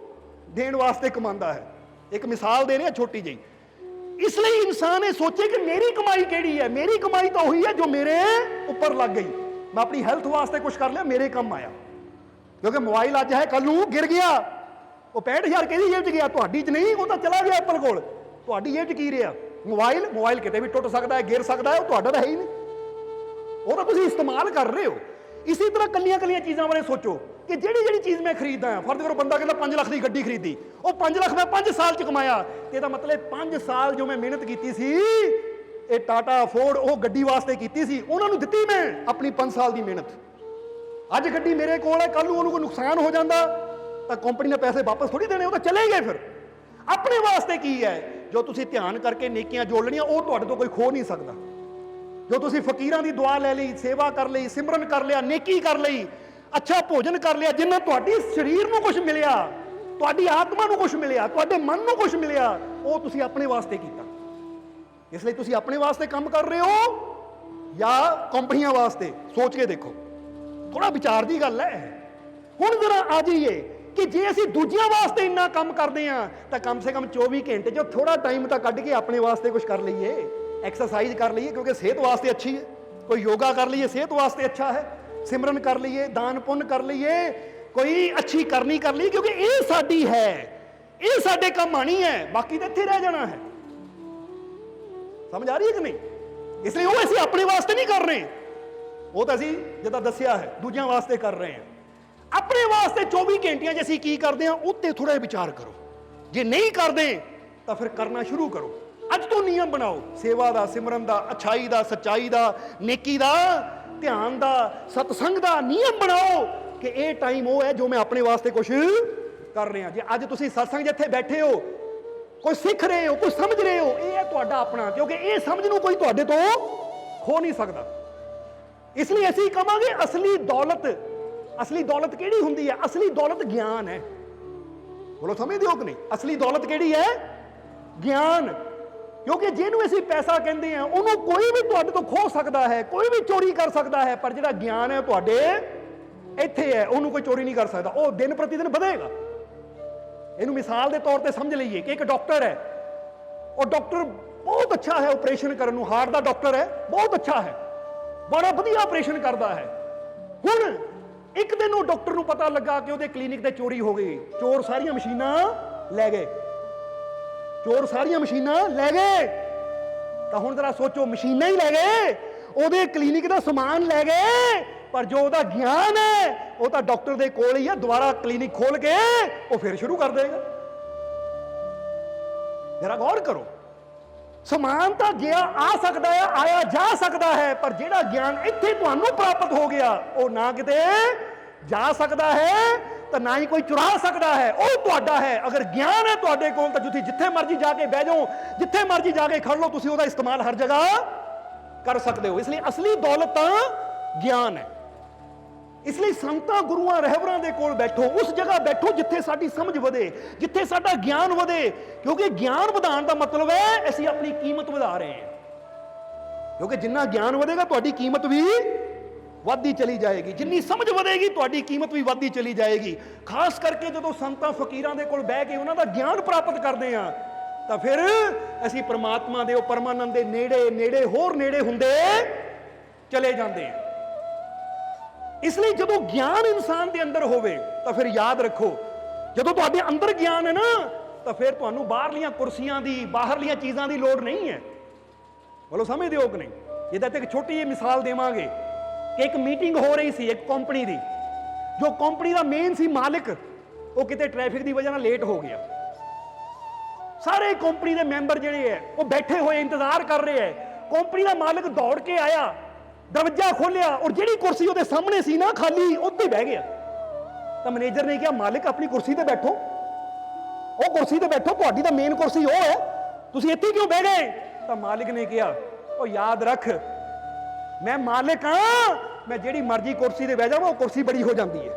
ਦੇਣ ਵਾਸਤੇ ਕਮਾਉਂਦਾ ਹੈ। ਇੱਕ ਮਿਸਾਲ ਦੇ ਰਿਹਾ ਛੋਟੀ ਜਿਹੀ। ਇਸ ਲਈ ਇਨਸਾਨ ਇਹ ਸੋਚੇ ਕਿ ਮੇਰੀ ਕਮਾਈ ਕਿਹੜੀ ਹੈ? ਮੇਰੀ ਕਮਾਈ ਤਾਂ ਉਹੀ ਹੈ ਜੋ ਮੇਰੇ ਉੱਪਰ ਲੱਗ ਗਈ। ਮੈਂ ਆਪਣੀ ਹੈਲਥ ਵਾਸਤੇ ਕੁਝ ਕਰ ਲਿਆ, ਮੇਰੇ ਕੰਮ ਆਇਆ। ਕਿਉਂਕਿ ਮੋਬਾਈਲ ਅੱਜ ਹੈ, ਕੱਲ ਨੂੰ ਗਿਰ ਗਿਆ। ਉਹ 65,000 ਕਿਹਦੀ ਜੇਬ 'ਚ ਗਿਆ? ਤੁਹਾਡੀ 'ਚ ਨਹੀਂ, ਉਹ ਤਾਂ ਚਲਾ ਗਿਆ ਐਪਲ ਕੋਲ। ਤੁਹਾਡੀ ਜੇਬ 'ਚ ਕੀ ਰਿਹਾ? ਮੋਬਾਈਲ ਕਿਤੇ ਵੀ ਟੁੱਟ ਸਕਦਾ ਹੈ, ਗਿਰ ਸਕਦਾ ਹੈ, ਉਹ ਤੁਹਾਡਾ ਤਾਂ ਹੈ ਹੀ ਨਹੀਂ, ਉਹ ਤਾਂ ਤੁਸੀਂ ਇਸਤੇਮਾਲ ਕਰ ਰਹੇ ਹੋ। ਇਸੇ ਤਰ੍ਹਾਂ ਕੱਲੀਆਂ ਚੀਜ਼ਾਂ ਬਾਰੇ ਸੋਚੋ ਕਿ ਜਿਹੜੀ ਚੀਜ਼ ਮੈਂ ਖਰੀਦਦਾ ਹਾਂ। ਫਰਜ਼ ਕਰੋ ਬੰਦਾ ਕਹਿੰਦਾ 5 ਲੱਖ ਦੀ ਗੱਡੀ ਖਰੀਦੀ, ਉਹ 5 ਲੱਖ ਮੈਂ 5 ਸਾਲ 'ਚ ਕਮਾਇਆ। ਤੇ ਇਹਦਾ ਮਤਲਬ 5 ਸਾਲ ਜੋ ਮੈਂ ਮਿਹਨਤ ਕੀਤੀ ਸੀ, ਇਹ ਟਾਟਾ ਫੋਰਡ ਉਹ ਗੱਡੀ ਵਾਸਤੇ ਕੀਤੀ ਸੀ, ਉਹਨਾਂ ਨੂੰ ਦਿੱਤੀ ਮੈਂ ਆਪਣੀ 5 ਸਾਲ ਦੀ ਮਿਹਨਤ। ਅੱਜ ਗੱਡੀ ਮੇਰੇ ਕੋਲ ਹੈ, ਕੱਲ ਨੂੰ ਉਹਨੂੰ ਕੋਈ ਨੁਕਸਾਨ ਹੋ ਜਾਂਦਾ ਤਾਂ ਕੰਪਨੀ ਨੇ ਪੈਸੇ ਵਾਪਸ ਥੋੜੀ ਦੇਣੇ, ਉਹ ਤਾਂ ਚਲੇ ਗਏ। ਫਿਰ ਆਪਣੇ ਵਾਸਤੇ ਕੀ ਹੈ? ਜੋ ਤੁਸੀਂ ਧਿਆਨ ਕਰਕੇ ਨੇਕੀਆਂ ਜੋੜ ਲੈਣੀਆਂ ਉਹ ਤੁਹਾਡੇ ਤੋਂ ਕੋਈ ਖੋ ਨਹੀਂ ਸਕਦਾ। ਜੋ ਤੁਸੀਂ ਫਕੀਰਾਂ ਦੀ ਦੁਆ ਲੈ ਲਈ, ਸੇਵਾ ਕਰ ਲਈ, ਸਿਮਰਨ ਕਰ ਲਿਆ, ਨੇਕੀ ਕਰ ਲਈ, ਅੱਛਾ ਭੋਜਨ ਕਰ ਲਿਆ, ਜਿੰਨਾ ਤੁਹਾਡੀ ਸਰੀਰ ਨੂੰ ਕੁਝ ਮਿਲਿਆ, ਤੁਹਾਡੀ ਆਤਮਾ ਨੂੰ ਕੁਝ ਮਿਲਿਆ, ਤੁਹਾਡੇ ਮਨ ਨੂੰ ਕੁਝ ਮਿਲਿਆ, ਉਹ ਤੁਸੀਂ ਆਪਣੇ ਵਾਸਤੇ ਕੀਤਾ। ਇਸ ਲਈ ਤੁਸੀਂ ਆਪਣੇ ਵਾਸਤੇ ਕੰਮ ਕਰ ਰਹੇ ਹੋ ਜਾਂ ਕੰਪਨੀਆਂ ਵਾਸਤੇ? ਸੋਚ ਕੇ ਦੇਖੋ, ਥੋੜਾ ਵਿਚਾਰ ਦੀ ਗੱਲ ਹੈ। ਹੁਣ ਜ਼ਰਾ ਆ ਜਾਈਏ ਕਿ ਜੇ ਅਸੀਂ ਦੂਜਿਆਂ ਵਾਸਤੇ ਇੰਨਾ ਕੰਮ ਕਰਦੇ ਹਾਂ ਤਾਂ ਕਮ ਸੇ ਕਮ 24 ਘੰਟੇ 'ਚ ਥੋੜਾ ਟਾਈਮ ਤਾਂ ਕੱਢ ਕੇ ਆਪਣੇ ਵਾਸਤੇ ਕੁਝ ਕਰ ਲਈਏ। ਐਕਸਰਸਾਈਜ਼ ਕਰ ਲਈਏ ਕਿਉਂਕਿ ਸਿਹਤ ਵਾਸਤੇ ਅੱਛੀ ਹੈ, ਕੋਈ ਯੋਗਾ ਕਰ ਲਈਏ ਸਿਹਤ ਵਾਸਤੇ ਅੱਛਾ ਹੈ, ਸਿਮਰਨ ਕਰ ਲਈਏ, ਦਾਨ ਪੁੰਨ ਕਰ ਲਈਏ, ਕੋਈ ਅੱਛੀ ਕਰਨੀ ਕਰ ਲਈ, ਕਿਉਂਕਿ ਇਹ ਸਾਡੀ ਹੈ, ਇਹ ਸਾਡੇ ਕੰਮ ਆਣੀ ਹੈ, ਬਾਕੀ ਤਾਂ ਇੱਥੇ ਰਹਿ ਜਾਣਾ ਹੈ। ਸਮਝ ਆ ਰਹੀ ਹੈ ਕਿ ਨਹੀਂ? ਇਸ ਲਈ ਉਹ ਅਸੀਂ ਆਪਣੇ ਵਾਸਤੇ ਨਹੀਂ ਕਰ ਰਹੇ, ਉਹ ਤਾਂ ਅਸੀਂ ਜਿੱਦਾਂ ਦੱਸਿਆ ਹੈ ਦੂਜਿਆਂ ਵਾਸਤੇ ਕਰ ਰਹੇ ਹਾਂ। ਆਪਣੇ ਵਾਸਤੇ 24 ਘੰਟਿਆਂ 'ਚ ਅਸੀਂ ਕੀ ਕਰਦੇ ਹਾਂ ਉੱਤੇ ਥੋੜਾ ਜਿਹਾ ਵਿਚਾਰ ਕਰੋ। ਜੇ ਨਹੀਂ ਕਰਦੇ ਤਾਂ ਫਿਰ ਕਰਨਾ ਸ਼ੁਰੂ ਕਰੋ। ਅੱਜ ਤੋਂ ਨਿਯਮ ਬਣਾਓ, ਸੇਵਾ ਦਾ, ਸਿਮਰਨ ਦਾ, ਅੱਛਾਈ ਦਾ, ਸੱਚਾਈ ਦਾ, ਨੇਕੀ ਦਾ, ਧਿਆਨ ਦਾ, ਸਤਸੰਗ ਦਾ ਨਿਯਮ ਬਣਾਓ ਕਿ ਇਹ ਟਾਈਮ ਉਹ ਹੈ ਜੋ ਮੈਂ ਆਪਣੇ ਵਾਸਤੇ ਕੁਝ ਕਰ ਰਿਹਾ। ਜੇ ਅੱਜ ਤੁਸੀਂ ਸਤਸੰਗ ਜਿੱਥੇ ਬੈਠੇ ਹੋ, ਕੋਈ ਸਿੱਖ ਰਹੇ ਹੋ, ਕੋਈ ਸਮਝ ਰਹੇ ਹੋ, ਇਹ ਹੈ ਤੁਹਾਡਾ ਆਪਣਾ, ਕਿਉਂਕਿ ਇਹ ਸਮਝ ਨੂੰ ਕੋਈ ਤੁਹਾਡੇ ਤੋਂ ਖੋ ਨਹੀਂ ਸਕਦਾ। ਇਸ ਲਈ ਅਸੀਂ ਕਹਾਂਗੇ ਅਸਲੀ ਦੌਲਤ ਕਿਹੜੀ ਹੁੰਦੀ ਹੈ? ਅਸਲੀ ਦੌਲਤ ਗਿਆਨ ਹੈ। ਬੋਲੋ ਸਮਝਦੇ ਹੋ ਕਿ ਨਹੀਂ? ਅਸਲੀ ਦੌਲਤ ਕਿਹੜੀ ਹੈ? ਗਿਆਨ। ਕਿਉਂਕਿ ਜਿਹਨੂੰ ਅਸੀਂ ਪੈਸਾ ਕਹਿੰਦੇ ਆ ਉਹਨੂੰ ਕੋਈ ਵੀ ਤੁਹਾਡੇ ਤੋਂ ਖੋਹ ਸਕਦਾ ਹੈ, ਕੋਈ ਵੀ ਚੋਰੀ ਕਰ ਸਕਦਾ ਹੈ, ਪਰ ਜਿਹੜਾ ਗਿਆਨ ਹੈ ਤੁਹਾਡੇ ਇੱਥੇ ਹੈ, ਉਹਨੂੰ ਕੋਈ ਚੋਰੀ ਨਹੀਂ ਕਰ ਸਕਦਾ, ਉਹ ਦਿਨ ਪ੍ਰਤੀ ਦਿਨ ਵਧੇਗਾ। ਇਹਨੂੰ ਮਿਸਾਲ ਦੇ ਤੌਰ ਤੇ ਸਮਝ ਲਈਏ ਕਿ ਇੱਕ ਡਾਕਟਰ ਹੈ, ਉਹ ਡਾਕਟਰ ਬਹੁਤ ਅੱਛਾ ਹੈ ਆਪਰੇਸ਼ਨ ਕਰਨ ਨੂੰ, ਹਾਰਟ ਦਾ ਡਾਕਟਰ ਹੈ, ਬਹੁਤ ਅੱਛਾ ਹੈ, ਬੜਾ ਵਧੀਆ ਆਪਰੇਸ਼ਨ ਕਰਦਾ ਹੈ। ਹੁਣ ਇੱਕ ਦਿਨ ਉਹ ਡਾਕਟਰ ਨੂੰ ਪਤਾ ਲੱਗਾ ਕਿ ਉਹਦੇ ਕਲੀਨਿਕ ਤੇ ਚੋਰੀ ਹੋ ਗਈ, ਚੋਰ ਸਾਰੀਆਂ ਮਸ਼ੀਨਾਂ ਲੈ ਗਏ, ਚੋਰ ਸਾਰੀਆਂ ਮਸ਼ੀਨਾਂ ਲੈ ਗਏ। ਤਾਂ ਹੁਣ ਜ਼ਰਾ ਸੋਚੋ, ਮਸ਼ੀਨਾਂ ਹੀ ਲੈ ਗਏ, ਉਹਦੇ ਕਲੀਨਿਕ ਦਾ ਸਮਾਨ ਲੈ ਗਏ, ਪਰ ਜੋ ਉਹਦਾ ਗਿਆਨ ਹੈ ਉਹ ਤਾਂ ਡਾਕਟਰ ਦੇ ਕੋਲ ਹੀ ਆ, ਦੁਬਾਰਾ ਕਲੀਨਿਕ ਖੋਲ ਕੇ ਉਹ ਫਿਰ ਸ਼ੁਰੂ ਕਰ ਦੇਗਾ। ਜਰਾ ਗੌਰ ਕਰੋ, ਸਮਾਨ ਤਾਂ ਗਿਆ ਆ ਸਕਦਾ ਹੈ, ਆਇਆ ਜਾ ਸਕਦਾ ਹੈ, ਪਰ ਜਿਹੜਾ ਗਿਆਨ ਇੱਥੇ ਤੁਹਾਨੂੰ ਪ੍ਰਾਪਤ ਹੋ ਗਿਆ ਉਹ ਨਾ ਕਿਤੇ ਜਾ ਸਕਦਾ ਹੈ ਤਾਂ ਨਾ ਹੀ ਕੋਈ ਚੁਰਾ ਸਕਦਾ ਹੈ, ਉਹ ਤੁਹਾਡਾ ਹੈ। ਅਗਰ ਗਿਆਨ ਹੈ ਤੁਹਾਡੇ ਕੋਲ ਤਾਂ ਤੁਸੀਂ ਜਿੱਥੇ ਮਰਜ਼ੀ ਜਾ ਕੇ ਬਹਿ ਜਾਓ, ਜਿੱਥੇ ਮਰਜ਼ੀ ਜਾ ਕੇ ਖੜ ਲਓ, ਤੁਸੀਂ ਉਹਦਾ ਇਸਤੇਮਾਲ ਹਰ ਜਗ੍ਹਾ ਕਰ ਸਕਦੇ ਹੋ। ਇਸ ਲਈ ਅਸਲੀ ਦੌਲਤ ਤਾਂ ਗਿਆਨ ਹੈ। ਇਸ ਲਈ ਸੰਤਾਂ ਗੁਰੂਆਂ ਰਹਿਬਰਾਂ ਦੇ ਕੋਲ ਬੈਠੋ, ਉਸ ਜਗ੍ਹਾ ਬੈਠੋ ਜਿੱਥੇ ਸਾਡੀ ਸਮਝ ਵਧੇ, ਜਿੱਥੇ ਸਾਡਾ ਗਿਆਨ ਵਧੇ, ਕਿਉਂਕਿ ਗਿਆਨ ਵਧਾਉਣ ਦਾ ਮਤਲਬ ਹੈ ਅਸੀਂ ਆਪਣੀ ਕੀਮਤ ਵਧਾ ਰਹੇ ਹਾਂ। ਕਿਉਂਕਿ ਜਿੰਨਾ ਗਿਆਨ ਵਧੇਗਾ ਤੁਹਾਡੀ ਕੀਮਤ ਵੀ ਵੱਧਦੀ ਚਲੀ ਜਾਏਗੀ, ਜਿੰਨੀ ਸਮਝ ਵਧੇਗੀ ਤੁਹਾਡੀ ਕੀਮਤ ਵੀ ਵੱਧਦੀ ਚਲੀ ਜਾਏਗੀ। ਖਾਸ ਕਰਕੇ ਜਦੋਂ ਸੰਤਾਂ ਫਕੀਰਾਂ ਦੇ ਕੋਲ ਬਹਿ ਕੇ ਉਹਨਾਂ ਦਾ ਗਿਆਨ ਪ੍ਰਾਪਤ ਕਰਦੇ ਹਾਂ ਤਾਂ ਫਿਰ ਅਸੀਂ ਪ੍ਰਮਾਤਮਾ ਦੇ ਉਹ ਪਰਮਾਨੰਦ ਦੇ ਨੇੜੇ ਨੇੜੇ ਹੋਰ ਨੇੜੇ ਹੁੰਦੇ ਚਲੇ ਜਾਂਦੇ ਹਾਂ। ਇਸ ਲਈ ਜਦੋਂ ਗਿਆਨ ਇਨਸਾਨ ਦੇ ਅੰਦਰ ਹੋਵੇ ਤਾਂ ਫਿਰ ਯਾਦ ਰੱਖੋ, ਜਦੋਂ ਤੁਹਾਡੇ ਅੰਦਰ ਗਿਆਨ ਹੈ ਨਾ ਤਾਂ ਫਿਰ ਤੁਹਾਨੂੰ ਬਾਹਰਲੀਆਂ ਕੁਰਸੀਆਂ ਦੀ, ਬਾਹਰਲੀਆਂ ਚੀਜ਼ਾਂ ਦੀ ਲੋੜ ਨਹੀਂ ਹੈ। ਬੋਲੋ ਸਮਝਦੇ ਹੋ ਕਿ ਨਹੀਂ? ਇਹਦਾ ਤੇ ਇੱਕ ਛੋਟੀ ਜਿਹੀ ਮਿਸਾਲ ਦੇਵਾਂਗੇ ਕਿ ਇੱਕ ਮੀਟਿੰਗ ਹੋ ਰਹੀ ਸੀ ਇੱਕ ਕੰਪਨੀ ਦੀ, ਜੋ ਕੰਪਨੀ ਦਾ ਮੇਨ ਸੀ ਮਾਲਿਕ, ਉਹ ਕਿਤੇ ਟ੍ਰੈਫਿਕ ਦੀ ਵਜ੍ਹਾ ਨਾਲ ਲੇਟ ਹੋ ਗਿਆ। ਸਾਰੇ ਕੰਪਨੀ ਦੇ ਮੈਂਬਰ ਜਿਹੜੇ ਹੈ ਉਹ ਬੈਠੇ ਹੋਏ ਇੰਤਜ਼ਾਰ ਕਰ ਰਹੇ ਹੈ। ਕੰਪਨੀ ਦਾ ਮਾਲਿਕ ਦੌੜ ਕੇ ਆਇਆ, ਦਰਵਾਜ਼ਾ ਖੋਲਿਆ ਔਰ ਜਿਹੜੀ ਕੁਰਸੀ ਉਹਦੇ ਸਾਹਮਣੇ ਸੀ ਨਾ ਖਾਲੀ, ਉੱਥੇ ਬਹਿ ਗਿਆ। ਤਾਂ ਮੈਨੇਜਰ ਨੇ ਕਿਹਾ, ਮਾਲਿਕ ਆਪਣੀ ਕੁਰਸੀ ਤੇ ਬੈਠੋ, ਉਹ ਕੁਰਸੀ ਤੇ ਬੈਠੋ, ਤੁਹਾਡੀ ਤਾਂ ਮੇਨ ਕੁਰਸੀ ਉਹ ਹੈ, ਤੁਸੀਂ ਇੱਥੇ ਕਿਉਂ ਬਹਿ ਗਏ? ਤਾਂ ਮਾਲਿਕ ਨੇ ਕਿਹਾ, ਉਹ ਯਾਦ ਰੱਖ ਮੈਂ ਮਾਲਿਕ ਹਾਂ, ਮੈਂ ਜਿਹੜੀ ਮਰਜ਼ੀ ਕੁਰਸੀ ਤੇ ਬਹਿ ਜਾਵਾਂ ਉਹ ਕੁਰਸੀ ਬੜੀ ਹੋ ਜਾਂਦੀ ਹੈ,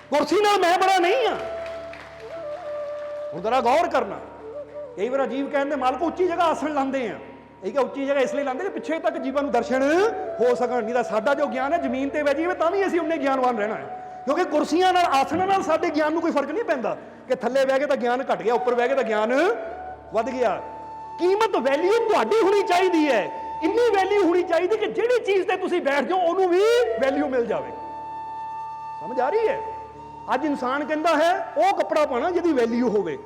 ਕੁਰਸੀ ਨਾਲ ਮੈਂ ਬੜਾ ਨਹੀਂ ਹਾਂ। ਹੁਣ ਜ਼ਰਾ ਗੌਰ ਕਰਨਾ, ਕਈ ਵਾਰ ਅਜੀਬ ਕਹਿੰਦੇ ਮਾਲਕ ਉੱਚੀ ਜਗ੍ਹਾ ਆਸਣ ਲਾਉਂਦੇ ਆ, ਇਹ ਕਿ ਉੱਚੀ ਜਗ੍ਹਾ ਇਸ ਲਈ ਲਾਉਂਦੇ ਕਿ ਪਿੱਛੇ ਤੱਕ ਜੀਵਨ ਨੂੰ ਦਰਸ਼ਨ ਹੋ ਸਕਣ। ਨਹੀਂ ਤਾਂ ਸਾਡਾ ਜੋ ਗਿਆਨ ਹੈ ਜ਼ਮੀਨ ਤੇ ਬਹਿ ਜਾਈਏ ਤਾਂ ਵੀ ਅਸੀਂ ਉਨੇ ਗਿਆਨਵਾਨ ਰਹਿਣਾ ਹੈ, ਕਿਉਂਕਿ ਕੁਰਸੀਆਂ ਨਾਲ ਆਸਣਾਂ ਨਾਲ ਸਾਡੇ ਗਿਆਨ ਨੂੰ ਕੋਈ ਫਰਕ ਨਹੀਂ ਪੈਂਦਾ ਕਿ ਥੱਲੇ ਬਹਿ ਕੇ ਤਾਂ ਗਿਆਨ ਘਟ ਗਿਆ, ਉੱਪਰ ਬਹਿ ਕੇ ਤਾਂ ਗਿਆਨ ਵੱਧ ਗਿਆ। ਕੀਮਤ ਵੈਲਿਊ ਤੁਹਾਡੀ ਹੋਣੀ ਚਾਹੀਦੀ ਹੈ, ਇੰਨੀ ਵੈਲਿਊ ਹੋਣੀ ਚਾਹੀਦੀ ਕਿ ਜਿਹੜੀ ਚੀਜ਼ ਤੇ ਤੁਸੀਂ ਬੈਠ ਜਾਓ ਉਹਨੂੰ ਵੀ ਵੈਲਿਊ ਮਿਲ ਜਾਵੇ। ਸਮਝ ਆ ਰਹੀ ਹੈ? ਅੱਜ ਇਨਸਾਨ ਕਹਿੰਦਾ ਹੈ ਉਹ ਕੱਪੜਾ ਪਾਣਾ ਜਿਹਦੀ ਵੈਲਿਊ ਹੋਵੇ,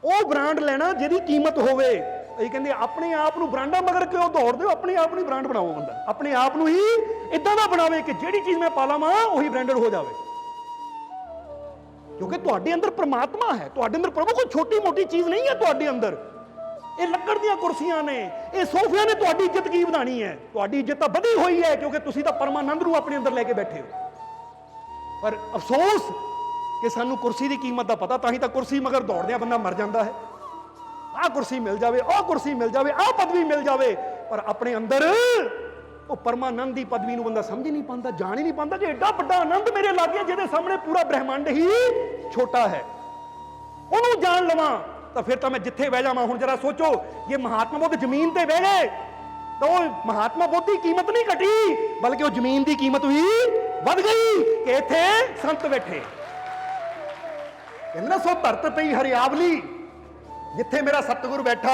ਉਹ ਬ੍ਰਾਂਡ ਲੈਣਾ ਜਿਹਦੀ ਕੀਮਤ ਹੋਵੇ। ਇਹ ਕਹਿੰਦੇ ਆਪਣੇ ਆਪ ਨੂੰ ਬ੍ਰਾਂਡਾਂ ਮਗਰ ਕਿਉਂ ਦੌੜਦੇ ਹੋ? ਆਪਣੇ ਆਪ ਨੂੰ ਹੀ ਬ੍ਰਾਂਡ ਬਣਾਓ। ਬੰਦਾ ਆਪਣੇ ਆਪ ਨੂੰ ਹੀ ਇਦਾਂ ਦਾ ਬਣਾਵੇ ਕਿ ਜਿਹੜੀ ਚੀਜ਼ ਮੈਂ ਪਾ ਲਵਾਂ ਉਹੀ ਬ੍ਰਾਂਡਡ ਹੋ ਜਾਵੇ, ਕਿਉਂਕਿ ਤੁਹਾਡੇ ਅੰਦਰ ਪ੍ਰਮਾਤਮਾ ਹੈ, ਤੁਹਾਡੇ ਅੰਦਰ ਪ੍ਰਭੂ। ਕੋਈ ਛੋਟੀ ਮੋਟੀ ਚੀਜ਼ ਨਹੀਂ ਹੈ ਤੁਹਾਡੇ ਅੰਦਰ। ਇਹ ਲੱਕੜ ਦੀਆਂ ਕੁਰਸੀਆਂ ਨੇ, ਇਹ ਸੋਫਿਆਂ ਨੇ ਤੁਹਾਡੀ ਇੱਜ਼ਤ ਕੀ ਵਧਾਣੀ ਹੈ? ਤੁਹਾਡੀ ਇੱਜ਼ਤ ਤਾਂ ਵਧੀ ਹੋਈ ਹੈ ਕਿਉਂਕਿ ਤੁਸੀਂ ਤਾਂ ਪਰਮਾਨੰਦ ਨੂੰ ਆਪਣੇ ਅੰਦਰ ਲੈ ਕੇ ਬੈਠੇ ਹੋ। ਪਰ ਅਫਸੋਸ ਕਿ ਸਾਨੂੰ ਕੁਰਸੀ ਦੀ ਕੀਮਤ ਦਾ ਪਤਾ, ਤਾਂ ਹੀ ਤਾਂ ਕੁਰਸੀ ਮਗਰ ਦੌੜਦਿਆਂ ਬੰਦਾ ਮਰ ਜਾਂਦਾ ਹੈ। ਆਹ ਕੁਰਸੀ ਮਿਲ ਜਾਵੇ, ਉਹ ਕੁਰਸੀ ਮਿਲ ਜਾਵੇ, ਆਹ ਪਦਵੀ ਮਿਲ ਜਾਵੇ, ਪਰ ਆਪਣੇ ਅੰਦਰ ਉਹ ਪਰਮਾਨੰਦ ਦੀ ਪਦਵੀ ਨੂੰ ਬੰਦਾ ਸਮਝ ਹੀ ਨਹੀਂ ਪਾਉਂਦਾ, ਜਾਣ ਹੀ ਨਹੀਂ ਪਾਉਂਦਾ ਕਿ ਐਡਾ ਵੱਡਾ ਆਨੰਦ ਮੇਰੇ ਲਾਗੇ ਜਿਹਦੇ ਸਾਹਮਣੇ ਪੂਰਾ ਬ੍ਰਹਿਮੰਡ ਹੀ ਛੋਟਾ ਹੈ, ਉਹਨੂੰ ਜਾਣ ਲਵਾਂ ਤਾਂ ਫਿਰ ਤਾਂ ਮੈਂ ਜਿੱਥੇ ਬਹਿ ਜਾਵਾਂ। ਹੁਣ ਜਰਾ ਸੋਚੋ, ਜੇ ਮਹਾਤਮਾ ਬੁੱਧ ਜ਼ਮੀਨ ਤੇ ਬਹਿ ਗਏ ਤਾਂ ਉਹ ਮਹਾਤਮਾ ਬੁੱਧ ਦੀ ਕੀਮਤ ਨਹੀਂ ਘਟੀ, ਬਲਕਿ ਉਹ ਜ਼ਮੀਨ ਦੀ ਕੀਮਤ ਵੀ ਵੱਧ ਗਈ ਕਿ ਇੱਥੇ ਸੰਤ ਬੈਠੇ। ਕਹਿੰਦੇ ਨਾ, ਸੋ ਧਰਤ ਪਈ ਹਰਿਆਵਲੀ ਜਿੱਥੇ ਮੇਰਾ ਸਤਿਗੁਰ ਬੈਠਾ।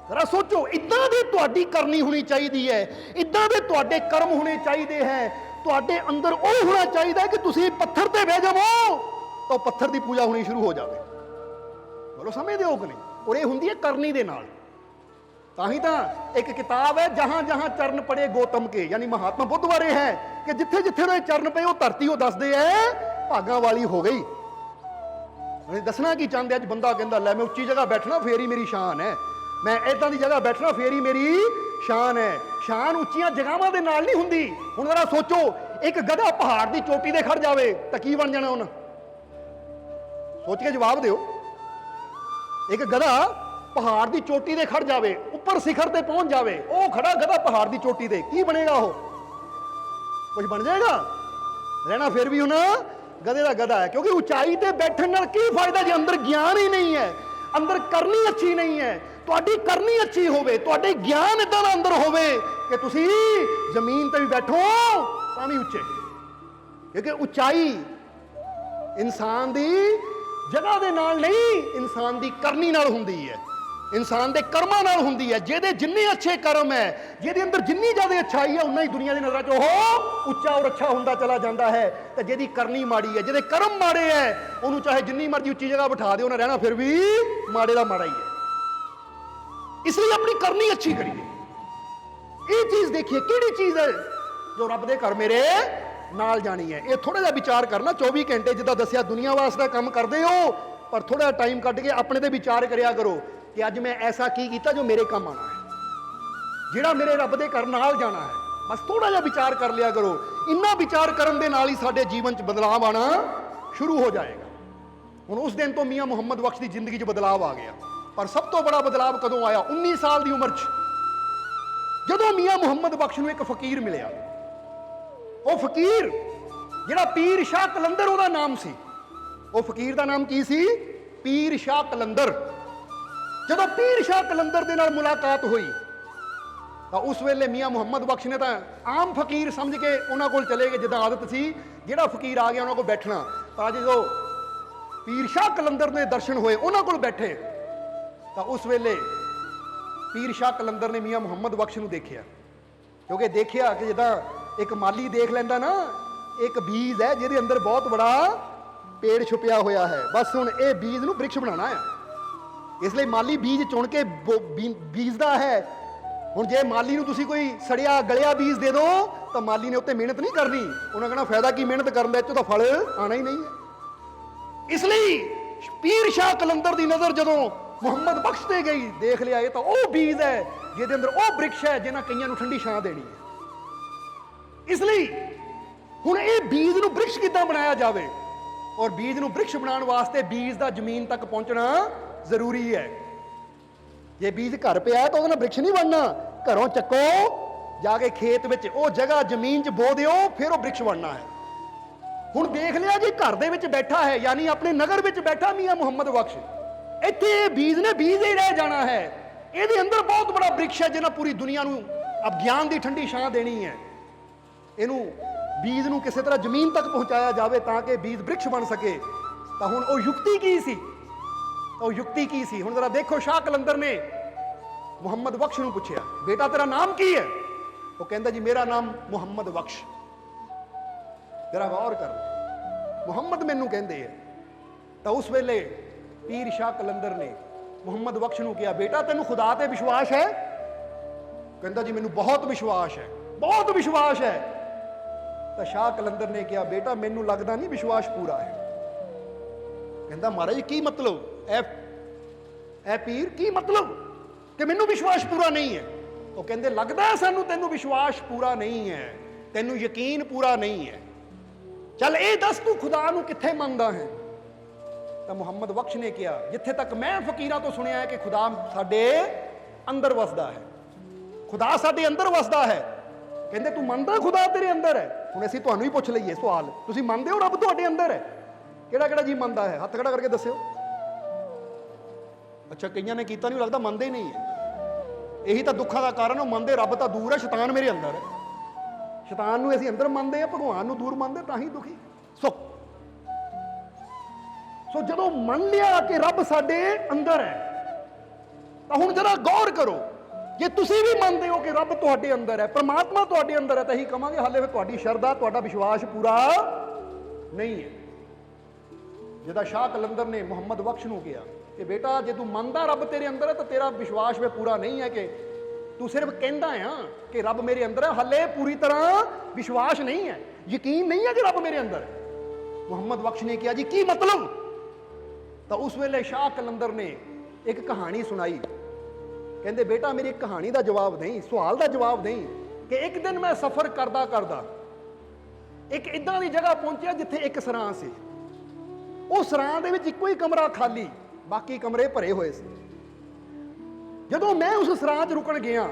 ਜ਼ਰਾ ਸੋਚੋ, ਇਦਾਂ ਦੀ ਤੁਹਾਡੀ ਕਰਨੀ ਹੋਣੀ ਚਾਹੀਦੀ ਹੈ, ਇਦਾਂ ਦੇ ਤੁਹਾਡੇ ਕਰਮ ਹੋਣੇ ਚਾਹੀਦੇ ਹੈ। ਤੁਹਾਡੇ ਅੰਦਰ ਉਹ ਹੋਣਾ ਚਾਹੀਦਾ ਕਿ ਤੁਸੀਂ ਪੱਥਰ ਤੇ ਬਹਿ ਜਾਵੋ ਤਾਂ ਪੱਥਰ ਦੀ ਪੂਜਾ ਹੋਣੀ ਸ਼ੁਰੂ ਹੋ ਜਾਵੇ। ਬੋਲੋ ਸਮਝਦੇ ਹੋ ਕਿ ਨਹੀਂ? ਔਰ ਇਹ ਹੁੰਦੀ ਹੈ ਕਰਨੀ ਦੇ ਨਾਲ। ਤਾਂ ਹੀ ਤਾਂ ਇੱਕ ਕਿਤਾਬ ਹੈ, ਜਹਾਂ ਜਹਾਂ ਚਰਨ ਪੜੇ ਗੌਤਮ ਕੇ, ਯਾਨੀ ਮਹਾਤਮਾ ਬੁੱਧ ਬਾਰੇ ਹੈ ਕਿ ਜਿੱਥੇ ਜਿੱਥੇ ਉਹਦੇ ਚਰਨ ਪਏ ਉਹ ਧਰਤੀ ਉਹ ਦੱਸਦੇ ਹੈ ਭਾਗਾਂ ਵਾਲੀ ਹੋ ਗਈ। ਦੱਸਣਾ ਕੀ ਚਾਹੁੰਦੇ? ਅੱਜ ਬੰਦਾ ਕਹਿੰਦਾ ਲੈ ਮੈਂ ਉੱਚੀ ਜਗ੍ਹਾ ਬੈਠਣਾ ਫੇਰ ਹੀ ਮੇਰੀ ਸ਼ਾਨ ਹੈ, ਮੈਂ ਏਦਾਂ ਦੀ ਜਗ੍ਹਾ ਬੈਠਣਾ ਫੇਰ ਹੀ ਮੇਰੀ ਸ਼ਾਨ ਹੈ। ਸ਼ਾਨ ਉੱਚੀਆਂ ਜਗ੍ਹਾਵਾਂ ਦੇ ਨਾਲ ਨਹੀਂ ਹੁੰਦੀ। ਹੁਣ ਜ਼ਰਾ ਸੋਚੋ, ਇੱਕ ਗਧਾ ਪਹਾੜ ਦੀ ਚੋਟੀ ਤੇ ਖੜ ਜਾਵੇ ਤਾਂ ਕੀ ਬਣ ਜਾਣਾ ਉਹਨਾਂ? ਸੋਚ ਕੇ ਜਵਾਬ ਦਿਓ। ਇੱਕ ਗਧਾ ਪਹਾੜ ਦੀ ਚੋਟੀ ਤੇ ਖੜ ਜਾਵੇ, ਉੱਪਰ ਸਿਖਰ ਤੇ ਪਹੁੰਚ ਜਾਵੇ, ਉਹ ਖੜਾ ਗਧਾ ਪਹਾੜ ਦੀ ਚੋਟੀ ਤੇ, ਕੀ ਬਣੇਗਾ? ਉਹ ਕੁਝ ਬਣ ਜਾਏਗਾ? ਰਹਿਣਾ ਫਿਰ ਵੀ ਹੁਣ ਗਧੇ ਦਾ ਗਧਾ ਹੈ, ਕਿਉਂਕਿ ਉਚਾਈ ਤੇ ਬੈਠਣ ਨਾਲ ਕੀ ਫਾਇਦਾ ਜੇ ਅੰਦਰ ਗਿਆਨ ਹੀ ਨਹੀਂ ਹੈ, ਅੰਦਰ ਕਰਨੀ ਅੱਛੀ ਨਹੀਂ ਹੈ। ਤੁਹਾਡੀ ਕਰਨੀ ਅੱਛੀ ਹੋਵੇ, ਤੁਹਾਡੇ ਗਿਆਨ ਇਦਾਂ ਦਾ ਅੰਦਰ ਹੋਵੇ ਕਿ ਤੁਸੀਂ ਜ਼ਮੀਨ ਤੇ ਵੀ ਬੈਠੋ ਤਾਂ ਵੀ ਉੱਚੇ, ਕਿਉਂਕਿ ਉਚਾਈ ਇਨਸਾਨ ਦੀ ਜਗ੍ਹਾ ਦੇ ਨਾਲ ਨਹੀਂ, ਇਨਸਾਨ ਦੀ ਕਰਨੀ ਨਾਲ ਹੁੰਦੀ ਹੈ, ਇਨਸਾਨ ਦੇ ਕਰਮਾਂ ਨਾਲ ਹੁੰਦੀ ਹੈ। ਜਿਹਦੇ ਜਿੰਨੇ ਅੱਛੇ ਕਰਮ ਹੈ, ਜਿਹਦੇ ਅੰਦਰ ਜਿੰਨੀ ਜ਼ਿਆਦਾ ਅੱਛਾਈ ਹੈ, ਉਨਾ ਹੀ ਦੁਨੀਆ ਦੀ ਨਜ਼ਰਾਂ 'ਚ ਉਹ ਉੱਚਾ ਔਰ ਅੱਛਾ ਹੁੰਦਾ ਚਲਾ ਜਾਂਦਾ ਹੈ। ਤੇ ਜਿਹਦੀ ਕਰਨੀ ਮਾੜੀ ਹੈ, ਜਿਹਦੇ ਕਰਮ ਮਾੜੇ ਹੈ, ਉਹਨੂੰ ਚਾਹੇ ਜਿੰਨੀ ਮਰਜ਼ੀ ਉੱਚੀ ਜਗ੍ਹਾ ਬਿਠਾ ਦਿਓ, ਉਹਨੇ ਰਹਿਣਾ ਫਿਰ ਵੀ ਮਾੜੇ ਦਾ ਮਾੜਾ ਹੀ ਹੈ। ਇਸ ਲਈ ਆਪਣੀ ਕਰਨੀ ਅੱਛੀ ਕਰੀਏ। ਇਹ ਚੀਜ਼ ਦੇਖੀਏ ਕਿਹੜੀ ਚੀਜ਼ ਹੈ ਜੋ ਰੱਬ ਦੇ ਘਰ ਮੇਰੇ ਨਾਲ ਜਾਣੀ ਹੈ। ਇਹ ਥੋੜਾ ਜਿਹਾ ਵਿਚਾਰ ਕਰਨਾ। 24 ਘੰਟੇ ਜਿੱਦਾਂ ਦੱਸਿਆ ਦੁਨੀਆ ਵਾਸਤੇ ਕੰਮ ਕਰਦੇ ਹੋ, ਪਰ ਥੋੜਾ ਟਾਈਮ ਕੱਢ ਕੇ ਆਪਣੇ ਤੇ ਵਿਚਾਰ ਕਰਿਆ ਕਰੋ ਕਿ ਅੱਜ ਮੈਂ ਐਸਾ ਕੀ ਕੀਤਾ ਜੋ ਮੇਰੇ ਕੰਮ ਆਣਾ ਹੈ, ਜਿਹੜਾ ਮੇਰੇ ਰੱਬ ਦੇ ਘਰ ਨਾਲ ਜਾਣਾ ਹੈ। ਬਸ ਥੋੜਾ ਜਿਹਾ ਵਿਚਾਰ ਕਰ ਲਿਆ ਕਰੋ। ਇੰਨਾ ਵਿਚਾਰ ਕਰਨ ਦੇ ਨਾਲ ਹੀ ਸਾਡੇ ਜੀਵਨ 'ਚ ਬਦਲਾਅ ਆਣਾ ਸ਼ੁਰੂ ਹੋ ਜਾਏਗਾ। ਹੁਣ ਉਸ ਦਿਨ ਤੋਂ ਮੀਆਂ ਮੁਹੰਮਦ ਬਖਸ਼ ਦੀ ਜ਼ਿੰਦਗੀ 'ਚ ਬਦਲਾਅ ਆ ਗਿਆ। ਪਰ ਸਭ ਤੋਂ ਬੜਾ ਬਦਲਾਅ ਕਦੋਂ ਆਇਆ? 19 ਸਾਲ ਦੀ ਉਮਰ 'ਚ, ਜਦੋਂ ਮੀਆਂ ਮੁਹੰਮਦ ਬਖਸ਼ ਨੂੰ ਇੱਕ ਫਕੀਰ ਮਿਲਿਆ। ਉਹ ਫਕੀਰ ਜਿਹੜਾ ਪੀਰ ਸ਼ਾਹ ਕਲੰਦਰ ਉਹਦਾ ਨਾਮ ਸੀ। ਉਹ ਫਕੀਰ ਦਾ ਨਾਮ ਕੀ ਸੀ? ਪੀਰ ਸ਼ਾਹ ਕਲੰਦਰ। ਜਦੋਂ ਪੀਰ ਸ਼ਾਹ ਕਲੰਦਰ ਦੇ ਨਾਲ ਮੁਲਾਕਾਤ ਹੋਈ ਤਾਂ ਉਸ ਵੇਲੇ ਮੀਆਂ ਮੁਹੰਮਦ ਬਖਸ਼ ਨੇ ਤਾਂ ਆਮ ਫਕੀਰ ਸਮਝ ਕੇ ਉਹਨਾਂ ਕੋਲ ਚਲੇ ਗਏ, ਜਿੱਦਾਂ ਆਦਤ ਸੀ, ਜਿਹੜਾ ਫਕੀਰ ਆ ਗਿਆ ਉਹਨਾਂ ਕੋਲ ਬੈਠਣਾ। ਪਰ ਜਦੋਂ ਪੀਰ ਸ਼ਾਹ ਕਲੰਦਰ ਦੇ ਦਰਸ਼ਨ ਹੋਏ, ਉਹਨਾਂ ਕੋਲ ਬੈਠੇ, ਤਾਂ ਉਸ ਵੇਲੇ ਪੀਰ ਸ਼ਾਹ ਕਲੰਦਰ ਨੇ ਮੀਆਂ ਮੁਹੰਮਦ ਬਖਸ਼ ਨੂੰ ਦੇਖਿਆ। ਕਿਉਂਕਿ ਦੇਖਿਆ ਕਿ ਜਿੱਦਾਂ ਇੱਕ ਮਾਲੀ ਦੇਖ ਲੈਂਦਾ ਨਾ, ਇੱਕ ਬੀਜ ਹੈ ਜਿਹਦੇ ਅੰਦਰ ਬਹੁਤ ਬੜਾ ਪੇੜ ਛੁਪਿਆ ਹੋਇਆ ਹੈ, ਬਸ ਹੁਣ ਇਹ ਬੀਜ ਨੂੰ ਬ੍ਰਿਕਸ਼ ਬਣਾਉਣਾ ਹੈ। ਇਸ ਲਈ ਮਾਲੀ ਬੀਜ ਚੁਣ ਕੇ ਬੀਜਦਾ ਹੈ। ਹੁਣ ਜੇ ਮਾਲੀ ਨੂੰ ਤੁਸੀਂ ਕੋਈ ਸੜਿਆ ਗਲਿਆ ਬੀਜ ਦੇ ਦਿਓ ਤਾਂ ਮਾਲੀ ਨੇ ਉੱਤੇ ਮਿਹਨਤ ਨਹੀਂ ਕਰਨੀ। ਉਹਨਾਂ ਕਹਿਣਾ ਫਾਇਦਾ ਕੀ ਮਿਹਨਤ ਕਰਨ ਦਾ, ਇੱਥੋਂ ਤਾਂ ਫਲ ਆਣਾ ਹੀ ਨਹੀਂ ਹੈ। ਇਸ ਲਈ ਪੀਰ ਸ਼ਾਹ ਕਲੰਦਰ ਦੀ ਨਜ਼ਰ ਜਦੋਂ ਮੁਹੰਮਦ ਬਖਸ਼ ਤੇ ਗਈ, ਦੇਖ ਲਿਆ ਇਹ ਤਾਂ ਉਹ ਬੀਜ ਹੈ ਜਿਹਦੇ ਅੰਦਰ ਉਹ ਬ੍ਰਿਕਸ਼ ਹੈ ਜਿਹਨਾਂ ਕਈਆਂ ਨੂੰ ਠੰਡੀ ਛਾਂ ਦੇਣੀ ਹੈ। ਇਸ ਲਈ ਹੁਣ ਇਹ ਬੀਜ ਨੂੰ ਬ੍ਰਿਕਸ਼ ਕਿੱਦਾਂ ਬਣਾਇਆ ਜਾਵੇ? ਔਰ ਬੀਜ ਨੂੰ ਬ੍ਰਿਕਸ਼ ਬਣਾਉਣ ਵਾਸਤੇ ਬੀਜ ਦਾ ਜ਼ਮੀਨ ਤੱਕ ਪਹੁੰਚਣਾ ਜ਼ਰੂਰੀ ਹੈ। ਜੇ ਬੀਜ ਘਰ ਪਿਆ ਤਾਂ ਉਹਦੇ ਨਾਲ ਬ੍ਰਿਕਸ਼ ਨਹੀਂ ਬਣਨਾ। ਘਰੋਂ ਚੱਕੋ, ਜਾ ਕੇ ਖੇਤ ਵਿੱਚ ਉਹ ਜਗ੍ਹਾ ਜ਼ਮੀਨ 'ਚ ਬੋ ਦਿਓ, ਫਿਰ ਉਹ ਬ੍ਰਿਕਸ਼ ਬਣਨਾ ਹੈ। ਹੁਣ ਦੇਖ ਲਿਆ ਜੀ, ਘਰ ਦੇ ਵਿੱਚ ਬੈਠਾ ਹੈ, ਯਾਨੀ ਆਪਣੇ ਨਗਰ ਵਿੱਚ ਬੈਠਾ ਮੀਆਂ ਮੁਹੰਮਦ ਬਖਸ਼। ਇੱਥੇ ਇਹ ਬੀਜ ਨੇ ਬੀਜ ਹੀ ਰਹਿ ਜਾਣਾ ਹੈ। ਇਹਦੇ ਅੰਦਰ ਬਹੁਤ ਬੜਾ ਬ੍ਰਿਕਸ਼ ਹੈ ਜਿਹਨਾਂ ਪੂਰੀ ਦੁਨੀਆ ਨੂੰ ਅਗਿਆਨ ਦੀ ਠੰਡੀ ਛਾਂ ਦੇਣੀ ਹੈ। ਇਹਨੂੰ ਬੀਜ ਨੂੰ ਕਿਸੇ ਤਰ੍ਹਾਂ ਜ਼ਮੀਨ ਤੱਕ ਪਹੁੰਚਾਇਆ ਜਾਵੇ ਤਾਂ ਕਿ ਬੀਜ ਬ੍ਰਿਕਸ਼ ਬਣ ਸਕੇ। ਤਾਂ ਹੁਣ ਉਹ ਯੁਕਤੀ ਕੀ ਸੀ? ਉਹ ਯੁਕਤੀ ਕੀ ਸੀ? ਹੁਣ ਜ਼ਰਾ ਦੇਖੋ, ਸ਼ਾਹ ਕਲੰਦਰ ਨੇ ਮੁਹੰਮਦ ਬਖਸ਼ ਨੂੰ ਪੁੱਛਿਆ, ਬੇਟਾ ਤੇਰਾ ਨਾਮ ਕੀ ਹੈ? ਉਹ ਕਹਿੰਦਾ ਜੀ ਮੇਰਾ ਨਾਮ ਮੁਹੰਮਦ ਬਖਸ਼। ਜਰਾ ਗੌਰ ਕਰ, ਮੁਹੰਮਦ ਮੈਨੂੰ ਕਹਿੰਦੇ ਆ। ਤਾਂ ਉਸ ਵੇਲੇ ਪੀਰ ਸ਼ਾਹ ਕਲੰਦਰ ਨੇ ਮੁਹੰਮਦ ਬਖਸ਼ ਨੂੰ ਕਿਹਾ, ਬੇਟਾ ਤੈਨੂੰ ਖੁਦਾ ਤੇ ਵਿਸ਼ਵਾਸ ਹੈ? ਕਹਿੰਦਾ ਜੀ ਮੈਨੂੰ ਬਹੁਤ ਵਿਸ਼ਵਾਸ ਹੈ, ਬਹੁਤ ਵਿਸ਼ਵਾਸ ਹੈ। ਤਾਂ ਸ਼ਾਹ ਕਲੰਦਰ ਨੇ ਕਿਹਾ, ਬੇਟਾ ਮੈਨੂੰ ਲੱਗਦਾ ਨਹੀਂ ਵਿਸ਼ਵਾਸ ਪੂਰਾ ਹੈ। ਕਹਿੰਦਾ ਮਹਾਰਾਜ ਕੀ ਮਤਲਬ? ਐ ਪੀਰ ਕੀ ਮਤਲਬ ਕਿ ਮੈਨੂੰ ਵਿਸ਼ਵਾਸ ਪੂਰਾ ਨਹੀਂ ਹੈ? ਉਹ ਕਹਿੰਦੇ ਲੱਗਦਾ ਸਾਨੂੰ ਤੈਨੂੰ ਵਿਸ਼ਵਾਸ ਪੂਰਾ ਨਹੀਂ ਹੈ, ਤੈਨੂੰ ਯਕੀਨ ਪੂਰਾ ਨਹੀਂ ਹੈ। ਚੱਲ ਇਹ ਦੱਸ ਤੂੰ ਖੁਦਾ ਨੂੰ ਕਿੱਥੇ ਮੰਨਦਾ ਹੈ? ਤਾਂ ਮੁਹੰਮਦ ਬਖਸ਼ ਨੇ ਕਿਹਾ, ਜਿੱਥੇ ਤੱਕ ਮੈਂ ਫਕੀਰਾਂ ਤੋਂ ਸੁਣਿਆ ਹੈ ਕਿ ਖੁਦਾ ਸਾਡੇ ਅੰਦਰ ਵਸਦਾ ਹੈ, ਖੁਦਾ ਸਾਡੇ ਅੰਦਰ ਵਸਦਾ ਹੈ। ਕਹਿੰਦੇ ਤੂੰ ਮੰਨਦਾ ਖੁਦਾ ਤੇਰੇ ਅੰਦਰ ਹੈ? ਹੁਣ ਅਸੀਂ ਤੁਹਾਨੂੰ ਹੀ ਪੁੱਛ ਲਈਏ ਸਵਾਲ, ਤੁਸੀਂ ਮੰਨਦੇ ਹੋ ਰੱਬ ਤੁਹਾਡੇ ਅੰਦਰ ਹੈ? ਕਿਹੜਾ ਕਿਹੜਾ ਜੀ ਮੰਨਦਾ ਹੈ? ਹੱਥ ਖੜਾ ਕਰਕੇ ਦੱਸਿਓ। ਅੱਛਾ, ਕਈਆਂ ਨੇ ਕੀਤਾ ਨਹੀਂ, ਲੱਗਦਾ ਮੰਨਦੇ ਹੀ ਨਹੀਂ ਹੈ। ਇਹੀ ਤਾਂ ਦੁੱਖਾਂ ਦਾ ਕਾਰਨ, ਉਹ ਮੰਨਦੇ ਰੱਬ ਤਾਂ ਦੂਰ ਹੈ, ਸ਼ੈਤਾਨ ਮੇਰੇ ਅੰਦਰ ਹੈ। ਸ਼ੈਤਾਨ ਨੂੰ ਅਸੀਂ ਅੰਦਰ ਮੰਨਦੇ ਆ, ਭਗਵਾਨ ਨੂੰ ਦੂਰ ਮੰਨਦੇ, ਤਾਂ ਹੀ ਦੁਖੀ। ਸੋ ਜਦੋਂ ਮੰਨ ਲਿਆ ਕਿ ਰੱਬ ਸਾਡੇ ਅੰਦਰ ਹੈ, ਤਾਂ ਹੁਣ ਜਰਾ ਗੌਰ ਕਰੋ, ਜੇ ਤੁਸੀਂ ਵੀ ਮੰਨਦੇ ਹੋ ਕਿ ਰੱਬ ਤੁਹਾਡੇ ਅੰਦਰ ਹੈ, ਪਰਮਾਤਮਾ ਤੁਹਾਡੇ ਅੰਦਰ ਹੈ, ਤਾਂ ਇਹੀ ਕਹਾਂਗੇ ਹਾਲੇ ਫਿਰ ਤੁਹਾਡੀ ਸ਼ਰਧਾ, ਤੁਹਾਡਾ ਵਿਸ਼ਵਾਸ ਪੂਰਾ ਨਹੀਂ ਹੈ। ਜਿਹਦਾ ਸ਼ਾਹ ਕਲੰਦਰ ਨੇ ਮੁਹੰਮਦ ਬਖਸ਼ ਨੂੰ ਕਿਹਾ ਕਿ ਬੇਟਾ ਜੇ ਤੂੰ ਮੰਨਦਾ ਰੱਬ ਤੇਰੇ ਅੰਦਰ ਹੈ ਤਾਂ ਤੇਰਾ ਵਿਸ਼ਵਾਸ ਵੀ ਪੂਰਾ ਨਹੀਂ ਹੈ, ਕਿ ਤੂੰ ਸਿਰਫ ਕਹਿੰਦਾ ਆ ਕਿ ਰੱਬ ਮੇਰੇ ਅੰਦਰ ਹੈ, ਹਾਲੇ ਪੂਰੀ ਤਰ੍ਹਾਂ ਵਿਸ਼ਵਾਸ ਨਹੀਂ ਹੈ, ਯਕੀਨ ਨਹੀਂ ਹੈ ਕਿ ਰੱਬ ਮੇਰੇ ਅੰਦਰ ਹੈ। ਮੁਹੰਮਦ ਬਖਸ਼ ਨੇ ਕਿਹਾ ਜੀ ਕੀ ਮਤਲਬ? ਤਾਂ ਉਸ ਵੇਲੇ ਸ਼ਾਹ ਕਲੰਦਰ ਨੇ ਇੱਕ ਕਹਾਣੀ ਸੁਣਾਈ। ਕਹਿੰਦੇ ਬੇਟਾ ਮੇਰੀ ਇੱਕ ਕਹਾਣੀ ਦਾ ਜਵਾਬ ਨਹੀਂ, ਸਵਾਲ ਦਾ ਜਵਾਬ ਨਹੀਂ, ਕਿ ਇੱਕ ਦਿਨ ਮੈਂ ਸਫ਼ਰ ਕਰਦਾ ਕਰਦਾ ਇੱਕ ਇਦਾਂ ਦੀ ਜਗ੍ਹਾ ਪਹੁੰਚਿਆ ਜਿੱਥੇ ਇੱਕ ਸਰਾਂ ਸੀ। ਉਹ ਸਰਾਂ ਦੇ ਵਿੱਚ ਇੱਕੋ ਹੀ ਕਮਰਾ ਖਾਲੀ, ਬਾਕੀ ਕਮਰੇ ਭਰੇ ਹੋਏ ਸੀ। ਜਦੋਂ ਮੈਂ ਉਸ ਸਰਾਂ 'ਚ ਰੁਕਣ ਗਿਆ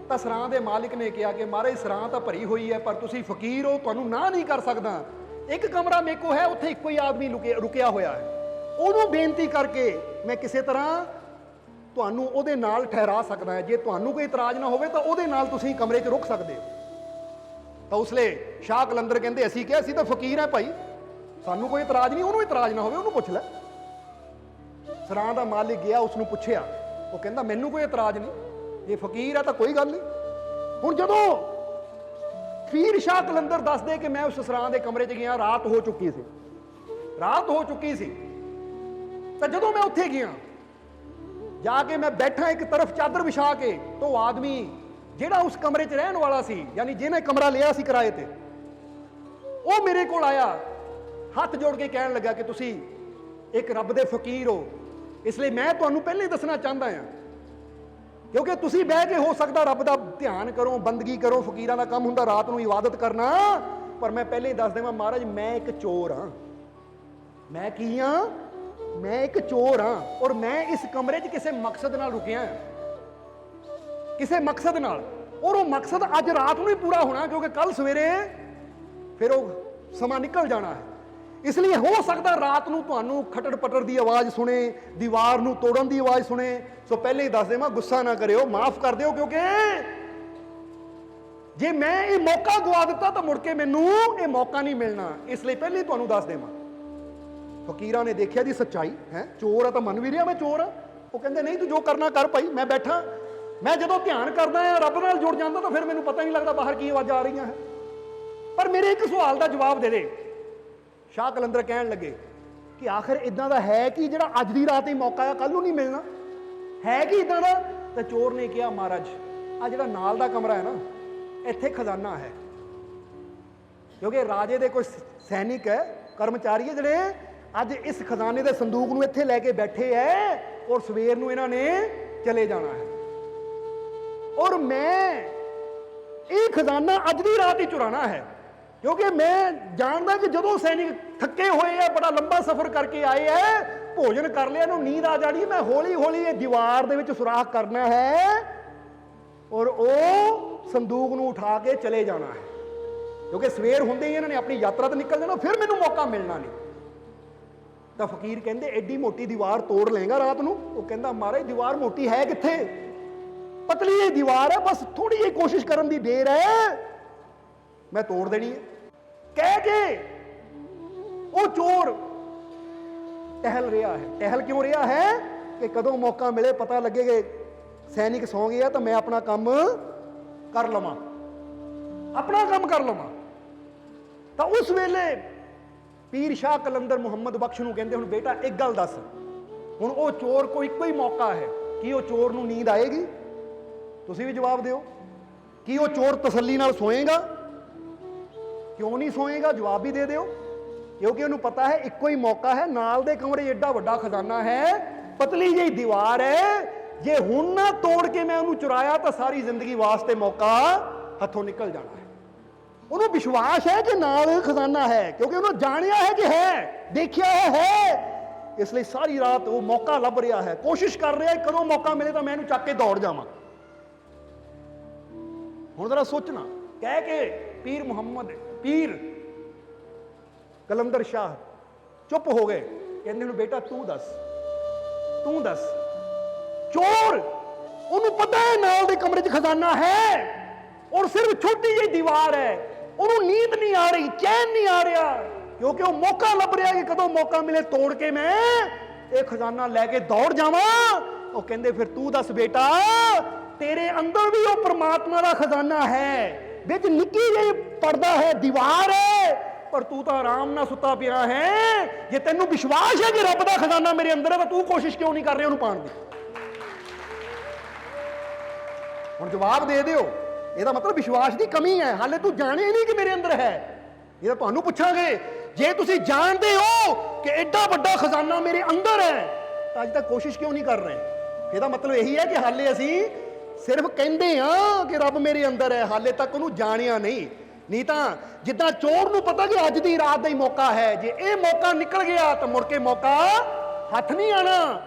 ਤਾਂ ਸਰਾਂ ਦੇ ਮਾਲਿਕ ਨੇ ਕਿਹਾ ਕਿ ਮਹਾਰਾਜ ਸਰਾਂ ਤਾਂ ਭਰੀ ਹੋਈ ਹੈ, ਪਰ ਤੁਸੀਂ ਫਕੀਰ ਹੋ, ਤੁਹਾਨੂੰ ਨਾ ਨਹੀਂ ਕਰ ਸਕਦਾ। ਇੱਕ ਕਮਰਾ ਮੇਰੇ ਕੋਲ ਹੈ, ਉੱਥੇ ਇੱਕੋ ਹੀ ਆਦਮੀ ਰੁਕਿਆ ਹੋਇਆ ਹੈ। ਉਹਨੂੰ ਬੇਨਤੀ ਕਰਕੇ ਮੈਂ ਕਿਸੇ ਤਰ੍ਹਾਂ ਤੁਹਾਨੂੰ ਉਹਦੇ ਨਾਲ ਠਹਿਰਾ ਸਕਦਾ ਹੈ। ਜੇ ਤੁਹਾਨੂੰ ਕੋਈ ਇਤਰਾਜ਼ ਨਾ ਹੋਵੇ ਤਾਂ ਉਹਦੇ ਨਾਲ ਤੁਸੀਂ ਕਮਰੇ 'ਚ ਰੁਕ ਸਕਦੇ ਹੋ। ਤਾਂ ਉਸ ਲਈ ਸ਼ਾਹ ਕਲੰਦਰ ਕਹਿੰਦੇ ਅਸੀਂ ਕਿਹਾ ਅਸੀਂ ਤਾਂ ਫਕੀਰ ਹੈ ਭਾਈ, ਸਾਨੂੰ ਕੋਈ ਇਤਰਾਜ਼ ਨਹੀਂ, ਉਹਨੂੰ ਇਤਰਾਜ਼ ਨਾ ਹੋਵੇ ਉਹਨੂੰ ਪੁੱਛ ਲੈ। ਸਰਾਂ ਦਾ ਮਾਲਿਕ ਗਿਆ, ਉਸ ਨੂੰ ਪੁੱਛਿਆ, ਉਹ ਕਹਿੰਦਾ ਮੈਨੂੰ ਕੋਈ ਇਤਰਾਜ਼ ਨਹੀਂ, ਜੇ ਫਕੀਰ ਹੈ ਤਾਂ ਕੋਈ ਗੱਲ ਨਹੀਂ। ਹੁਣ ਜਦੋਂ ਪੀਰ ਸ਼ਾਹ ਕਲੰਦਰ ਦੱਸਦੇ ਕਿ ਮੈਂ ਉਸ ਸਰਾਂ ਦੇ ਕਮਰੇ 'ਚ ਗਿਆ, ਰਾਤ ਹੋ ਚੁੱਕੀ ਸੀ, ਰਾਤ ਹੋ ਚੁੱਕੀ ਸੀ। ਤਾਂ ਜਦੋਂ ਮੈਂ ਉੱਥੇ ਗਿਆ, ਜਾ ਕੇ ਮੈਂ ਬੈਠਾ ਇੱਕ ਤਰਫ ਚਾਦਰ ਵਿਛਾ ਕੇ, ਤਾਂ ਉਹ ਆਦਮੀ ਜਿਹੜਾ ਉਸ ਕਮਰੇ 'ਚ ਰਹਿਣ ਵਾਲਾ ਸੀ, ਯਾਨੀ ਜਿਹਨੇ ਕਮਰਾ ਲਿਆ ਸੀ ਕਿਰਾਏ ਤੇ, ਉਹ ਮੇਰੇ ਕੋਲ ਆਇਆ, ਹੱਥ ਜੋੜ ਕੇ ਕਹਿਣ ਲੱਗਾ ਕਿ ਤੁਸੀਂ ਇੱਕ ਰੱਬ ਦੇ ਫਕੀਰ ਹੋ, ਇਸ ਲਈ ਮੈਂ ਤੁਹਾਨੂੰ ਪਹਿਲਾਂ ਹੀ ਦੱਸਣਾ ਚਾਹੁੰਦਾ ਹਾਂ, ਕਿਉਂਕਿ ਤੁਸੀਂ ਬਹਿ ਕੇ ਹੋ ਸਕਦਾ ਰੱਬ ਦਾ ਧਿਆਨ ਕਰੋ, ਬੰਦਗੀ ਕਰੋ, ਫਕੀਰਾਂ ਦਾ ਕੰਮ ਹੁੰਦਾ ਰਾਤ ਨੂੰ ਇਬਾਦਤ ਕਰਨਾ, ਪਰ ਮੈਂ ਪਹਿਲਾਂ ਹੀ ਦੱਸ ਦੇਵਾਂ ਮਹਾਰਾਜ, ਮੈਂ ਇੱਕ ਚੋਰ ਹਾਂ। ਮੈਂ ਕੀ ਹਾਂ? ਮੈਂ ਇੱਕ ਚੋਰ ਹਾਂ, ਔਰ ਮੈਂ ਇਸ ਕਮਰੇ 'ਚ ਕਿਸੇ ਮਕਸਦ ਨਾਲ ਰੁਕਿਆ, ਕਿਸੇ ਮਕਸਦ ਨਾਲ, ਔਰ ਉਹ ਮਕਸਦ ਅੱਜ ਰਾਤ ਨੂੰ ਹੀ ਪੂਰਾ ਹੋਣਾ, ਕਿਉਂਕਿ ਕੱਲ ਸਵੇਰੇ ਫਿਰ ਉਹ ਸਮਾਂ ਨਿਕਲ ਜਾਣਾ ਹੈ। ਇਸ ਲਈ ਹੋ ਸਕਦਾ ਰਾਤ ਨੂੰ ਤੁਹਾਨੂੰ ਖਟੜ ਪਟੜ ਦੀ ਆਵਾਜ਼ ਸੁਣੇ, ਦੀਵਾਰ ਨੂੰ ਤੋੜਨ ਦੀ ਆਵਾਜ਼ ਸੁਣੇ। ਸੋ ਪਹਿਲੇ ਹੀ ਦੱਸ ਦੇਵਾਂ, ਗੁੱਸਾ ਨਾ ਕਰਿਓ, ਮਾਫ ਕਰ ਦਿਓ, ਕਿਉਂਕਿ ਜੇ ਮੈਂ ਇਹ ਮੌਕਾ ਗਵਾ ਦਿੱਤਾ ਤਾਂ ਮੁੜ ਕੇ ਮੈਨੂੰ ਇਹ ਮੌਕਾ ਨਹੀਂ ਮਿਲਣਾ। ਇਸ ਲਈ ਪਹਿਲੇ ਹੀ ਤੁਹਾਨੂੰ ਦੱਸ ਦੇਵਾਂ, ਫਕੀਰਾਂ ਨੇ ਦੇਖਿਆ ਦੀ ਸੱਚਾਈ ਹੈ, ਚੋਰ ਆ ਤਾਂ ਮੰਨ ਵੀ ਰਿਹਾ ਮੈਂ ਚੋਰ ਆ। ਉਹ ਕਹਿੰਦੇ ਨਹੀਂ ਤੂੰ ਜੋ ਕਰਨਾ ਕਰ ਭਾਈ, ਮੈਂ ਬੈਠਾ, ਮੈਂ ਜਦੋਂ ਧਿਆਨ ਕਰਦਾ ਆ ਰੱਬ ਨਾਲ ਜੁੜ ਜਾਂਦਾ ਤਾਂ ਫਿਰ ਮੈਨੂੰ ਪਤਾ ਨਹੀਂ ਲੱਗਦਾ ਬਾਹਰ ਕੀ ਆਵਾਜ਼ਾਂ ਆ ਰਹੀਆਂ ਹੈ। ਪਰ ਮੇਰੇ ਇੱਕ ਸਵਾਲ ਦਾ ਜਵਾਬ ਦੇ ਦੇ। ਸ਼ਾਹ ਕਲੰਦਰ ਕਹਿਣ ਲੱਗੇ ਕਿ ਆਖਿਰ ਇਦਾਂ ਦਾ ਹੈ ਕਿ ਜਿਹੜਾ ਅੱਜ ਦੀ ਰਾਤ ਹੀ ਮੌਕਾ ਆ, ਕੱਲ ਨੂੰ ਨਹੀਂ ਮਿਲਣਾ, ਹੈ ਕਿ ਇਦਾਂ ਦਾ? ਤਾਂ ਚੋਰ ਨੇ ਕਿਹਾ ਮਹਾਰਾਜ, ਆ ਜਿਹੜਾ ਨਾਲ ਦਾ ਕਮਰਾ ਹੈ ਨਾ, ਇੱਥੇ ਖਜ਼ਾਨਾ ਹੈ, ਕਿਉਂਕਿ ਰਾਜੇ ਦੇ ਕੋਈ ਸੈਨਿਕ ਹੈ, ਕਰਮਚਾਰੀ ਹੈ, ਜਿਹੜੇ ਅੱਜ ਇਸ ਖਜ਼ਾਨੇ ਦੇ ਸੰਦੂਕ ਨੂੰ ਇੱਥੇ ਲੈ ਕੇ ਬੈਠੇ ਹੈ, ਔਰ ਸਵੇਰ ਨੂੰ ਇਹਨਾਂ ਨੇ ਚਲੇ ਜਾਣਾ ਹੈ, ਔਰ ਮੈਂ ਇਹ ਖਜ਼ਾਨਾ ਅੱਜ ਦੀ ਰਾਤ ਹੀ ਚੁਰਾਣਾ ਹੈ, ਕਿਉਂਕਿ ਮੈਂ ਜਾਣਦਾ ਕਿ ਜਦੋਂ ਸੈਨਿਕ ਥੱਕੇ ਹੋਏ ਆ, ਬੜਾ ਲੰਬਾ ਸਫ਼ਰ ਕਰਕੇ ਆਏ ਆ, ਭੋਜਨ ਕਰ ਲਿਆ, ਇਹਨੂੰ ਨੀਂਦ ਆ ਜਾਣੀ, ਮੈਂ ਹੌਲੀ ਹੌਲੀ ਇਹ ਦੀਵਾਰ ਦੇ ਵਿੱਚ ਸੁਰਾਖ ਕਰਨਾ ਹੈ, ਔਰ ਉਹ ਸੰਦੂਕ ਨੂੰ ਉਠਾ ਕੇ ਚਲੇ ਜਾਣਾ ਹੈ, ਕਿਉਂਕਿ ਸਵੇਰ ਹੁੰਦੇ ਹੀ ਇਹਨਾਂ ਨੇ ਆਪਣੀ ਯਾਤਰਾ ਤੇ ਨਿਕਲ ਜਾਣਾ, ਫਿਰ ਮੈਨੂੰ ਮੌਕਾ ਮਿਲਣਾ ਨਹੀਂ। ਤਾਂ ਫਕੀਰ ਕਹਿੰਦੇ ਐਡੀ ਮੋਟੀ ਦੀਵਾਰ ਤੋੜ ਲਏਗਾ ਰਾਤ ਨੂੰ? ਉਹ ਕਹਿੰਦਾ ਮਹਾਰਾਜ ਦੀਵਾਰ ਮੋਟੀ ਹੈ ਕਿੱਥੇ, ਪਤਲੀ ਜਿਹੀ ਦੀਵਾਰ ਹੈ, ਬਸ ਥੋੜੀ ਜਿਹੀ ਕੋਸ਼ਿਸ਼ ਕਰਨ ਦੀ ਦੇਰ ਹੈ, ਮੈਂ ਤੋੜ ਦੇਣੀ ਹੈ। ਕਹਿ ਕੇ ਉਹ ਚੋਰ ਟਹਿਲ ਰਿਹਾ ਹੈ। ਟਹਿਲ ਕਿਉਂ ਰਿਹਾ ਹੈ? ਕਿ ਕਦੋਂ ਮੌਕਾ ਮਿਲੇ, ਪਤਾ ਲੱਗੇ ਕਿ ਸੈਨਿਕ ਸੌਂ ਗਏ ਆ ਤਾਂ ਮੈਂ ਆਪਣਾ ਕੰਮ ਕਰ ਲਵਾਂ, ਆਪਣਾ ਕੰਮ ਕਰ ਲਵਾਂ। ਤਾਂ ਉਸ ਵੇਲੇ ਪੀਰ ਸ਼ਾਹ ਕਲੰਦਰ ਮੁਹੰਮਦ ਬਖਸ਼ ਨੂੰ ਕਹਿੰਦੇ, ਹੁਣ ਬੇਟਾ ਇੱਕ ਗੱਲ ਦੱਸ, ਹੁਣ ਉਹ ਚੋਰ ਕੋਲ ਇੱਕੋ ਹੀ ਮੌਕਾ ਹੈ, ਕੀ ਉਹ ਚੋਰ ਨੂੰ ਨੀਂਦ ਆਏਗੀ? ਤੁਸੀਂ ਵੀ ਜਵਾਬ ਦਿਓ। ਕੀ ਉਹ ਚੋਰ ਤਸੱਲੀ ਨਾਲ ਸੋਏਗਾ? ਕਿਉਂ ਨਹੀਂ ਸੋਏਗਾ? ਜਵਾਬ ਵੀ ਦੇ ਦਿਓ। ਕਿਉਂਕਿ ਉਹਨੂੰ ਪਤਾ ਹੈ ਇੱਕੋ ਹੀ ਮੌਕਾ ਹੈ, ਨਾਲ ਦੇ ਕਮਰੇ ਏਡਾ ਵੱਡਾ ਖਜ਼ਾਨਾ ਹੈ, ਪਤਲੀ ਜਿਹੀ ਦੀਵਾਰ ਹੈ, ਜੇ ਹੁਣ ਨਾ ਤੋੜ ਕੇ ਮੈਂ ਉਹਨੂੰ ਚੁਰਾਇਆ ਤਾਂ ਸਾਰੀ ਜ਼ਿੰਦਗੀ ਵਾਸਤੇ ਮੌਕਾ ਹੱਥੋਂ ਨਿਕਲ ਜਾਣਾ ਹੈ। ਉਹਨੂੰ ਵਿਸ਼ਵਾਸ ਹੈ ਕਿ ਨਾਲ ਖਜ਼ਾਨਾ ਹੈ, ਕਿਉਂਕਿ ਉਹਨੂੰ ਜਾਣਿਆ ਹੈ ਕਿ ਹੈ, ਦੇਖਿਆ ਹੈ। ਇਸ ਲਈ ਸਾਰੀ ਰਾਤ ਉਹ ਮੌਕਾ ਲੱਭ ਰਿਹਾ ਹੈ, ਕੋਸ਼ਿਸ਼ ਕਰ ਰਿਹਾ ਹੈ ਕਦੋਂ ਮੌਕਾ ਮਿਲੇ ਤਾਂ ਮੈਂ ਇਹਨੂੰ ਚੱਕ ਕੇ ਦੌੜ ਜਾਵਾਂ। ਹੁਣ ਜ਼ਰਾ ਸੋਚਣਾ। ਕਹਿ ਕੇ ਪੀਰ ਕਲੰਦਰ ਸ਼ਾਹ ਚੁੱਪ ਹੋ ਗਏ। ਕਹਿੰਦੇ ਨੂੰ ਬੇਟਾ ਤੂੰ ਦੱਸ। ਚੋਰ, ਉਹਨੂੰ ਪਤਾ ਹੈ ਨਾਲ ਦੇ ਕਮਰੇ 'ਚ ਖਜ਼ਾਨਾ ਹੈ, ਔਰ ਸਿਰਫ ਛੋਟੀ ਜਿਹੀ ਦੀਵਾਰ ਹੈ, ਉਹਨੂੰ ਨੀਂਦ ਨਹੀਂ ਆ ਰਹੀ, ਚੈਨ ਨਹੀਂ ਆ ਰਿਹਾ, ਕਿਉਂਕਿ ਉਹ ਮੌਕਾ ਲੱਭ ਰਿਹਾ ਕਿ ਕਦੋਂ ਮੌਕਾ ਮਿਲੇ ਤੋੜ ਕੇ ਮੈਂ ਇਹ ਖਜ਼ਾਨਾ ਲੈ ਕੇ ਦੌੜ ਜਾਵਾਂ। ਉਹ ਕਹਿੰਦੇ ਫਿਰ ਤੂੰ ਦੱਸ ਬੇਟਾ, ਤੇਰੇ ਅੰਦਰ ਵੀ ਉਹ ਪ੍ਰਮਾਤਮਾ ਦਾ ਖਜ਼ਾਨਾ ਹੈ, ਵਿੱਚ ਨਿੱਕੀ ਜਿਹੀ ਪਰਦਾ ਹੈ, ਦੀਵਾਰ ਹੈ, ਪਰ ਤੂੰ ਤਾਂ ਆਰਾਮ ਨਾਲ ਸੁੱਤਾ ਪਿਆ ਹੈ। ਜੇ ਤੈਨੂੰ ਵਿਸ਼ਵਾਸ ਹੈ ਕਿ ਰੱਬ ਦਾ ਖਜ਼ਾਨਾ ਮੇਰੇ ਅੰਦਰ ਹੈ ਤਾਂ ਤੂੰ ਕੋਸ਼ਿਸ਼ ਕਿਉਂ ਨਹੀਂ ਕਰ ਰਿਹਾ ਉਹਨੂੰ ਪਾਉਣ ਦੀ? ਹੁਣ ਜਵਾਬ ਦੇ ਦਿਓ। ਇਹਦਾ ਮਤਲਬ ਵਿਸ਼ਵਾਸ ਦੀ ਕਮੀ ਹੈ, ਹਾਲੇ ਤੂੰ ਜਾਣੇ ਨਹੀਂ ਕਿ ਮੇਰੇ ਅੰਦਰ ਹੈ। ਇਹ ਤਾਂ ਤੁਹਾਨੂੰ ਪੁੱਛਾਂਗੇ, ਜੇ ਤੁਸੀਂ ਜਾਣਦੇ ਹੋ ਕਿ ਐਡਾ ਵੱਡਾ ਖਜ਼ਾਨਾ ਮੇਰੇ ਅੰਦਰ ਹੈ ਤਾਂ ਅੱਜ ਤੱਕ ਕੋਸ਼ਿਸ਼ ਕਿਉਂ ਨਹੀਂ ਕਰ ਰਹੇ? ਇਹਦਾ ਮਤਲਬ ਇਹੀ ਹੈ ਕਿ ਹਾਲੇ ਅਸੀਂ ਸਿਰਫ ਕਹਿੰਦੇ ਹਾਂ ਕਿ ਰੱਬ ਮੇਰੇ ਅੰਦਰ ਹੈ, ਹਾਲੇ ਤੱਕ ਉਹਨੂੰ ਜਾਣਿਆ ਨਹੀਂ। ਨਹੀਂ ਤਾਂ ਜਿੱਦਾਂ ਚੋਰ ਨੂੰ ਪਤਾ ਕਿ ਅੱਜ ਦੀ ਰਾਤ ਦਾ ਹੀ ਮੌਕਾ ਹੈ, ਜੇ ਇਹ ਮੌਕਾ ਨਿਕਲ ਗਿਆ ਤਾਂ ਮੁੜ ਕੇ ਮੌਕਾ ਹੱਥ ਨਹੀਂ ਆਣਾ।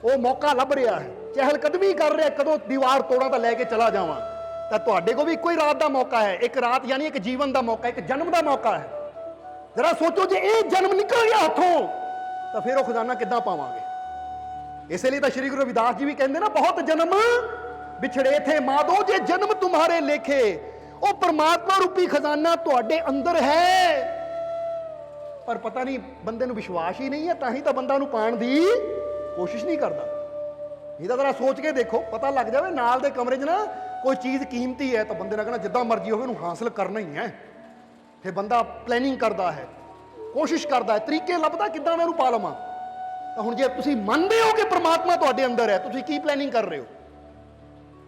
ਉਹ ਮੌਕਾ ਲੱਭ ਰਿਹਾ ਹੈ, ਚਹਿਲ ਕਦਮੀ ਕਰ ਰਿਹਾ, ਕਦੋਂ ਦੀਵਾਰ ਤੋੜਾਂ ਤਾਂ ਲੈ ਕੇ ਚਲਾ ਜਾਵਾਂ। ਤਾਂ ਤੁਹਾਡੇ ਕੋਲ ਵੀ ਇੱਕੋ ਹੀ ਰਾਤ ਦਾ ਮੌਕਾ ਹੈ, ਇੱਕ ਰਾਤ ਯਾਨੀ ਇੱਕ ਜੀਵਨ ਦਾ ਮੌਕਾ, ਇੱਕ ਜਨਮ ਦਾ ਮੌਕਾ ਹੈ। ਜਰਾ ਸੋਚੋ, ਜੇ ਇਹ ਜਨਮ ਨਿਕਲ ਗਿਆ ਹੱਥੋਂ ਤਾਂ ਫਿਰ ਉਹ ਖਜ਼ਾਨਾ ਕਿੱਦਾਂ ਪਾਵਾਂਗੇ? ਇਸੇ ਲਈ ਤਾਂ ਸ਼੍ਰੀ ਗੁਰੂ ਰਵਿਦਾਸ ਜੀ ਵੀ ਕਹਿੰਦੇ ਨਾ, ਬਹੁਤ ਜਨਮ ਵਿਛੜੇ ਥੇ ਮਾਧੋ ਜੇ ਜਨਮ ਤੁਮਹਾਰੇ ਲੇਖੇ। ਉਹ ਪਰਮਾਤਮਾ ਰੂਪੀ ਖਜ਼ਾਨਾ ਤੁਹਾਡੇ ਅੰਦਰ ਹੈ, ਪਰ ਪਤਾ ਨਹੀਂ ਬੰਦੇ ਨੂੰ ਵਿਸ਼ਵਾਸ ਹੀ ਨਹੀਂ ਹੈ, ਤਾਂ ਹੀ ਤਾਂ ਬੰਦਾ ਉਹਨੂੰ ਪਾਉਣ ਦੀ ਕੋਸ਼ਿਸ਼ ਨਹੀਂ ਕਰਦਾ। ਇਹ ਤਾਂ ਜ਼ਰਾ ਸੋਚ ਕੇ ਦੇਖੋ, ਪਤਾ ਲੱਗ ਜਾਵੇ ਨਾਲ ਦੇ ਕਮਰੇ 'ਚ ਨਾ ਕੋਈ ਚੀਜ਼ ਕੀਮਤੀ ਹੈ ਤਾਂ ਬੰਦੇ ਨੇ ਕਹਿਣਾ ਜਿੱਦਾਂ ਮਰਜ਼ੀ ਹੋਵੇ ਉਹਨੂੰ ਹਾਸਲ ਕਰਨਾ ਹੀ ਹੈ। ਫਿਰ ਬੰਦਾ ਪਲੈਨਿੰਗ ਕਰਦਾ ਹੈ, ਕੋਸ਼ਿਸ਼ ਕਰਦਾ ਹੈ, ਤਰੀਕੇ ਲੱਭਦਾ ਕਿੱਦਾਂ ਮੈਂ ਉਹਨੂੰ ਪਾ ਲਵਾਂ। ਤਾਂ ਹੁਣ ਜੇ ਤੁਸੀਂ ਮੰਨਦੇ ਹੋ ਕਿ ਪ੍ਰਮਾਤਮਾ ਤੁਹਾਡੇ ਅੰਦਰ ਹੈ, ਤੁਸੀਂ ਕੀ ਪਲੈਨਿੰਗ ਕਰ ਰਹੇ ਹੋ?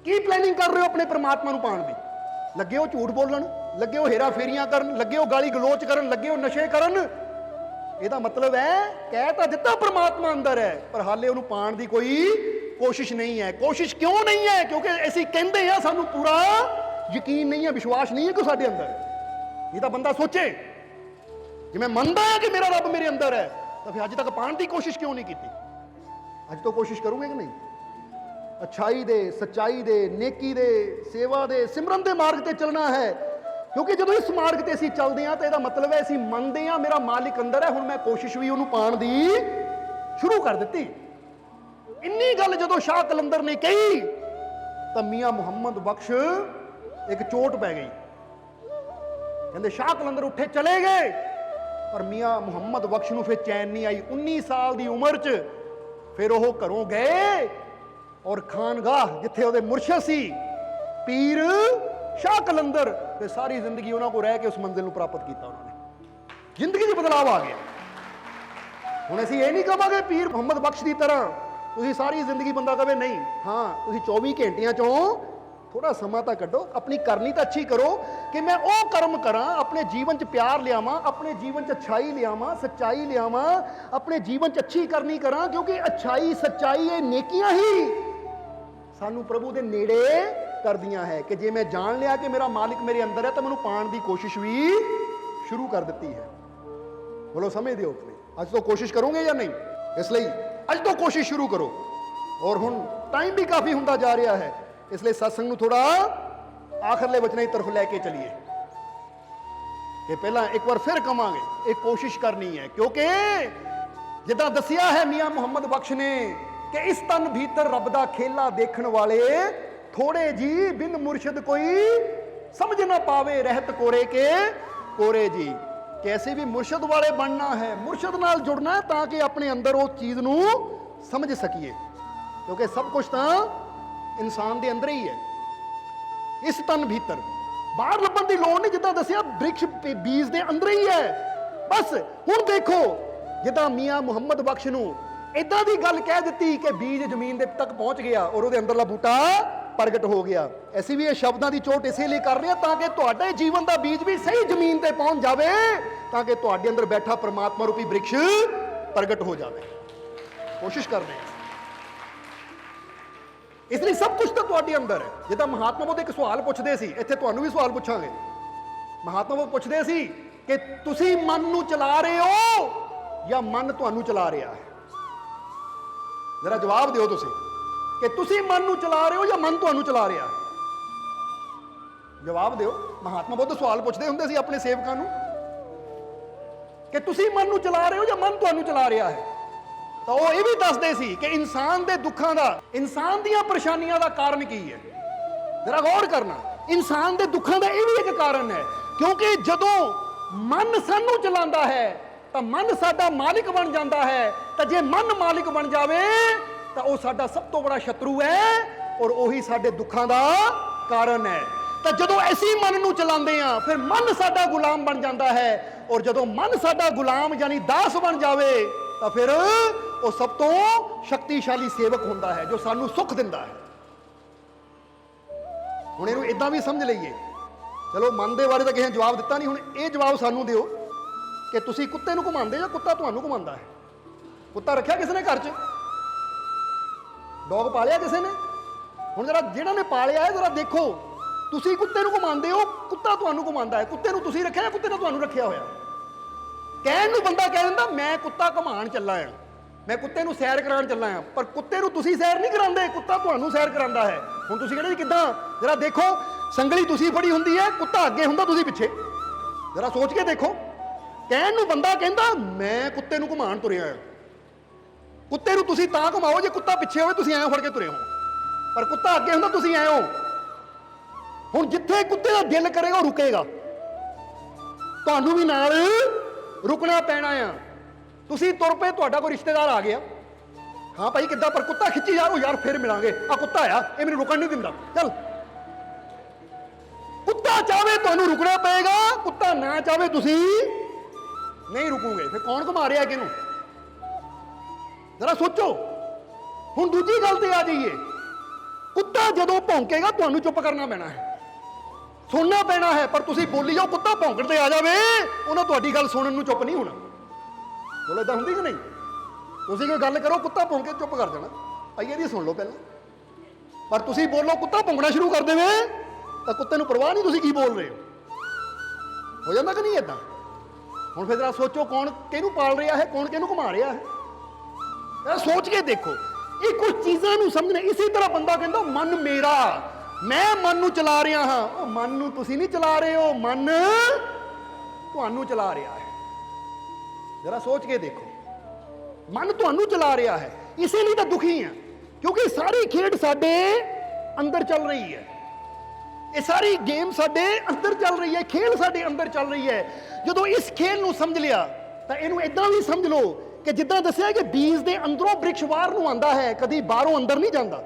ਕੀ ਪਲੈਨਿੰਗ ਕਰ ਰਹੇ ਹੋ ਆਪਣੇ ਪ੍ਰਮਾਤਮਾ ਨੂੰ ਪਾਉਣ ਦੀ? ਲੱਗੇ ਹੋ ਝੂਠ ਬੋਲਣ, ਲੱਗੇ ਹੋ ਹੇਰਾ ਫੇਰੀਆਂ ਕਰਨ, ਲੱਗੇ ਹੋ ਗਾਲੀ ਗਲੋਚ ਕਰਨ, ਲੱਗੇ ਹੋ ਨਸ਼ੇ ਕਰਨ। ਇਹਦਾ ਮਤਲਬ ਹੈ ਕਹਿ ਤਾਂ ਦਿੱਤਾ ਪ੍ਰਮਾਤਮਾ ਅੰਦਰ ਹੈ, ਪਰ ਹਾਲੇ ਉਹਨੂੰ ਪਾਉਣ ਦੀ ਕੋਈ ਕੋਸ਼ਿਸ਼ ਨਹੀਂ ਹੈ। ਕੋਸ਼ਿਸ਼ ਕਿਉਂ ਨਹੀਂ ਹੈ? ਕਿਉਂਕਿ ਅਸੀਂ ਕਹਿੰਦੇ ਆ ਸਾਨੂੰ ਪੂਰਾ ਯਕੀਨ ਨਹੀਂ ਹੈ, ਵਿਸ਼ਵਾਸ ਨਹੀਂ ਹੈ ਕਿ ਸਾਡੇ ਅੰਦਰ ਹੈ। ਇਹ ਤਾਂ ਬੰਦਾ ਸੋਚੇ ਜੇ ਮੈਂ ਮੰਨਦਾ ਹਾਂ ਕਿ ਮੇਰਾ ਰੱਬ ਮੇਰੇ ਅੰਦਰ ਹੈ, ਤਾਂ ਫਿਰ ਅੱਜ ਤੱਕ ਪਾਉਣ ਦੀ ਕੋਸ਼ਿਸ਼ ਕਿਉਂ ਨਹੀਂ ਕੀਤੀ? ਅੱਜ ਤੋਂ ਕੋਸ਼ਿਸ਼ ਕਰੋਗੇ ਕਿ ਨਹੀਂ? अच्छाई दे, सच्चाई दे, नेकी दे, सेवा दे, सिमरन दे मार्ग ते चलना है। क्योंकि जो इस मार्ग ते असीं चलदे हां, तो इहदा मतलब है असीं मनदे हां मेरा मालिक अंदर है, हुण मैं कोशिश भी उहनूं पाउण दी शुरू कर दित्ती। इन्नी गल जदों शाह कलंदर ने कही तां मियां मुहम्मद बख्श एक चोट पै गई। कहंदे शाह कलंदर उठे चले गए, पर मियां मुहम्मद बख्श नूं फिर चैन नहीं आई। 19 साल दी उम्र च फिर ओह घरों गए और खानगाह जिथे ਉਹਦੇ मुर्शद सी पीर शाह कलंदर, ਤੇ ਸਾਰੀ ਜ਼ਿੰਦਗੀ ਉਹਨਾਂ ਕੋ ਰਹਿ ਕੇ ਉਸ ਮੰਜ਼ਿਲ ਨੂੰ ਪ੍ਰਾਪਤ ਕੀਤਾ। ਉਹਨਾਂ ਨੇ ਜ਼ਿੰਦਗੀ 'ਚ ਬਦਲਾਅ ਆ ਗਿਆ। ਹੁਣ ਅਸੀਂ ਇਹ ਨਹੀਂ ਕਹਾਂਗੇ ਪੀਰ ਮੁਹੰਮਦ ਬਖਸ਼ ਦੀ ਤਰ੍ਹਾਂ ਤੁਸੀਂ ਸਾਰੀ ਜ਼ਿੰਦਗੀ ਬੰਦਾ ਕਹੇ ਨਹੀਂ। ਹਾਂ, ਤੁਸੀਂ 24 ਘੰਟਿਆਂ 'ਚੋਂ ਥੋੜਾ ਸਮਾਂ ਤਾਂ ਕੱਢੋ, ਆਪਣੀ ਕਰਨੀ ਤਾਂ ਅੱਛੀ ਕਰੋ ਕਿ ਮੈਂ ਉਹ ਕਰਮ ਕਰਾਂ, ਆਪਣੇ ਜੀਵਨ 'ਚ ਪਿਆਰ ਲਿਆਵਾਂ, ਆਪਣੇ ਜੀਵਨ 'ਚ ਅੱਛਾਈ ਲਿਆਵਾਂ, ਸੱਚਾਈ ਲਿਆਵਾਂ, ਆਪਣੇ ਜੀਵਨ 'ਚ ਅੱਛੀ ਕਰਨੀ ਕਰਾਂ। ਕਿਉਂਕਿ ਅੱਛਾਈ, ਸੱਚਾਈ, ਇਹ ਨੇਕੀਆਂ ਹੀ ਸਾਨੂੰ ਪ੍ਰਭੂ ਦੇ ਨੇੜੇ ਕਰਦੀਆਂ ਹੈ। ਕਿ ਜੇ ਮੈਂ ਜਾਣ ਲਿਆ ਕਿ ਮੇਰਾ ਮਾਲਿਕ ਮੇਰੇ ਅੰਦਰ ਹੈ, ਤਾਂ ਮੈਨੂੰ ਪਾਉਣ ਦੀ ਕੋਸ਼ਿਸ਼ ਵੀ ਸ਼ੁਰੂ ਕਰ ਦਿੱਤੀ ਹੈ। ਬੋਲੋ ਸਮਝਦੇ ਹੋ ਕਿ ਨਹੀਂ? ਅੱਜ ਤੋਂ ਕੋਸ਼ਿਸ਼ ਕਰੋਗੇ ਜਾਂ ਨਹੀਂ? ਇਸ ਲਈ ਅੱਜ ਤੋਂ ਕੋਸ਼ਿਸ਼ ਸ਼ੁਰੂ ਕਰੋ। ਔਰ ਹੁਣ ਟਾਈਮ ਵੀ ਕਾਫੀ ਹੁੰਦਾ ਜਾ ਰਿਹਾ ਹੈ, ਇਸ ਲਈ ਸਤਸੰਗ ਨੂੰ ਥੋੜਾ ਆਖਰਲੇ ਵਚਨਾਂ ਦੀ ਤਰਫ ਲੈ ਕੇ ਚਲੀਏ। ਕਿ ਪਹਿਲਾਂ ਇੱਕ ਵਾਰ ਫਿਰ ਕਵਾਂਗੇ, ਇਹ ਕੋਸ਼ਿਸ਼ ਕਰਨੀ ਹੈ। ਕਿਉਂਕਿ ਜਿੱਦਾਂ ਦੱਸਿਆ ਹੈ ਮੀਆਂ ਮੁਹੰਮਦ ਬਖਸ਼ ਨੇ ਕਿ ਇਸ ਤਨ ਭੀਤਰ ਰੱਬ ਦਾ ਖੇਲਾ ਦੇਖਣ ਵਾਲੇ ਥੋੜੇ ਜੀ ਬਿਨ ਮੁਰਸ਼ਿਦ ਕੋਈ ਸਮਝ ਨਾ ਪਾਵੇ ਰਹਿਤ ਕੋਰੇ ਕੇ ਕੋਰੇ ਜੀ। ਕਿ ਅਸੀਂ ਵੀ ਮੁਰਸ਼ਿਦ ਵਾਲੇ ਬਣਨਾ ਹੈ, ਮੁਰਸ਼ਿਦ ਨਾਲ ਜੁੜਨਾ ਹੈ, ਤਾਂ ਕਿ ਆਪਣੇ ਅੰਦਰ ਉਸ ਚੀਜ਼ ਨੂੰ ਸਮਝ ਸਕੀਏ। ਕਿਉਂਕਿ ਸਭ ਕੁਝ ਤਾਂ ਇਨਸਾਨ ਦੇ ਅੰਦਰ ਹੀ ਹੈ, ਇਸ ਤਨ ਭੀਤਰ। ਬਾਹਰ ਲੱਭਣ ਦੀ ਲੋੜ ਨਹੀਂ। ਜਿੱਦਾਂ ਦੱਸਿਆ ਬ੍ਰਿਕਸ਼ ਬੀਜ ਦੇ ਅੰਦਰ ਹੀ ਹੈ। ਬਸ ਹੁਣ ਦੇਖੋ ਜਿੱਦਾਂ ਮੀਆਂ ਮੁਹੰਮਦ ਬਖਸ਼ ਨੂੰ ਇਦਾਂ ਦੀ ਗੱਲ ਕਹਿ ਦਿੱਤੀ ਕਿ ਬੀਜ ਜ਼ਮੀਨ ਦੇ ਤੱਕ ਪਹੁੰਚ ਗਿਆ ਔਰ ਉਹਦੇ ਅੰਦਰਲਾ ਬੂਟਾ ਪ੍ਰਗਟ ਹੋ ਗਿਆ। ਅਸੀਂ ਵੀ ਇਹ ਸ਼ਬਦਾਂ ਦੀ ਚੋਟ ਇਸੇ ਲਈ ਕਰ ਰਹੇ ਹਾਂ ਤਾਂ ਕਿ ਤੁਹਾਡੇ ਜੀਵਨ ਦਾ ਬੀਜ ਵੀ ਸਹੀ ਜ਼ਮੀਨ ਤੇ ਪਹੁੰਚ ਜਾਵੇ, ਤਾਂ ਕਿ ਤੁਹਾਡੇ ਅੰਦਰ ਬੈਠਾ ਪਰਮਾਤਮਾ ਰੂਪੀ ਬ੍ਰਿਕਸ਼ ਪ੍ਰਗਟ ਹੋ ਜਾਵੇ। ਕੋਸ਼ਿਸ਼ ਕਰਦੇ ਹਾਂ। ਇਸ ਲਈ ਸਭ ਕੁਝ ਤਾਂ ਤੁਹਾਡੇ ਅੰਦਰ ਹੈ। ਜਿੱਦਾਂ ਮਹਾਤਮਾ ਬੁੱਧ ਇੱਕ ਸਵਾਲ ਪੁੱਛਦੇ ਸੀ, ਇੱਥੇ ਤੁਹਾਨੂੰ ਵੀ ਸਵਾਲ ਪੁੱਛਾਂਗੇ। ਮਹਾਤਮਾ ਬੁੱਧ ਪੁੱਛਦੇ ਸੀ ਕਿ ਤੁਸੀਂ ਮਨ ਨੂੰ ਚਲਾ ਰਹੇ ਹੋ ਜਾਂ ਮਨ ਤੁਹਾਨੂੰ ਚਲਾ ਰਿਹਾ ਹੈ? ਜਰਾ ਜਵਾਬ ਦਿਓ ਤੁਸੀਂ ਕਿ ਤੁਸੀਂ ਮਨ ਨੂੰ ਚਲਾ ਰਹੇ ਹੋ ਜਾਂ ਮਨ ਤੁਹਾਨੂੰ ਚਲਾ ਰਿਹਾ ਹੈ? ਜਵਾਬ ਦਿਓ। ਮਹਾਤਮਾ ਬੁੱਧ ਸਵਾਲ ਪੁੱਛਦੇ ਹੁੰਦੇ ਸੀ ਆਪਣੇ ਸੇਵਕਾਂ ਨੂੰ ਕਿ ਤੁਸੀਂ ਮਨ ਨੂੰ ਚਲਾ ਰਹੇ ਹੋ ਜਾਂ ਮਨ ਤੁਹਾਨੂੰ ਚਲਾ ਰਿਹਾ ਹੈ? ਤਾਂ ਉਹ ਇਹ ਵੀ ਦੱਸਦੇ ਸੀ ਕਿ ਇਨਸਾਨ ਦੇ ਦੁੱਖਾਂ ਦਾ, ਇਨਸਾਨ ਦੀਆਂ ਪਰੇਸ਼ਾਨੀਆਂ ਦਾ ਕਾਰਨ ਕੀ ਹੈ। ਜਰਾ ਗੌਰ ਕਰਨਾ, ਇਨਸਾਨ ਦੇ ਦੁੱਖਾਂ ਦਾ ਇਹ ਵੀ ਇੱਕ ਕਾਰਨ ਹੈ। ਕਿਉਂਕਿ ਜਦੋਂ ਮਨ ਸਾਨੂੰ ਚਲਾਉਂਦਾ ਹੈ ਤਾਂ ਮਨ ਸਾਡਾ ਮਾਲਿਕ ਬਣ ਜਾਂਦਾ ਹੈ। ਤਾਂ ਜੇ ਮਨ ਮਾਲਿਕ ਬਣ ਜਾਵੇ ਤਾਂ ਉਹ ਸਾਡਾ ਸਭ ਤੋਂ ਬੜਾ ਸ਼ਤਰੂ ਹੈ ਔਰ ਉਹੀ ਸਾਡੇ ਦੁੱਖਾਂ ਦਾ ਕਾਰਨ ਹੈ। ਤਾਂ ਜਦੋਂ ਅਸੀਂ ਮਨ ਨੂੰ ਚਲਾਉਂਦੇ ਹਾਂ ਫਿਰ ਮਨ ਸਾਡਾ ਗੁਲਾਮ ਬਣ ਜਾਂਦਾ ਹੈ, ਔਰ ਜਦੋਂ ਮਨ ਸਾਡਾ ਗੁਲਾਮ ਯਾਨੀ ਦਾਸ ਬਣ ਜਾਵੇ ਤਾਂ ਫਿਰ ਉਹ ਸਭ ਤੋਂ ਸ਼ਕਤੀਸ਼ਾਲੀ ਸੇਵਕ ਹੁੰਦਾ ਹੈ ਜੋ ਸਾਨੂੰ ਸੁੱਖ ਦਿੰਦਾ ਹੈ। ਹੁਣ ਇਹਨੂੰ ਇਦਾਂ ਵੀ ਸਮਝ ਲਈਏ। ਚਲੋ ਮਨ ਦੇ ਬਾਰੇ ਤਾਂ ਕਿਸੇ ਨੇ ਜਵਾਬ ਦਿੱਤਾ ਨਹੀਂ, ਹੁਣ ਇਹ ਜਵਾਬ ਸਾਨੂੰ ਦਿਓ ਕਿ ਤੁਸੀਂ ਕੁੱਤੇ ਨੂੰ ਘੁਮਾਉਂਦੇ ਜਾਂ ਕੁੱਤਾ ਤੁਹਾਨੂੰ ਘੁਮਾਉਂਦਾ ਹੈ? ਕੁੱਤਾ ਰੱਖਿਆ ਕਿਸੇ ਨੇ ਘਰ 'ਚ? ਡੌਗ ਪਾਲਿਆ ਕਿਸੇ ਨੇ? ਹੁਣ ਜਰਾ ਜਿਹੜਾ ਨੇ ਪਾਲਿਆ ਹੈ ਜਰਾ ਦੇਖੋ, ਤੁਸੀਂ ਕੁੱਤੇ ਨੂੰ ਘੁਮਾਉਂਦੇ ਹੋ, ਕੁੱਤਾ ਤੁਹਾਨੂੰ ਘੁਮਾਉਂਦਾ ਹੈ? ਕੁੱਤੇ ਨੂੰ ਤੁਸੀਂ ਰੱਖਿਆ ਜਾਂ ਕੁੱਤੇ ਨੇ ਤੁਹਾਨੂੰ ਰੱਖਿਆ ਹੋਇਆ? ਕਹਿਣ ਨੂੰ ਬੰਦਾ ਕਹਿ ਦਿੰਦਾ ਮੈਂ ਕੁੱਤਾ ਘੁਮਾਉਣ ਚੱਲਾ ਹਾਂ, ਮੈਂ ਕੁੱਤੇ ਨੂੰ ਸੈਰ ਕਰਾਉਣ ਚੱਲਾ ਹਾਂ, ਪਰ ਕੁੱਤੇ ਨੂੰ ਤੁਸੀਂ ਸੈਰ ਨਹੀਂ ਕਰਾਉਂਦੇ, ਕੁੱਤਾ ਤੁਹਾਨੂੰ ਸੈਰ ਕਰਾਉਂਦਾ ਹੈ। ਹੁਣ ਤੁਸੀਂ ਕਹਿੰਦੇ ਜੀ ਕਿੱਦਾਂ? ਜਰਾ ਦੇਖੋ, ਸੰਗਲੀ ਤੁਸੀਂ ਫੜੀ ਹੁੰਦੀ ਹੈ, ਕੁੱਤਾ ਅੱਗੇ ਹੁੰਦਾ, ਤੁਸੀਂ ਪਿੱਛੇ। ਜਰਾ ਸੋਚ ਕੇ ਦੇਖੋ। ਕਹਿਣ ਨੂੰ ਬੰਦਾ ਕਹਿੰਦਾ ਮੈਂ ਕੁੱਤੇ ਨੂੰ ਘੁਮਾਉਣ ਤੁਰਿਆ ਹਾਂ। ਕੁੱਤੇ ਨੂੰ ਤੁਸੀਂ ਤਾਂ ਘੁਮਾਓ ਜੇ ਕੁੱਤਾ ਪਿੱਛੇ ਹੋਵੇ, ਤੁਸੀਂ ਐਂ ਫੜ ਕੇ ਤੁਰੇ ਹੋ, ਪਰ ਕੁੱਤਾ ਅੱਗੇ ਹੁੰਦਾ, ਤੁਸੀਂ ਐਂ ਹੋ। ਹੁਣ ਜਿੱਥੇ ਕੁੱਤੇ ਦਾ ਦਿਲ ਕਰੇਗਾ ਉਹ ਰੁਕੇਗਾ, ਤੁਹਾਨੂੰ ਵੀ ਨਾਲ ਰੁਕਣਾ ਪੈਣਾ ਆ। ਤੁਸੀਂ ਤੁਰ ਪਏ, ਤੁਹਾਡਾ ਕੋਈ ਰਿਸ਼ਤੇਦਾਰ ਆ ਗਿਆ, ਹਾਂ ਭਾਈ ਕਿੱਦਾਂ, ਪਰ ਕੁੱਤਾ ਖਿੱਚੀ ਜਾ, ਉਹ ਯਾਰ ਫਿਰ ਮਿਲਾਂਗੇ, ਆ ਕੁੱਤਾ ਆ ਇਹ ਮੈਨੂੰ ਰੁਕਣ ਨਹੀਂ ਦਿੰਦਾ, ਚੱਲ। ਕੁੱਤਾ ਚਾਹਵੇ ਤੁਹਾਨੂੰ ਰੁਕਣਾ ਪਏਗਾ, ਕੁੱਤਾ ਨਾ ਚਾਹਵੇ ਤੁਸੀਂ ਨਹੀਂ ਰੁਕੋਗੇ। ਫਿਰ ਕੌਣ ਘੁਮਾ ਰਿਹਾ ਕਿਹਨੂੰ? ਜਰਾ ਸੋਚੋ। ਹੁਣ ਦੂਜੀ ਗੱਲ ਤੇ ਆ ਜਾਈਏ ਕੁੱਤਾ ਜਦੋਂ ਭੌਂਕੇਗਾ ਤੁਹਾਨੂੰ ਚੁੱਪ ਕਰਨਾ ਪੈਣਾ ਹੈ, ਸੁਣਨਾ ਪੈਣਾ ਹੈ। ਪਰ ਤੁਸੀਂ ਬੋਲੀ ਜਾਓ, ਕੁੱਤਾ ਭੌਂਕਣ ਤੇ ਆ ਜਾਵੇ, ਉਹਨਾਂ ਤੁਹਾਡੀ ਗੱਲ ਸੁਣਨ ਨੂੰ ਚੁੱਪ ਨਹੀਂ ਹੋਣਾ। ਬੋਲੋ ਏਦਾਂ ਹੁੰਦੀ ਕਿ ਨਹੀਂ? ਤੁਸੀਂ ਕੋਈ ਗੱਲ ਕਰੋ, ਕੁੱਤਾ ਭੌਂਕ ਕੇ ਚੁੱਪ ਕਰ ਜਾਣਾ, ਆਈਏ ਦੀ ਸੁਣ ਲਓ ਪਹਿਲਾਂ। ਪਰ ਤੁਸੀਂ ਬੋਲੋ, ਕੁੱਤਾ ਭੌਂਕਣਾ ਸ਼ੁਰੂ ਕਰ ਦੇਵੇ ਤਾਂ ਕੁੱਤੇ ਨੂੰ ਪਰਵਾਹ ਨਹੀਂ ਤੁਸੀਂ ਕੀ ਬੋਲ ਰਹੇ ਹੋ ਜਾਂਦਾ ਕਿ ਨਹੀਂ ਏਦਾਂ? ਹੁਣ ਫਿਰ ਜਰਾ ਸੋਚੋ, ਕੌਣ ਕਿਹਨੂੰ ਪਾਲ ਰਿਹਾ ਹੈ, ਕੌਣ ਕਿਹਨੂੰ ਘੁਮਾ ਰਿਹਾ ਹੈ, ਸੋਚ ਕੇ ਦੇਖੋ। ਇਹ ਕੁਝ ਚੀਜ਼ਾਂ ਨੂੰ ਸਮਝਣਾ। ਇਸੇ ਤਰ੍ਹਾਂ ਬੰਦਾ ਕਹਿੰਦਾ ਮਨ ਮੇਰਾ, ਮੈਂ ਮਨ ਨੂੰ ਚਲਾ ਰਿਹਾ ਹਾਂ। ਉਹ ਮਨ ਨੂੰ ਤੁਸੀਂ ਨਹੀਂ ਚਲਾ ਰਹੇ ਹੋ, ਮਨ ਤੁਹਾਨੂੰ ਚਲਾ ਰਿਹਾ ਹੈ। ਜਰਾ ਸੋਚ ਕੇ ਦੇਖੋ, ਮਨ ਤੁਹਾਨੂੰ ਚਲਾ ਰਿਹਾ ਹੈ। ਇਸੇ ਲਈ ਤਾਂ ਦੁਖੀ ਹਾਂ, ਕਿਉਂਕਿ ਸਾਰੀ ਖੇਡ ਸਾਡੇ ਅੰਦਰ ਚੱਲ ਰਹੀ ਹੈ। ਇਹ ਸਾਰੀ ਗੇਮ ਸਾਡੇ ਅੰਦਰ ਚੱਲ ਰਹੀ ਹੈ, ਖੇਲ ਸਾਡੇ ਅੰਦਰ ਚੱਲ ਰਹੀ ਹੈ। ਜਦੋਂ ਇਸ ਖੇਲ ਨੂੰ ਸਮਝ ਲਿਆ ਤਾਂ ਇਹਨੂੰ ਇਦਾਂ ਵੀ ਸਮਝ ਲਓ ਕਿ ਜਿੱਦਾਂ ਦੱਸਿਆ ਕਿ ਬੀਜ ਦੇ ਅੰਦਰੋਂ ਬ੍ਰਿਕਸ਼ ਬਾਹਰ ਨੂੰ ਆਉਂਦਾ ਹੈ, ਕਦੀ ਬਾਹਰੋਂ ਅੰਦਰ ਨਹੀਂ ਜਾਂਦਾ।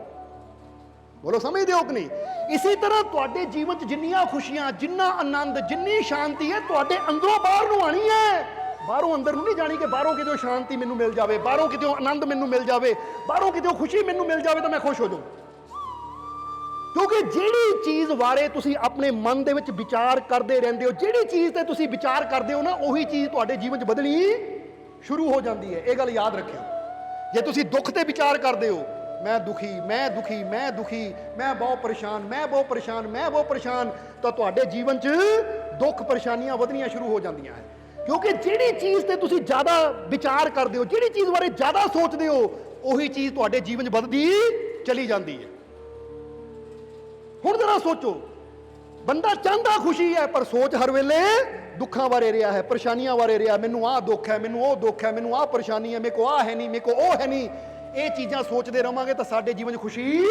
ਬੋਲੋ ਸਮਝਦੇ ਹੋ ਕਿ ਨਹੀਂ? ਇਸੇ ਤਰ੍ਹਾਂ ਤੁਹਾਡੇ ਜੀਵਨ 'ਚ ਜਿੰਨੀਆਂ ਖੁਸ਼ੀਆਂ, ਜਿੰਨਾ ਆਨੰਦ, ਜਿੰਨੀ ਸ਼ਾਂਤੀ ਹੈ, ਤੁਹਾਡੇ ਅੰਦਰੋਂ ਬਾਹਰ ਨੂੰ ਆਣੀ ਹੈ, ਬਾਹਰੋਂ ਅੰਦਰ ਨੂੰ ਨਹੀਂ ਜਾਣੀ। ਕਿ ਬਾਹਰੋਂ ਕਿਤੇ ਸ਼ਾਂਤੀ ਮੈਨੂੰ ਮਿਲ ਜਾਵੇ, ਬਾਹਰੋਂ ਕਿਤੇ ਆਨੰਦ ਮੈਨੂੰ ਮਿਲ ਜਾਵੇ, ਬਾਹਰੋਂ ਕਿਤੇ ਖੁਸ਼ੀ ਮੈਨੂੰ ਮਿਲ ਜਾਵੇ ਤਾਂ ਮੈਂ ਖੁਸ਼ ਹੋ ਜਾਵਾਂ। ਕਿਉਂਕਿ ਜਿਹੜੀ ਚੀਜ਼ ਬਾਰੇ ਤੁਸੀਂ ਆਪਣੇ ਮਨ ਦੇ ਵਿੱਚ ਵਿਚਾਰ ਕਰਦੇ ਰਹਿੰਦੇ ਹੋ, ਜਿਹੜੀ ਚੀਜ਼ ਤੇ ਤੁਸੀਂ ਵਿਚਾਰ ਕਰਦੇ ਹੋ ਨਾ, ਉਹੀ ਚੀਜ਼ ਤੁਹਾਡੇ ਜੀਵਨ 'ਚ ਬਦਲਣੀ ਸ਼ੁਰੂ ਹੋ ਜਾਂਦੀ ਹੈ। ਇਹ ਗੱਲ ਯਾਦ ਰੱਖਿਓ। ਜੇ ਤੁਸੀਂ ਦੁੱਖ ਤੇ ਵਿਚਾਰ ਕਰਦੇ ਹੋ, ਮੈਂ ਦੁਖੀ, ਮੈਂ ਦੁਖੀ, ਮੈਂ ਦੁਖੀ, ਮੈਂ ਬਹੁਤ ਪਰੇਸ਼ਾਨ, ਮੈਂ ਬਹੁਤ ਪਰੇਸ਼ਾਨ, ਮੈਂ ਬਹੁਤ ਪਰੇਸ਼ਾਨ, ਤਾਂ ਤੁਹਾਡੇ ਜੀਵਨ 'ਚ ਦੁੱਖ ਪਰੇਸ਼ਾਨੀਆਂ ਵਧਣੀਆਂ ਸ਼ੁਰੂ ਹੋ ਜਾਂਦੀਆਂ ਹੈ। ਕਿਉਂਕਿ ਜਿਹੜੀ ਚੀਜ਼ ਤੇ ਤੁਸੀਂ ਜ਼ਿਆਦਾ ਵਿਚਾਰ ਕਰਦੇ ਹੋ, ਜਿਹੜੀ ਚੀਜ਼ ਬਾਰੇ ਜ਼ਿਆਦਾ ਸੋਚਦੇ ਹੋ, ਉਹੀ ਚੀਜ਼ ਤੁਹਾਡੇ ਜੀਵਨ 'ਚ ਵੱਧਦੀ ਚਲੀ ਜਾਂਦੀ ਹੈ। ਹੁਣ ਜਰਾ ਸੋਚੋ, ਬੰਦਾ ਚਾਹੁੰਦਾ ਖੁਸ਼ੀ ਹੈ, ਪਰ ਸੋਚ ਹਰ ਵੇਲੇ ਦੁੱਖਾਂ ਬਾਰੇ ਰਿਹਾ ਹੈ, ਪਰੇਸ਼ਾਨੀਆਂ ਬਾਰੇ ਰਿਹਾ। ਮੈਨੂੰ ਆਹ ਦੁੱਖ ਹੈ, ਮੈਨੂੰ ਉਹ ਦੁੱਖ ਹੈ, ਮੈਨੂੰ ਆਹ ਪਰੇਸ਼ਾਨੀ ਹੈ, ਮੇਰੇ ਕੋ ਆਹ ਹੈ ਨਹੀਂ, ਮੇਰੇ ਕੋ ਉਹ ਹੈ ਨਹੀਂ। ਇਹ ਚੀਜ਼ਾਂ ਸੋਚਦੇ ਰਵਾਂਗੇ ਤਾਂ ਸਾਡੇ ਜੀਵਨ 'ਚ ਖੁਸ਼ੀ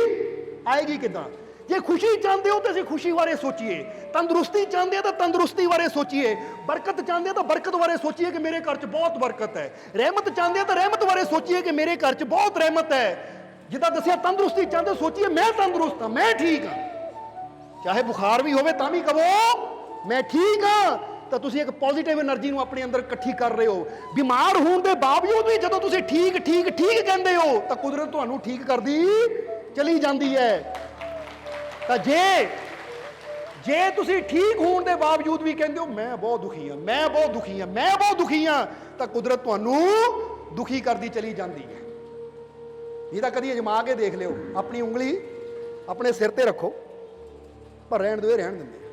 ਆਏਗੀ ਕਿੱਦਾਂ? ਜੇ ਖੁਸ਼ੀ ਚਾਹੁੰਦੇ ਹੋ ਤਾਂ ਅਸੀਂ ਖੁਸ਼ੀ ਬਾਰੇ ਸੋਚੀਏ, ਤੰਦਰੁਸਤੀ ਚਾਹੁੰਦੇ ਆ ਤਾਂ ਤੰਦਰੁਸਤੀ ਬਾਰੇ ਸੋਚੀਏ, ਬਰਕਤ ਚਾਹੁੰਦੇ ਆ ਤਾਂ ਬਰਕਤ ਬਾਰੇ ਸੋਚੀਏ ਕਿ ਮੇਰੇ ਘਰ 'ਚ ਬਹੁਤ ਬਰਕਤ ਹੈ, ਰਹਿਮਤ ਚਾਹੁੰਦੇ ਆ ਤਾਂ ਰਹਿਮਤ ਬਾਰੇ ਸੋਚੀਏ ਕਿ ਮੇਰੇ ਘਰ 'ਚ ਬਹੁਤ ਰਹਿਮਤ ਹੈ। ਜਿੱਦਾਂ ਦੱਸਿਆ, ਤੰਦਰੁਸਤੀ ਚਾਹੁੰਦੇ ਸੋਚੀਏ ਮੈਂ ਤੰਦਰੁਸਤ ਹਾਂ, ਮੈਂ ਠੀਕ ਹਾਂ। ਚਾਹੇ ਬੁਖਾਰ ਵੀ ਹੋਵੇ ਤਾਂ ਵੀ ਕਹੋ ਮੈਂ ਠੀਕ ਹਾਂ। ਤਾਂ ਤੁਸੀਂ ਇੱਕ ਪੋਜ਼ਿਟਿਵ એનર્ਜੀ ਨੂੰ ਆਪਣੇ ਅੰਦਰ ਇਕੱਠੀ ਕਰ ਰਹੇ ਹੋ। ਬਿਮਾਰ ਹੋਣ ਦੇ ਬਾਵਜੂਦ ਵੀ ਜਦੋਂ ਤੁਸੀਂ ਠੀਕ ਠੀਕ ਠੀਕ ਕਹਿੰਦੇ ਹੋ ਤਾਂ ਕੁਦਰਤ ਤੁਹਾਨੂੰ ਠੀਕ ਕਰਦੀ ਚਲੀ ਜਾਂਦੀ ਹੈ। ਤਾਂ ਜੇ ਤੁਸੀਂ ਠੀਕ ਹੋਣ ਦੇ ਬਾਵਜੂਦ ਵੀ ਕਹਿੰਦੇ ਹੋ ਮੈਂ ਬਹੁਤ ਦੁਖੀ ਹਾਂ, ਮੈਂ ਬਹੁਤ ਦੁਖੀ ਹਾਂ, ਮੈਂ ਬਹੁਤ ਦੁਖੀ ਹਾਂ, ਤਾਂ ਕੁਦਰਤ ਤੁਹਾਨੂੰ ਦੁਖੀ ਕਰਦੀ ਚਲੀ ਜਾਂਦੀ ਹੈ। ਇਹ ਤਾਂ ਕਦੀ ਅਜਮਾ ਕੇ ਦੇਖ ਲਿਓ। ਆਪਣੀ ਉਂਗਲੀ ਆਪਣੇ ਸਿਰ ਤੇ ਰੱਖੋ, ਪਰ ਰਹਿਣ ਦਿਓ, ਇਹ ਰਹਿਣ ਦਿੰਦੇ।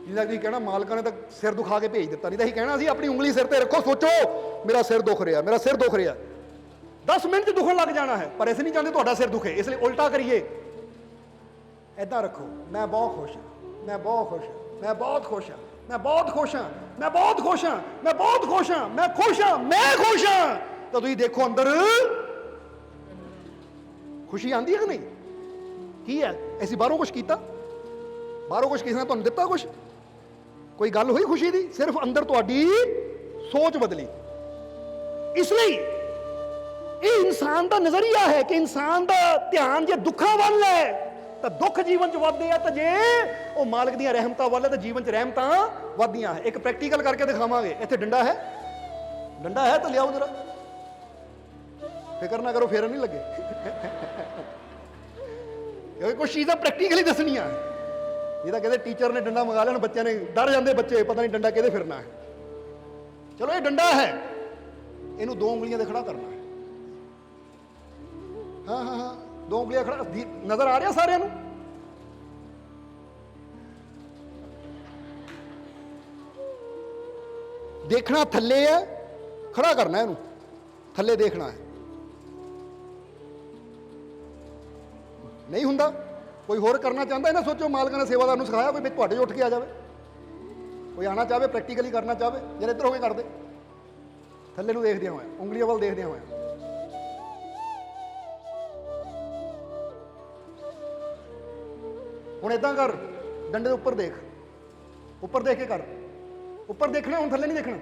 ਜਿੱਦਾਂ ਤੁਸੀਂ ਕਹਿਣਾ ਮਾਲਕਾਂ ਨੇ ਤਾਂ ਸਿਰ ਦੁਖਾ ਕੇ ਭੇਜ ਦਿੱਤਾ, ਨਹੀਂ ਤਾਂ ਅਸੀਂ ਕਹਿਣਾ ਸੀ ਆਪਣੀ ਉਂਗਲੀ ਸਿਰ ਤੇ ਰੱਖੋ, ਸੋਚੋ ਮੇਰਾ ਸਿਰ ਦੁਖ ਰਿਹਾ, ਮੇਰਾ ਸਿਰ ਦੁਖ ਰਿਹਾ। 10 ਮਿੰਟ 'ਚ ਦੁਖਣ ਲੱਗ ਜਾਣਾ ਹੈ, ਪਰ ਅਸੀਂ ਨਹੀਂ ਚਾਹੁੰਦੇ ਤੁਹਾਡਾ ਸਿਰ ਦੁਖੇ, ਇਸ ਲਈ ਉਲਟਾ ਕਰੀਏ। ਏਦਾਂ ਰੱਖੋ, ਮੈਂ ਬਹੁਤ ਖੁਸ਼ ਹਾਂ, ਮੈਂ ਬਹੁਤ ਖੁਸ਼ ਹਾਂ, ਮੈਂ ਬਹੁਤ ਖੁਸ਼ ਹਾਂ, ਮੈਂ ਬਹੁਤ ਖੁਸ਼ ਹਾਂ, ਮੈਂ ਬਹੁਤ ਖੁਸ਼ ਹਾਂ, ਮੈਂ ਬਹੁਤ ਖੁਸ਼ ਹਾਂ, ਮੈਂ ਖੁਸ਼ ਹਾਂ, ਮੈਂ ਖੁਸ਼ ਹਾਂ। ਤਾਂ ਤੁਸੀਂ ਦੇਖੋ ਅੰਦਰ ਖੁਸ਼ੀ ਆਉਂਦੀ ਹੈ ਕਿ ਨਹੀਂ? ਕੀ ਹੈ? ਅਸੀਂ ਬਾਹਰੋਂ ਕੁਛ ਕੀਤਾ? ਬਾਹਰੋਂ ਕੁਛ ਕਿਸੇ ਨੇ ਤੁਹਾਨੂੰ ਦਿੱਤਾ? ਕੁਛ ਕੋਈ ਗੱਲ ਹੋਈ ਖੁਸ਼ੀ ਦੀ? ਸਿਰਫ ਅੰਦਰ ਤੁਹਾਡੀ ਸੋਚ ਬਦਲੀ। ਇਸ ਲਈ ਇਹ ਇਨਸਾਨ ਦਾ ਨਜ਼ਰੀਆ ਹੈ ਕਿ ਇਨਸਾਨ ਦਾ ਧਿਆਨ ਜੇ ਦੁੱਖਾਂ ਵੱਲ ਹੈ ਤਾਂ ਦੁੱਖ ਜੀਵਨ 'ਚ ਵੱਧਦੇ ਆ, ਤਾਂ ਜੇ ਉਹ ਮਾਲਕ ਦੀਆਂ ਰਹਿਮਤਾਂ ਵੱਲ ਹੈ ਤਾਂ ਜੀਵਨ 'ਚ ਰਹਿਮਤਾਂ ਵੱਧਦੀਆਂ ਹੈ। ਇੱਕ ਪ੍ਰੈਕਟੀਕਲ ਕਰਕੇ ਦਿਖਾਵਾਂਗੇ। ਇੱਥੇ ਡੰਡਾ ਹੈ, ਡੰਡਾ ਹੈ ਤਾਂ ਲਿਆਓ ਜਰਾ। ਫਿਕਰ ਨਾ ਕਰੋ, ਫੇਰ ਨਹੀਂ ਲੱਗੇ, ਕਿਉਂਕਿ ਕੁਛ ਚੀਜ਼ਾਂ ਪ੍ਰੈਕਟੀਕਲੀ ਦੱਸਣੀਆਂ। ਜਿਹਦਾ ਕਹਿੰਦੇ ਟੀਚਰ ਨੇ ਡੰਡਾ ਮੰਗਾ ਲੈਣ, ਬੱਚਿਆਂ ਨੇ ਡਰ ਜਾਂਦੇ, ਬੱਚੇ ਪਤਾ ਨਹੀਂ ਡੰਡਾ ਕਿਹਦੇ ਫਿਰਨਾ ਹੈ। ਚਲੋ ਇਹ ਡੰਡਾ ਹੈ, ਇਹਨੂੰ 2 ਉਂਗਲੀਆਂ ਤੇ ਖੜਾ ਕਰਨਾ ਹੈ। ਹਾਂ ਹਾਂ ਹਾਂ, 2 ਉਂਗਲੀਆਂ ਖੜਾ। ਨਜ਼ਰ ਆ ਰਿਹਾ ਸਾਰਿਆਂ ਨੂੰ? ਦੇਖਣਾ ਥੱਲੇ ਹੈ, ਖੜਾ ਕਰਨਾ ਇਹਨੂੰ, ਥੱਲੇ ਦੇਖਣਾ ਹੈ। ਨਹੀਂ ਹੁੰਦਾ? ਕੋਈ ਹੋਰ ਕਰਨਾ ਚਾਹੁੰਦਾ? ਇਹਨਾਂ ਸੋਚੋ ਮਾਲਕਾਂ ਨੇ ਸੇਵਾਦਾਰ ਨੂੰ ਸਿਖਾਇਆ, ਕੋਈ ਵਿੱਚ ਤੁਹਾਡੇ 'ਚ ਉੱਠ ਕੇ ਆ ਜਾਵੇ, ਕੋਈ ਆਣਾ ਚਾਹਵੇ, ਪ੍ਰੈਕਟੀਕਲੀ ਕਰਨਾ ਚਾਹਵੇ। ਜਦ ਇੱਧਰ ਹੋ ਕੇ ਕਰਦੇ, ਥੱਲੇ ਨੂੰ ਦੇਖਦਿਆਂ ਹੋਇਆ, ਉਂਗਲੀਆਂ ਵੱਲ ਦੇਖਦਿਆਂ ਹੋਇਆ। ਹੁਣ ਏਦਾਂ ਕਰ, ਡੰਡੇ ਦੇ ਉੱਪਰ ਦੇਖ, ਉੱਪਰ ਦੇਖ ਕੇ ਕਰ। ਉੱਪਰ ਦੇਖਣਾ, ਹੁਣ ਥੱਲੇ ਨਹੀਂ ਦੇਖਣਾ।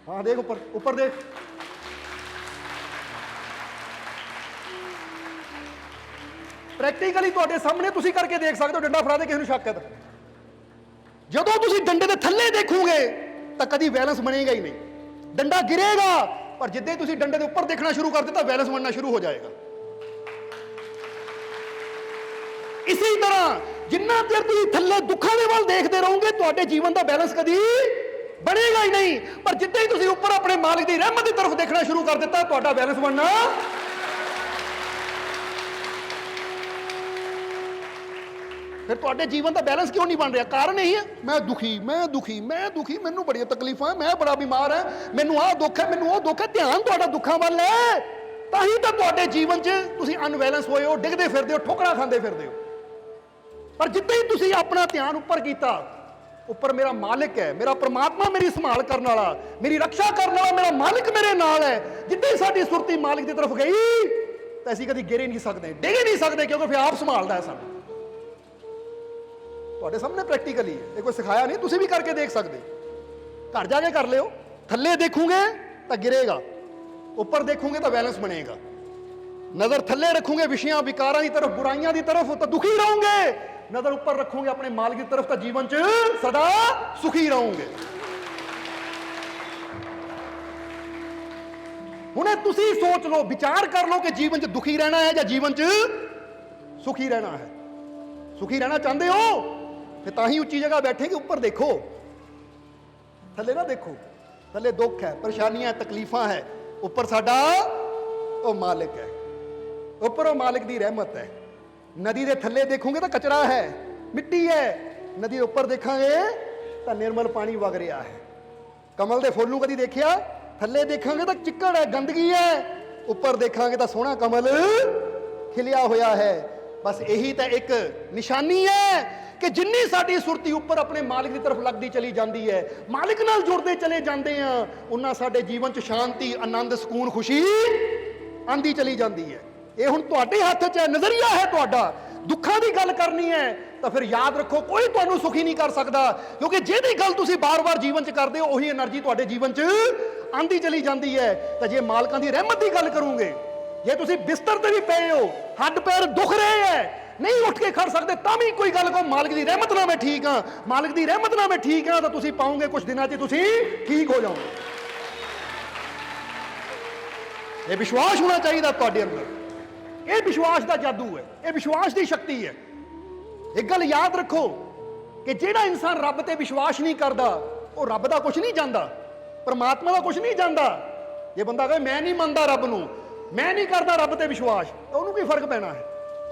ਹਾਂ ਦੇਖ, ਉੱਪਰ, ਉੱਪਰ ਦੇਖ। ਪ੍ਰੈਕਟੀਕਲੀ ਤੁਹਾਡੇ ਸਾਹਮਣੇ ਤੁਸੀਂ ਕਰਕੇ ਦੇਖ ਸਕਦੇ ਹੋ। ਡੰਡਾ ਫੜਾ ਦੇ ਕਿਸੇ ਨੂੰ ਸ਼ੱਕ ਹੈ ਤਾਂ। ਜਦੋਂ ਤੁਸੀਂ ਡੰਡੇ ਦੇ ਥੱਲੇ ਦੇਖੋਗੇ ਤਾਂ ਕਦੀ ਬੈਲੈਂਸ ਬਣੇਗਾ ਹੀ ਨਹੀਂ, ਡੰਡਾ ਗਿਰੇਗਾ। ਪਰ ਜਿੱਦਾਂ ਤੁਸੀਂ ਡੰਡੇ ਦੇ ਉੱਪਰ ਦੇਖਣਾ ਸ਼ੁਰੂ ਕਰ ਦਿੱਤਾ, ਬੈਲੈਂਸ ਬਣਨਾ ਸ਼ੁਰੂ ਹੋ ਜਾਏਗਾ। ਇਸੇ ਤਰ੍ਹਾਂ ਜਿੰਨਾ ਚਿਰ ਤੁਸੀਂ ਥੱਲੇ ਦੁੱਖਾਂ ਦੇ ਵੱਲ ਦੇਖਦੇ ਰਹੋਗੇ ਤੁਹਾਡੇ ਜੀਵਨ ਦਾ ਬੈਲੈਂਸ ਕਦੀ ਬਣੇਗਾ ਹੀ ਨਹੀਂ। ਪਰ ਜਿੱਦਾਂ ਹੀ ਤੁਸੀਂ ਉੱਪਰ ਆਪਣੇ ਮਾਲਿਕ ਦੀ ਰਹਿਮਤ ਦੀ ਤਰਫ ਦੇਖਣਾ ਸ਼ੁਰੂ ਕਰ ਦਿੱਤਾ ਤੁਹਾਡਾ ਬੈਲੈਂਸ ਬਣਨਾ। ਫਿਰ ਤੁਹਾਡੇ ਜੀਵਨ ਦਾ ਬੈਲੈਂਸ ਕਿਉਂ ਨਹੀਂ ਬਣ ਰਿਹਾ? ਕਾਰਨ ਇਹੀ ਹੈ, ਮੈਂ ਦੁਖੀ, ਮੈਨੂੰ ਬੜੀਆਂ ਤਕਲੀਫਾਂ, ਮੈਂ ਬੜਾ ਬਿਮਾਰ ਹਾਂ, ਮੈਨੂੰ ਆਹ ਦੁੱਖ ਹੈ, ਮੈਨੂੰ ਉਹ ਦੁੱਖ ਹੈ। ਧਿਆਨ ਤੁਹਾਡਾ ਦੁੱਖਾਂ ਵੱਲ ਹੈ, ਤਾਂ ਹੀ ਤਾਂ ਤੁਹਾਡੇ ਜੀਵਨ 'ਚ ਤੁਸੀਂ ਅਨਬੈਲੈਂਸ ਹੋਏ ਹੋ, ਡਿੱਗਦੇ ਫਿਰਦੇ ਹੋ, ਠੋਕਰਾਂ ਖਾਂਦੇ ਫਿਰਦੇ ਹੋ। ਪਰ ਜਿੱਦਾਂ ਹੀ ਤੁਸੀਂ ਆਪਣਾ ਧਿਆਨ ਉੱਪਰ ਕੀਤਾ, ਉੱਪਰ ਮੇਰਾ ਮਾਲਿਕ ਹੈ, ਮੇਰਾ ਪ੍ਰਮਾਤਮਾ ਮੇਰੀ ਸੰਭਾਲ ਕਰਨ ਵਾਲਾ, ਮੇਰੀ ਰੱਖਿਆ ਕਰਨ ਵਾਲਾ ਮੇਰਾ ਮਾਲਿਕ ਮੇਰੇ ਨਾਲ ਹੈ, ਜਿੱਦਾਂ ਹੀ ਸਾਡੀ ਸੁਰਤੀ ਮਾਲਿਕ ਦੀ ਤਰਫ ਗਈ ਤਾਂ ਅਸੀਂ ਕਦੀ ਗਿਰ ਹੀ ਨਹੀਂ ਸਕਦੇ, ਡਿੱਗ ਹੀ ਨਹੀਂ ਸਕਦੇ, ਕਿਉਂਕਿ ਫਿਰ ਆਪ ਸੰਭਾਲਦਾ ਹੈ ਸਾਨੂੰ। ਤੁਹਾਡੇ ਸਾਹਮਣੇ ਪ੍ਰੈਕਟੀਕਲੀ ਹੈ, ਇਹ ਕੋਈ ਸਿਖਾਇਆ ਨਹੀਂ, ਤੁਸੀਂ ਵੀ ਕਰਕੇ ਦੇਖ ਸਕਦੇ, ਘਰ ਜਾ ਕੇ ਕਰ ਲਿਓ। ਥੱਲੇ ਦੇਖੋਗੇ ਤਾਂ ਗਿਰੇਗਾ, ਉੱਪਰ ਦੇਖੋਗੇ ਤਾਂ ਬੈਲੈਂਸ ਬਣੇਗਾ। ਨਜ਼ਰ ਥੱਲੇ ਰੱਖੋਗੇ ਵਿਸ਼ਿਆਂ ਵਿਕਾਰਾਂ ਦੀ ਤਰਫ, ਬੁਰਾਈਆਂ ਦੀ ਤਰਫ, ਤਾਂ ਦੁਖੀ ਰਹੋਗੇ। ਨਜ਼ਰ ਉੱਪਰ ਰੱਖੋਗੇ ਆਪਣੇ ਮਾਲਿਕ ਦੀ ਤਰਫ ਤਾਂ ਜੀਵਨ 'ਚ ਸਦਾ ਸੁਖੀ ਰਹੋਗੇ। ਹੁਣ ਤੁਸੀਂ ਸੋਚ ਲਓ, ਵਿਚਾਰ ਕਰ ਲਓ ਕਿ ਜੀਵਨ 'ਚ ਦੁਖੀ ਰਹਿਣਾ ਹੈ ਜਾਂ ਜੀਵਨ 'ਚ ਸੁਖੀ ਰਹਿਣਾ ਹੈ। ਸੁਖੀ ਰਹਿਣਾ ਚਾਹੁੰਦੇ ਹੋ ਫਿਰ ਤਾਂ ਹੀ ਉੱਚੀ ਜਗ੍ਹਾ ਬੈਠੇਗੇ। ਉੱਪਰ ਦੇਖੋ, ਥੱਲੇ ਨਾ ਦੇਖੋ। ਥੱਲੇ ਦੁੱਖ ਹੈ, ਪਰੇਸ਼ਾਨੀਆਂ, ਤਕਲੀਫਾਂ ਹੈ, ਉੱਪਰ ਸਾਡਾ ਉਹ ਮਾਲਿਕ ਹੈ, ਉੱਪਰ ਉਹ ਮਾਲਿਕ ਦੀ ਰਹਿਮਤ ਹੈ। ਨਦੀ ਦੇ ਥੱਲੇ ਦੇਖੋਗੇ ਤਾਂ ਕਚਰਾ ਹੈ, ਮਿੱਟੀ ਹੈ, ਨਦੀ ਦੇ ਉੱਪਰ ਦੇਖਾਂਗੇ ਤਾਂ ਨਿਰਮਲ ਪਾਣੀ ਵਗ ਰਿਹਾ ਹੈ। ਕਮਲ ਦੇ ਫੁੱਲ ਨੂੰ ਕਦੀ ਦੇਖਿਆ? ਥੱਲੇ ਦੇਖਾਂਗੇ ਤਾਂ ਚਿੱਕੜ ਹੈ, ਗੰਦਗੀ ਹੈ, ਉੱਪਰ ਦੇਖਾਂਗੇ ਤਾਂ ਸੋਹਣਾ ਕਮਲ ਖਿਲਿਆ ਹੋਇਆ ਹੈ। ਬਸ ਇਹੀ ਤਾਂ ਇੱਕ ਨਿਸ਼ਾਨੀ ਹੈ ਕਿ ਜਿੰਨੀ ਸਾਡੀ ਸੁਰਤੀ ਉੱਪਰ ਆਪਣੇ ਮਾਲਿਕ ਦੀ ਤਰਫ ਲੱਗਦੀ ਚਲੀ ਜਾਂਦੀ ਹੈ, ਮਾਲਿਕ ਨਾਲ ਜੁੜਦੇ ਚਲੇ ਜਾਂਦੇ ਆ, ਉਹਨਾਂ ਸਾਡੇ ਜੀਵਨ 'ਚ ਸ਼ਾਂਤੀ, ਆਨੰਦ, ਸਕੂਨ, ਖੁਸ਼ੀ ਆਂਦੀ ਚਲੀ ਜਾਂਦੀ ਹੈ। ਇਹ ਹੁਣ ਤੁਹਾਡੇ ਹੱਥ 'ਚ ਹੈ, ਨਜ਼ਰੀਆ ਹੈ ਤੁਹਾਡਾ। ਦੁੱਖਾਂ ਦੀ ਗੱਲ ਕਰਨੀ ਹੈ ਤਾਂ ਫਿਰ ਯਾਦ ਰੱਖੋ ਕੋਈ ਤੁਹਾਨੂੰ ਸੁਖੀ ਨਹੀਂ ਕਰ ਸਕਦਾ, ਕਿਉਂਕਿ ਜਿਹਦੀ ਗੱਲ ਤੁਸੀਂ ਬਾਰ-ਬਾਰ ਜੀਵਨ 'ਚ ਕਰਦੇ ਹੋ ਉਹੀ એનર્ਜੀ ਤੁਹਾਡੇ ਜੀਵਨ 'ਚ ਆਂਦੀ ਚਲੀ ਜਾਂਦੀ ਹੈ। ਤਾਂ ਜੇ ਮਾਲਕਾਂ ਦੀ ਰਹਿਮਤ ਦੀ ਗੱਲ ਕਰੋਗੇ, ਜੇ ਤੁਸੀਂ ਬਿਸਤਰ ਤੇ ਵੀ ਪਏ ਹੋ, ਹੱਡ ਪੈਰ ਦੁਖ ਰਹੇ ਹੈ, ਨਹੀਂ ਉੱਠ ਕੇ ਖੜ ਸਕਦੇ, ਤਾਂ ਵੀ ਕੋਈ ਗੱਲ ਕਹੋ ਮਾਲਕ ਦੀ ਰਹਿਮਤ ਨਾਲ ਮੈਂ ਠੀਕ ਹਾਂ, ਮਾਲਕ ਦੀ ਰਹਿਮਤ ਨਾਲ ਮੈਂ ਠੀਕ ਹਾਂ, ਤਾਂ ਤੁਸੀਂ ਪਾਓਗੇ ਕੁਝ ਦਿਨਾਂ 'ਚ ਤੁਸੀਂ ਠੀਕ ਹੋ ਜਾਓਗੇ। ਇਹ ਵਿਸ਼ਵਾਸ ਹੋਣਾ ਚਾਹੀਦਾ ਤੁਹਾਡੇ ਅੰਦਰ। ਇਹ ਵਿਸ਼ਵਾਸ ਦਾ ਜਾਦੂ ਹੈ, ਇਹ ਵਿਸ਼ਵਾਸ ਦੀ ਸ਼ਕਤੀ ਹੈ। ਇੱਕ ਗੱਲ ਯਾਦ ਰੱਖੋ ਕਿ ਜਿਹੜਾ ਇਨਸਾਨ ਰੱਬ ਤੇ ਵਿਸ਼ਵਾਸ ਨਹੀਂ ਕਰਦਾ ਉਹ ਰੱਬ ਦਾ ਕੁਝ ਨਹੀਂ ਜਾਣਦਾ, ਪਰਮਾਤਮਾ ਦਾ ਕੁਝ ਨਹੀਂ ਜਾਣਦਾ। ਜੇ ਬੰਦਾ ਕਹੇ ਮੈਂ ਨਹੀਂ ਮੰਨਦਾ ਰੱਬ ਨੂੰ, ਮੈਂ ਨਹੀਂ ਕਰਦਾ ਰੱਬ ਤੇ ਵਿਸ਼ਵਾਸ, ਤਾਂ ਉਹਨੂੰ ਕੀ ਫਰਕ ਪੈਣਾ ਹੈ?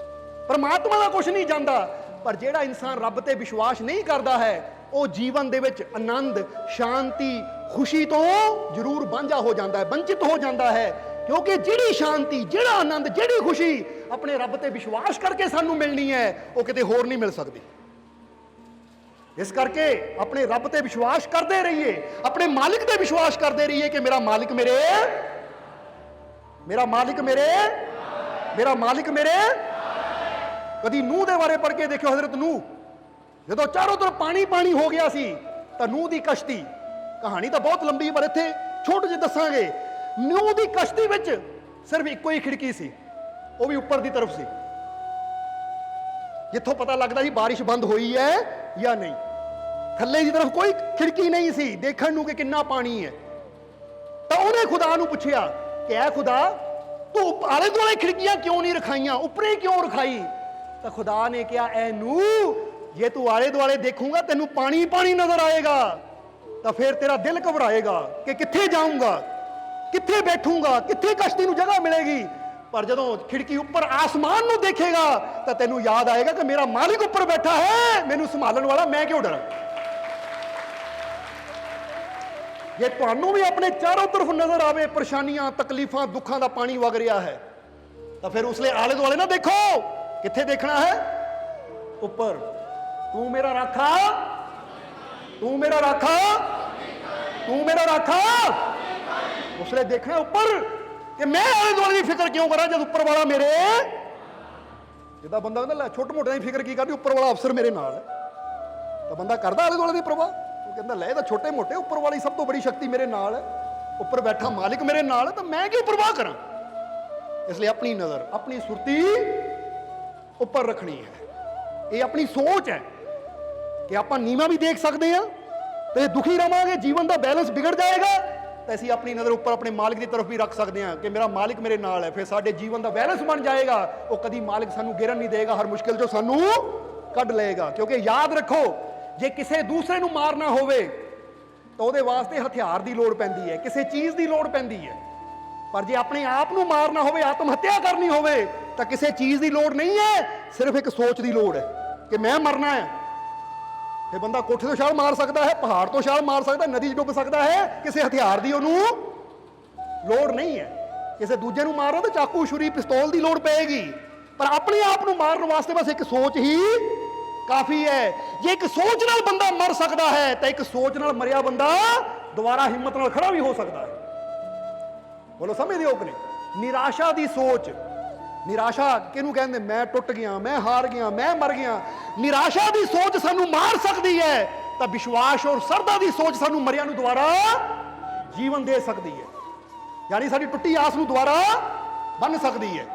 ਪਰਮਾਤਮਾ ਦਾ ਕੁਝ ਨਹੀਂ ਜਾਣਦਾ। ਪਰ ਜਿਹੜਾ ਇਨਸਾਨ ਰੱਬ ਤੇ ਵਿਸ਼ਵਾਸ ਨਹੀਂ ਕਰਦਾ ਹੈ ਉਹ ਜੀਵਨ ਦੇ ਵਿੱਚ ਆਨੰਦ, ਸ਼ਾਂਤੀ, ਖੁਸ਼ੀ ਤੋਂ ਜ਼ਰੂਰ ਵਾਂਝਾ ਹੋ ਜਾਂਦਾ ਹੈ, ਵੰਚਿਤ ਹੋ ਜਾਂਦਾ ਹੈ। ਕਿਉਂਕਿ ਜਿਹੜੀ ਸ਼ਾਂਤੀ, ਜਿਹੜਾ ਆਨੰਦ, ਜਿਹੜੀ ਖੁਸ਼ੀ ਆਪਣੇ ਰੱਬ ਤੇ ਵਿਸ਼ਵਾਸ ਕਰਕੇ ਸਾਨੂੰ ਮਿਲਣੀ ਹੈ ਉਹ ਕਿਤੇ ਹੋਰ ਨਹੀਂ ਮਿਲ ਸਕਦੀ। ਇਸ ਕਰਕੇ ਆਪਣੇ ਰੱਬ ਤੇ ਵਿਸ਼ਵਾਸ ਕਰਦੇ ਰਹੀਏ, ਆਪਣੇ ਮਾਲਿਕ ਤੇ ਵਿਸ਼ਵਾਸ ਕਰਦੇ ਰਹੀਏ ਕਿ ਮੇਰਾ ਮਾਲਿਕ ਮੇਰੇ ਕਦੀ ਨੂਹ ਦੇ ਬਾਰੇ ਪੜ੍ਹ ਕੇ ਦੇਖਿਓ, ਹਜ਼ਰਤ ਨੂਹ, ਜਦੋਂ ਚਾਰੋਂ ਤਰਫ ਪਾਣੀ ਪਾਣੀ ਹੋ ਗਿਆ ਸੀ ਤਾਂ ਨੂਹ ਦੀ ਕਸ਼ਤੀ, ਕਹਾਣੀ ਤਾਂ ਬਹੁਤ ਲੰਬੀ ਪਰ ਇੱਥੇ ਛੋਟੇ ਜਿਹੇ ਦੱਸਾਂਗੇ। ਨੂਹ ਦੀ ਕਸ਼ਤੀ ਵਿੱਚ ਸਿਰਫ ਇੱਕੋ ਹੀ ਖਿੜਕੀ ਸੀ, ਉਹ ਵੀ ਉੱਪਰ ਦੀ ਤਰਫ ਸੀ, ਜਿੱਥੋਂ ਪਤਾ ਲੱਗਦਾ ਸੀ ਬਾਰਿਸ਼ ਬੰਦ ਹੋਈ ਹੈ ਜਾਂ ਨਹੀਂ। ਥੱਲੇ ਦੀ ਤਰਫ ਕੋਈ ਖਿੜਕੀ ਨਹੀਂ ਸੀ ਦੇਖਣ ਨੂੰ ਕਿ ਕਿੰਨਾ ਪਾਣੀ ਹੈ। ਤਾਂ ਉਹਨੇ ਖੁਦਾ ਨੂੰ ਪੁੱਛਿਆ ਕਿ ਐ ਖੁਦਾ, ਤੂੰ ਆਲੇ ਦੁਆਲੇ ਖਿੜਕੀਆਂ ਕਿਉਂ ਨਹੀਂ ਰਖਾਈਆਂ, ਉੱਪਰੇ ਕਿਉਂ ਰਖਾਈ? ਤਾਂ ਖੁਦਾ ਨੇ ਕਿਹਾ, ਐ ਨੂਹ, ਜੇ ਤੂੰ ਆਲੇ ਦੁਆਲੇ ਦੇਖੂਗਾ ਤੈਨੂੰ ਪਾਣੀ ਪਾਣੀ ਨਜ਼ਰ ਆਏਗਾ, ਤਾਂ ਫਿਰ ਤੇਰਾ ਦਿਲ ਘਬਰਾਏਗਾ ਕਿ ਕਿੱਥੇ ਜਾਊਂਗਾ, ਕਿੱਥੇ ਬੈਠੂੰਗਾ, ਕਿੱਥੇ ਕਸ਼ਤੀ ਨੂੰ ਜਗ੍ਹਾ ਮਿਲੇਗੀ। ਪਰ ਜਦੋਂ ਖਿੜਕੀ ਉੱਪਰ ਆਸਮਾਨ ਨੂੰ ਦੇਖੇਗਾ ਤਾਂ ਤੈਨੂੰ ਯਾਦ ਆਏਗਾ ਕਿ ਮੇਰਾ ਮਾਲਿਕ ਉੱਪਰ ਬੈਠਾ ਹੈ, ਮੈਨੂੰ ਸੰਭਾਲਣ ਵਾਲਾ, ਮੈਂ ਕਿਉਂ ਡਰਾਂ। ਜੇ ਤੁਹਾਨੂੰ ਵੀ ਆਪਣੇ ਚਾਰੋਂ ਤਰਫ ਨਜ਼ਰ ਆਵੇ ਪਰੇਸ਼ਾਨੀਆਂ, ਤਕਲੀਫਾਂ, ਦੁੱਖਾਂ ਦਾ ਪਾਣੀ ਵਗ ਰਿਹਾ ਹੈ, ਤਾਂ ਫਿਰ ਉਸ ਲਈ ਆਲੇ ਦੁਆਲੇ ਨਾ ਦੇਖੋ। ਕਿੱਥੇ ਦੇਖਣਾ ਹੈ? ਉੱਪਰ। ਤੂੰ ਮੇਰਾ ਰਾਖਾ, ਤੂੰ ਮੇਰਾ ਰਾਖਾ, ਤੂੰ ਮੇਰਾ ਰਾਖਾ। ਉਸ ਲਈ ਦੇਖਣਾ ਉੱਪਰ ਕਿ ਮੈਂ ਆਲੇ ਦੁਆਲੇ ਦੀ ਫਿਕਰ ਕਿਉਂ ਕਰਾਂ ਜਦ ਉੱਪਰ ਵਾਲਾ ਮੇਰੇ। ਜਿੱਦਾਂ ਬੰਦਾ ਕਹਿੰਦਾ ਲੈ ਛੋਟੇ ਮੋਟੇ ਦੀ ਫਿਕਰ ਕੀ ਕਰਦੀ, ਉੱਪਰ ਵਾਲਾ ਅਫਸਰ ਮੇਰੇ ਨਾਲ ਹੈ, ਤਾਂ ਬੰਦਾ ਕਰਦਾ ਆਲੇ ਦੁਆਲੇ ਦੀ ਪ੍ਰਵਾਹ। ਉਹ ਕਹਿੰਦਾ ਲੈ ਇਹ ਤਾਂ ਛੋਟੇ ਮੋਟੇ, ਉੱਪਰ ਵਾਲੀ ਸਭ ਤੋਂ ਬੜੀ ਸ਼ਕਤੀ ਮੇਰੇ ਨਾਲ ਹੈ, ਉੱਪਰ ਬੈਠਾ ਮਾਲਿਕ ਮੇਰੇ ਨਾਲ ਹੈ, ਤਾਂ ਮੈਂ ਕਿਉਂ ਪ੍ਰਵਾਹ ਕਰਾਂ। ਇਸ ਲਈ ਆਪਣੀ ਨਜ਼ਰ, ਆਪਣੀ ਸੁਰਤੀ ਉੱਪਰ ਰੱਖਣੀ ਹੈ। ਇਹ ਆਪਣੀ ਸੋਚ ਹੈ ਕਿ ਆਪਾਂ ਨੀਵਾਂ ਵੀ ਦੇਖ ਸਕਦੇ ਹਾਂ ਤੇ ਦੁਖੀ ਰਵਾਂਗੇ, ਜੀਵਨ ਦਾ ਬੈਲੈਂਸ ਵਿਗੜ ਜਾਏਗਾ, ਤਾਂ ਅਸੀਂ ਆਪਣੀ ਨਜ਼ਰ ਉੱਪਰ ਆਪਣੇ ਮਾਲਿਕ ਦੀ ਤਰਫ ਵੀ ਰੱਖ ਸਕਦੇ ਹਾਂ ਕਿ ਮੇਰਾ ਮਾਲਿਕ ਮੇਰੇ ਨਾਲ ਹੈ। ਫਿਰ ਸਾਡੇ ਜੀਵਨ ਦਾ ਬੈਲੈਂਸ ਬਣ ਜਾਏਗਾ। ਉਹ ਕਦੀ ਮਾਲਿਕ ਸਾਨੂੰ ਗਿਰਨ ਨਹੀਂ ਦੇਗਾ, ਹਰ ਮੁਸ਼ਕਿਲ 'ਚੋਂ ਸਾਨੂੰ ਕੱਢ ਲਏਗਾ। ਕਿਉਂਕਿ ਯਾਦ ਰੱਖੋ, ਜੇ ਕਿਸੇ ਦੂਸਰੇ ਨੂੰ ਮਾਰਨਾ ਹੋਵੇ ਤਾਂ ਉਹਦੇ ਵਾਸਤੇ ਹਥਿਆਰ ਦੀ ਲੋੜ ਪੈਂਦੀ ਹੈ, ਕਿਸੇ ਚੀਜ਼ ਦੀ ਲੋੜ ਪੈਂਦੀ ਹੈ। ਪਰ ਜੇ ਆਪਣੇ ਆਪ ਨੂੰ ਮਾਰਨਾ ਹੋਵੇ, ਆਤਮ ਹੱਤਿਆ ਕਰਨੀ ਹੋਵੇ, ਤਾਂ ਕਿਸੇ ਚੀਜ਼ ਦੀ ਲੋੜ ਨਹੀਂ ਹੈ, ਸਿਰਫ ਇੱਕ ਸੋਚ ਦੀ ਲੋੜ ਹੈ ਕਿ ਮੈਂ ਮਰਨਾ ਹੈ। ਫਿਰ ਬੰਦਾ ਕੋਠੇ ਤੋਂ ਛਾਲ ਮਾਰ ਸਕਦਾ ਹੈ, ਪਹਾੜ ਤੋਂ ਛਾਲ ਮਾਰ ਸਕਦਾ, ਨਦੀ 'ਚ ਡੁੱਬ ਸਕਦਾ ਹੈ, ਕਿਸੇ ਹਥਿਆਰ ਦੀ ਉਹਨੂੰ ਲੋੜ ਨਹੀਂ ਹੈ। ਕਿਸੇ ਦੂਜੇ ਨੂੰ ਮਾਰੋ ਤਾਂ ਚਾਕੂ, ਛੁਰੀ, ਪਿਸਤੌਲ ਦੀ ਲੋੜ ਪਏਗੀ। ਪਰ ਆਪਣੇ ਆਪ ਨੂੰ ਮਾਰਨ ਵਾਸਤੇ ਬਸ ਇੱਕ ਸੋਚ ਹੀ ਕਾਫੀ ਹੈ। ਜੇ ਇੱਕ ਸੋਚ ਨਾਲ ਬੰਦਾ ਮਰ ਸਕਦਾ ਹੈ ਤਾਂ ਇੱਕ ਸੋਚ ਨਾਲ ਮਰਿਆ ਬੰਦਾ ਦੁਬਾਰਾ ਹਿੰਮਤ ਨਾਲ ਖੜਾ ਵੀ ਹੋ ਸਕਦਾ ਹੈ। ਬੋਲੋ, ਸਮਝਦੇ ਹੋ ਕਿ ਨਹੀਂ? ਨਿਰਾਸ਼ਾ ਦੀ ਸੋਚ, ਨਿਰਾਸ਼ਾ ਕਿਹਨੂੰ ਕਹਿੰਦੇ? ਮੈਂ ਟੁੱਟ ਗਿਆ, ਮੈਂ ਹਾਰ ਗਿਆ, ਮੈਂ ਮਰ ਗਿਆ। ਨਿਰਾਸ਼ਾ ਦੀ ਸੋਚ ਸਾਨੂੰ ਮਾਰ ਸਕਦੀ ਹੈ, ਤਾਂ ਵਿਸ਼ਵਾਸ ਔਰ ਸਰਦਾ ਦੀ ਸੋਚ ਸਾਨੂੰ ਮਰਿਆਂ ਨੂੰ ਦੁਬਾਰਾ ਜੀਵਨ ਦੇ ਸਕਦੀ ਹੈ। ਯਾਨੀ ਸਾਡੀ ਟੁੱਟੀ ਆਸ ਨੂੰ ਦੁਬਾਰਾ ਬੰਨ ਸਕਦੀ ਹੈ।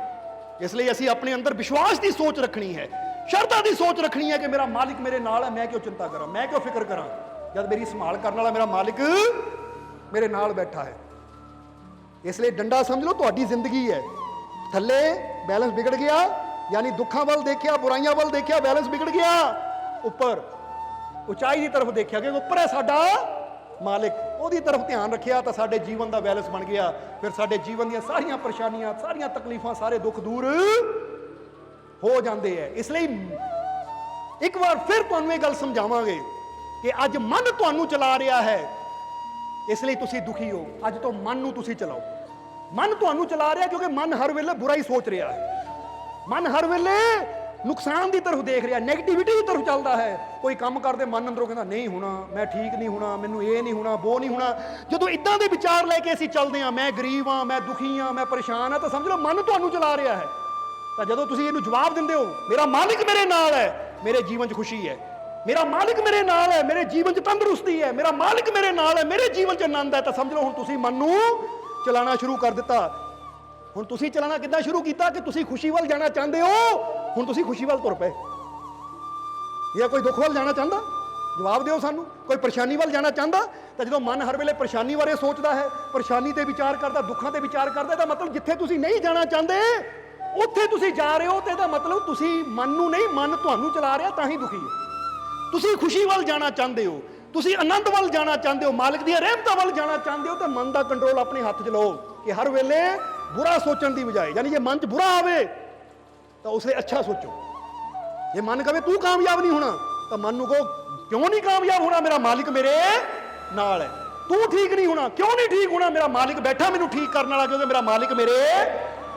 ਇਸ ਲਈ ਅਸੀਂ ਆਪਣੇ ਅੰਦਰ ਵਿਸ਼ਵਾਸ ਦੀ ਸੋਚ ਰੱਖਣੀ ਹੈ, ਸ਼ਰਧਾ ਦੀ ਸੋਚ ਰੱਖਣੀ ਹੈ ਕਿ ਮੇਰਾ ਮਾਲਿਕ ਮੇਰੇ ਨਾਲ ਹੈ, ਮੈਂ ਕਿਉਂ ਚਿੰਤਾ ਕਰਾਂ, ਮੈਂ ਕਿਉਂ ਫਿਕਰ ਕਰਾਂ, ਜਦ ਮੇਰੀ ਸੰਭਾਲ ਕਰਨ ਵਾਲਾ ਮੇਰਾ ਮਾਲਿਕ ਮੇਰੇ ਨਾਲ ਬੈਠਾ ਹੈ। ਇਸ ਲਈ ਡੰਡਾ ਸਮਝ ਲਓ ਤੁਹਾਡੀ ਜ਼ਿੰਦਗੀ ਹੈ। ਥੱਲੇ ਬੈਲੈਂਸ ਵਿਗੜ ਗਿਆ, ਯਾਨੀ ਦੁੱਖਾਂ ਵੱਲ ਦੇਖਿਆ, ਬੁਰਾਈਆਂ ਵੱਲ ਦੇਖਿਆ, ਬੈਲੈਂਸ ਵਿਗੜ ਗਿਆ। ਉੱਪਰ ਉਚਾਈ ਦੀ ਤਰਫ ਦੇਖਿਆ ਕਿ ਉੱਪਰ ਹੈ ਸਾਡਾ ਮਾਲਿਕ, ਉਹਦੀ ਤਰਫ ਧਿਆਨ ਰੱਖਿਆ ਤਾਂ ਸਾਡੇ ਜੀਵਨ ਦਾ ਬੈਲੈਂਸ ਬਣ ਗਿਆ। ਫਿਰ ਸਾਡੇ ਜੀਵਨ ਦੀਆਂ ਸਾਰੀਆਂ ਪਰੇਸ਼ਾਨੀਆਂ, ਸਾਰੀਆਂ ਤਕਲੀਫਾਂ, ਸਾਰੇ ਦੁੱਖ ਦੂਰ ਹੋ ਜਾਂਦੇ ਹੈ। ਇਸ ਲਈ ਇੱਕ ਵਾਰ ਫਿਰ ਤੁਹਾਨੂੰ ਇਹ ਗੱਲ ਸਮਝਾਵਾਂਗੇ ਕਿ ਅੱਜ ਮਨ ਤੁਹਾਨੂੰ ਚਲਾ ਰਿਹਾ ਹੈ, ਇਸ ਲਈ ਤੁਸੀਂ ਦੁਖੀ ਹੋ। ਅੱਜ ਤੋਂ ਮਨ ਨੂੰ ਤੁਸੀਂ ਚਲਾਓ। ਮਨ ਤੁਹਾਨੂੰ ਚਲਾ ਰਿਹਾ ਕਿਉਂਕਿ ਮਨ ਹਰ ਵੇਲੇ ਬੁਰਾ ਹੀ ਸੋਚ ਰਿਹਾ ਹੈ। ਮਨ ਹਰ ਵੇਲੇ ਨੁਕਸਾਨ ਦੀ ਤਰਫ ਦੇਖ ਰਿਹਾ, ਨੈਗੇਟਿਵਿਟੀ ਦੀ ਤਰਫ ਚੱਲਦਾ ਹੈ। ਕੋਈ ਕੰਮ ਕਰਦੇ ਮਨ ਅੰਦਰੋਂ ਕਹਿੰਦਾ ਨਹੀਂ ਹੋਣਾ, ਮੈਂ ਠੀਕ ਨਹੀਂ ਹੋਣਾ, ਮੈਨੂੰ ਇਹ ਨਹੀਂ ਹੋਣਾ, ਉਹ ਨਹੀਂ ਹੋਣਾ। ਜਦੋਂ ਇਦਾਂ ਦੇ ਵਿਚਾਰ ਲੈ ਕੇ ਅਸੀਂ ਚੱਲਦੇ ਹਾਂ, ਮੈਂ ਗਰੀਬ ਹਾਂ, ਮੈਂ ਦੁਖੀ ਹਾਂ, ਮੈਂ ਪਰੇਸ਼ਾਨ ਹਾਂ, ਤਾਂ ਸਮਝ ਲਓ ਮਨ ਤੁਹਾਨੂੰ ਚਲਾ ਰਿਹਾ ਹੈ। ਤਾਂ ਜਦੋਂ ਤੁਸੀਂ ਇਹਨੂੰ ਜਵਾਬ ਦਿੰਦੇ ਹੋ, ਮੇਰਾ ਮਾਲਿਕ ਮੇਰੇ ਨਾਲ ਹੈ, ਮੇਰੇ ਜੀਵਨ 'ਚ ਖੁਸ਼ੀ ਹੈ, ਮੇਰਾ ਮਾਲਿਕ ਮੇਰੇ ਨਾਲ ਹੈ, ਮੇਰੇ ਜੀਵਨ 'ਚ ਤੰਦਰੁਸਤੀ ਹੈ, ਮੇਰਾ ਮਾਲਿਕ ਮੇਰੇ ਨਾਲ ਹੈ, ਮੇਰੇ ਜੀਵਨ 'ਚ ਆਨੰਦ ਹੈ, ਤਾਂ ਸਮਝ ਲਓ ਹੁਣ ਤੁਸੀਂ ਮਨ ਨੂੰ ਚਲਾਣਾ ਸ਼ੁਰੂ ਕਰ ਦਿੱਤਾ। ਹੁਣ ਤੁਸੀਂ ਚਲਾਣਾ ਕਿੱਦਾਂ ਸ਼ੁਰੂ ਕੀਤਾ ਕਿ ਤੁਸੀਂ ਖੁਸ਼ੀ ਵੱਲ ਜਾਣਾ ਚਾਹੁੰਦੇ ਹੋ, ਹੁਣ ਤੁਸੀਂ ਖੁਸ਼ੀ ਵੱਲ ਤੁਰ ਪਏ। ਜਾਂ ਕੋਈ ਦੁੱਖ ਵੱਲ ਜਾਣਾ ਚਾਹੁੰਦਾ? ਜਵਾਬ ਦਿਓ ਸਾਨੂੰ। ਕੋਈ ਪਰੇਸ਼ਾਨੀ ਵੱਲ ਜਾਣਾ ਚਾਹੁੰਦਾ? ਤਾਂ ਜਦੋਂ ਮਨ ਹਰ ਵੇਲੇ ਪਰੇਸ਼ਾਨੀ ਬਾਰੇ ਸੋਚਦਾ ਹੈ, ਪਰੇਸ਼ਾਨੀ ਤੇ ਵਿਚਾਰ ਕਰਦਾ, ਦੁੱਖਾਂ ਤੇ ਵਿਚਾਰ ਕਰਦਾ, ਤਾਂ ਮਤਲਬ ਜਿੱਥੇ ਤੁਸੀਂ ਨਹੀਂ ਜਾਣਾ ਚਾਹੁੰਦੇ ਉੱਥੇ ਤੁਸੀਂ ਜਾ ਰਹੇ ਹੋ। ਤੇ ਇਹਦਾ ਮਤਲਬ ਤੁਸੀਂ ਮਨ ਨੂੰ ਨਹੀਂ, ਮਨ ਤੁਹਾਨੂੰ ਚਲਾ ਰਿਹਾ, ਤਾਂ ਹੀ ਦੁਖੀ ਹੋ। ਤੁਸੀਂ ਖੁਸ਼ੀ ਵੱਲ ਜਾਣਾ ਚਾਹੁੰਦੇ ਹੋ, ਤੁਸੀਂ ਆਨੰਦ ਵੱਲ ਜਾਣਾ ਚਾਹੁੰਦੇ ਹੋ, ਮਾਲਿਕ ਦੀਆਂ ਰਹਿਮਤਾਂ ਵੱਲ ਜਾਣਾ ਚਾਹੁੰਦੇ ਹੋ, ਤਾਂ ਮਨ ਦਾ ਕੰਟਰੋਲ ਆਪਣੇ ਹੱਥ 'ਚ ਲਓ ਕਿ ਹਰ ਵੇਲੇ ਬੁਰਾ ਸੋਚਣ ਦੀ ਬਜਾਏ, ਯਾਨੀ ਜੇ ਮਨ 'ਚ ਬੁਰਾ ਆਵੇ ਤਾਂ ਉਸੇ ਅੱਛਾ ਸੋਚੋ। ਜੇ ਮਨ ਕਹੇ ਤੂੰ ਕਾਮਯਾਬ ਨਹੀਂ ਹੋਣਾ, ਤਾਂ ਮਨ ਨੂੰ ਕਹੋ ਕਿਉਂ ਨਹੀਂ ਕਾਮਯਾਬ ਹੋਣਾ, ਮੇਰਾ ਮਾਲਿਕ ਮੇਰੇ ਨਾਲ ਹੈ। ਤੂੰ ਠੀਕ ਨਹੀਂ ਹੋਣਾ, ਕਿਉਂ ਨਹੀਂ ਠੀਕ ਹੋਣਾ, ਮੇਰਾ ਮਾਲਿਕ ਬੈਠਾ ਮੈਨੂੰ ਠੀਕ ਕਰਨ ਵਾਲਾ, ਕਿਉਂਕਿ ਮੇਰਾ ਮਾਲਿਕ ਮੇਰੇ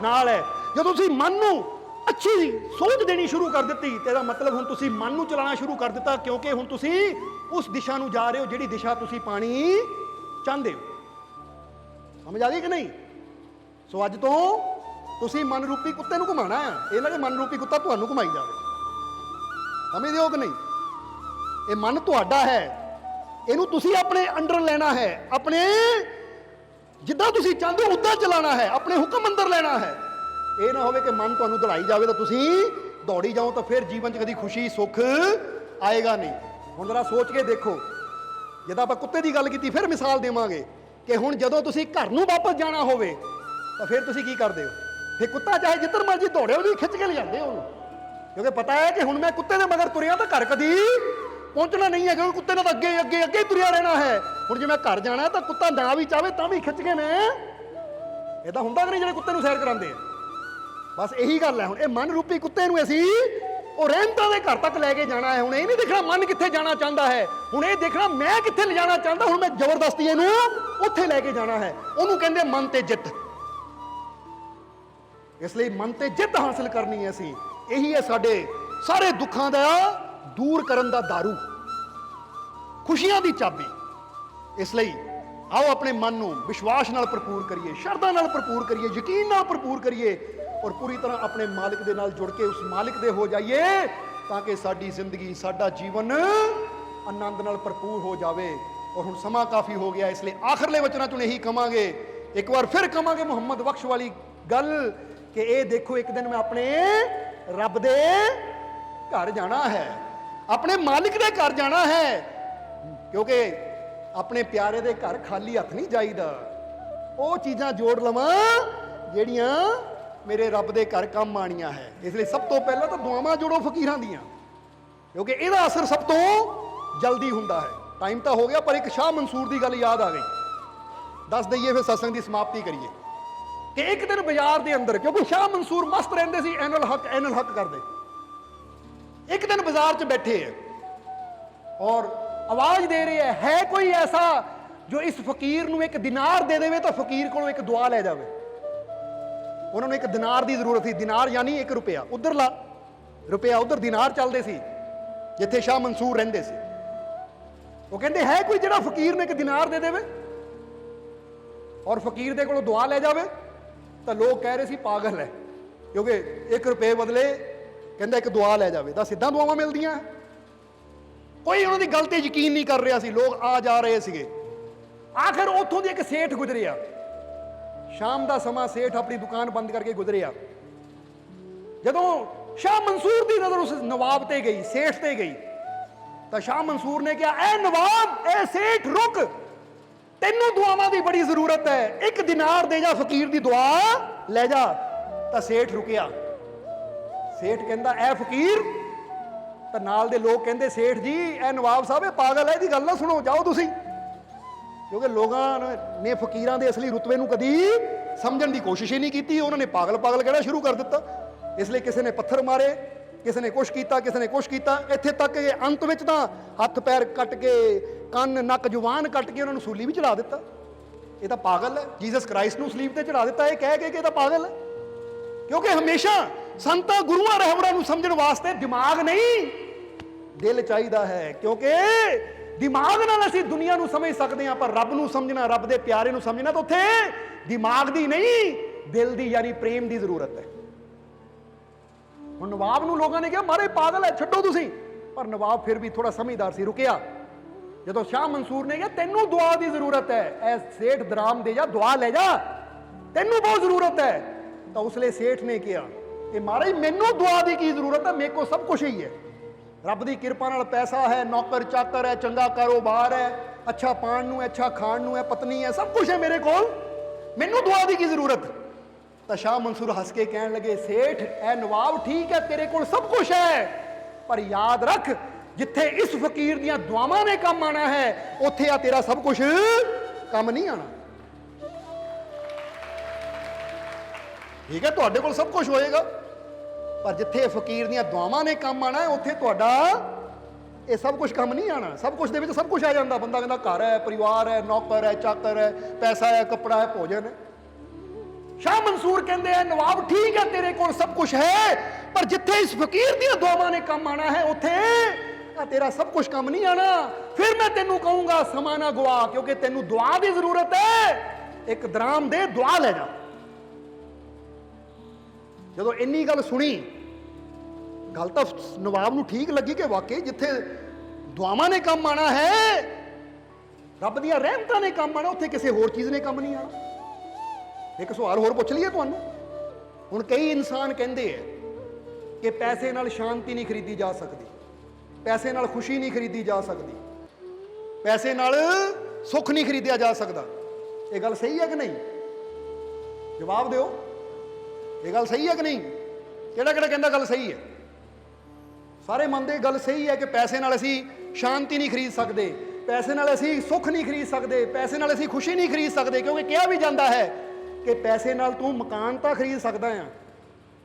ਨਾਲ ਹੈ। ਜਦੋਂ ਤੁਸੀਂ ਮਨ ਨੂੰ ਅੱਛੀ ਸੋਚ ਦੇਣੀ ਸ਼ੁਰੂ ਕਰ ਦਿੱਤੀ, ਤੇ ਇਹਦਾ ਮਤਲਬ ਹੁਣ ਤੁਸੀਂ ਮਨ ਨੂੰ ਚਲਾਉਣਾ ਸ਼ੁਰੂ ਕਰ ਦਿੱਤਾ, ਕਿਉਂਕਿ ਹੁਣ ਤੁਸੀਂ ਉਸ ਦਿਸ਼ਾ ਨੂੰ ਜਾ ਰਹੇ ਹੋ ਜਿਹੜੀ ਦਿਸ਼ਾ ਤੁਸੀਂ ਪਾਣੀ ਚਾਹੁੰਦੇ ਹੋ। ਸਮਝ ਆ ਗਈ ਕਿ ਨਹੀਂ? ਸੋ ਅੱਜ ਤੋਂ ਤੁਸੀਂ ਮਨ ਰੂਪੀ ਕੁੱਤੇ ਨੂੰ ਘੁਮਾਉਣਾ ਹੈ, ਇਹ ਨਾ ਕਿ ਮਨ ਰੂਪੀ ਕੁੱਤਾ ਤੁਹਾਨੂੰ ਘੁਮਾਈ ਜਾਵੇ। ਸਮਝਦੇ ਹੋ ਕਿ ਨਹੀਂ? ਇਹ ਮਨ ਤੁਹਾਡਾ ਹੈ, ਇਹਨੂੰ ਤੁਸੀਂ ਆਪਣੇ ਅੰਡਰ ਲੈਣਾ ਹੈ, ਆਪਣੇ ਜਿੱਦਾਂ ਤੁਸੀਂ ਚਾਹੁੰਦੇ ਹੋ ਉੱਦਾਂ ਚਲਾਉਣਾ ਹੈ, ਆਪਣੇ ਹੁਕਮ ਅੰਦਰ ਲੈਣਾ ਹੈ। ਇਹ ਨਾ ਹੋਵੇ ਕਿ ਮਨ ਤੁਹਾਨੂੰ ਦੌੜਾਈ ਜਾਵੇ ਤਾਂ ਤੁਸੀਂ ਦੌੜੀ ਜਾਓ, ਤਾਂ ਫਿਰ ਜੀਵਨ 'ਚ ਕਦੀ ਖੁਸ਼ੀ ਸੁੱਖ ਆਏਗਾ ਨਹੀਂ। ਹੁਣ ਜ਼ਰਾ ਸੋਚ ਕੇ ਦੇਖੋ, ਜਦੋਂ ਆਪਾਂ ਕੁੱਤੇ ਦੀ ਗੱਲ ਕੀਤੀ, ਫਿਰ ਮਿਸਾਲ ਦੇਵਾਂਗੇ ਕਿ ਹੁਣ ਜਦੋਂ ਤੁਸੀਂ ਘਰ ਨੂੰ ਵਾਪਸ ਜਾਣਾ ਹੋਵੇ ਤਾਂ ਫਿਰ ਤੁਸੀਂ ਕੀ ਕਰਦੇ ਹੋ? ਫਿਰ ਕੁੱਤਾ ਚਾਹੇ ਜਿੱਧਰ ਮਰਜ਼ੀ ਦੌੜੇ, ਉਹਨੂੰ ਖਿੱਚ ਕੇ ਲਿਜਾਂਦੇ ਉਹਨੂੰ, ਕਿਉਂਕਿ ਪਤਾ ਹੈ ਕਿ ਹੁਣ ਮੈਂ ਕੁੱਤੇ ਦੇ ਮਗਰ ਤੁਰਿਆ ਤਾਂ ਘਰ ਕਦੀ ਪਹੁੰਚਣਾ ਨਹੀਂ ਹੈ, ਕਿਉਂਕਿ ਕੁੱਤੇ ਨੇ ਤਾਂ ਅੱਗੇ ਅੱਗੇ ਅੱਗੇ ਤੁਰਿਆ ਰਹਿਣਾ ਹੈ। ਹੁਣ ਜੇ ਮੈਂ ਘਰ ਜਾਣਾ ਤਾਂ ਕੁੱਤਾ ਨਾ ਵੀ ਚਾਹੇ ਤਾਂ ਵੀ ਖਿੱਚ ਕੇ ਮੈਂ, ਇਹ ਤਾਂ ਹੁੰਦਾ ਕਿ ਨਹੀਂ ਜਿਹੜੇ ਕੁੱਤੇ ਨੂੰ ਸੈਰ ਕਰਾਉਂਦੇ ਆ। ਬਸ ਇਹੀ ਗੱਲ ਹੈ। ਹੁਣ ਇਹ ਮਨ ਰੂਪੀ ਕੁੱਤੇ ਨੂੰ ਅਸੀਂ ਉਹ ਰਹਿਮਤਾਂ ਦੇ ਘਰ ਤੱਕ ਲੈ ਕੇ ਜਾਣਾ ਹੈ। ਹੁਣ ਇਹ ਨਹੀਂ ਦੇਖਣਾ ਮਨ ਕਿੱਥੇ ਜਾਣਾ ਚਾਹੁੰਦਾ ਹੈ, ਹੁਣ ਇਹ ਦੇਖਣਾ ਮੈਂ ਕਿੱਥੇ ਲਿਜਾਣਾ ਚਾਹੁੰਦਾ। ਹੁਣ ਮੈਂ ਜ਼ਬਰਦਸਤੀ ਇਹਨੂੰ ਉੱਥੇ ਲੈ ਕੇ ਜਾਣਾ ਹੈ। ਉਹਨੂੰ ਕਹਿੰਦੇ ਮਨ ਤੇ ਜਿੱਤ। ਇਸ ਲਈ ਮਨ ਤੇ ਜਿੱਤ ਹਾਸਲ ਕਰਨੀ ਹੈ ਅਸੀਂ। ਇਹੀ ਹੈ ਸਾਡੇ ਸਾਰੇ ਦੁੱਖਾਂ ਦਾ ਦੂਰ ਕਰਨ ਦਾ ਦਾਰੂ, ਖੁਸ਼ੀਆਂ ਦੀ ਚਾਬੀ। ਇਸ ਲਈ ਆਓ ਆਪਣੇ ਮਨ ਨੂੰ ਵਿਸ਼ਵਾਸ ਨਾਲ ਭਰਪੂਰ ਕਰੀਏ, ਸ਼ਰਧਾ ਨਾਲ ਭਰਪੂਰ ਕਰੀਏ, ਯਕੀਨ ਨਾਲ ਭਰਪੂਰ ਕਰੀਏ, ਔਰ ਪੂਰੀ ਤਰ੍ਹਾਂ ਆਪਣੇ ਮਾਲਿਕ ਦੇ ਨਾਲ ਜੁੜ ਕੇ ਉਸ ਮਾਲਿਕ ਦੇ ਹੋ ਜਾਈਏ, ਤਾਂ ਕਿ ਸਾਡੀ ਜ਼ਿੰਦਗੀ, ਸਾਡਾ ਜੀਵਨ ਆਨੰਦ ਨਾਲ ਭਰਪੂਰ ਹੋ ਜਾਵੇ। ਔਰ ਹੁਣ ਸਮਾਂ ਕਾਫੀ ਹੋ ਗਿਆ, ਇਸ ਲਈ ਆਖਰਲੇ ਵਚਨਾਂ ਚੋਂ ਇਹੀ ਕਵਾਂਗੇ, ਇੱਕ ਵਾਰ ਫਿਰ ਕਵਾਂਗੇ ਮੁਹੰਮਦ ਬਖਸ਼ ਵਾਲੀ ਗੱਲ ਕਿ ਇਹ ਦੇਖੋ ਇੱਕ ਦਿਨ ਮੈਂ ਆਪਣੇ ਰੱਬ ਦੇ ਘਰ ਜਾਣਾ ਹੈ, ਆਪਣੇ ਮਾਲਿਕ ਦੇ ਘਰ ਜਾਣਾ ਹੈ। ਕਿਉਂਕਿ ਆਪਣੇ ਪਿਆਰੇ ਦੇ ਘਰ ਖਾਲੀ ਹੱਥ ਨਹੀਂ ਜਾਈਦਾ। ਉਹ ਚੀਜ਼ਾਂ ਜੋੜ ਲਵਾਂ ਜਿਹੜੀਆਂ ਮੇਰੇ ਰੱਬ ਦੇ ਘਰ ਕੰਮ ਆਣੀਆਂ ਹੈ। ਇਸ ਲਈ ਸਭ ਤੋਂ ਪਹਿਲਾਂ ਤਾਂ ਦੁਆਵਾਂ ਜੋੜੋ ਫਕੀਰਾਂ ਦੀਆਂ, ਕਿਉਂਕਿ ਇਹਦਾ ਅਸਰ ਸਭ ਤੋਂ ਜਲਦੀ ਹੁੰਦਾ ਹੈ। ਟਾਈਮ ਤਾਂ ਹੋ ਗਿਆ, ਪਰ ਇੱਕ ਸ਼ਾਹ ਮਨਸੂਰ ਦੀ ਗੱਲ ਯਾਦ ਆ ਗਈ, ਦੱਸ ਦਈਏ ਫਿਰ ਸਤਸੰਗ ਦੀ ਸਮਾਪਤੀ ਕਰੀਏ। ਕਿ ਇੱਕ ਦਿਨ ਬਾਜ਼ਾਰ ਦੇ ਅੰਦਰ, ਕਿਉਂਕਿ ਸ਼ਾਹ ਮਨਸੂਰ ਮਸਤ ਰਹਿੰਦੇ ਸੀ, ਐਨਲ ਹੱਕ ਕਰਦੇ। ਇੱਕ ਦਿਨ ਬਾਜ਼ਾਰ 'ਚ ਬੈਠੇ ਹੈ ਔਰ ਆਵਾਜ਼ ਦੇ ਰਹੇ ਹੈ ਕੋਈ ਐਸਾ ਜੋ ਇਸ ਫਕੀਰ ਨੂੰ ਇੱਕ ਦਿਨਾਰ ਦੇ ਦੇਵੇ ਤਾਂ ਫਕੀਰ ਕੋਲੋਂ ਇੱਕ ਦੁਆ ਲੈ ਜਾਵੇ। ਉਹਨਾਂ ਨੂੰ ਇੱਕ ਦਿਨਾਰ ਦੀ ਜ਼ਰੂਰਤ ਸੀ। ਦਿਨਾਰ ਯਾਨੀ 1 ਰੁਪਇਆ, ਉਧਰਲਾ ਰੁਪਇਆ ਉਧਰ ਦਿਨਾਰ ਚੱਲਦੇ ਸੀ ਜਿੱਥੇ ਸ਼ਾਹ ਮਨਸੂਰ ਰਹਿੰਦੇ ਸੀ। ਉਹ ਕਹਿੰਦੇ ਹੈ ਕੋਈ ਜਿਹੜਾ ਫਕੀਰ ਨੂੰ ਇੱਕ ਦਿਨਾਰ ਦੇ ਦੇਵੇ ਔਰ ਫਕੀਰ ਦੇ ਕੋਲੋਂ ਦੁਆ ਲੈ ਜਾਵੇ। ਤਾਂ ਲੋਕ ਕਹਿ ਰਹੇ ਸੀ ਪਾਗਲ ਹੈ, ਕਿਉਂਕਿ 1 ਰੁਪਏ ਬਦਲੇ ਕਹਿੰਦਾ ਇੱਕ ਦੁਆ ਲੈ ਜਾਵੇ। ਤਾਂ ਸਿੱਧਾ ਦੁਆਵਾਂ ਮਿਲਦੀਆਂ। ਕੋਈ ਉਹਨਾਂ ਦੀ ਗੱਲ ਤੇ ਯਕੀਨ ਨਹੀਂ ਕਰ ਰਿਹਾ ਸੀ, ਲੋਕ ਆ ਜਾ ਰਹੇ ਸੀਗੇ। ਆਖਿਰ ਉੱਥੋਂ ਦੀ ਇੱਕ ਸੇਠ ਗੁਜ਼ਰਿਆ, ਸ਼ਾਮ ਦਾ ਸਮਾਂ, ਸੇਠ ਆਪਣੀ ਦੁਕਾਨ ਬੰਦ ਕਰਕੇ ਗੁਜ਼ਰਿਆ। ਜਦੋਂ ਸ਼ਾਹ ਮਨਸੂਰ ਦੀ ਨਜ਼ਰ ਉਸ ਨਵਾਬ ਤੇ ਗਈ, ਸੇਠ ਤੇ ਗਈ, ਤਾਂ ਸ਼ਾਹ ਮਨਸੂਰ ਨੇ ਕਿਹਾ, ਐ ਨਵਾਬ, ਐ ਸੇਠ ਰੁਕ, ਤੈਨੂੰ ਦੁਆਵਾਂ ਦੀ ਬੜੀ ਜ਼ਰੂਰਤ ਹੈ, 1 ਦਿਨਾਰ ਦੇ ਜਾ, ਫਕੀਰ ਦੀ ਦੁਆ ਲੈ ਜਾ। ਤਾਂ ਸੇਠ ਰੁਕਿਆ। ਸੇਠ ਕਹਿੰਦਾ ਐ ਫਕੀਰ। ਤਾਂ ਨਾਲ ਦੇ ਲੋਕ ਕਹਿੰਦੇ ਸੇਠ ਜੀ, ਐ ਨਵਾਬ ਸਾਹਿਬ ਇਹ ਪਾਗਲ ਹੈ, ਇਹਦੀ ਗੱਲ ਨਾ ਸੁਣੋ, ਜਾਓ ਤੁਸੀਂ। ਕਿਉਂਕਿ ਲੋਕਾਂ ਨੇ ਫਕੀਰਾਂ ਦੇ ਅਸਲੀ ਰੁਤਬੇ ਨੂੰ ਕਦੀ ਸਮਝਣ ਦੀ ਕੋਸ਼ਿਸ਼ ਹੀ ਨਹੀਂ ਕੀਤੀ। ਉਹਨਾਂ ਨੇ ਪਾਗਲ ਪਾਗਲ ਕਹਿਣਾ ਸ਼ੁਰੂ ਕਰ ਦਿੱਤਾ। ਇਸ ਲਈ ਕਿਸੇ ਨੇ ਪੱਥਰ ਮਾਰੇ, ਕਿਸੇ ਨੇ ਕੁਛ ਕੀਤਾ, ਕਿਸੇ ਨੇ ਕੁਛ ਕੀਤਾ, ਇੱਥੇ ਤੱਕ ਕਿ ਅੰਤ ਵਿੱਚ ਤਾਂ ਹੱਥ ਪੈਰ ਕੱਟ ਕੇ, ਕੰਨ ਨੱਕ ਜ਼ੁਬਾਨ ਕੱਟ ਕੇ ਉਹਨਾਂ ਨੂੰ ਸੂਲੀ ਵੀ ਚੜਾ ਦਿੱਤਾ। ਇਹ ਤਾਂ ਪਾਗਲ ਹੈ। ਜੀਸਸ ਕ੍ਰਾਈਸਟ ਨੂੰ ਸਲੀਬ ਤੇ ਚੜਾ ਦਿੱਤਾ ਇਹ ਕਹਿ ਕੇ ਕਿ ਇਹ ਤਾਂ ਪਾਗਲ ਹੈ। ਕਿਉਂਕਿ ਹਮੇਸ਼ਾ ਸੰਤਾਂ ਗੁਰੂਆਂ ਰਹਿਬਰਾਂ ਨੂੰ ਸਮਝਣ ਵਾਸਤੇ ਦਿਮਾਗ ਨਹੀਂ, ਦਿਲ ਚਾਹੀਦਾ ਹੈ। ਕਿਉਂਕਿ ਦਿਮਾਗ ਨਾਲ ਅਸੀਂ ਦੁਨੀਆ ਨੂੰ ਸਮਝ ਸਕਦੇ ਹਾਂ, ਪਰ ਰੱਬ ਨੂੰ ਸਮਝਣਾ, ਰੱਬ ਦੇ ਪਿਆਰੇ ਨੂੰ ਸਮਝਣਾ ਤਾਂ ਉੱਥੇ ਦਿਮਾਗ ਦੀ ਨਹੀਂ, ਦਿਲ ਦੀ ਯਾਨੀ ਪ੍ਰੇਮ ਦੀ ਜ਼ਰੂਰਤ ਹੈ। ਹੁਣ ਨਵਾਬ ਨੂੰ ਲੋਕਾਂ ਨੇ ਕਿਹਾ ਮਾਰੇ ਪਾਗਲ ਹੈ, ਛੱਡੋ ਤੁਸੀਂ। ਪਰ ਨਵਾਬ ਫਿਰ ਵੀ ਥੋੜਾ ਸਮਝਦਾਰ ਸੀ, ਰੁਕਿਆ। ਜਦੋਂ ਸ਼ਾਹ ਮਨਸੂਰ ਨੇ ਕਿਹਾ ਤੈਨੂੰ ਦੁਆ ਦੀ ਜ਼ਰੂਰਤ ਹੈ, ਐ ਸੇਠ ਦਰਾਮ ਦੇ ਜਾ, ਦੁਆ ਲੈ ਜਾ, ਤੈਨੂੰ ਬਹੁਤ ਜ਼ਰੂਰਤ ਹੈ। ਤਾਂ ਉਸਲੇ ਸੇਠ ਨੇ ਕਿਹਾ ਇਹ ਮਹਾਰਾਜ ਮੈਨੂੰ ਦੁਆ ਦੀ ਕੀ ਜ਼ਰੂਰਤ ਹੈ, ਮੇਰੇ ਕੋਲ ਸਭ ਕੁਝ ਹੀ ਹੈ। ਰੱਬ ਦੀ ਕਿਰਪਾ ਨਾਲ ਪੈਸਾ ਹੈ, ਨੌਕਰ ਚਾਕਰ ਹੈ, ਚੰਗਾ ਕਾਰੋਬਾਰ ਹੈ, ਅੱਛਾ ਪਾਣ ਨੂੰ, ਅੱਛਾ ਖਾਣ ਨੂੰ ਹੈ, ਪਤਨੀ ਹੈ, ਸਭ ਕੁਝ ਹੈ ਮੇਰੇ ਕੋਲ, ਮੈਨੂੰ ਦੁਆ ਦੀ ਕੀ ਜ਼ਰੂਰਤ। ਤਾਂ ਸ਼ਾਹ ਮਨਸੂਰ ਹੱਸ ਕੇ ਕਹਿਣ ਲੱਗੇ ਸੇਠ ਐ ਨਵਾਬ ਠੀਕ ਹੈ, ਤੇਰੇ ਕੋਲ ਸਭ ਕੁਝ ਹੈ, ਪਰ ਯਾਦ ਰੱਖ ਜਿੱਥੇ ਇਸ ਫਕੀਰ ਦੀਆਂ ਦੁਆਵਾਂ ਨੇ ਕੰਮ ਆਣਾ ਹੈ, ਉੱਥੇ ਆ ਤੇਰਾ ਸਭ ਕੁਝ ਕੰਮ ਨਹੀਂ ਆਣਾ। ਠੀਕ ਹੈ, ਤੁਹਾਡੇ ਕੋਲ ਸਭ ਕੁਝ ਹੋਏਗਾ, ਪਰ ਜਿੱਥੇ ਫਕੀਰ ਦੀਆਂ ਦੁਆਵਾਂ ਨੇ ਕੰਮ ਆਣਾ ਹੈ, ਉੱਥੇ ਤੁਹਾਡਾ ਇਹ ਸਭ ਕੁਝ ਕੰਮ ਨਹੀਂ ਆਣਾ। ਸਭ ਕੁਝ ਦੇ ਵਿੱਚ ਸਭ ਕੁਝ ਆ ਜਾਂਦਾ। ਬੰਦਾ ਕਹਿੰਦਾ ਘਰ ਹੈ, ਪਰਿਵਾਰ ਹੈ, ਨੌਕਰ ਹੈ, ਚਾਕਰ ਹੈ, ਪੈਸਾ ਹੈ, ਕੱਪੜਾ ਹੈ, ਭੋਜਨ ਹੈ। ਸ਼ਾਹ ਮਨਸੂਰ ਕਹਿੰਦੇ ਆ ਨਵਾਬ ਠੀਕ ਹੈ ਤੇਰੇ ਕੋਲ ਸਭ ਕੁਝ ਹੈ, ਪਰ ਜਿੱਥੇ ਇਸ ਫਕੀਰ ਦੀਆਂ ਦੁਆਵਾਂ ਨੇ ਕੰਮ ਆਣਾ ਹੈ, ਉੱਥੇ ਤੇਰਾ ਸਭ ਕੁਝ ਕੰਮ ਨਹੀਂ ਆਣਾ। ਫਿਰ ਮੈਂ ਤੈਨੂੰ ਕਹੂੰਗਾ ਸਮਾਂ ਨਾ ਗਵਾ, ਕਿਉਂਕਿ ਤੈਨੂੰ ਦੁਆ ਦੀ ਜ਼ਰੂਰਤ ਹੈ, 1 ਦਰਾਮ ਦੇ, ਦੁਆ ਲੈ ਜਾ। ਜਦੋਂ ਇੰਨੀ ਗੱਲ ਸੁਣੀ, ਗੱਲ ਤਾਂ ਨਵਾਬ ਨੂੰ ਠੀਕ ਲੱਗੀ ਕਿ ਵਾਕਈ ਜਿੱਥੇ ਦੁਆਵਾਂ ਨੇ ਕੰਮ ਆਣਾ ਹੈ, ਰੱਬ ਦੀਆਂ ਰਹਿਮਤਾਂ ਨੇ ਕੰਮ ਆਣਾ, ਉੱਥੇ ਕਿਸੇ ਹੋਰ ਚੀਜ਼ ਨੇ ਕੰਮ ਨਹੀਂ ਆਣਾ। ਇੱਕ ਸਵਾਲ ਹੋਰ ਪੁੱਛ ਲਈਏ ਤੁਹਾਨੂੰ। ਹੁਣ ਕਈ ਇਨਸਾਨ ਕਹਿੰਦੇ ਆ ਕਿ ਪੈਸੇ ਨਾਲ ਸ਼ਾਂਤੀ ਨਹੀਂ ਖਰੀਦੀ ਜਾ ਸਕਦੀ, ਪੈਸੇ ਨਾਲ ਖੁਸ਼ੀ ਨਹੀਂ ਖਰੀਦੀ ਜਾ ਸਕਦੀ, ਪੈਸੇ ਨਾਲ ਸੁੱਖ ਨਹੀਂ ਖਰੀਦਿਆ ਜਾ ਸਕਦਾ। ਇਹ ਗੱਲ ਸਹੀ ਹੈ ਕਿ ਨਹੀਂ? ਜਵਾਬ ਦਿਓ, ਇਹ ਗੱਲ ਸਹੀ ਹੈ ਕਿ ਨਹੀਂ? ਕਿਹੜਾ ਕਿਹੜਾ ਕਹਿੰਦਾ ਗੱਲ ਸਹੀ ਹੈ? ਸਾਰੇ ਮੰਨਦੇ ਗੱਲ ਸਹੀ ਹੈ ਕਿ ਪੈਸੇ ਨਾਲ ਅਸੀਂ ਸ਼ਾਂਤੀ ਨਹੀਂ ਖਰੀਦ ਸਕਦੇ, ਪੈਸੇ ਨਾਲ ਅਸੀਂ ਸੁੱਖ ਨਹੀਂ ਖਰੀਦ ਸਕਦੇ, ਪੈਸੇ ਨਾਲ ਅਸੀਂ ਖੁਸ਼ੀ ਨਹੀਂ ਖਰੀਦ ਸਕਦੇ। ਕਿਉਂਕਿ ਕਿਹਾ ਵੀ ਜਾਂਦਾ ਹੈ ਕਿ ਪੈਸੇ ਨਾਲ ਤੂੰ ਮਕਾਨ ਤਾਂ ਖਰੀਦ ਸਕਦਾ ਆ,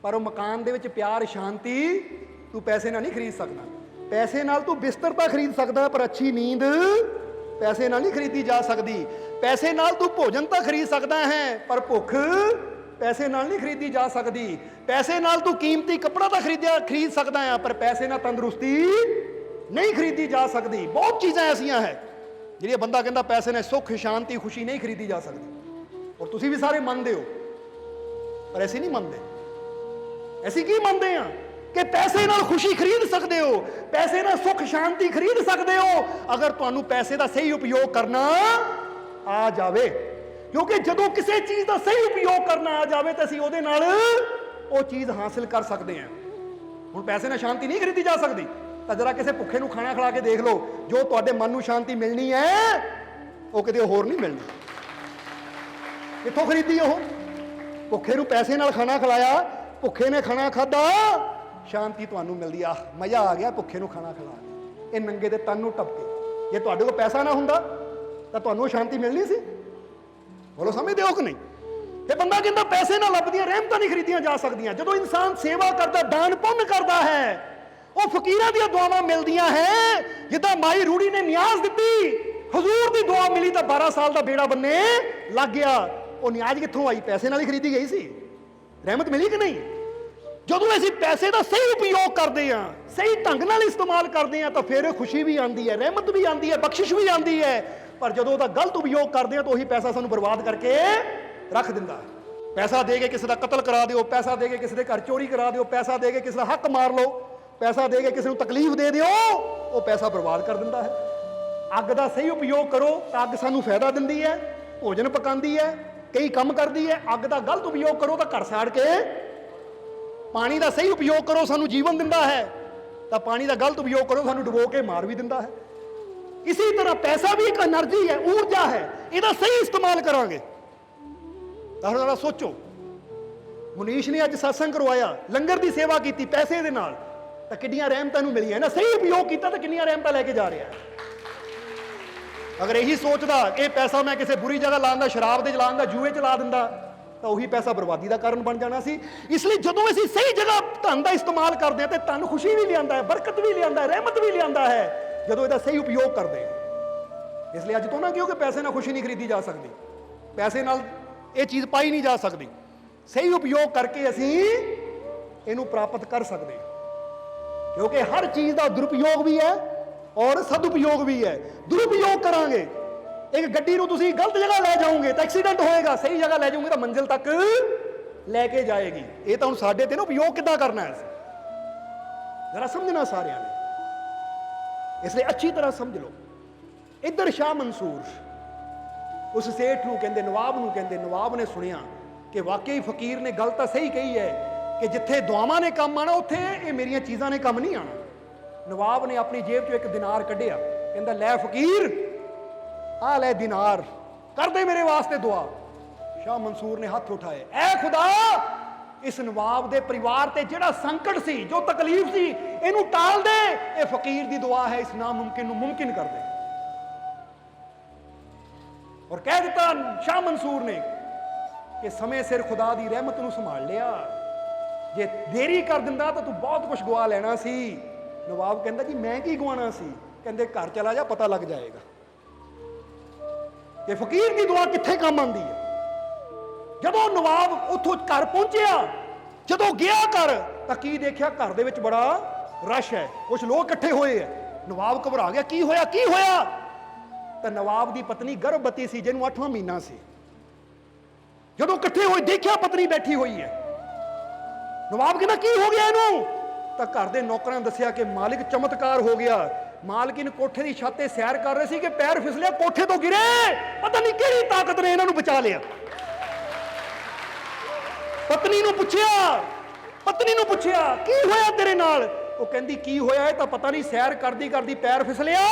ਪਰ ਉਹ ਮਕਾਨ ਦੇ ਵਿੱਚ ਪਿਆਰ ਸ਼ਾਂਤੀ ਤੂੰ ਪੈਸੇ ਨਾਲ ਨਹੀਂ ਖਰੀਦ ਸਕਦਾ। ਪੈਸੇ ਨਾਲ ਤੂੰ ਬਿਸਤਰ ਤਾਂ ਖਰੀਦ ਸਕਦਾ, ਪਰ ਅੱਛੀ ਨੀਂਦ ਪੈਸੇ ਨਾਲ ਨਹੀਂ ਖਰੀਦੀ ਜਾ ਸਕਦੀ। ਪੈਸੇ ਨਾਲ ਤੂੰ ਭੋਜਨ ਤਾਂ ਖਰੀਦ ਸਕਦਾ ਹੈ, ਪਰ ਭੁੱਖ ਪੈਸੇ ਨਾਲ ਨਹੀਂ ਖਰੀਦੀ ਜਾ ਸਕਦੀ। ਪੈਸੇ ਨਾਲ ਤੂੰ ਕੀਮਤੀ ਕੱਪੜਾ ਤਾਂ ਖਰੀਦ ਸਕਦਾ ਆ, ਪਰ ਪੈਸੇ ਨਾਲ ਤੰਦਰੁਸਤੀ ਨਹੀਂ ਖਰੀਦੀ ਜਾ ਸਕਦੀ। ਬਹੁਤ ਚੀਜ਼ਾਂ ਐਸੀਆਂ ਹੈ ਜਿਹੜੀਆਂ ਬੰਦਾ ਕਹਿੰਦਾ ਪੈਸੇ ਨਾਲ ਸੁੱਖ ਸ਼ਾਂਤੀ ਖੁਸ਼ੀ ਨਹੀਂ ਖਰੀਦੀ ਜਾ ਸਕਦੀ। ਔਰ ਤੁਸੀਂ ਵੀ ਸਾਰੇ ਮੰਨਦੇ ਹੋ, ਪਰ ਅਸੀਂ ਨਹੀਂ ਮੰਨਦੇ। ਅਸੀਂ ਕੀ ਮੰਨਦੇ ਆ ਕਿ ਪੈਸੇ ਨਾਲ ਖੁਸ਼ੀ ਖਰੀਦ ਸਕਦੇ ਹੋ, ਪੈਸੇ ਨਾਲ ਸੁੱਖ ਸ਼ਾਂਤੀ ਖਰੀਦ ਸਕਦੇ ਹੋ, ਅਗਰ ਤੁਹਾਨੂੰ ਪੈਸੇ ਦਾ ਸਹੀ ਉਪਯੋਗ ਕਰਨਾ ਆ ਜਾਵੇ। ਕਿਉਂਕਿ ਜਦੋਂ ਕਿਸੇ ਚੀਜ਼ ਦਾ ਸਹੀ ਉਪਯੋਗ ਕਰਨਾ ਆ ਜਾਵੇ ਤਾਂ ਅਸੀਂ ਉਹਦੇ ਨਾਲ ਉਹ ਚੀਜ਼ ਹਾਸਿਲ ਕਰ ਸਕਦੇ ਹਾਂ। ਹੁਣ ਪੈਸੇ ਨਾਲ ਸ਼ਾਂਤੀ ਨਹੀਂ ਖਰੀਦੀ ਜਾ ਸਕਦੀ, ਤਾਂ ਜਰਾ ਕਿਸੇ ਭੁੱਖੇ ਨੂੰ ਖਾਣਾ ਖਿਲਾ ਕੇ ਦੇਖ ਲਓ, ਜੋ ਤੁਹਾਡੇ ਮਨ ਨੂੰ ਸ਼ਾਂਤੀ ਮਿਲਣੀ ਹੈ ਉਹ ਕਿਤੇ ਹੋਰ ਨਹੀਂ ਮਿਲਣੀ। ਕਿੱਥੋਂ ਖਰੀਦੀ ਉਹ? ਭੁੱਖੇ ਨੂੰ ਪੈਸੇ ਨਾਲ ਖਾਣਾ ਖਿਲਾਇਆ, ਭੁੱਖੇ ਨੇ ਖਾਣਾ ਖਾਦਾ, ਸ਼ਾਂਤੀ ਤੁਹਾਨੂੰ ਮਿਲਦੀ ਆ, ਮਜ਼ਾ ਆ ਗਿਆ ਭੁੱਖੇ ਨੂੰ ਖਾਣਾ ਖਿਲਾ ਕੇ। ਇਹ ਨੰਗੇ ਦੇ ਤਨ ਨੂੰ ਟਪਕੇ, ਜੇ ਤੁਹਾਡੇ ਕੋਲ ਪੈਸਾ ਨਾ ਹੁੰਦਾ ਤਾਂ ਤੁਹਾਨੂੰ ਸ਼ਾਂਤੀ ਮਿਲਣੀ ਸੀ? ਬੋਲੋ, ਸਮਝਦੇ ਹੋ ਕਿ ਨਹੀਂ? ਇਹ ਬੰਦਾ ਕਹਿੰਦਾ ਪੈਸੇ ਨਾਲ ਲੱਭਦੀਆਂ ਰਹਿਮਤਾਂ ਨਹੀਂ ਖਰੀਦੀਆਂ ਜਾ ਸਕਦੀਆਂ। ਜਦੋਂ ਇਨਸਾਨ ਸੇਵਾ ਕਰਦਾ, ਦਾਨ ਪੁੰਨ ਕਰਦਾ ਹੈ, ਉਹ ਫਕੀਰਾਂ ਦੀਆਂ ਦੁਆਵਾਂ ਮਿਲਦੀਆਂ ਹੈ। ਜਿੱਦਾਂ ਮਾਈ ਰੂੜੀ ਨੇ ਨਿਆਜ਼ ਦਿੱਤੀ, ਹਜ਼ੂਰ ਦੀ ਦੁਆ ਮਿਲੀ ਤਾਂ 12 ਸਾਲ ਦਾ ਬੇੜਾ ਬੰਨੇ ਲੱਗ ਗਿਆ। ਉਹ ਨਿਆਜ਼ ਕਿੱਥੋਂ ਆਈ? ਪੈਸੇ ਨਾਲ ਹੀ ਖਰੀਦੀ ਗਈ ਸੀ। ਰਹਿਮਤ ਮਿਲੀ ਕਿ ਨਹੀਂ? ਜਦੋਂ ਅਸੀਂ ਪੈਸੇ ਦਾ ਸਹੀ ਉਪਯੋਗ ਕਰਦੇ ਹਾਂ, ਸਹੀ ਢੰਗ ਨਾਲ ਇਸਤੇਮਾਲ ਕਰਦੇ ਹਾਂ, ਤਾਂ ਫਿਰ ਖੁਸ਼ੀ ਵੀ ਆਉਂਦੀ ਹੈ, ਰਹਿਮਤ ਵੀ ਆਉਂਦੀ ਹੈ, ਬਖਸ਼ਿਸ਼ ਵੀ ਆਉਂਦੀ ਹੈ। ਪਰ ਜਦੋਂ ਉਹਦਾ ਗਲਤ ਉਪਯੋਗ ਕਰਦੇ ਹਾਂ ਤਾਂ ਉਹੀ ਪੈਸਾ ਸਾਨੂੰ ਬਰਬਾਦ ਕਰਕੇ ਰੱਖ ਦਿੰਦਾ ਹੈ। ਪੈਸਾ ਦੇ ਕੇ ਕਿਸੇ ਦਾ ਕਤਲ ਕਰਾ ਦਿਓ, ਪੈਸਾ ਦੇ ਕੇ ਕਿਸੇ ਦੇ ਘਰ ਚੋਰੀ ਕਰਾ ਦਿਓ, ਪੈਸਾ ਦੇ ਕੇ ਕਿਸੇ ਦਾ ਹੱਕ ਮਾਰ ਲਓ, ਪੈਸਾ ਦੇ ਕੇ ਕਿਸੇ ਨੂੰ ਤਕਲੀਫ ਦੇ ਦਿਓ, ਉਹ ਪੈਸਾ ਬਰਬਾਦ ਕਰ ਦਿੰਦਾ ਹੈ। ਅੱਗ ਦਾ ਸਹੀ ਉਪਯੋਗ ਕਰੋ ਤਾਂ ਅੱਗ ਸਾਨੂੰ ਫਾਇਦਾ ਦਿੰਦੀ ਹੈ, ਭੋਜਨ ਪਕਾਉਂਦੀ ਹੈ, ਕਈ ਕੰਮ ਕਰਦੀ ਹੈ। ਅੱਗ ਦਾ ਗਲਤ ਉਪਯੋਗ ਕਰੋ ਤਾਂ ਘਰ ਸਾੜ ਕੇ। ਪਾਣੀ ਦਾ ਸਹੀ ਉਪਯੋਗ ਕਰੋ, ਸਾਨੂੰ ਜੀਵਨ ਦਿੰਦਾ ਹੈ, ਤਾਂ ਪਾਣੀ ਦਾ ਗਲਤ ਉਪਯੋਗ ਕਰੋ, ਸਾਨੂੰ ਡੁਬੋ ਕੇ ਮਾਰ ਵੀ ਦਿੰਦਾ ਹੈ। ਇਸੇ ਤਰ੍ਹਾਂ ਪੈਸਾ ਵੀ ਇੱਕ એનર્ਜੀ ਹੈ, ਊਰਜਾ ਹੈ, ਇਹਦਾ ਸਹੀ ਇਸਤੇਮਾਲ ਕਰਾਂਗੇ ਤਾਂ ਜਰਾ ਸੋਚੋ। ਮੁਨੀਸ਼ ਨੇ ਅੱਜ ਸਤਸੰਗ ਕਰਵਾਇਆ, ਲੰਗਰ ਦੀ ਸੇਵਾ ਕੀਤੀ ਪੈਸੇ ਦੇ ਨਾਲ, ਤਾਂ ਕਿੰਨੀਆਂ ਰਹਿਮਤਾਂ ਨੂੰ ਮਿਲੀਆਂ ਨਾ। ਸਹੀ ਉਪਯੋਗ ਕੀਤਾ ਤਾਂ ਕਿੰਨੀਆਂ ਰਹਿਮਤਾਂ ਲੈ ਕੇ ਜਾ ਰਿਹਾ। ਅਗਰ ਇਹੀ ਸੋਚਦਾ ਇਹ ਪੈਸਾ ਮੈਂ ਕਿਸੇ ਬੁਰੀ ਜਗ੍ਹਾ ਲਾਉਂਦਾ, ਸ਼ਰਾਬ ਦੇ ਚਲਾਉਂਦਾ, ਜੂਏ ਚ ਲਾ ਦਿੰਦਾ, ਤਾਂ ਉਹੀ ਪੈਸਾ ਬਰਬਾਦੀ ਦਾ ਕਾਰਨ ਬਣ ਜਾਣਾ ਸੀ। ਇਸ ਲਈ ਜਦੋਂ ਅਸੀਂ ਸਹੀ ਜਗ੍ਹਾ ਧਨ ਦਾ ਇਸਤੇਮਾਲ ਕਰਦੇ ਹਾਂ ਤੇ ਧਨ ਖੁਸ਼ੀ ਵੀ ਲਿਆਂਦਾ ਹੈ, ਬਰਕਤ ਵੀ ਲਿਆਂਦਾ ਹੈ, ਰਹਿਮਤ ਵੀ ਲਿਆਂਦਾ ਹੈ, ਜਦੋਂ ਇਹਦਾ ਸਹੀ ਉਪਯੋਗ ਕਰਦੇ ਹਾਂ। ਇਸ ਲਈ ਅੱਜ ਤੋਂ ਨਾ ਕਿਉਂਕਿ ਪੈਸੇ ਨਾਲ ਖੁਸ਼ੀ ਨਹੀਂ ਖਰੀਦੀ ਜਾ ਸਕਦੀ, ਪੈਸੇ ਨਾਲ ਇਹ ਚੀਜ਼ ਪਾਈ ਨਹੀਂ ਜਾ ਸਕਦੀ। ਸਹੀ ਉਪਯੋਗ ਕਰਕੇ ਅਸੀਂ ਇਹਨੂੰ ਪ੍ਰਾਪਤ ਕਰ ਸਕਦੇ ਹਾਂ, ਕਿਉਂਕਿ ਹਰ ਚੀਜ਼ ਦਾ ਦੁਰਉਪਯੋਗ ਵੀ ਹੈ ਔਰ ਸਦਉਪਯੋਗ ਵੀ ਹੈ। ਦੁਰਉਪਯੋਗ ਕਰਾਂਗੇ, ਇੱਕ ਗੱਡੀ ਨੂੰ ਤੁਸੀਂ ਗਲਤ ਜਗ੍ਹਾ ਲੈ ਜਾਓਗੇ ਤਾਂ ਐਕਸੀਡੈਂਟ ਹੋਏਗਾ, ਸਹੀ ਜਗ੍ਹਾ ਲੈ ਜਾਓਗੇ ਤਾਂ ਮੰਜ਼ਿਲ ਤੱਕ ਲੈ ਕੇ ਜਾਏਗੀ। ਇਹ ਤਾਂ ਹੁਣ ਸਾਡੇ ਤੇ ਨਾ ਉਪਯੋਗ ਕਿੱਦਾਂ ਕਰਨਾ ਹੈ, ਜਰਾ ਸਮਝਣਾ ਸਾਰਿਆਂ ਨੇ। ਇਸ ਲਈ ਅੱਛੀ ਤਰ੍ਹਾਂ ਸਮਝ ਲਓ। ਇੱਧਰ ਸ਼ਾਹ ਮਨਸੂਰ ਉਸ ਸੇਠ ਨੂੰ ਕਹਿੰਦੇ, ਨਵਾਬ ਨੂੰ ਕਹਿੰਦੇ, ਨਵਾਬ ਨੇ ਸੁਣਿਆ ਕਿ ਵਾਕਈ ਫਕੀਰ ਨੇ ਗੱਲ ਤਾਂ ਸਹੀ ਕਹੀ ਹੈ ਕਿ ਜਿੱਥੇ ਦੁਆਵਾਂ ਨੇ ਕੰਮ ਆਣਾ ਉੱਥੇ ਇਹ ਮੇਰੀਆਂ ਚੀਜ਼ਾਂ ਨੇ ਕੰਮ ਨਹੀਂ ਆਣਾ। ਨਵਾਬ ਨੇ ਆਪਣੀ ਜੇਬ ਚੋਂ ਇੱਕ ਦਿਨਾਰ ਕੱਢਿਆ, ਕਹਿੰਦਾ ਲੈ ਫਕੀਰ ਆ ਲੈ ਦਿਨਾਰ, ਕਰ ਦੇ ਮੇਰੇ ਵਾਸਤੇ ਦੁਆ। ਸ਼ਾਹ ਮਨਸੂਰ ਨੇ ਹੱਥ ਉਠਾਏ, ਐ ਖੁਦਾ ਇਸ ਨਵਾਬ ਦੇ ਪਰਿਵਾਰ ਤੇ ਜਿਹੜਾ ਸੰਕਟ ਸੀ, ਜੋ ਤਕਲੀਫ ਸੀ, ਇਹਨੂੰ ਟਾਲ ਦੇ। ਇਹ ਫਕੀਰ ਦੀ ਦੁਆ ਹੈ, ਇਸ ਨਾਮੁਮਕਿਨ ਨੂੰ ਮੁਮਕਿਨ ਕਰ ਦੇ। ਔਰ ਕਹਿ ਦਿੱਤਾ ਸ਼ਾਹ ਮਨਸੂਰ ਨੇ ਕਿ ਸਮੇਂ ਸਿਰ ਖੁਦਾ ਦੀ ਰਹਿਮਤ ਨੂੰ ਸੰਭਾਲ ਲਿਆ, ਜੇ ਦੇਰੀ ਕਰ ਦਿੰਦਾ ਤਾਂ ਤੂੰ ਬਹੁਤ ਕੁਝ ਗਵਾ ਲੈਣਾ ਸੀ। ਨਵਾਬ ਕਹਿੰਦਾ ਜੀ ਮੈਂ ਕੀ ਗਵਾਣਾ ਸੀ? ਕਹਿੰਦੇ ਘਰ ਚਲਾ ਜਾ, ਪਤਾ ਲੱਗ ਜਾਏਗਾ ਕਿ ਫਕੀਰ ਦੀ ਦੁਆ ਕਿੱਥੇ ਕੰਮ ਆਉਂਦੀ ਹੈ। ਜਦੋਂ ਨਵਾਬ ਉੱਥੋਂ ਘਰ ਪਹੁੰਚਿਆ, ਜਦੋਂ ਗਿਆ ਘਰ ਤਾਂ ਕੀ ਦੇਖਿਆ, ਘਰ ਦੇ ਵਿੱਚ ਬੜਾ ਰਸ਼ ਹੈ, ਕੁਝ ਲੋਕ ਇਕੱਠੇ ਹੋਏ ਹੈ। ਨਵਾਬ ਘਬਰਾ ਗਿਆ, ਕੀ ਹੋਇਆ ਕੀ ਹੋਇਆ? ਤਾਂ ਨਵਾਬ ਦੀ ਪਤਨੀ ਗਰਭਵਤੀ ਸੀ, ਜਿਹਨੂੰ 8ਵਾਂ ਮਹੀਨਾ ਸੀ। ਜਦੋਂ ਇਕੱਠੇ ਹੋਏ ਦੇਖਿਆ ਪਤਨੀ ਬੈਠੀ ਹੋਈ ਹੈ। ਨਵਾਬ ਕਹਿੰਦਾ ਕੀ ਹੋ ਗਿਆ ਇਹਨੂੰ? ਤਾਂ ਘਰ ਦੇ ਨੌਕਰਾਂ ਨੇ ਦੱਸਿਆ ਕਿ ਮਾਲਿਕ ਚਮਤਕਾਰ ਹੋ ਗਿਆ। ਮਾਲਕਿਨ ਕੋਠੇ ਦੀ ਛੱਤ ਤੇ ਸੈਰ ਕਰ ਰਹੇ ਸੀ ਕਿ ਪੈਰ ਫਿਸਲਿਆ, ਕੋਠੇ ਤੋਂ ਗਿਰੇ, ਪਤਾ ਨਹੀਂ ਕਿਹੜੀ ਤਾਕਤ ਨੇ ਇਹਨਾਂ ਨੂੰ ਬਚਾ ਲਿਆ। ਪਤਨੀ ਨੂੰ ਪੁੱਛਿਆ ਕੀ ਹੋਇਆ ਤੇਰੇ ਨਾਲ? ਉਹ ਕਹਿੰਦੀ ਕੀ ਹੋਇਆ ਇਹ ਤਾਂ ਪਤਾ ਨਹੀਂ, ਸੈਰ ਕਰਦੀ ਕਰਦੀ ਪੈਰ ਫਿਸਲਿਆ,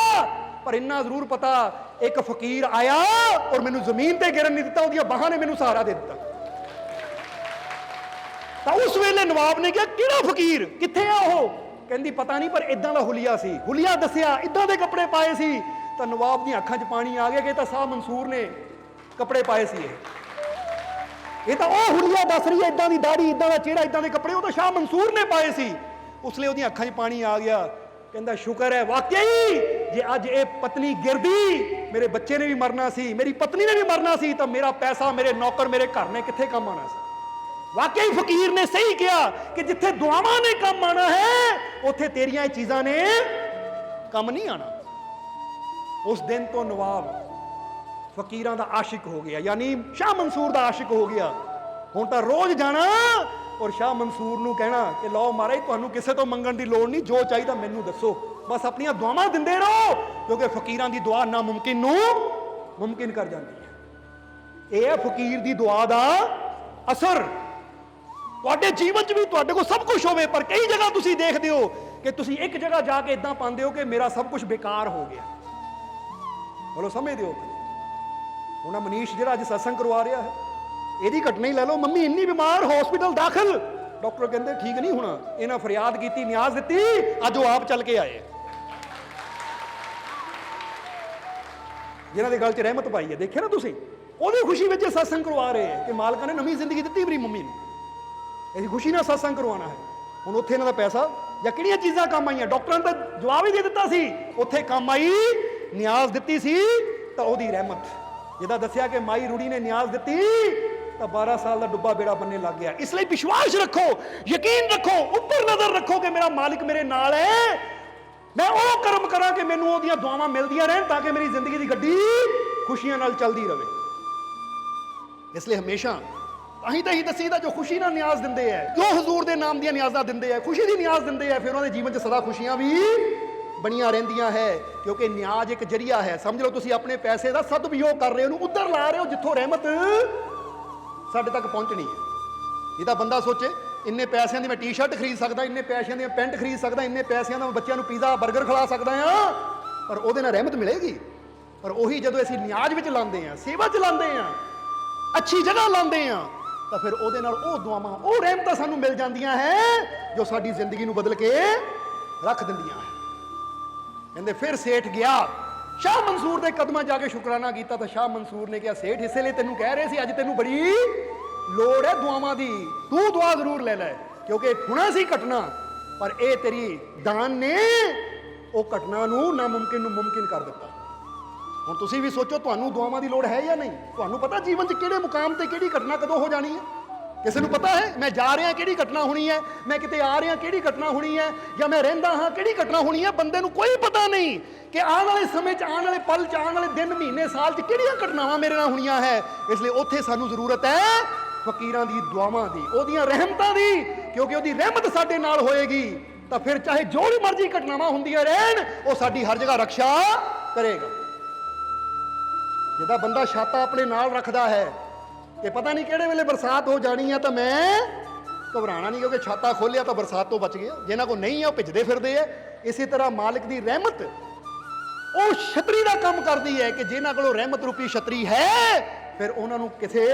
ਪਰ ਇੰਨਾ ਜ਼ਰੂਰ ਪਤਾ ਇੱਕ ਫਕੀਰ ਆਇਆ ਔਰ ਮੈਨੂੰ ਜ਼ਮੀਨ ਤੇ ਗਿਰਨ ਨਹੀਂ ਦਿੱਤਾ, ਉਹਦੀਆਂ ਬਾਹਾਂ ਨੇ ਮੈਨੂੰ ਸਹਾਰਾ ਦੇ ਦਿੱਤਾ। ਤਾਂ ਉਸ ਵੇਲੇ ਨਵਾਬ ਨੇ ਕਿਹਾ ਕਿਹੜਾ ਫਕੀਰ, ਕਿੱਥੇ ਆ ਉਹ? ਕਹਿੰਦੀ ਪਤਾ ਨਹੀਂ, ਪਰ ਇਦਾਂ ਦਾ ਹੁਲੀਆ ਸੀ। ਹੁਲੀਆ ਦੱਸਿਆ, ਇਦਾਂ ਦੇ ਕੱਪੜੇ ਪਾਏ ਸੀ। ਤਾਂ ਨਵਾਬ ਦੀਆਂ ਅੱਖਾਂ 'ਚ ਪਾਣੀ ਆ ਗਿਆ ਕਿ ਤਾਂ ਸ਼ਾਹ ਮਨਸੂਰ ਨੇ ਕੱਪੜੇ ਪਾਏ ਸੀ। ਇਹ ਤਾਂ ਉਹ ਹੁਲੀਆ ਦੱਸ ਰਹੀ ਹੈ, ਇਦਾਂ ਦੀ ਦਾੜੀ, ਇਦਾਂ ਦਾ ਚਿਹਰਾ, ਇਦਾਂ ਦੇ ਕੱਪੜੇ, ਉਹ ਤਾਂ ਸ਼ਾਹ ਮਨਸੂਰ ਨੇ ਪਾਏ ਸੀ। ਉਸ ਲਈ ਉਹਦੀਆਂ ਅੱਖਾਂ 'ਚ ਪਾਣੀ ਆ ਗਿਆ। ਕਹਿੰਦਾ ਸ਼ੁਕਰ ਹੈ, ਵਾਕਈ ਜੇ ਅੱਜ ਇਹ ਪਤਨੀ ਗਿਰਦੀ, ਮੇਰੇ ਬੱਚੇ ਨੇ ਵੀ ਮਰਨਾ ਸੀ, ਮੇਰੀ ਪਤਨੀ ਨੇ ਵੀ ਮਰਨਾ ਸੀ, ਤਾਂ ਮੇਰਾ ਪੈਸਾ, ਮੇਰੇ ਨੌਕਰ, ਮੇਰੇ ਘਰ ਨੇ ਕਿੱਥੇ ਕੰਮ ਆਣਾ ਸੀ। ਵਾਕਈ ਫਕੀਰ ਨੇ ਸਹੀ ਕਿਹਾ ਕਿ ਜਿੱਥੇ ਦੁਆਵਾਂ ਨੇ ਕੰਮ ਆਣਾ ਹੈ, ਉੱਥੇ ਤੇਰੀਆਂ ਇਹ ਚੀਜ਼ਾਂ ਨੇ ਕੰਮ ਨਹੀਂ ਆਣਾ। ਉਸ ਦਿਨ ਤੋਂ ਨਵਾਬ ਫਕੀਰਾਂ ਦਾ ਆਸ਼ਿਕ ਹੋ ਗਿਆ, ਯਾਨੀ ਸ਼ਾਹ ਮਨਸੂਰ ਦਾ ਆਸ਼ਿਕ ਹੋ ਗਿਆ। ਹੁਣ ਤਾਂ ਰੋਜ਼ ਜਾਣਾ ਔਰ ਸ਼ਾਹ ਮਨਸੂਰ ਨੂੰ ਕਹਿਣਾ ਕਿ ਲਓ ਮਹਾਰਾਜ, ਤੁਹਾਨੂੰ ਕਿਸੇ ਤੋਂ ਮੰਗਣ ਦੀ ਲੋੜ ਨਹੀਂ, ਜੋ ਚਾਹੀਦਾ ਮੈਨੂੰ ਦੱਸੋ, ਬਸ ਆਪਣੀਆਂ ਦੁਆਵਾਂ ਦਿੰਦੇ ਰਹੋ, ਕਿਉਂਕਿ ਫਕੀਰਾਂ ਦੀ ਦੁਆ ਨਾਮੁਮਕਿਨ ਨੂੰ ਮੁਮਕਿਨ ਕਰ ਜਾਂਦੀ ਹੈ। ਇਹ ਹੈ ਫਕੀਰ ਦੀ ਦੁਆ ਦਾ ਅਸਰ। ਤੁਹਾਡੇ ਜੀਵਨ 'ਚ ਵੀ ਤੁਹਾਡੇ ਕੋਲ ਸਭ ਕੁਝ ਹੋਵੇ, ਪਰ ਕਈ ਜਗ੍ਹਾ ਤੁਸੀਂ ਦੇਖਦੇ ਹੋ ਕਿ ਤੁਸੀਂ ਇੱਕ ਜਗ੍ਹਾ ਜਾ ਕੇ ਇਦਾਂ ਪਾਉਂਦੇ ਹੋ ਕਿ ਮੇਰਾ ਸਭ ਕੁਝ ਬੇਕਾਰ ਹੋ ਗਿਆ। ਬੋਲੋ ਸਮਝਦੇ ਹੋ? ਹੁਣ ਮਨੀਸ਼ ਜਿਹੜਾ ਅੱਜ ਸਤਸੰਗ ਕਰਵਾ ਰਿਹਾ ਹੈ, ਇਹਦੀ ਘਟਨਾ ਹੀ ਲੈ ਲਓ। ਮੰਮੀ ਇੰਨੀ ਬਿਮਾਰ, ਹਸਪੀਟਲ ਦਾਖਲ, ਡਾਕਟਰ ਕਹਿੰਦੇ ਠੀਕ ਨਹੀਂ ਹੋਣਾ। ਇਹਨਾਂ ਫਰਿਆਦ ਕੀਤੀ, ਨਿਆਜ਼ ਦਿੱਤੀ, ਅੱਜ ਉਹ ਆਪ ਚੱਲ ਕੇ ਆਏ। ਜਿਨ੍ਹਾਂ ਦੇ ਗਲ 'ਚ ਰਹਿਮਤ ਪਾਈ ਹੈ, ਦੇਖਿਆ ਨਾ ਤੁਸੀਂ, ਉਹਦੀ ਖੁਸ਼ੀ ਵਿੱਚ ਸਤਸੰਗ ਕਰਵਾ ਰਹੇ ਹੈ ਕਿ ਮਾਲਕਾਂ ਨੇ ਨਵੀਂ ਜ਼ਿੰਦਗੀ ਦਿੱਤੀ ਮੇਰੀ ਮੰਮੀ ਨੂੰ। ਅਸੀਂ ਖੁਸ਼ੀ ਨਾਲ ਸਤਸੰਗ ਕਰਵਾਉਣਾ ਹੈ। ਹੁਣ ਉੱਥੇ ਇਹਨਾਂ ਦਾ ਪੈਸਾ ਜਾਂ ਕਿਹੜੀਆਂ ਚੀਜ਼ਾਂ ਕੰਮ ਆਈਆਂ? ਡਾਕਟਰਾਂ ਨੇ ਤਾਂ ਜਵਾਬ ਹੀ ਦੇ ਦਿੱਤਾ ਸੀ, ਉੱਥੇ ਕੰਮ ਆਈ, ਨਿਆਜ਼ ਦਿੱਤੀ ਸੀ ਤਾਂ ਉਹਦੀ ਰਹਿਮਤ। ਜਿਹਦਾ ਦੱਸਿਆ ਕਿ ਮਾਈ ਰੂੜੀ ਨੇ ਨਿਆਜ਼ ਦਿੱਤੀ ਤਾਂ 12 ਸਾਲ ਦਾ ਡੁੱਬਾ ਬੇੜਾ ਬੰਨੇ ਲੱਗ ਗਿਆ। ਇਸ ਲਈ ਵਿਸ਼ਵਾਸ ਰੱਖੋ, ਯਕੀਨ ਰੱਖੋ, ਉੱਪਰ ਨਜ਼ਰ ਰੱਖੋ ਕਿ ਮੇਰਾ ਮਾਲਿਕ ਮੇਰੇ ਨਾਲ ਹੈ। ਮੈਂ ਉਹ ਕਰਮ ਕਰਾਂ ਕਿ ਮੈਨੂੰ ਉਹਦੀਆਂ ਦੁਆਵਾਂ ਮਿਲਦੀਆਂ ਰਹਿਣ ਤਾਂ ਕਿ ਮੇਰੀ ਜ਼ਿੰਦਗੀ ਦੀ ਗੱਡੀ ਖੁਸ਼ੀਆਂ ਨਾਲ ਚੱਲਦੀ ਰਹੇ। ਇਸ ਲਈ ਹਮੇਸ਼ਾ ਅਸੀਂ ਤਾਂ ਹੀ ਦੱਸੀਦਾ ਜੋ ਖੁਸ਼ੀ ਨਾਲ ਨਿਆਜ਼ ਦਿੰਦੇ ਹੈ, ਜੋ ਹਜ਼ੂਰ ਦੇ ਨਾਮ ਦੀਆਂ ਨਿਆਜ਼ਾਂ ਦਿੰਦੇ ਹੈ, ਖੁਸ਼ੀ ਦੀ ਨਿਆਜ਼ ਦਿੰਦੇ ਹੈ, ਫਿਰ ਉਹਨਾਂ ਦੇ ਜੀਵਨ 'ਚ ਸਦਾ ਖੁਸ਼ੀਆਂ ਵੀ ਬਣੀਆਂ ਰਹਿੰਦੀਆਂ ਹੈ। ਕਿਉਂਕਿ ਨਿਆਜ਼ ਇੱਕ ਜਰੀਆ ਹੈ। ਸਮਝ ਲਓ ਤੁਸੀਂ ਆਪਣੇ ਪੈਸੇ ਦਾ ਸਦਉਪਯੋਗ ਕਰ ਰਹੇ ਹੋ, ਉਹਨੂੰ ਉੱਧਰ ਲਾ ਰਹੇ ਹੋ ਜਿੱਥੋਂ ਰਹਿਮਤ ਸਾਡੇ ਤੱਕ ਪਹੁੰਚਣੀ ਹੈ। ਇਹਦਾ ਬੰਦਾ ਸੋਚੇ ਇੰਨੇ ਪੈਸਿਆਂ ਦੀ ਮੈਂ ਟੀ-ਸ਼ਰਟ ਖਰੀਦ ਸਕਦਾ, ਇੰਨੇ ਪੈਸਿਆਂ ਦੀ ਮੈਂ ਪੈਂਟ ਖਰੀਦ ਸਕਦਾ, ਇੰਨੇ ਪੈਸਿਆਂ ਦਾ ਮੈਂ ਬੱਚਿਆਂ ਨੂੰ ਪੀਜ਼ਾ 버ਗਰ ਖਿਲਾ ਸਕਦਾ ਹਾਂ, ਪਰ ਉਹਦੇ ਨਾਲ ਰਹਿਮਤ ਮਿਲੇਗੀ? ਪਰ ਉਹੀ ਜਦੋਂ ਅਸੀਂ ਨਿਆਜ਼ ਵਿੱਚ ਲਾਉਂਦੇ ਹਾਂ, ਸੇਵਾ 'ਚ ਲਾਉਂਦੇ ਹਾਂ, ਅੱਛੀ ਜਗ੍ਹਾ ਲਾਉਂਦੇ ਹਾਂ, ਤਾਂ ਫਿਰ ਉਹਦੇ ਨਾਲ ਉਹ ਦੁਆਵਾਂ, ਉਹ ਰਹਿਮਤਾਂ ਸਾਨੂੰ ਮਿਲ ਜਾਂਦੀਆਂ ਹੈ ਜੋ ਸਾਡੀ ਜ਼ਿੰਦਗੀ ਨੂੰ ਬਦਲ ਕੇ ਰੱਖ ਦਿੰਦੀਆਂ ਹੈ। ਕਹਿੰਦੇ ਫਿਰ ਸੇਠ ਗਿਆ, ਸ਼ਾਹ ਮਨਸੂਰ ਦੇ ਕਦਮਾਂ ਜਾ ਕੇ ਸ਼ੁਕਰਾਨਾ ਕੀਤਾ ਤਾਂ ਸ਼ਾਹ ਮਨਸੂਰ ਨੇ ਕਿਹਾ, ਸੇਠ ਇਸੇ ਲਈ ਤੈਨੂੰ ਕਹਿ ਰਹੇ ਸੀ, ਅੱਜ ਤੈਨੂੰ ਬੜੀ ਲੋੜ ਹੈ ਦੁਆਵਾਂ ਦੀ, ਤੂੰ ਦੁਆ ਜ਼ਰੂਰ ਲੈ ਲੈ। ਕਿਉਂਕਿ ਹੋਣਾ ਸੀ ਘਟਨਾ, ਪਰ ਇਹ ਤੇਰੀ ਦਾਨ ਨੇ ਉਹ ਘਟਨਾ ਨੂੰ ਨਾਮੁਮਕਿਨ ਨੂੰ ਮੁਮਕਿਨ ਕਰ ਦਿੱਤਾ। ਹੁਣ ਤੁਸੀਂ ਵੀ ਸੋਚੋ, ਤੁਹਾਨੂੰ ਦੁਆਵਾਂ ਦੀ ਲੋੜ ਹੈ ਜਾਂ ਨਹੀਂ? ਤੁਹਾਨੂੰ ਪਤਾ ਜੀਵਨ 'ਚ ਕਿਹੜੇ ਮੁਕਾਮ ਤੇ ਕਿਹੜੀ ਘਟਨਾ ਕਦੋਂ ਹੋ ਜਾਣੀ ਹੈ? ਕਿਸੇ ਨੂੰ ਪਤਾ ਹੈ ਮੈਂ ਜਾ ਰਿਹਾ ਕਿਹੜੀ ਘਟਨਾ ਹੋਣੀ ਹੈ, ਮੈਂ ਕਿਤੇ ਆ ਰਿਹਾ ਕਿਹੜੀ ਘਟਨਾ ਹੋਣੀ ਹੈ, ਜਾਂ ਮੈਂ ਰਹਿੰਦਾ ਹਾਂ ਕਿਹੜੀ ਘਟਨਾ ਹੋਣੀ ਹੈ? ਬੰਦੇ ਨੂੰ ਕੋਈ ਪਤਾ ਨਹੀਂ ਕਿ ਆਉਣ ਵਾਲੇ ਸਮੇਂ 'ਚ, ਆਉਣ ਵਾਲੇ ਪਲ 'ਚ, ਆਉਣ ਵਾਲੇ ਦਿਨ, ਮਹੀਨੇ, ਸਾਲ 'ਚ ਕਿਹੜੀਆਂ ਘਟਨਾਵਾਂ ਮੇਰੇ ਨਾਲ ਹੋਣੀਆਂ ਹੈ। ਇਸ ਲਈ ਉੱਥੇ ਸਾਨੂੰ ਜ਼ਰੂਰਤ ਹੈ ਫਕੀਰਾਂ ਦੀ ਦੁਆਵਾਂ ਦੀ, ਉਹਦੀਆਂ ਰਹਿਮਤਾਂ ਦੀ। ਕਿਉਂਕਿ ਉਹਦੀ ਰਹਿਮਤ ਸਾਡੇ ਨਾਲ ਹੋਏਗੀ ਤਾਂ ਫਿਰ ਚਾਹੇ ਜੋ ਵੀ ਮਰਜ਼ੀ ਘਟਨਾਵਾਂ ਹੁੰਦੀਆਂ ਰਹਿਣ, ਉਹ ਸਾਡੀ ਹਰ ਜਗ੍ਹਾ ਰੱਖਿਆ ਕਰੇਗਾ। ਜਿਹਦਾ ਬੰਦਾ ਛਾਤਾ ਆਪਣੇ ਨਾਲ ਰੱਖਦਾ ਹੈ ਕਿ ਪਤਾ ਨਹੀਂ ਕਿਹੜੇ ਵੇਲੇ ਬਰਸਾਤ ਹੋ ਜਾਣੀ ਹੈ, ਤਾਂ ਮੈਂ ਘਬਰਾਣਾ ਨਹੀਂ, ਕਿਉਂਕਿ ਛਾਤਾ ਖੋਲਿਆ ਤਾਂ ਬਰਸਾਤ ਤੋਂ ਬਚ ਗਿਆ। ਜਿਹਨਾਂ ਕੋਲ ਨਹੀਂ ਹੈ ਉਹ ਭਿੱਜਦੇ ਫਿਰਦੇ ਹੈ। ਇਸੇ ਤਰ੍ਹਾਂ ਮਾਲਿਕ ਦੀ ਰਹਿਮਤ ਉਹ ਛਤਰੀ ਦਾ ਕੰਮ ਕਰਦੀ ਹੈ ਕਿ ਜਿਹਨਾਂ ਕੋਲੋਂ ਰਹਿਮਤ ਰੂਪੀ ਛਤਰੀ ਹੈ, ਫਿਰ ਉਹਨਾਂ ਨੂੰ ਕਿਸੇ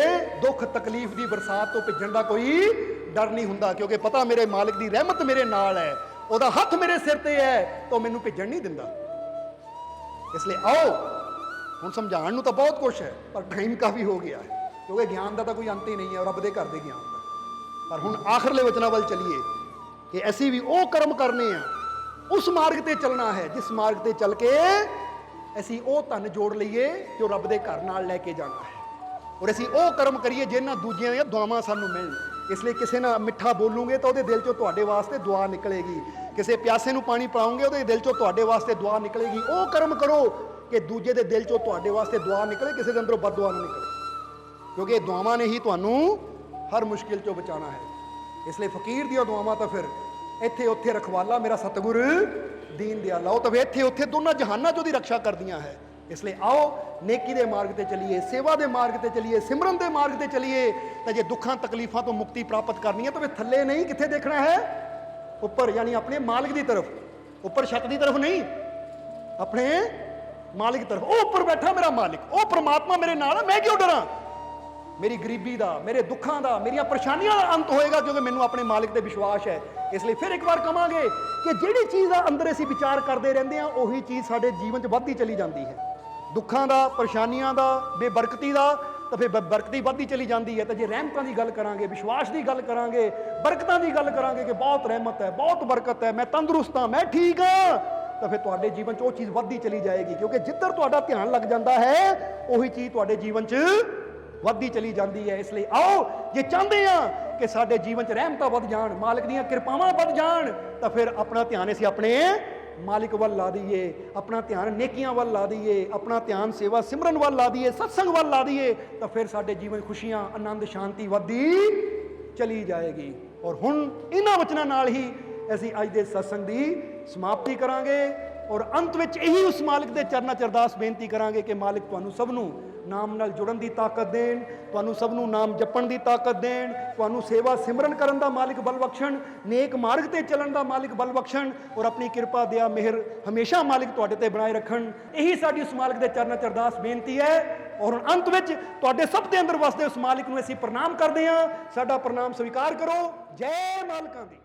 ਦੁੱਖ ਤਕਲੀਫ ਦੀ ਬਰਸਾਤ ਤੋਂ ਭਿੱਜਣ ਦਾ ਕੋਈ ਡਰ ਨਹੀਂ ਹੁੰਦਾ। ਕਿਉਂਕਿ ਪਤਾ ਮੇਰੇ ਮਾਲਿਕ ਦੀ ਰਹਿਮਤ ਮੇਰੇ ਨਾਲ ਹੈ, ਉਹਦਾ ਹੱਥ ਮੇਰੇ ਸਿਰ ਤੇ ਹੈ, ਤਾਂ ਮੈਨੂੰ ਭਿੱਜਣ ਨਹੀਂ ਦਿੰਦਾ। ਇਸ ਲਈ ਆਓ, ਹੁਣ ਸਮਝਾਉਣ ਨੂੰ ਤਾਂ ਬਹੁਤ ਕੁਛ ਹੈ, ਪਰ ਟਾਈਮ ਕਾਫੀ ਹੋ ਗਿਆ ਹੈ, ਕਿਉਂਕਿ ਗਿਆਨ ਦਾ ਤਾਂ ਕੋਈ ਅੰਤ ਹੀ ਨਹੀਂ ਹੈ, ਰੱਬ ਦੇ ਘਰ ਦੇ ਗਿਆਨ ਦਾ। ਪਰ ਹੁਣ ਆਖਰਲੇ ਵਚਨਾਂ ਵੱਲ ਚੱਲੀਏ ਕਿ ਅਸੀਂ ਵੀ ਉਹ ਕਰਮ ਕਰਨੇ ਆ, ਉਸ ਮਾਰਗ ਤੇ ਚੱਲਣਾ ਹੈ ਜਿਸ ਮਾਰਗ ਤੇ ਚੱਲ ਕੇ ਅਸੀਂ ਉਹ ਧਨ ਜੋੜ ਲਈਏ ਜੋ ਰੱਬ ਦੇ ਘਰ ਨਾਲ ਲੈ ਕੇ ਜਾਣਾ ਹੈ। ਔਰ ਅਸੀਂ ਉਹ ਕਰਮ ਕਰੀਏ ਜਿਹਨਾਂ ਦੂਜਿਆਂ ਦੀਆਂ ਦੁਆਵਾਂ ਸਾਨੂੰ ਮਿਲਣ। ਇਸ ਲਈ ਕਿਸੇ ਨਾਲ ਮਿੱਠਾ ਬੋਲੂਗੇ ਤਾਂ ਉਹਦੇ ਦਿਲ ਚੋਂ ਤੁਹਾਡੇ ਵਾਸਤੇ ਦੁਆ ਨਿਕਲੇਗੀ। ਕਿਸੇ ਪਿਆਸੇ ਨੂੰ ਪਾਣੀ ਪਿਲਾਓਗੇ, ਉਹਦੇ ਦਿਲ ਚੋਂ ਤੁਹਾਡੇ ਵਾਸਤੇ ਦੁਆ ਨਿਕਲੇਗੀ। ਉਹ ਕਰਮ ਕਰੋ ਕਿ ਦੂਜੇ ਦੇ ਦਿਲ ਚੋਂ ਤੁਹਾਡੇ ਵਾਸਤੇ ਦੁਆ ਨਿਕਲੇ, ਕਿਸੇ ਦੇ ਅੰਦਰੋਂ ਬਦਦੁਆ ਨਾ ਨਿਕਲੇ, ਕਿਉਂਕਿ ਇਹ ਦੁਆਵਾਂ ਨੇ ਹੀ ਤੁਹਾਨੂੰ ਹਰ ਮੁਸ਼ਕਿਲ ਚੋਂ ਬਚਾਉਣਾ ਹੈ। ਇਸ ਲਈ ਫਕੀਰ ਦੀਆਂ ਦੁਆਵਾਂ ਤਾਂ ਫਿਰ ਇੱਥੇ ਉੱਥੇ ਰਖਵਾਲਾ ਮੇਰਾ ਸਤਿਗੁਰ ਦੀਨ ਦਿਆਲਾ, ਉਹ ਤਾਂ ਫਿਰ ਇੱਥੇ ਉੱਥੇ ਦੋਨਾਂ ਜਹਾਨਾਂ 'ਚ ਉਹਦੀ ਰੱਖਿਆ ਕਰਦੀਆਂ ਹੈ। ਇਸ ਲਈ ਆਓ ਨੇਕੀ ਦੇ ਮਾਰਗ ਤੇ ਚੱਲੀਏ, ਸੇਵਾ ਦੇ ਮਾਰਗ ਤੇ ਚੱਲੀਏ, ਸਿਮਰਨ ਦੇ ਮਾਰਗ ਤੇ ਚੱਲੀਏ। ਤਾਂ ਜੇ ਦੁੱਖਾਂ ਤਕਲੀਫਾਂ ਤੋਂ ਮੁਕਤੀ ਪ੍ਰਾਪਤ ਕਰਨੀ ਹੈ ਤਾਂ ਫਿਰ ਥੱਲੇ ਨਹੀਂ, ਕਿੱਥੇ ਦੇਖਣਾ ਹੈ? ਉੱਪਰ, ਯਾਨੀ ਆਪਣੇ ਮਾਲਿਕ ਦੀ ਤਰਫ। ਉੱਪਰ ਛੱਤ ਦੀ ਤਰਫ ਨਹੀਂ, ਆਪਣੇ ਮਾਲਿਕ ਤਰਫ। ਉਹ ਉੱਪਰ ਬੈਠਾ ਮੇਰਾ ਮਾਲਿਕ, ਉਹ ਪ੍ਰਮਾਤਮਾ ਮੇਰੇ ਨਾਲ ਹੈ, ਮੈਂ ਕਿਉਂ ਡਰਾਂ? ਮੇਰੀ ਗਰੀਬੀ ਦਾ, ਮੇਰੇ ਦੁੱਖਾਂ ਦਾ, ਮੇਰੀਆਂ ਪਰੇਸ਼ਾਨੀਆਂ ਦਾ ਅੰਤ ਹੋਏਗਾ, ਕਿਉਂਕਿ ਮੈਨੂੰ ਆਪਣੇ ਮਾਲਿਕ ਤੇ ਵਿਸ਼ਵਾਸ ਹੈ। ਇਸ ਲਈ ਫਿਰ ਇੱਕ ਵਾਰ ਕਵਾਂਗੇ ਕਿ ਜਿਹੜੀ ਚੀਜ਼ ਦਾ ਅੰਦਰ ਅਸੀਂ ਵਿਚਾਰ ਕਰਦੇ ਰਹਿੰਦੇ ਹਾਂ, ਉਹੀ ਚੀਜ਼ ਸਾਡੇ ਜੀਵਨ 'ਚ ਵੱਧਦੀ ਚਲੀ ਜਾਂਦੀ ਹੈ। ਦੁੱਖਾਂ ਦਾ, ਪਰੇਸ਼ਾਨੀਆਂ ਦਾ, ਬੇਬਰਕਤੀ ਦਾ, ਤਾਂ ਫਿਰ ਬਰਕਤੀ ਵੱਧਦੀ ਚਲੀ ਜਾਂਦੀ ਹੈ। ਤਾਂ ਜੇ ਰਹਿਮਤਾਂ ਦੀ ਗੱਲ ਕਰਾਂਗੇ, ਵਿਸ਼ਵਾਸ ਦੀ ਗੱਲ ਕਰਾਂਗੇ, ਬਰਕਤਾਂ ਦੀ ਗੱਲ ਕਰਾਂਗੇ ਕਿ ਬਹੁਤ ਰਹਿਮਤ ਹੈ, ਬਹੁਤ ਬਰਕਤ ਹੈ, ਮੈਂ ਤੰਦਰੁਸਤ ਹਾਂ, ਮੈਂ ਠੀਕ ਹਾਂ, ਤਾਂ ਫਿਰ ਤੁਹਾਡੇ ਜੀਵਨ 'ਚ ਉਹ ਚੀਜ਼ ਵੱਧਦੀ ਚਲੀ ਜਾਏਗੀ। ਕਿਉਂਕਿ ਜਿੱਧਰ ਤੁਹਾਡਾ ਧਿਆਨ ਲੱਗ ਜਾਂਦਾ ਹੈ, ਉਹੀ ਚੀਜ਼ ਤੁਹਾਡੇ ਜੀਵਨ 'ਚ ਵੱਧਦੀ ਚਲੀ ਜਾਂਦੀ ਹੈ। ਇਸ ਲਈ ਆਓ, ਜੇ ਚਾਹੁੰਦੇ ਆ ਕਿ ਸਾਡੇ ਜੀਵਨ 'ਚ ਰਹਿਮਤਾਂ ਵੱਧ ਜਾਣ, ਮਾਲਕ ਦੀਆਂ ਕਿਰਪਾਵਾਂ ਵੱਧ ਜਾਣ, ਤਾਂ ਫਿਰ ਆਪਣਾ ਧਿਆਨ ਅਸੀਂ ਆਪਣੇ ਮਾਲਿਕ ਵੱਲ ਲਾ ਦਈਏ, ਆਪਣਾ ਧਿਆਨ ਨੇਕੀਆਂ ਵੱਲ ਲਾ ਦਈਏ, ਆਪਣਾ ਧਿਆਨ ਸੇਵਾ ਸਿਮਰਨ ਵੱਲ ਲਾ ਦਈਏ, ਸਤਸੰਗ ਵੱਲ ਲਾ ਦਈਏ, ਤਾਂ ਫਿਰ ਸਾਡੇ ਜੀਵਨ ਖੁਸ਼ੀਆਂ, ਆਨੰਦ, ਸ਼ਾਂਤੀ ਵੱਧਦੀ ਚਲੀ ਜਾਏਗੀ। ਔਰ ਹੁਣ ਇਹਨਾਂ ਵਚਨਾਂ ਨਾਲ ਹੀ ਅਸੀਂ ਅੱਜ ਦੇ ਸਤਸੰਗ ਦੀ ਸਮਾਪਤੀ ਕਰਾਂਗੇ। ਔਰ ਅੰਤ ਵਿੱਚ ਇਹੀ ਉਸ ਮਾਲਿਕ ਦੇ ਚਰਨਾਂ 'ਚ ਅਰਦਾਸ ਬੇਨਤੀ ਕਰਾਂਗੇ ਕਿ ਮਾਲਿਕ ਤੁਹਾਨੂੰ ਸਭ ਨੂੰ ਨਾਮ ਨਾਲ ਜੁੜਨ ਦੀ ਤਾਕਤ ਦੇਣ, ਤੁਹਾਨੂੰ ਸਭ ਨੂੰ ਨਾਮ ਜਪਣ ਦੀ ਤਾਕਤ ਦੇਣ, ਤੁਹਾਨੂੰ ਸੇਵਾ ਸਿਮਰਨ ਕਰਨ ਦਾ ਮਾਲਿਕ ਬਲ ਬਖਸ਼ਣ, ਨੇਕ ਮਾਰਗ ਤੇ ਚੱਲਣ ਦਾ ਮਾਲਿਕ ਬਲ ਬਖਸ਼ਣ ਔਰ ਆਪਣੀ ਕਿਰਪਾ ਦਿਆ ਮਿਹਰ ਹਮੇਸ਼ਾ ਮਾਲਿਕ ਤੁਹਾਡੇ ਤੇ ਬਣਾਏ ਰੱਖਣ। ਇਹੀ ਸਾਡੀ ਉਸ ਮਾਲਿਕ ਦੇ ਚਰਨਾਂ 'ਚ ਅਰਦਾਸ ਬੇਨਤੀ ਹੈ। ਔਰ ਹੁਣ ਅੰਤ ਵਿੱਚ ਤੁਹਾਡੇ ਸਭ ਦੇ ਅੰਦਰ ਵਸਦੇ ਉਸ ਮਾਲਿਕ ਨੂੰ ਅਸੀਂ ਪ੍ਰਣਾਮ ਕਰਦੇ ਹਾਂ। ਸਾਡਾ ਪ੍ਰਣਾਮ ਸਵੀਕਾਰ ਕਰੋ। ਜੈ ਮਾਲਕਾਂ ਦੀ।